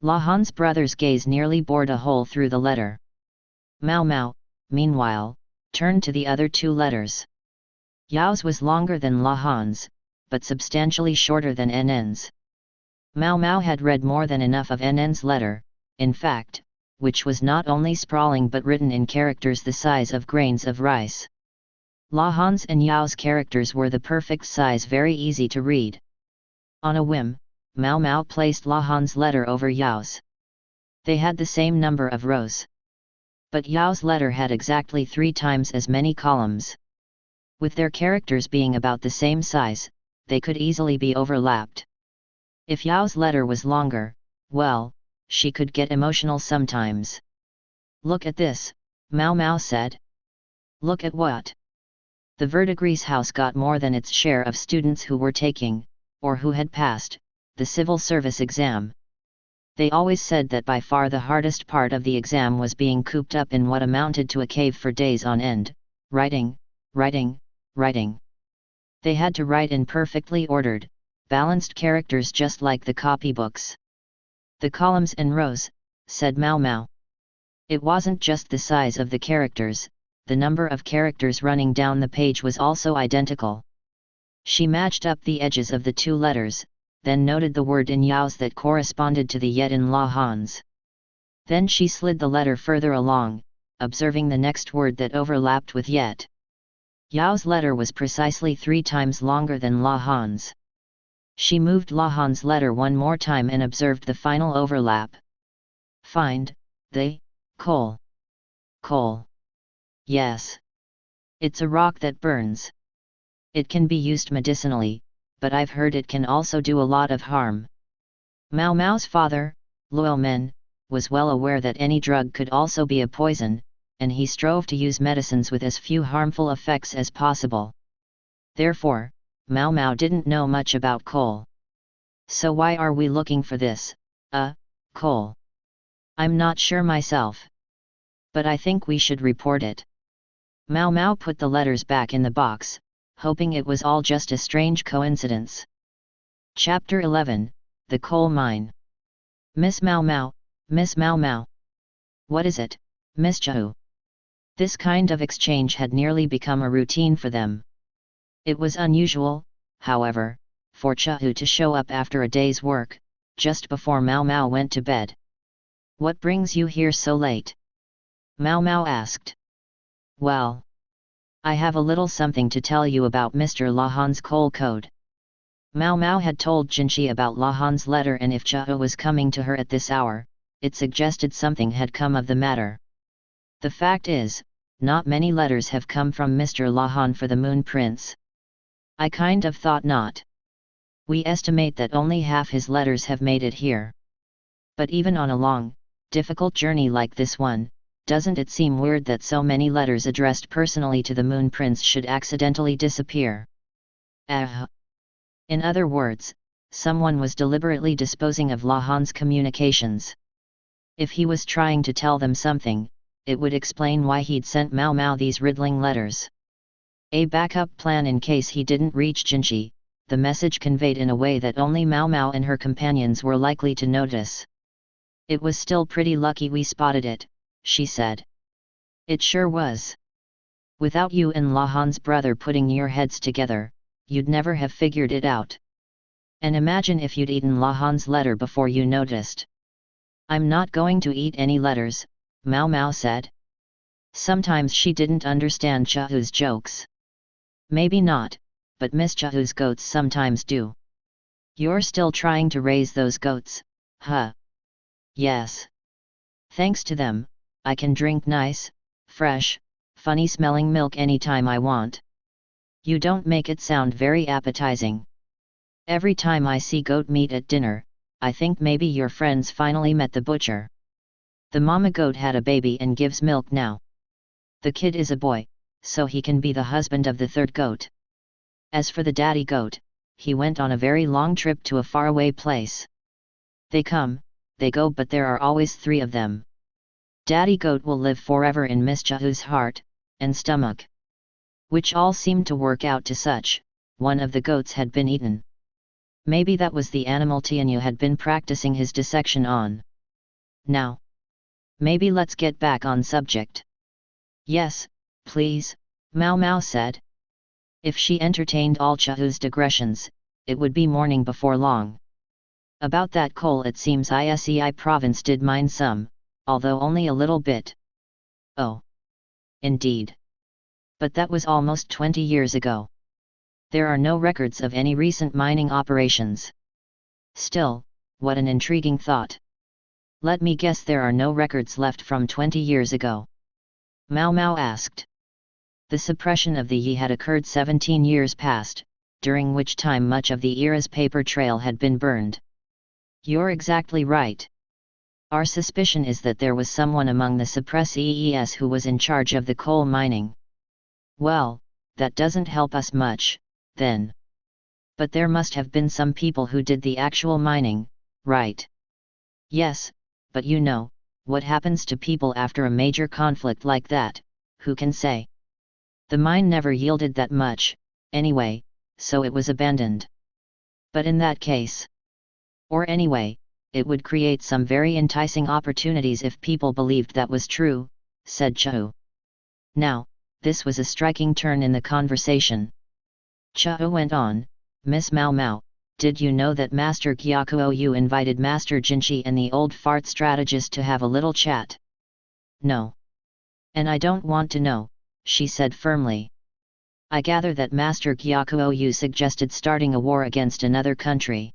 Lahan's brother's gaze nearly bored a hole through the letter. Mao Mao, meanwhile, turned to the other 2 letters. Yao's was longer than Lahan's, but substantially shorter than NN's. Mao Mao had read more than enough of NN's letter, in fact, which was not only sprawling but written in characters the size of grains of rice. Lahan's and Yao's characters were the perfect size, very easy to read. On a whim, Mao Mao placed Lahan's letter over Yao's. They had the same number of rows. But Yao's letter had exactly 3 times as many columns. With their characters being about the same size, they could easily be overlapped. If Yao's letter was longer, well, she could get emotional sometimes. Look at this, Mao Mao said. Look at what? The Verdigris house got more than its share of students who were taking, or who had passed, the civil service exam. They always said that by far the hardest part of the exam was being cooped up in what amounted to a cave for days on end, writing. They had to write in perfectly ordered, balanced characters just like the copybooks. The columns and rows, said Mao Mao. It wasn't just the size of the characters, the number of characters running down the page was also identical. She matched up the edges of the 2 letters, then noted the word in Yao's that corresponded to the yet in Lahan's. Then she slid the letter further along, observing the next word that overlapped with yet. Yao's letter was precisely 3 times longer than Lahan's. She moved Lahan's letter one more time and observed the final overlap. Find the coal. Coal. Yes. It's a rock that burns. It can be used medicinally, but I've heard it can also do a lot of harm. Mao Mao's father, Luo Men, was well aware that any drug could also be a poison, and he strove to use medicines with as few harmful effects as possible. Therefore, Mao Mao didn't know much about coal. So why are we looking for this, coal? I'm not sure myself. But I think we should report it. Mao Mao put the letters back in the box, hoping it was all just a strange coincidence. Chapter 11, The Coal Mine. Miss Mao Mao, Miss Mao Mao. What is it, Miss Chao? This kind of exchange had nearly become a routine for them. It was unusual, however, for Chao to show up after a day's work, just before Mao Mao went to bed. What brings you here so late? Mao Mao asked. Well, I have a little something to tell you about Mr. Lahan's coal code. Mao Mao had told Jinchi about Lahan's letter, and if Chao was coming to her at this hour, it suggested something had come of the matter. The fact is, not many letters have come from Mr. Lahan for the Moon Prince. I kind of thought not. We estimate that only half his letters have made it here. But even on a long, difficult journey like this one, doesn't it seem weird that so many letters addressed personally to the Moon Prince should accidentally disappear? In other words, someone was deliberately disposing of Lahan's communications. If he was trying to tell them something, it would explain why he'd sent Mao Mao these riddling letters. A backup plan in case he didn't reach Jinchi, the message conveyed in a way that only Mao Mao and her companions were likely to notice. It was still pretty lucky we spotted it, she said. It sure was. Without you and Lahan's brother putting your heads together, you'd never have figured it out. And imagine if you'd eaten Lahan's letter before you noticed. I'm not going to eat any letters, Mao Mao said. Sometimes she didn't understand Chahu's jokes. Maybe not, but Miss Chahu's goats sometimes do. You're still trying to raise those goats, huh? Yes. Thanks to them, I can drink nice, fresh, funny-smelling milk anytime I want. You don't make it sound very appetizing. Every time I see goat meat at dinner, I think maybe your friends finally met the butcher. The mama goat had a baby and gives milk now. The kid is a boy, so he can be the husband of the third goat. As for the daddy goat, he went on a very long trip to a faraway place. They come, they go, but there are always 3 of them. Daddy goat will live forever in Miss Chahu's heart and stomach. Which all seemed to work out to such. One of the goats had been eaten. Maybe that was the animal Tianyu had been practicing his dissection on. Now, maybe let's get back on subject. Yes, please, Mao Mao said. If she entertained all Chahu's digressions, it would be morning before long. About that coal, it seems Isei province did mine some, although only a little bit. Oh. Indeed. But that was almost 20 years ago. There are no records of any recent mining operations. Still, what an intriguing thought. Let me guess, there are no records left from 20 years ago. Mao Mao asked. The suppression of the Yi had occurred 17 years past, during which time much of the era's paper trail had been burned. You're exactly right. Our suspicion is that there was someone among the suppressees who was in charge of the coal mining. Well, that doesn't help us much, then. But there must have been some people who did the actual mining, right? Yes, but you know, what happens to people after a major conflict like that, who can say? The mine never yielded that much, anyway, so it was abandoned. But in that case, or anyway, it would create some very enticing opportunities if people believed that was true, said Chahu. Now, this was a striking turn in the conversation. Chahu went on, Miss Mao Mao, did you know that Master Gyakuou invited Master Jinchi and the old fart strategist to have a little chat? No. And I don't want to know, she said firmly. I gather that Master Gyakuou suggested starting a war against another country.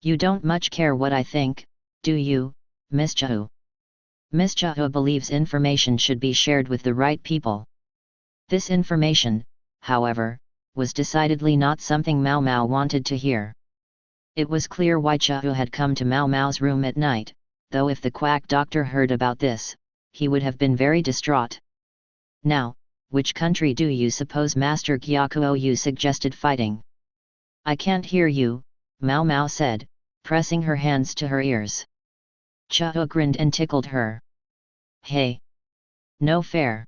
You don't much care what I think, do you, Miss Chahu? Miss Chahu believes information should be shared with the right people. This information, however, was decidedly not something Mao Mao wanted to hear. It was clear why Chahu had come to Mao Mao's room at night, though if the quack doctor heard about this, he would have been very distraught. Now, which country do you suppose Master Gyakuou suggested fighting? I can't hear you, Mao Mao said, pressing her hands to her ears. Chahu grinned and tickled her. Hey! No fair!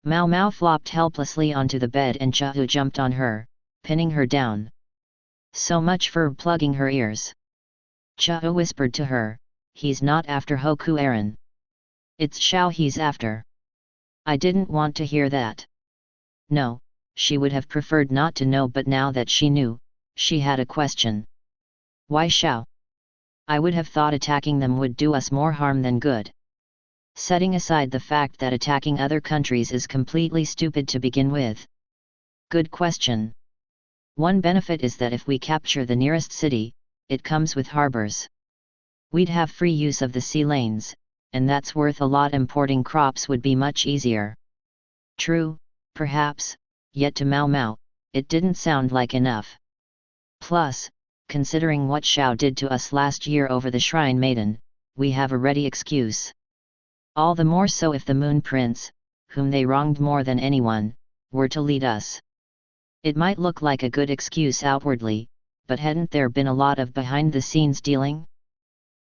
Mao Mao flopped helplessly onto the bed and Chahu jumped on her, pinning her down. So much for plugging her ears. Chahu whispered to her, he's not after Hoku Aaron. It's Xiao he's after. I didn't want to hear that. No, she would have preferred not to know, but now that she knew, she had a question. Why Xiao? I would have thought attacking them would do us more harm than good. setting aside the fact that attacking other countries is completely stupid to begin with? Good question. One benefit is that if we capture the nearest city, it comes with harbors. We'd have free use of the sea lanes, and that's worth a lot. Importing crops would be much easier. True, perhaps, yet to Mao Mao, it didn't sound like enough. Plus, considering what Xiao did to us last year over the Shrine Maiden, we have a ready excuse. All the more so if the Moon Prince, whom they wronged more than anyone, were to lead us. It might look like a good excuse outwardly, but hadn't there been a lot of behind-the-scenes dealing?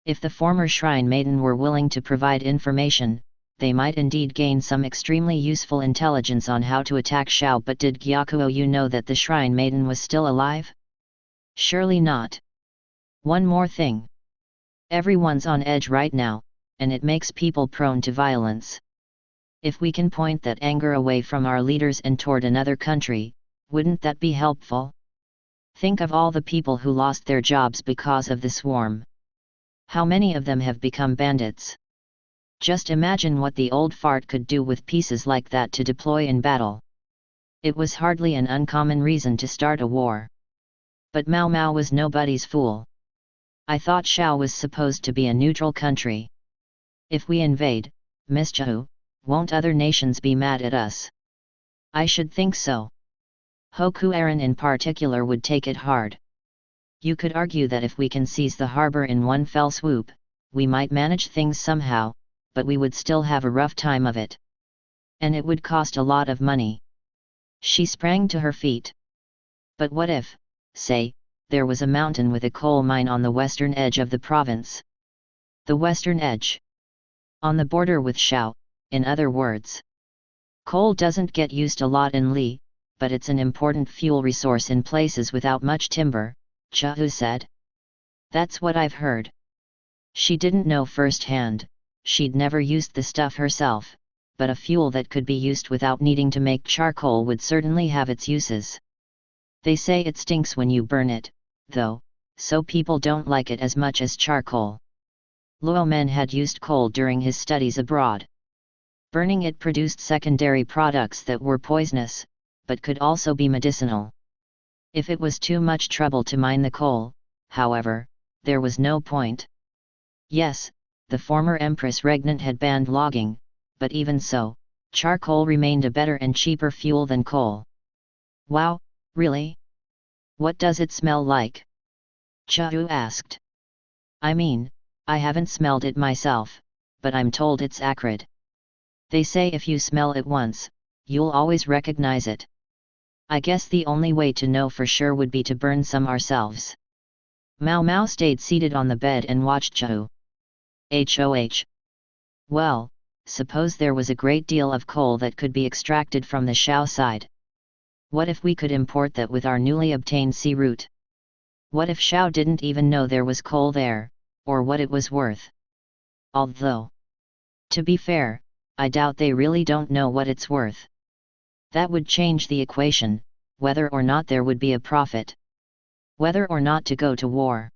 If the former Shrine Maiden were willing to provide information, they might indeed gain some extremely useful intelligence on how to attack Xiao. But did Gyakuo know that the Shrine Maiden was still alive? Surely not. One more thing. Everyone's on edge right now, and it makes people prone to violence. If we can point that anger away from our leaders and toward another country, wouldn't that be helpful? Think of all the people who lost their jobs because of the swarm. How many of them have become bandits? Just imagine what the old fart could do with pieces like that to deploy in battle. It was hardly an uncommon reason to start a war. But Mao Mao was nobody's fool. I thought Xiao was supposed to be a neutral country. If we invade, Miss Zhou, won't other nations be mad at us? I should think so. Hoku Aaron in particular would take it hard. You could argue that if we can seize the harbor in one fell swoop, we might manage things somehow, but we would still have a rough time of it. And it would cost a lot of money. She sprang to her feet. But what if, say, there was a mountain with a coal mine on the western edge of the province? The western edge? On the border with Xiao, in other words. Coal doesn't get used a lot in Li, but it's an important fuel resource in places without much timber, Chahu said. That's what I've heard. She didn't know firsthand, she'd never used the stuff herself, but a fuel that could be used without needing to make charcoal would certainly have its uses. They say it stinks when you burn it, though, so people don't like it as much as charcoal. Luo Men had used coal during his studies abroad. Burning it produced secondary products that were poisonous, but could also be medicinal. If it was too much trouble to mine the coal, however, there was no point. Yes, the former Empress Regnant had banned logging, but even so, charcoal remained a better and cheaper fuel than coal. Wow, really? What does it smell like? Chahu asked. I mean, I haven't smelled it myself, but I'm told it's acrid. They say if you smell it once, you'll always recognize it. I guess the only way to know for sure would be to burn some ourselves. Mao Mao stayed seated on the bed and watched Chahu. HOH. Well, suppose there was a great deal of coal that could be extracted from the Xiao side. What if we could import that with our newly obtained sea route? What if Xiao didn't even know there was coal there, or what it was worth? Although, to be fair, I doubt they really don't know what it's worth. That would change the equation, whether or not there would be a profit. Whether or not to go to war.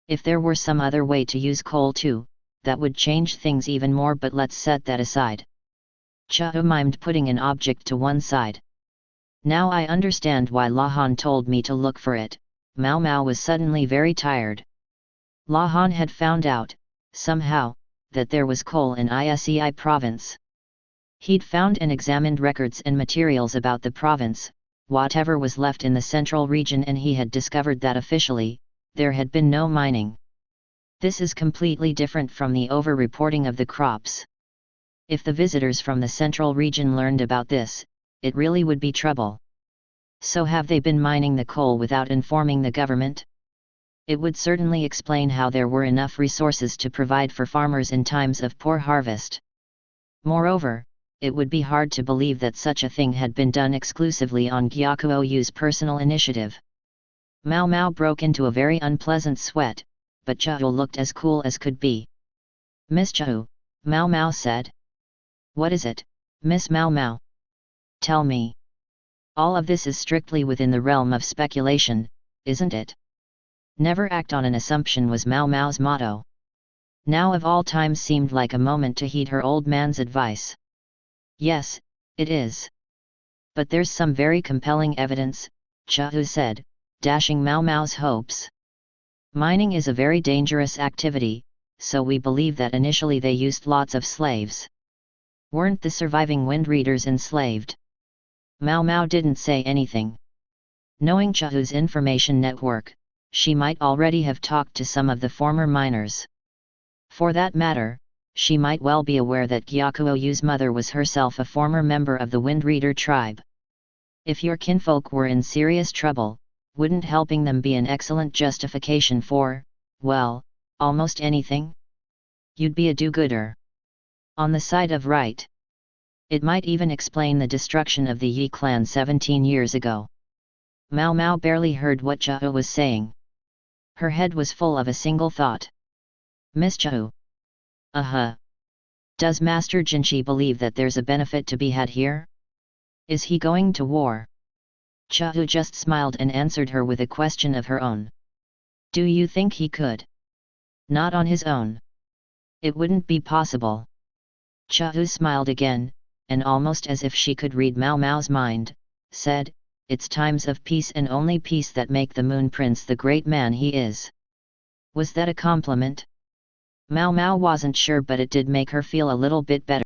If there were some other way to use coal too, that would change things even more, but let's set that aside. Chahu mimed putting an object to one side. Now I understand why Lahan told me to look for it. Mao Mao was suddenly very tired. Lahan had found out, somehow, that there was coal in Isei province. He'd found and examined records and materials about the province, whatever was left in the central region, and he had discovered that officially, there had been no mining. This is completely different from the over-reporting of the crops. If the visitors from the central region learned about this, it really would be trouble. So have they been mining the coal without informing the government? It would certainly explain how there were enough resources to provide for farmers in times of poor harvest. Moreover, it would be hard to believe that such a thing had been done exclusively on Gyakuou's personal initiative. Mao Mao broke into a very unpleasant sweat, but Chahu looked as cool as could be. Miss Chahu, Mao Mao said. What is it, Miss Mao Mao? Tell me. All of this is strictly within the realm of speculation, isn't it? Never act on an assumption was Mao Mao's motto. Now of all times seemed like a moment to heed her old man's advice. Yes, it is. But there's some very compelling evidence, Chahu said, dashing Mao Mao's hopes. Mining is a very dangerous activity, so we believe that initially they used lots of slaves. Weren't the surviving wind readers enslaved? Mao Mao didn't say anything. Knowing Chahu's information network, she might already have talked to some of the former miners. For that matter, she might well be aware that Gyakuoyu's mother was herself a former member of the wind reader tribe. If your kinfolk were in serious trouble, wouldn't helping them be an excellent justification for, well, almost anything? You'd be a do-gooder. On the side of right. It might even explain the destruction of the Yi clan 17 years ago. Mao Mao barely heard what Chahu was saying. Her head was full of a single thought. Miss Chahu. Does Master Jinshi believe that there's a benefit to be had here? Is he going to war? Chahu just smiled and answered her with a question of her own. Do you think he could? Not on his own. It wouldn't be possible. Chahu smiled again, and almost as if she could read Mao Mao's mind, said, it's times of peace and only peace that make the Moon Prince the great man he is. Was that a compliment? Mao Mao wasn't sure, but it did make her feel a little bit better.